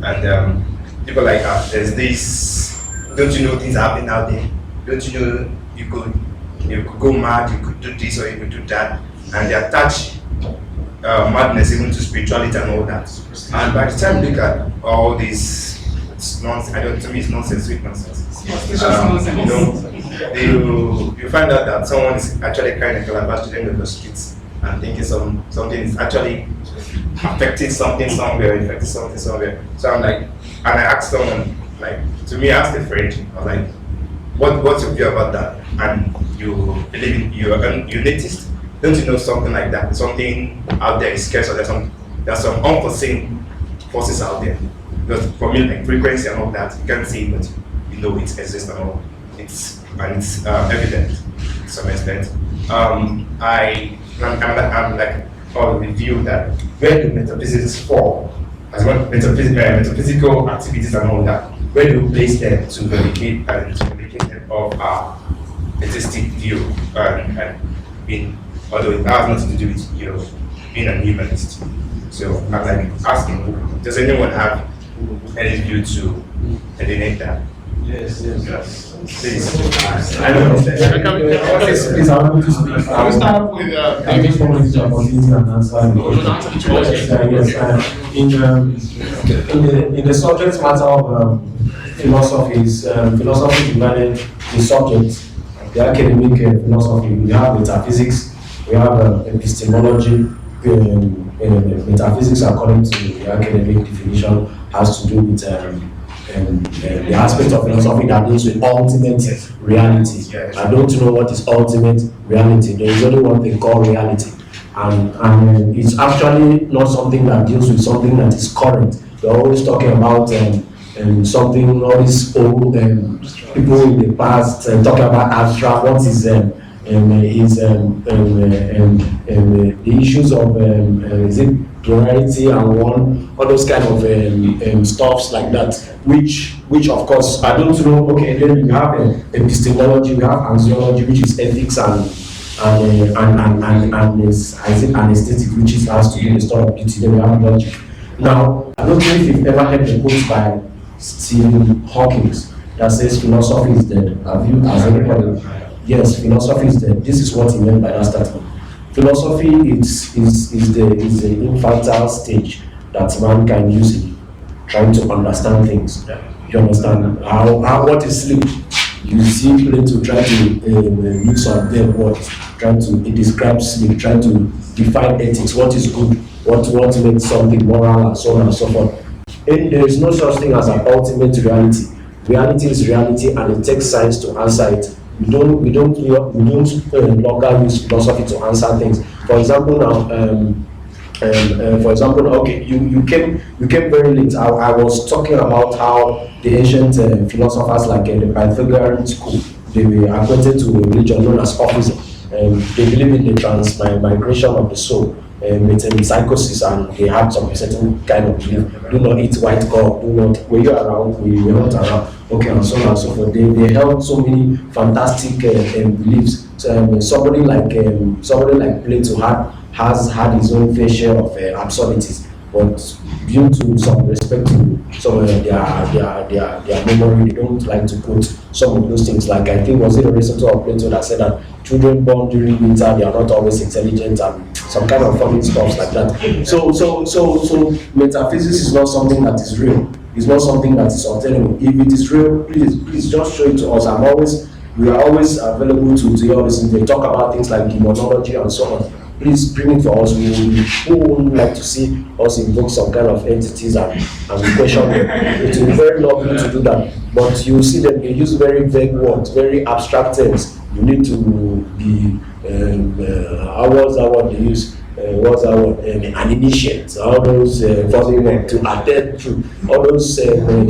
And people like, there's this, don't you know things are happening out there? Don't you know you could go mad, you could do this or you could do that? And they attach madness even to spirituality and all that. And by the time you look at all this nonsense, to me it's nonsense, sweet nonsense. You know, you find out that someone is actually crying a calabash to the end of the streets and thinking something is actually affecting something somewhere, So I'm like, and I asked someone, like, to me, I asked a friend, I was like, what's your view about that? And you believe in, you noticed, don't you know something like that? Something out there is scarce, or there's some unforeseen forces out there. Because for me, like frequency and all that, you can't see it, but you know it exists and all. It's evident to some extent. I'm like of the view that where do metaphysics fall? As well, metaphysical activities and all that, where do we place them to validate them of our existing view and being, although it has nothing to do with, you know, being a humanist. So I'm like asking, does anyone have any view to eliminate that? Yes. Please. I don't know. Please, I want to speak. I will start with I just wanted to opportunity and answer. In the subject matter of philosophy regarding the subject, the academic philosophy, we have metaphysics, we have epistemology. Metaphysics, according to the academic definition, has to do with the aspect of philosophy that deals with ultimate reality. I don't know what is ultimate reality. There is only one thing called reality, and it's actually not something that deals with something that is current. They're always talking about something, all these old people in the past talking about abstract. What is the issues of is it plurality and one, all those kind of stuffs like that, which of course I don't know. Okay, then you have epistemology, you have anthropology, which is ethics and aesthetic, which has to do with the study of beauty. Then we have logic. Now, I don't know if you've ever heard the quote by Stephen Hawking that says philosophy is dead. Has anybody? Yes, philosophy is dead. This is what he meant by that statement. Philosophy is the infantile stage that man can use in trying to understand things. You understand what is sleep? You see Plato try to use some dead words, trying to describe sleep, trying to define ethics, what is good, what makes something moral, and so on and so forth. And there is no such thing as an ultimate reality. Reality is reality, and it takes science to answer it. We don't longer use philosophy to answer things. For example, now, okay, you came very late. I was talking about how the ancient philosophers like the Pythagorean school, they were acquainted to a religion known as Ophism. They believe in the transmigration of the soul, metempsychosis, and they had some certain kind of belief. Do not eat white cow. Do not. Were you around? We were not around. Okay, and so on and so forth. They held so many fantastic beliefs. So, somebody like Plato has had his own fair share of absurdities, but due to some respect to some of their memory, they don't like to quote some of those things. Like, I think, was it Aristotle or Plato that said that children born during winter, they are not always intelligent, and some kind of funny stuff like that. So metaphysics is not something that is real. It's not something that is obtainable. If it is real, please just show it to us. We are always available to all this. They talk about things like demonology and so on. Please bring it for us. We would like to see us invoke some kind of entities and question them. It will be very lovely to do that. But you see that they use very vague words, very abstract terms. You need to be, what's that word they use? What's that word? An initiate. All those to attend to all those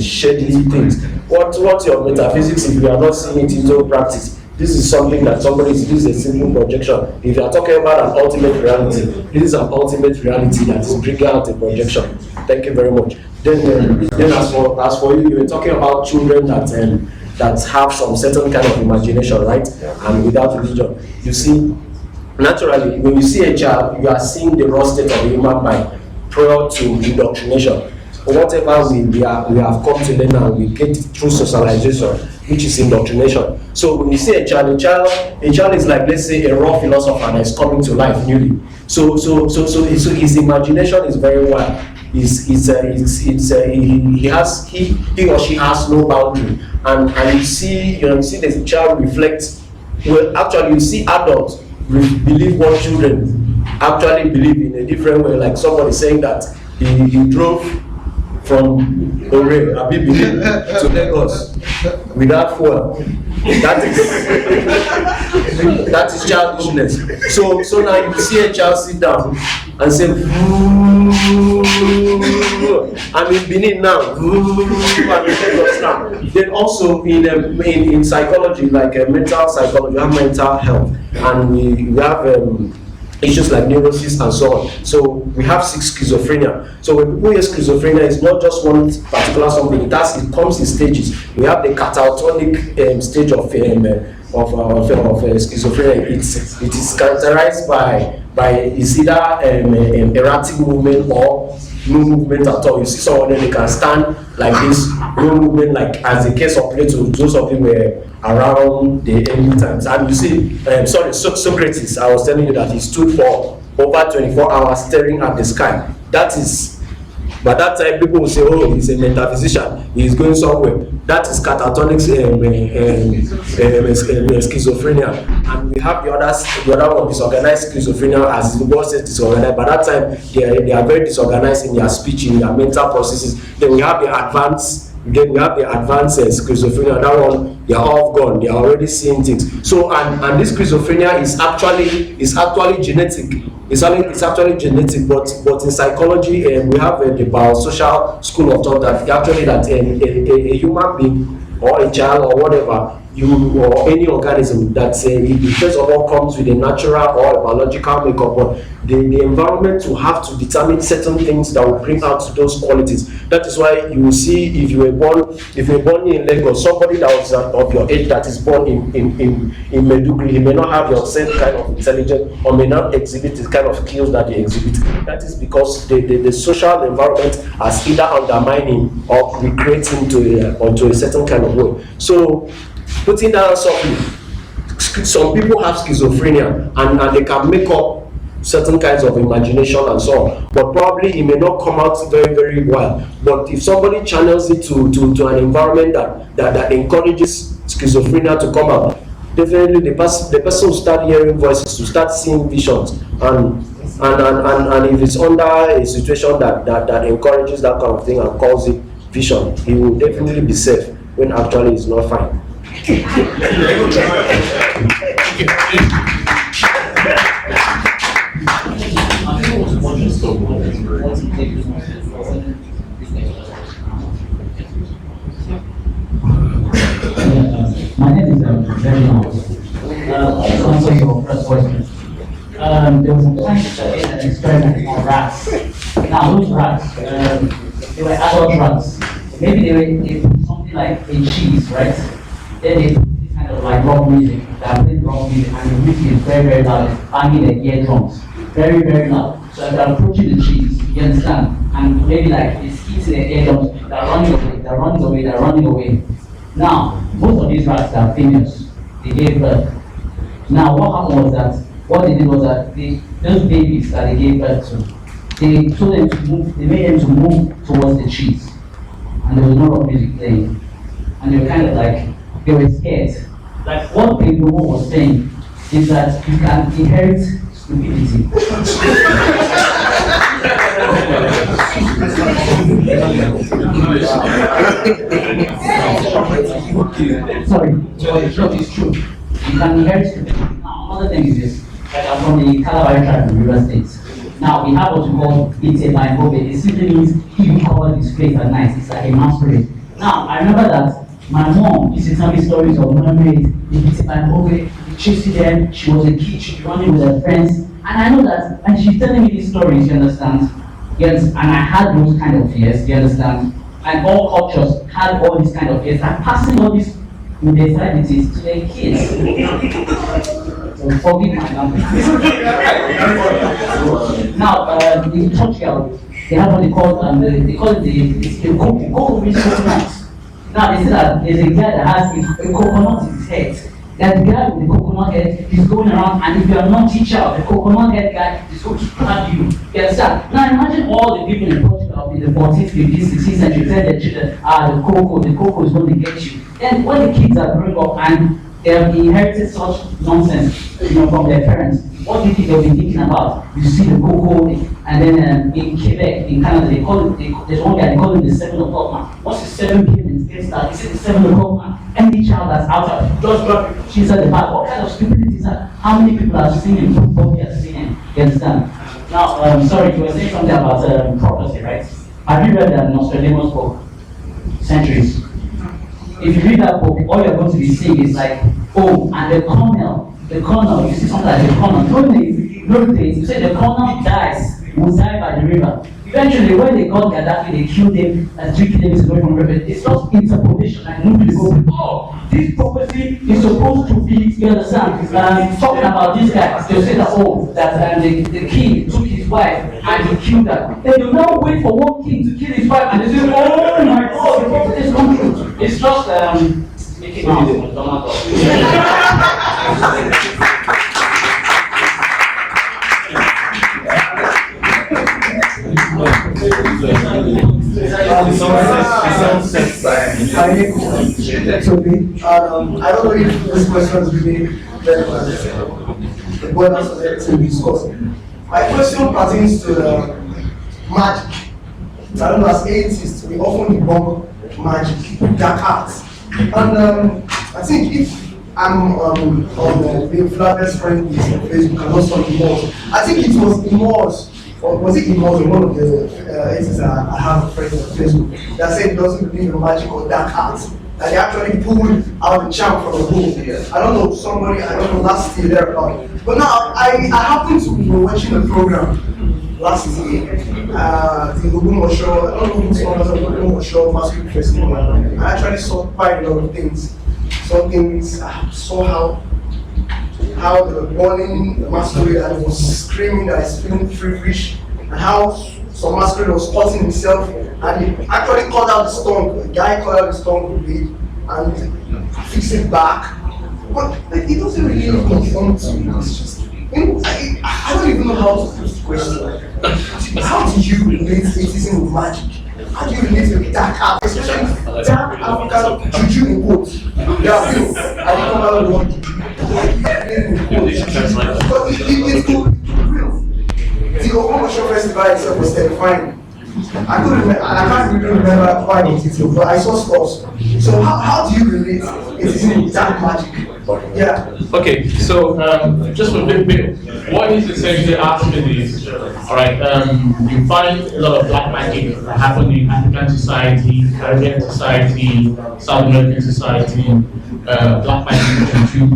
shady things. What's your metaphysics if you are not seeing it into practice? This is something that this is a simple projection. If you are talking about an ultimate reality, this is an ultimate reality that is bringing out a projection. Thank you very much. Then as for you were talking about children that have some certain kind of imagination, right? And without religion. You see, naturally, when you see a child, you are seeing the raw state of the human mind prior to indoctrination. Whatever we have come to learn and we get through socialization, which is indoctrination. So when you see a child is like, let's say, a raw philosopher that is coming to life newly. So his imagination is very wide. He or she has no boundary, and you see the child reflect. Well, actually, you see adults believe what children actually believe in a different way. Like somebody saying that he drove from Ore, Abibili to Lagos without fuel. That is childishness. So now you see a child sit down and say, I'm in Benin now, I'm in Lagos now. Then also in psychology, like mental psychology, we have mental health, and we have issues like neurosis and so on. So we have schizophrenia. So when people hear schizophrenia, it's not just one particular something. It comes in stages. We have the catatonic stage of schizophrenia. It is characterized by it's either erratic movement or no movement at all. You see someone that they can stand like this, no movement, like as the case of Plato. Those of them were around the early times. And you see, Socrates, I was telling you that he stood for over 24 hours staring at the sky. That is, by that time people will say, oh, he's a metaphysician, he's going somewhere. That is catatonic schizophrenia. And we have the other one, disorganized schizophrenia, as the word says, disorganized. By that time, they are very disorganized in their speech, in their mental processes. Then we have the advanced Then we have the advanced schizophrenia. That one, they are all gone. They are already seeing things. So and this schizophrenia is actually genetic. It's actually genetic, but in psychology, we have the biosocial school of thought that actually a human being or a child or whatever, or any organism that it first of all comes with a natural or a biological makeup, but the environment will have to determine certain things that will bring out those qualities. That is why you will see if you were born in Lagos, somebody that was of your age that is born in Maiduguri, he may not have your same kind of intelligence or may not exhibit the kind of skills that they exhibit. That is because the social environment has either undermined him or recreated him onto a certain kind of way. So putting that softly, some people have schizophrenia and they can make up certain kinds of imagination and so on, but probably it may not come out very, very well. But if somebody channels it to an environment that encourages schizophrenia to come out, definitely the person will start hearing voices, will start seeing visions, and if it's under a situation that encourages that kind of thing and calls it vision, he will definitely be safe when actually it's not fine. My name is very long. To answer your first question, there was a scientist that did an experiment on rats. Now those rats, they were adult rats. Maybe they put something like a cheese, right? Then they put this kind of like rock music, that played rock music, and the music is very, very loud, banging their eardrums. Very, very loud. So as they're approaching the cheese, you understand? And maybe like it's eating their eardrums, they're running away, they're running away, they're running away. Now, most of these rats are females. They gave birth. Now, what happened was that, what they did was that those babies that they gave birth to, they told them to move, they made them to move towards the cheese. And there was no rock music playing. And they were kind of like, they were scared. Like what the woman was saying is that you can inherit stupidity. Sorry, it's true. You can inherit stupidity. Now, another thing is this, like I'm from the Calabar tribe in River State. Now, we have what we call Ite by Bobe. It simply means he who covers his face at night. It's like a masquerade. Now, I remember that my mom used to tell me stories of mermaids, the Ite by Bobe, chasing them. She was a kid, she'd be running with her friends. And I know that, and she's telling me these stories, you understand? Yes, and I had those kind of fears, you understand? And all cultures had all these kind of fears. I'm passing all these with their celebrities to their kids. So forgive my language. Now, in Portugal, they have what they call it the cocoa means coconut. Now they say that there's a guy that has a coconut in his head. That guy with the coconut head is going around, and if you are not teacher of the coconut head guy, is going to stab you. You understand? Now imagine all the people in Portugal in the 14th, 15th, 16th century tell their children, the cocoa is going to get you. Then when the kids are growing up and they have inherited such nonsense, from their parents, what do you think they'll be thinking about? You see the cocoa, and then in Quebec, in Canada, they call it, there's one guy, they call it the 7 o'clock man. Once it's 7 p.m. and it starts, he said the 7 o'clock man. Any child that's outside, just grab it. She's at the back. What kind of stupidity is that? How many people are singing before we are singing? You understand? Now, sorry, you were saying something about prophecy, right? Have you read that Nostradamus book? Centuries. If you read that book, all you're going to be seeing is like, oh, and the colonel, you see something like the colonel. No days, you say the colonel dies, will die by the river. Eventually, when they got Gaddafi, they killed him and 3 kilometers away from the river. It's just interpolation, and nobody goes, oh, this prophecy is supposed to be, you understand, talking about this guy. They'll say that, oh, that the king took his wife and he killed her. They do not wait for one king to kill his wife, and they say, oh my God, the prophet is come true. It's just making mouse with tomato. I don't know if this question is really relevant, but that's to discuss. My question pertains to magic. I don't know, as atheists, we often debunk magic, dark arts. And I think if I'm on the Flavell's friend list on Facebook and also on Imos, I think it was Imos, or was it Imos, one of the entities I have a friend on Facebook that said he doesn't believe in magic or dark arts. That they actually pulled out the charm from the book. I don't know, somebody, I don't know, last year thereabout. But now, I happened to be watching a program last year, the Hugo show, I don't know who's on the Hugo show, Masquerade Festival. I actually saw quite a lot of things. Some things, I saw how they were burning the masquerade and was screaming that he's feeling feverish, and how some masquerade was cutting himself, and he actually cut out the stump. The guy cut out the stump with it and fixed it back. But like, it doesn't really conform to me. I don't even know how to put the question. How do you relate atheism with magic? How do you relate with dark art, especially dark African juju in quotes? Yeah, I don't know how to but it's cool. The Oklahoma Show Festival itself was terrifying. I can't really remember quite what it is, but I saw stores. So how do you relate? It is in dark magic. Yeah. Okay, so just for a bit, what he's essentially asking is, all right, you find a lot of black magic that happen in African society, Caribbean society, South American society, black magic too,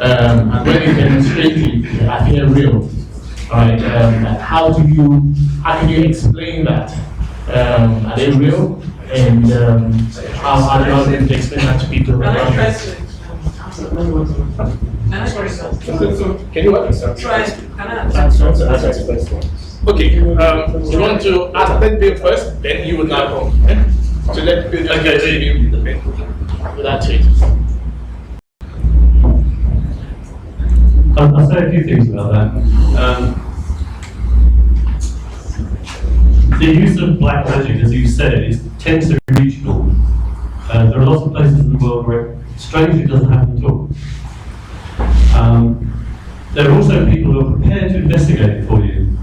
and when it's demonstrated, I feel real. All right, how can you explain that? Are they real? And how do you explain that to people? Can you answer? Okay, you want to ask that Bill first, then you will now come. Okay? So let Bill without it. I'll say a few things about that. The use of black magic, as you said, tends to be regional. There are lots of places in the world where it strangely doesn't happen at all. There are also people who are prepared to investigate it for you,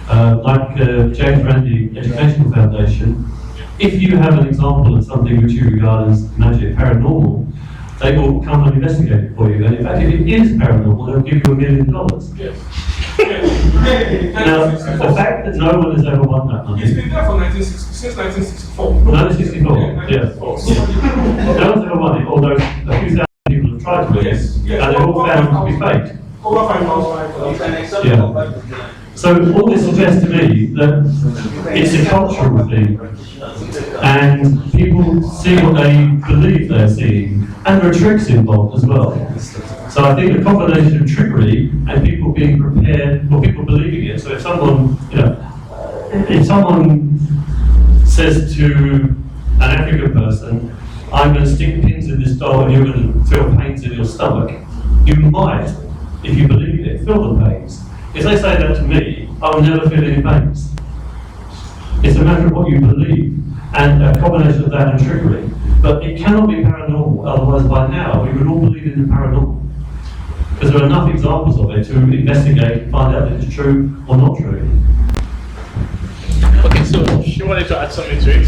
like James Randi Educational Foundation. If you have an example of something which you regard as magic, paranormal, they will come and investigate it for you. And in fact, if it is paranormal, they'll give you $1 million. Yes. Now, the fact that no one has ever won that money. It's been there since 1964. 1964, yeah. No one's ever won it, although a few thousand people have tried to win it, and they're all found to be fake. Over 5,000. Yeah. So all this suggests to me that it's a cultural thing, and people see what they believe they're seeing, and there are tricks involved as well. So I think a combination of trickery and people being prepared, or people believing it. So if someone, if someone says to an African person, "I'm going to stick pins in this doll and you're going to feel pains in your stomach," you might, if you believe it, feel the pains. If they say that to me, I will never feel any pains. It's a matter of what you believe, and a combination of that and trickery. But it cannot be paranormal, otherwise by now we would all believe in the paranormal. Because there are enough examples of it to investigate and find out if it's true or not true. Okay, so she wanted to add something to it.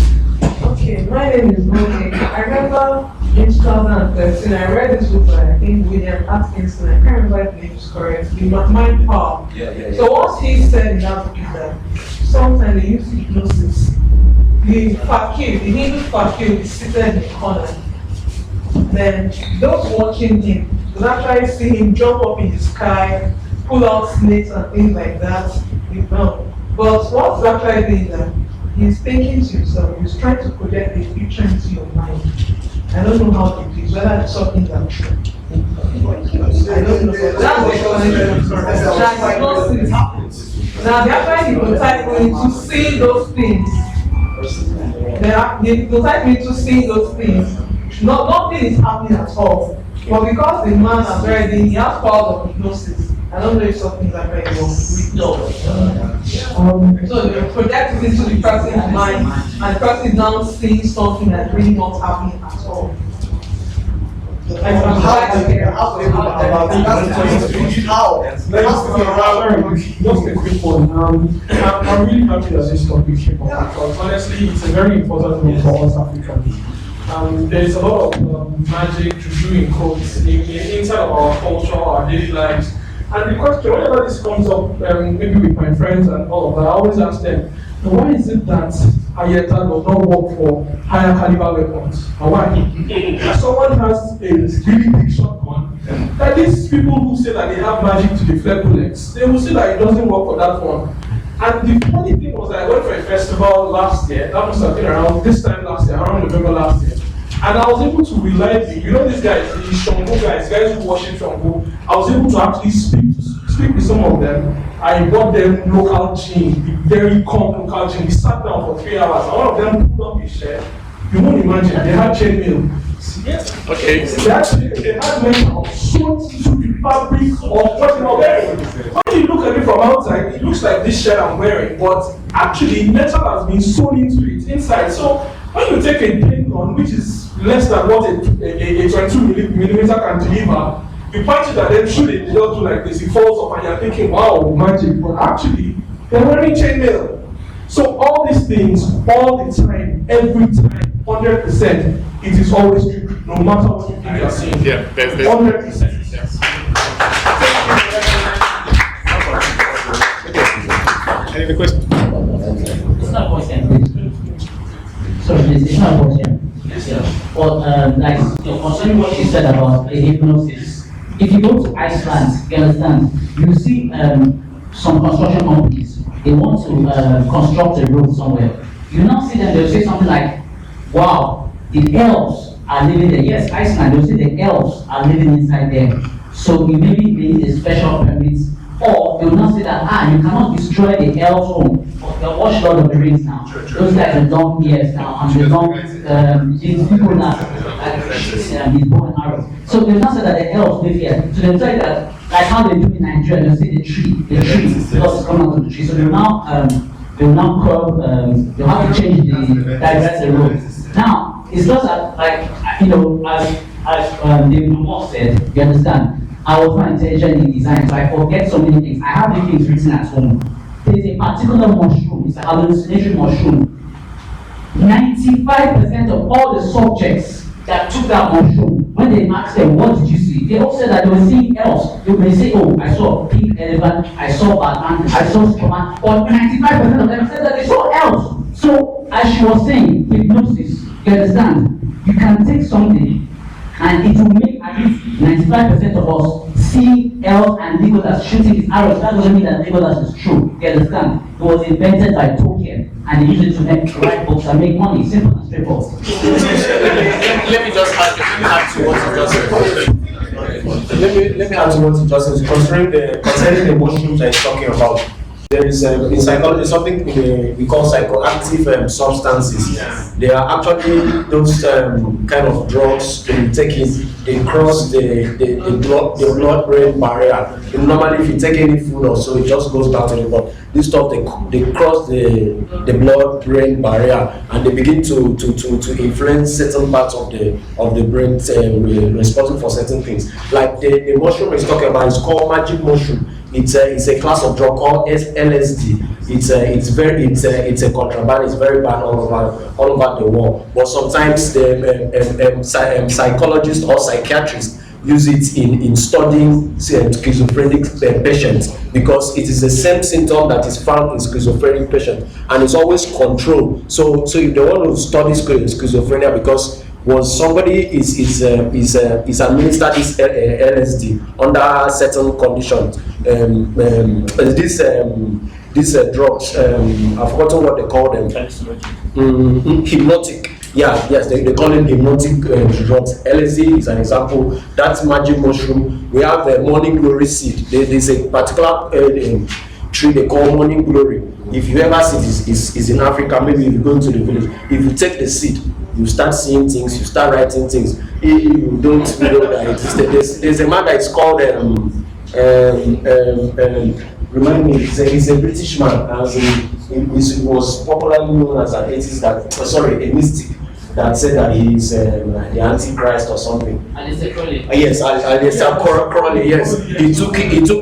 Okay, my name is Moke. I remember in 2013, I read this book by, I think, William Atkinson. I can't remember if the name is correct. Mind Power. So what he said in that book is that sometimes they use hypnosis. The Hindu fakir is seated in the corner. Then those watching him will actually see him jump up in the sky, pull out snakes and things like that. But what's actually doing that? He's thinking to himself, he's trying to project a future into your mind. I don't know how to do it, whether it's something that's true. I don't know. Now they're trying to hypnotize me to see those things. They hypnotize me to see those things. Nothing is happening at all. But because the man has already, he has powers of hypnosis. I don't know if something like that is wrong. So they project it into the person's mind, and the person is now seeing something that's really not happening at all. Just a quick one. I'm really happy that this topic came up because honestly, it's a very important one for us Africans. there's a lot of magic to do in codes inside of our culture, our daily lives. And the question, whenever this comes up, maybe with my friends and all of that, I always ask them, why is it that Ayeta does not work for higher caliber weapons? And why? If someone has a really big shotgun, that these people who say that they have magic to deflect bullets, they will say that it doesn't work for that one. And the funny thing was that I went for a festival last year, that must have been around this time last year, around November last year. And I was able to reliably, you know these guys, the Shango guys who worship Shango, I was able to actually speak with some of them. I bought them local gin, the very calm local gin. We sat down for 3 hours, and one of them pulled up his shirt. You won't imagine, they had chainmail. Yes. Okay. They had metal sewn into the fabric of what they were wearing. When you look at it from outside, it looks like this shirt I'm wearing, but actually metal has been sewn into it inside. So when you take a plain gun, which is less than what a 22mm can deliver, you punch it at them, shoot it, they don't do like this, it falls off and you're thinking, wow, magic. But actually, they're wearing chainmail. So all these things, all the time, every time, 100%, it is always true, no matter what you think you're seeing. Yeah, 100%. Yes. Any other questions? It's not a question. Sorry, it's not a question. Well, like, concerning what you said about hypnosis, if you go to Iceland, you understand, you see some construction companies, they want to construct a road somewhere. You now see them, they'll say something like, wow, the elves are living there. Yes, Iceland, they'll say the elves are living inside there. So you maybe need a special permit, or they'll not say that, you cannot destroy the elves' home. They'll watch Lord of the Rings now. Those guys are long years now, and they don't, these people now, these bow and arrows. So they'll not say that the elves live here. So they'll tell you that, like how they do in Nigeria, they'll say the tree, because it's coming out of the tree. So they'll now curve, they'll have to change divert the road. Now, it's just that, like, you know, as David Moore said, you understand, I was not intelligently designed, so I forget so many things. I have the things written at home. There's a particular mushroom, it's a hallucination mushroom. 95% of all the subjects that took that mushroom, when they asked them, what did you see? They all said that they were seeing elves. They may say, oh, I saw a pink elephant, I saw Batman, I saw Superman, but 95% of them said that they saw elves. So, as she was saying, hypnosis, you understand, you can take something and it will make at least 95% of us see elves and Legolas shooting his arrows. That doesn't mean that Legolas is true. You understand? It was invented by Tolkien and they used it to write books and make money. Simple and straightforward. Let me just add to what you just said. Let me add to what you just said. Concerning the mushrooms that he's talking about, there is in psychology something we call psychoactive substances. Yeah. They are actually those kind of drugs when you take it, they cross the blood-brain barrier. Normally, if you take any food or so, it just goes back to the blood. This stuff they cross the blood-brain barrier and they begin to influence certain parts of the brain responsible for certain things. Like the mushroom is talking about is called magic mushroom. It's a class of drug called LSD. It's a contraband. It's very bad all over the world. But sometimes the psychologists or psychiatrists use it in studying schizophrenic patients because it is the same symptom that is found in schizophrenic patients and it's always controlled. So if they want to study schizophrenia, because once somebody is administered this LSD under certain conditions, these drugs, I've forgotten what they call them. Hypnotic. Yeah, yes, they call it hypnotic drugs. LSD is an example. That's magic mushroom. We have the morning glory seed. There's a particular tree they call morning glory. If you ever see this, is in Africa. Maybe if you go to the village, if you take the seed, you start seeing things, you start writing things. You don't know that existed. There's a man that is called remind me, he's a British man, he was popularly known as an atheist, a mystic. that said that he is the Antichrist or something. Yes, Aleister Crowley. Yes, he took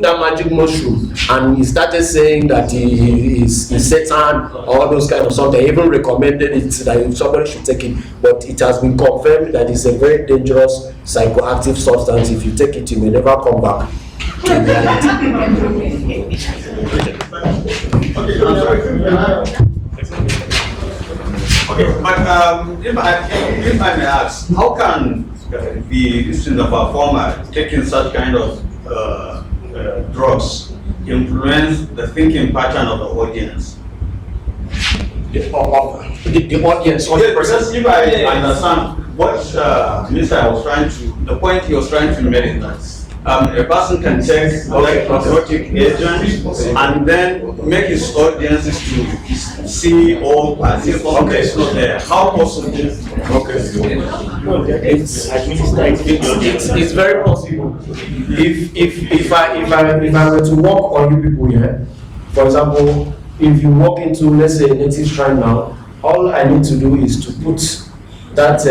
that magic mushroom and he started saying that he is Satan, all those kind of stuff. They even recommended it that somebody should take it, but it has been confirmed that it's a very dangerous psychoactive substance. If you take it, you may never come back to reality. Okay, I'm sorry. Okay, but if I may ask, how can the student of a farmer taking such kind of drugs influence the thinking pattern of the audience? The audience, or because if I understand what Mr. was trying to, the point he was trying to make is that a person can take psychotic agents and then make his audiences to see or perceive something that's not there. How possible? It's very possible. If I were to walk on you people here, for example, if you walk into, let's say, a native shrine now, all I need to do is to put that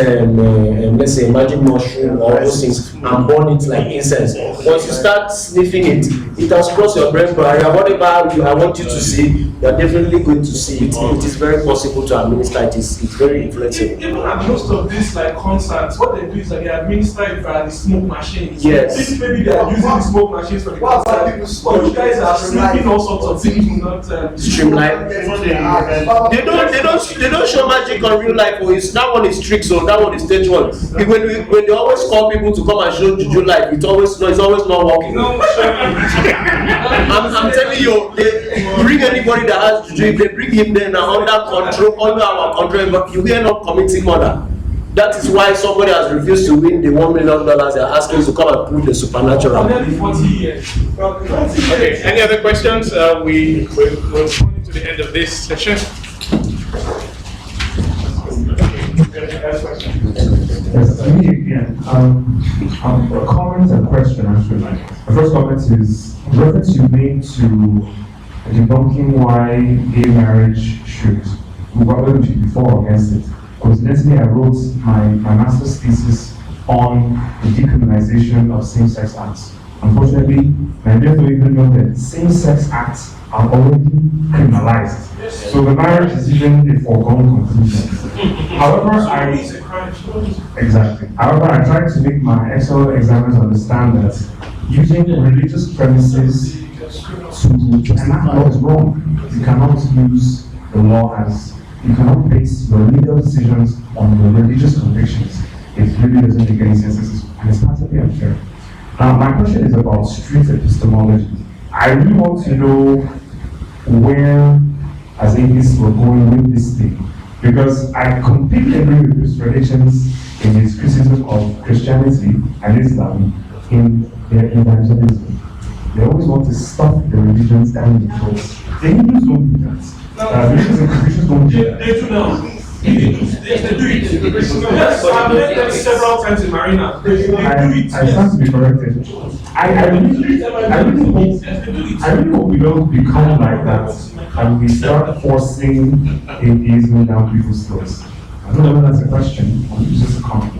let's say magic mushroom or those things and burn it like incense. Once you start sniffing it, it has crossed your brain barrier. Whatever I want you to see, you are definitely going to see it. It is very possible to administer it. It's very influential. Even at most of these like concerts, what they do is that they administer it via the smoke machines. Yes. Maybe they are using the smoke machines for the concert. But you guys are smoking all sorts of things, not streamline. They don't show magic on real life. That one is trick, so that one is stage one. When they always call people to come and show juju life, it's always not working. I'm telling you, they bring anybody that has juju, if they bring him then under our control, but you end up committing murder. That is why somebody has refused to win the $1 million. They're asking us to come and prove the supernatural. 40 years. Okay, any other questions? We're coming to the end of this session. Yes, me again. A comment and question actually. The first comment is the reference you made to debunking why gay marriage whether we should be for or against it. Coincidentally, I wrote my master's thesis on the decriminalization of same-sex acts. Unfortunately, Nigerians don't even know that same-sex acts are already criminalized. So the marriage is even a foregone conclusion. However, I try to make my external examiners understand that using religious premises to enact law is wrong. You cannot use the law you cannot base your legal decisions on your religious convictions. It really doesn't make any sense, and it's partly unfair. Now, my question is about street epistemology. I really want to know where, as atheists, we're going with this thing. Because I completely agree with Mr. Relations in his criticism of Christianity and Islam in their evangelism. They always want to stuff the religions down the throats. The Hindus don't do that. Religions and Christians don't do that. They do now. They do it. Yes, I've met them several times in Marina. They do it. I stand to be corrected. I really hope we don't become like that and we start forcing atheism down people's throats. I don't know whether that's a question or it's just a comment.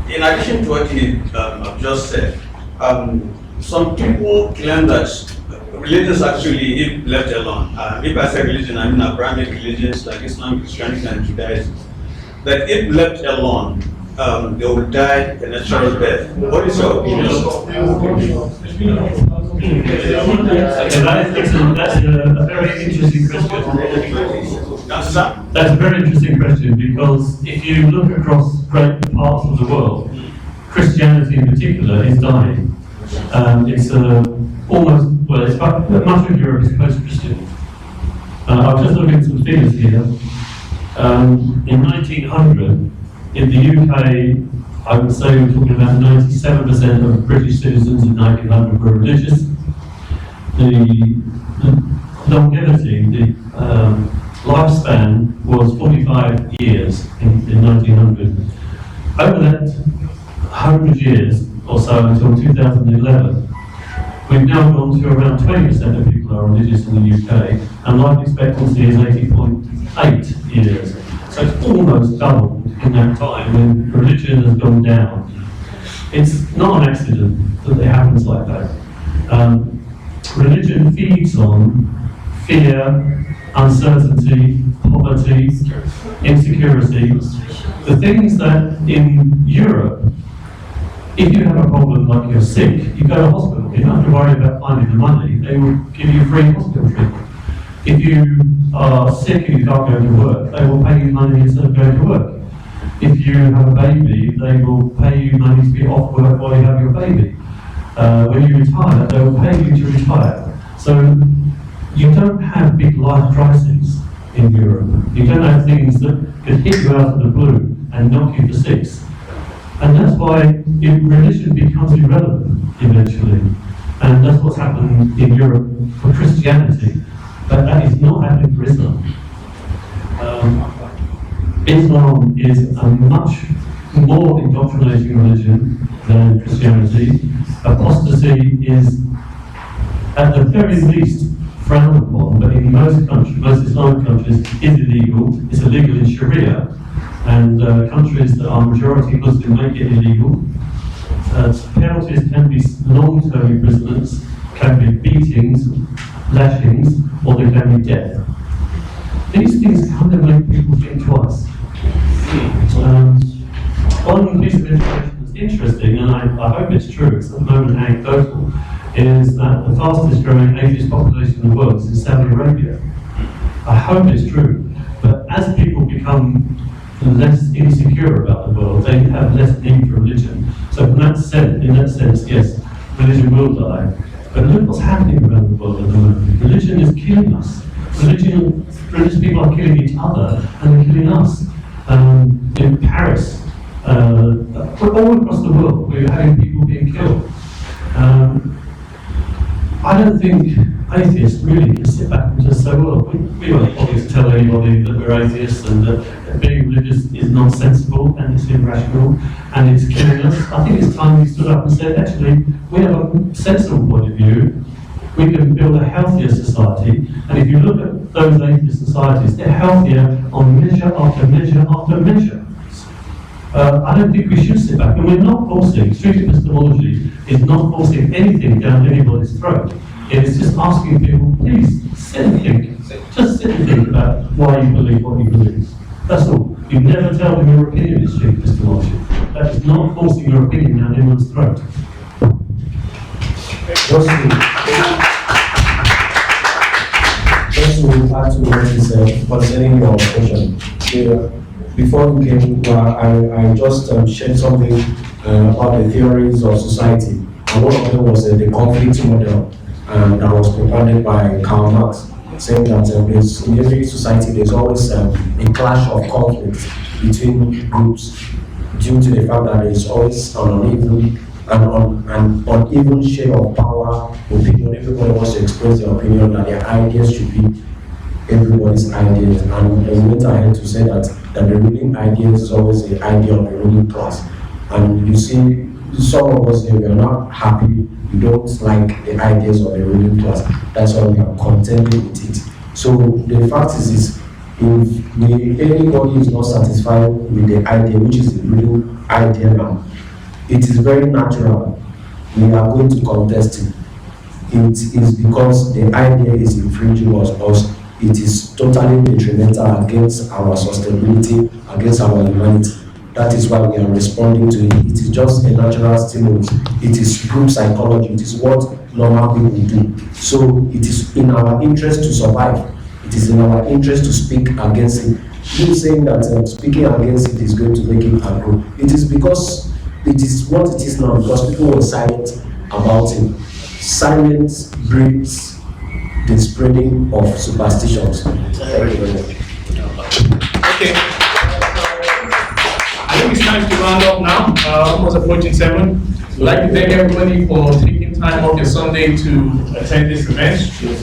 In addition to what he just said, some people claim that religions actually, if left alone, if I say religion, I mean Abrahamic religions like Islam, Christianity, and Judaism, that if left alone, they will die a natural death. What is your opinion? That's a very interesting question. That's a very interesting question because if you look across great parts of the world, Christianity in particular is dying. It's much of Europe is post-Christian. I've just looked at some figures here. In 1900, in the UK, I would say we're talking about 97% of British citizens in 1900 were religious. The longevity, the lifespan was 45 years in 1900. Over that 100 years, or so until 2011. We've now gone to around 20% of people are religious in the UK, and life expectancy is 80.8 years. So it's almost doubled in that time when religion has gone down. It's not an accident that it happens like that. Religion feeds on fear, uncertainty, poverty, insecurity, the things that in Europe, if you have a problem like you're sick, you go to hospital. You don't have to worry about finding the money. They will give you free hospital treatment. If you are sick and you can't go to work, they will pay you money instead of going to work. If you have a baby, they will pay you money to be off work while you have your baby. When you retire, they will pay you to retire. So you don't have big life crises in Europe. You don't have things that could hit you out of the blue and knock you for six. And that's why religion becomes irrelevant eventually. And that's what's happened in Europe for Christianity. But that is not happening for Islam. Islam is a much more indoctrinating religion than Christianity. Apostasy is, at the very least, frowned upon, but in most countries, most Islamic countries, is illegal. It's illegal in Sharia, and countries that are majority Muslim make it illegal. Penalties can be long-term imprisonments, can be beatings, lashings, or they can be death. These things kind of make people think twice. One piece of information that's interesting, and I hope it's true, it's at the moment anecdotal, is that the fastest growing atheist population in the world is in Saudi Arabia. I hope it's true, but as people become less insecure about the world, they have less need for religion. So in that sense, yes, religion will die. But look what's happening around the world at the moment. Religion is killing us. Religious people are killing each other, and they're killing us. In Paris, all across the world, we're having people being killed. I don't think atheists really can sit back and just say, well, we won't bother to tell anybody that we're atheists and that being religious is nonsensical and it's irrational and it's killing us. I think it's time we stood up and said, actually, we have a sensible point of view. We can build a healthier society, and if you look at those atheist societies, they're healthier on measure after measure after measure. I don't think we should sit back, and we're not forcing, street epistemology is not forcing anything down anybody's throat. It is just asking people, please, sit and think. Just sit and think about why you believe what you believe. That's all. You never tell them your opinion is street epistemology. That is not forcing your opinion down anyone's throat. Just to add to what you said concerning your question. Before you came, I just shared something about the theories of society. And one of them was the conflict model that was propounded by Karl Marx, saying that in every society there's always a clash of conflicts between groups due to the fact that there's always an uneven share of power, opinion. Everybody wants to express their opinion, that their ideas should be everybody's ideas. And we went ahead to say that the ruling idea is always the idea of the ruling class. And you see, some of us here, we are not happy, we don't like the ideas of the ruling class. That's why we are contending with it. So the fact is if anybody is not satisfied with the idea, which is the ruling idea now, it is very natural we are going to contest it. It is because the idea is infringing on us. It is totally detrimental against our sustainability, against our humanity. That is why we are responding to it. It is just a natural stimulus. It is group psychology. It is what normal people do. So it is in our interest to survive. It is in our interest to speak against it. You saying that speaking against it is going to make it grow. It is because it is what it is now, because people were silent about it. Silence breeds the spreading of superstitions. Thank you very much. Okay. I think it's time to round up now. Almost approaching 7. We'd like to thank everybody for taking time off your Sunday to attend this event.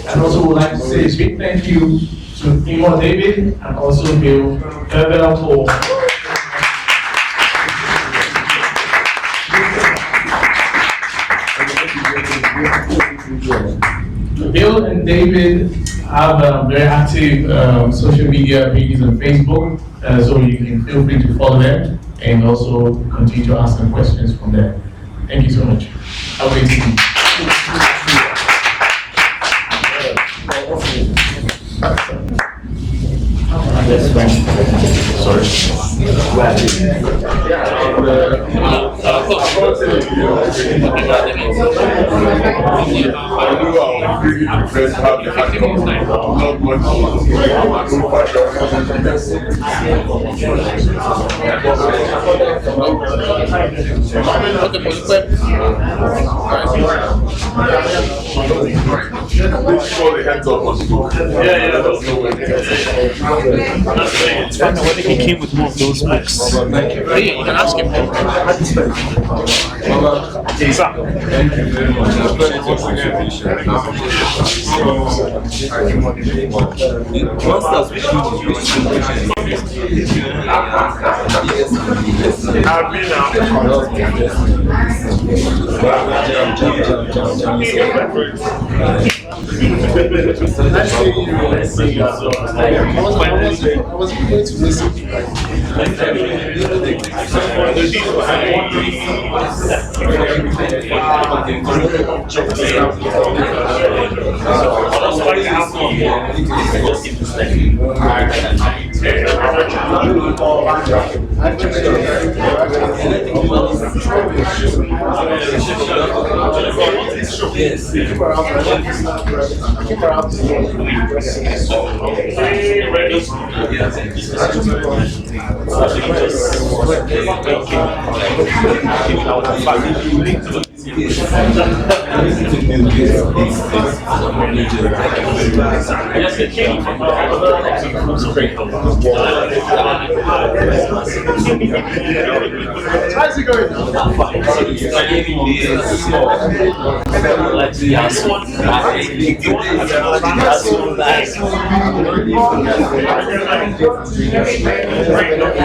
And also would like to say a big thank you to Imo David and also Bill Flavell for and David have very active social media pages on Facebook, so you can feel free to follow them and also continue to ask them questions from there. Thank you so much. Have a great evening. It's fun when he came with more of those books. Yeah, you can ask him. Thank you very much. Masters, which one did you I was going to listen to how's it going now?